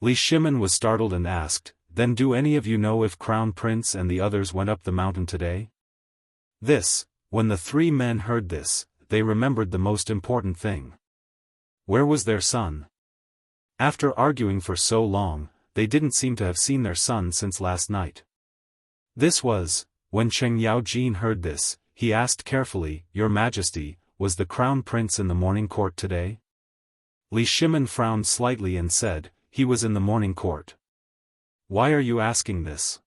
Li Shimin was startled and asked, "Then do any of you know if Crown Prince and the others went up the mountain today?" When the 3 men heard this, they remembered the most important thing. Where was their son? After arguing for so long, they didn't seem to have seen their son since last night. When Cheng Yaojin heard this, he asked carefully, "Your Majesty, was the Crown Prince in the morning court today?" Li Shimin frowned slightly and said, "He was in the morning court." "Why are you asking this?"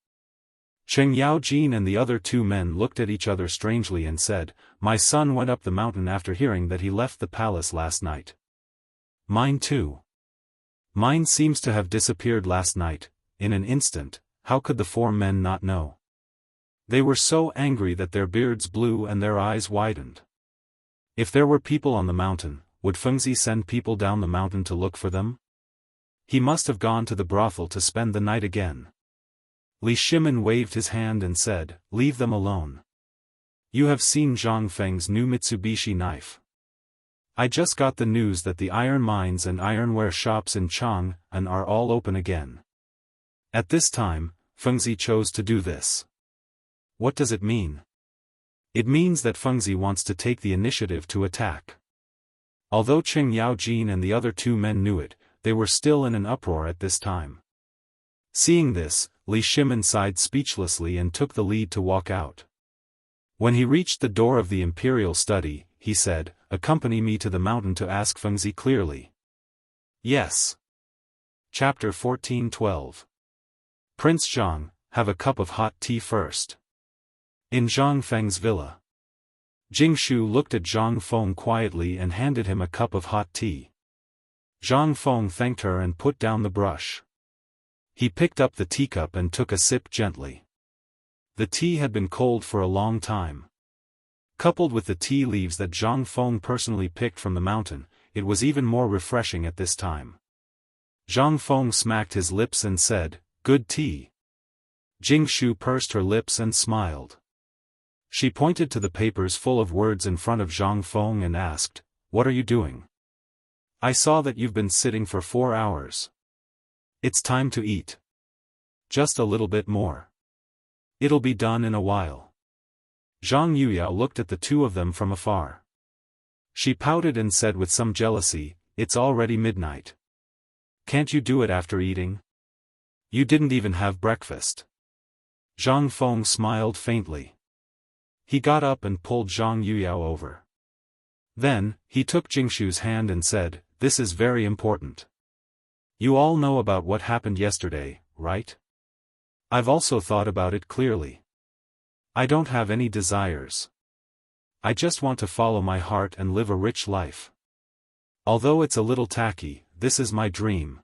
Cheng Yaojin and the other 2 men looked at each other strangely and said, "My son went up the mountain after hearing that he left the palace last night." "Mine too. Mine seems to have disappeared last night." In an instant, how could the 4 men not know? They were so angry that their beards blew and their eyes widened. If there were people on the mountain, would Fengzi send people down the mountain to look for them? He must have gone to the brothel to spend the night again. Li Shimin waved his hand and said, "Leave them alone. You have seen Zhang Feng's new Mitsubishi knife. I just got the news that the iron mines and ironware shops in Chang'an are all open again." At this time, Fengzi chose to do this. What does it mean? It means that Fengzi wants to take the initiative to attack. Although Cheng Yaojin and the other 2 men knew it, they were still in an uproar at this time. Seeing this, Li Shimin sighed speechlessly and took the lead to walk out. When he reached the door of the imperial study, he said, "Accompany me to the mountain to ask Fengzi clearly." "Yes." Chapter 14:12. Prince Zhang, have a cup of hot tea first. In Zhang Feng's villa. Jing Shu looked at Zhang Feng quietly and handed him a cup of hot tea. Zhang Feng thanked her and put down the brush. He picked up the teacup and took a sip gently. The tea had been cold for a long time. Coupled with the tea leaves that Zhang Feng personally picked from the mountain, it was even more refreshing at this time. Zhang Feng smacked his lips and said, "Good tea." Jing Shu pursed her lips and smiled. She pointed to the papers full of words in front of Zhang Feng and asked, "What are you doing? I saw that you've been sitting for 4 hours. It's time to eat. Just a little bit more. It'll be done in a while." Zhang Yuyao looked at the two of them from afar. She pouted and said with some jealousy, "It's already midnight. Can't you do it after eating? You didn't even have breakfast." Zhang Feng smiled faintly. He got up and pulled Zhang Yuyao over. Then, he took Jingshu's hand and said, "This is very important. You all know about what happened yesterday, right? I've also thought about it clearly. I don't have any desires. I just want to follow my heart and live a rich life. Although it's a little tacky, this is my dream.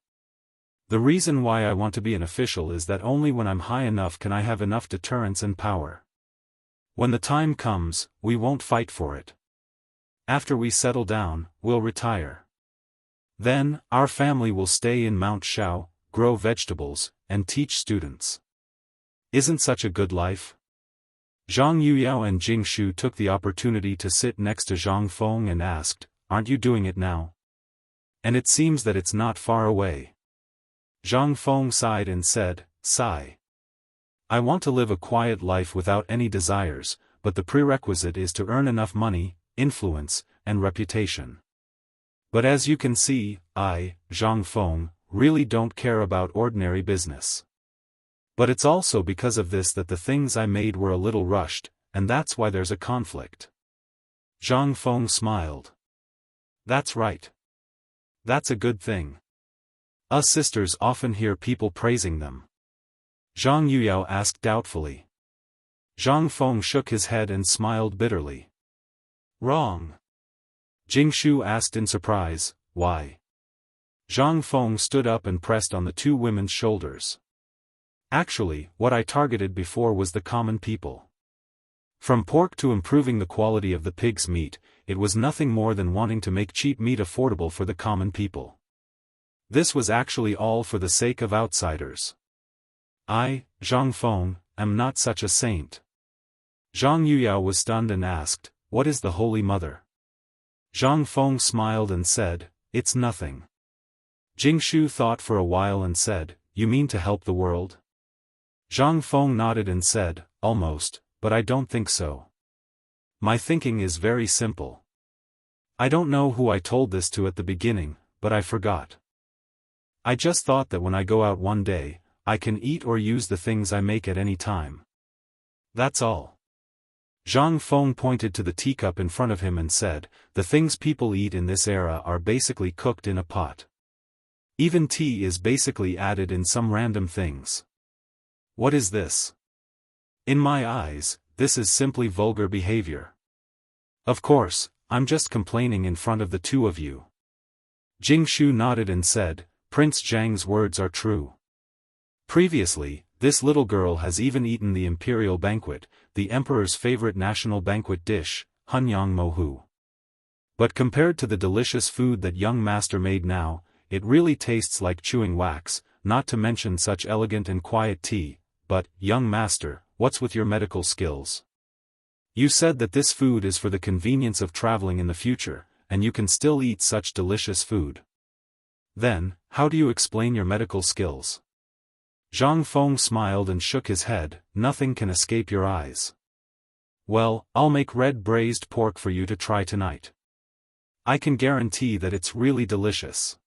The reason why I want to be an official is that only when I'm high enough can I have enough deterrence and power. When the time comes, we won't fight for it. After we settle down, we'll retire. Then, our family will stay in Mount Shao, grow vegetables, and teach students. Isn't such a good life?" Zhang Yuyao and Jing Shu took the opportunity to sit next to Zhang Feng and asked, "Aren't you doing it now? And it seems that it's not far away." Zhang Feng sighed and said, "Sigh. I want to live a quiet life without any desires, but the prerequisite is to earn enough money, influence, and reputation. But as you can see, I, Zhang Feng, really don't care about ordinary business. But it's also because of this that the things I made were a little rushed, and that's why there's a conflict." Zhang Feng smiled. "That's right. That's a good thing. Us sisters often hear people praising them." Zhang Yuyao asked doubtfully. Zhang Feng shook his head and smiled bitterly. "Wrong." Jing Shu asked in surprise, "Why?" Zhang Feng stood up and pressed on the two women's shoulders. "Actually, what I targeted before was the common people. From pork to improving the quality of the pig's meat, it was nothing more than wanting to make cheap meat affordable for the common people. This was actually all for the sake of outsiders. I, Zhang Feng, am not such a saint." Zhang Yuyao was stunned and asked, "What is the Holy Mother?" Zhang Feng smiled and said, "It's nothing." Jing Shu thought for a while and said, "You mean to help the world?" Zhang Feng nodded and said, "Almost, but I don't think so. My thinking is very simple. I don't know who I told this to at the beginning, but I forgot. I just thought that when I go out one day, I can eat or use the things I make at any time. That's all." Zhang Feng pointed to the teacup in front of him and said, "The things people eat in this era are basically cooked in a pot. Even tea is basically added in some random things. What is this? In my eyes, this is simply vulgar behavior. Of course, I'm just complaining in front of the two of you." Jing Shu nodded and said, "Prince Zhang's words are true. Previously, this little girl has even eaten the imperial banquet, the emperor's favorite national banquet dish, Hunyang Mohu. But compared to the delicious food that young master made now, it really tastes like chewing wax, not to mention such elegant and quiet tea. But, young master, what's with your medical skills? You said that this food is for the convenience of traveling in the future, and you can still eat such delicious food. Then, how do you explain your medical skills?" Zhang Feng smiled and shook his head, "Nothing can escape your eyes. Well, I'll make red braised pork for you to try tonight. I can guarantee that it's really delicious."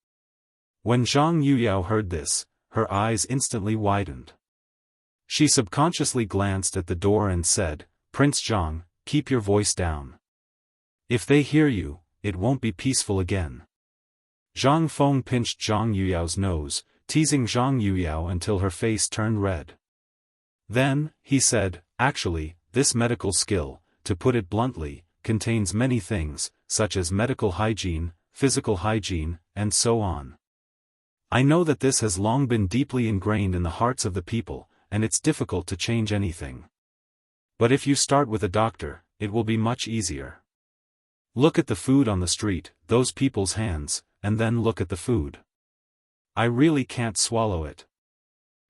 When Zhang Yuyao heard this, her eyes instantly widened. She subconsciously glanced at the door and said, "Prince Zhang, keep your voice down. If they hear you, it won't be peaceful again." Zhang Feng pinched Zhang Yuyao's nose, teasing Zhang Yuyao until her face turned red. Then, he said, actually, this medical skill, to put it bluntly, contains many things, such as medical hygiene, physical hygiene, and so on. I know that this has long been deeply ingrained in the hearts of the people, and it's difficult to change anything. But if you start with a doctor, it will be much easier. Look at the food on the street, those people's hands, and then look at the food. I really can't swallow it.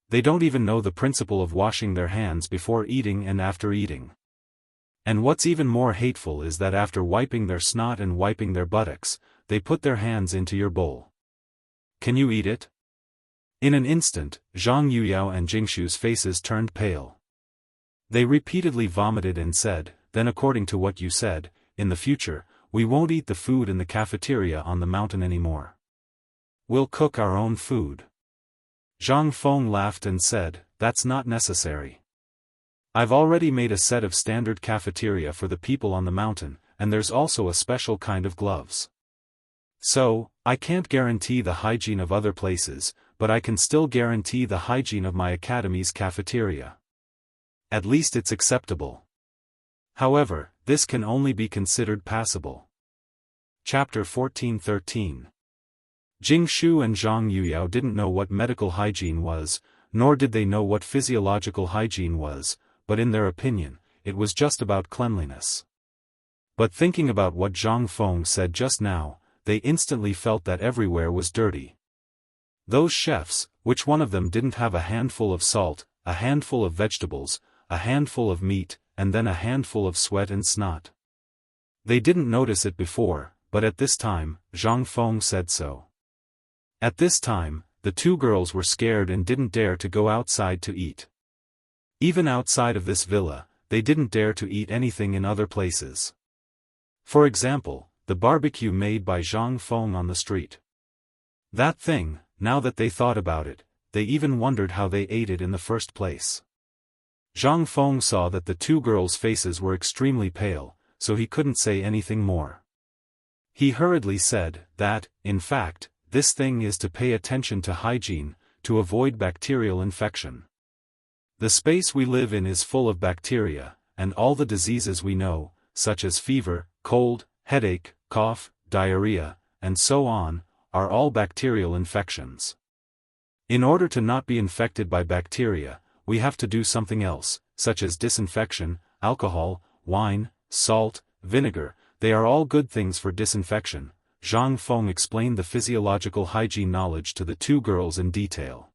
They don't even know the principle of washing their hands before eating and after eating. And what's even more hateful is that after wiping their snot and wiping their buttocks, they put their hands into your bowl. Can you eat it? In an instant, Zhang Yuyao and Jingshu's faces turned pale. They repeatedly vomited and said, then according to what you said, in the future, we won't eat the food in the cafeteria on the mountain anymore. We'll cook our own food. Zhang Feng laughed and said, that's not necessary. I've already made a set of standard cafeteria for the people on the mountain, and there's also a special kind of gloves. So, I can't guarantee the hygiene of other places, but I can still guarantee the hygiene of my academy's cafeteria. At least it's acceptable. However, this can only be considered passable. Chapter 14:13. Jingshu and Zhang Yuyao didn't know what medical hygiene was, nor did they know what physiological hygiene was, but in their opinion, it was just about cleanliness. But thinking about what Zhang Feng said just now, they instantly felt that everywhere was dirty. Those chefs, which one of them didn't have a handful of salt, a handful of vegetables, a handful of meat, and then a handful of sweat and snot? They didn't notice it before, but at this time, Zhang Feng said so. At this time, the two girls were scared and didn't dare to go outside to eat. Even outside of this villa, they didn't dare to eat anything in other places. For example, the barbecue made by Zhang Feng on the street. That thing, now that they thought about it, they even wondered how they ate it in the first place. Zhang Feng saw that the two girls' faces were extremely pale, so he couldn't say anything more. He hurriedly said that, in fact, this thing is to pay attention to hygiene, to avoid bacterial infection. The space we live in is full of bacteria, and all the diseases we know, such as fever, cold, headache, cough, diarrhea, and so on, are all bacterial infections. In order to not be infected by bacteria, we have to do something else, such as disinfection, alcohol, wine, salt, vinegar. They are all good things for disinfection. Zhang Feng explained the physiological hygiene knowledge to the two girls in detail.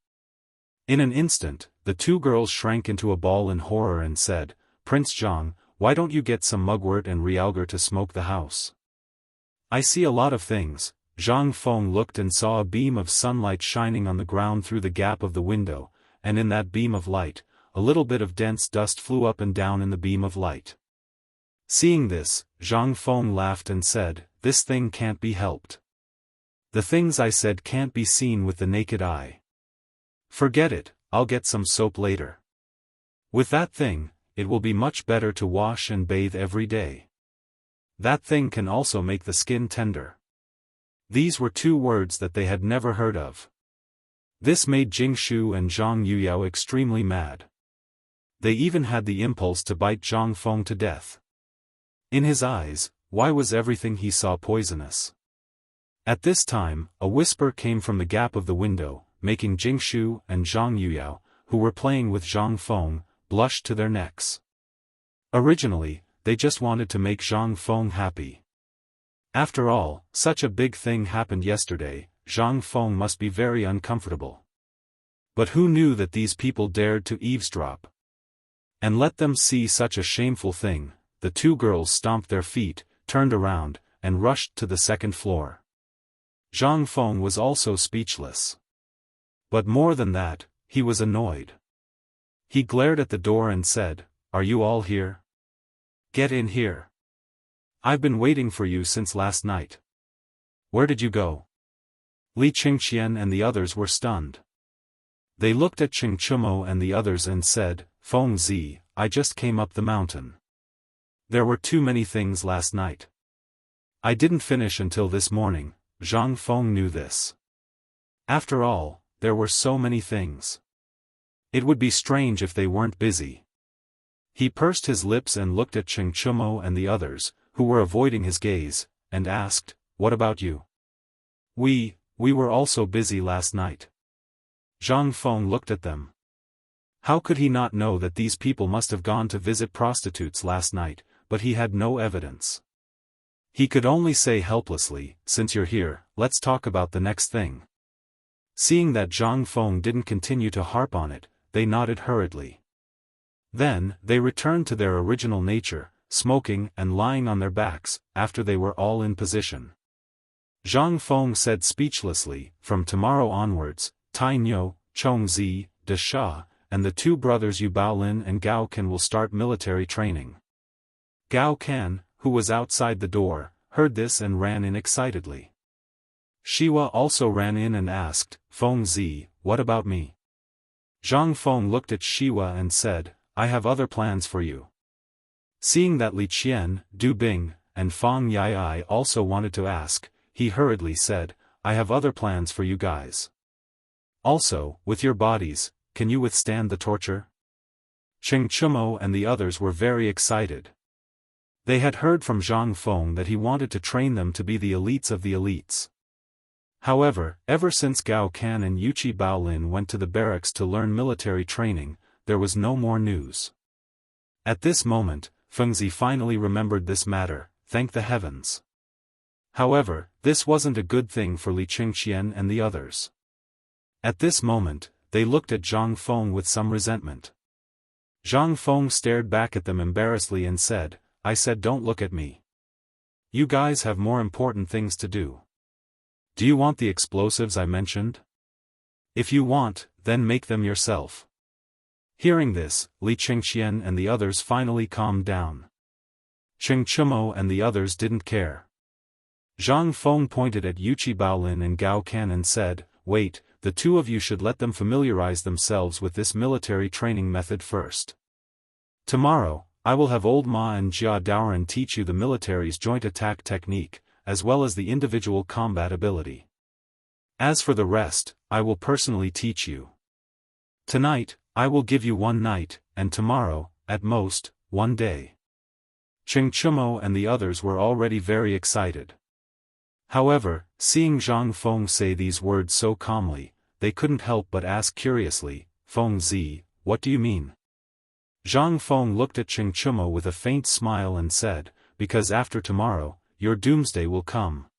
In an instant, the two girls shrank into a ball in horror and said, Prince Zhang, why don't you get some mugwort and realgar to smoke the house? I see a lot of things. Zhang Feng looked and saw a beam of sunlight shining on the ground through the gap of the window, and in that beam of light, a little bit of dense dust flew up and down in the beam of light. Seeing this, Zhang Feng laughed and said, this thing can't be helped. The things I said can't be seen with the naked eye. Forget it, I'll get some soap later. With that thing, it will be much better to wash and bathe every day. That thing can also make the skin tender. These were two words that they had never heard of. This made Jingshu and Zhang Yuyao extremely mad. They even had the impulse to bite Zhang Feng to death. In his eyes, why was everything he saw poisonous? At this time, a whisper came from the gap of the window, making Jingshu and Zhang Yuyao, who were playing with Zhang Feng, blush to their necks. Originally, they just wanted to make Zhang Feng happy. After all, such a big thing happened yesterday, Zhang Feng must be very uncomfortable. But who knew that these people dared to eavesdrop? And let them see such a shameful thing. The two girls stomped their feet, turned around, and rushed to the second floor. Zhang Feng was also speechless. But more than that, he was annoyed. He glared at the door and said, Are you all here? Get in here. I've been waiting for you since last night. Where did you go? Li Qingqian and the others were stunned. They looked at Cheng Chumo and the others and said, Feng Zi, I just came up the mountain. There were too many things last night. I didn't finish until this morning. Zhang Feng knew this. After all, there were so many things. It would be strange if they weren't busy. He pursed his lips and looked at Cheng Chumo and the others, who were avoiding his gaze, and asked, "What about you?" We were also busy last night." Zhang Feng looked at them. How could he not know that these people must have gone to visit prostitutes last night, but he had no evidence. He could only say helplessly, "Since you're here, let's talk about the next thing." Seeing that Zhang Feng didn't continue to harp on it, they nodded hurriedly. Then, they returned to their original nature, smoking and lying on their backs, after they were all in position. Zhang Feng said speechlessly, "From tomorrow onwards, Tai Nyo, Chong Zi, De Sha, and the two brothers Yu Baolin and Gao Can will start military training." Gao Can, who was outside the door, heard this and ran in excitedly. Shiwa also ran in and asked, "Feng Zi, what about me?" Zhang Feng looked at Shiwa and said, "I have other plans for you." Seeing that Li Qian, Du Bing, and Fang Yai also wanted to ask, he hurriedly said, "I have other plans for you guys. Also, with your bodies, can you withstand the torture?" Cheng Chumo and the others were very excited. They had heard from Zhang Feng that he wanted to train them to be the elites of the elites. However, ever since Gao Can and Yuchi Baolin went to the barracks to learn military training, there was no more news. At this moment, Fengzi finally remembered this matter, thank the heavens. However, this wasn't a good thing for Li Qingxian and the others. At this moment, they looked at Zhang Feng with some resentment. Zhang Feng stared back at them embarrassedly and said, "I said don't look at me. You guys have more important things to do. Do you want the explosives I mentioned? If you want, then make them yourself." Hearing this, Li Qingxian and the others finally calmed down. Cheng Chumo and the others didn't care. Zhang Feng pointed at Yuchi Baolin and Gao Can and said, "Wait, the two of you should let them familiarize themselves with this military training method first. Tomorrow, I will have Old Ma and Jia Daoran teach you the military's joint attack technique, as well as the individual combat ability. As for the rest, I will personally teach you. Tonight, I will give you one night, and tomorrow, at most, one day." Cheng Chumo and the others were already very excited. However, seeing Zhang Feng say these words so calmly, they couldn't help but ask curiously, "Feng Zi, what do you mean?" Zhang Feng looked at Cheng Chumo with a faint smile and said, "Because after tomorrow, your doomsday will come."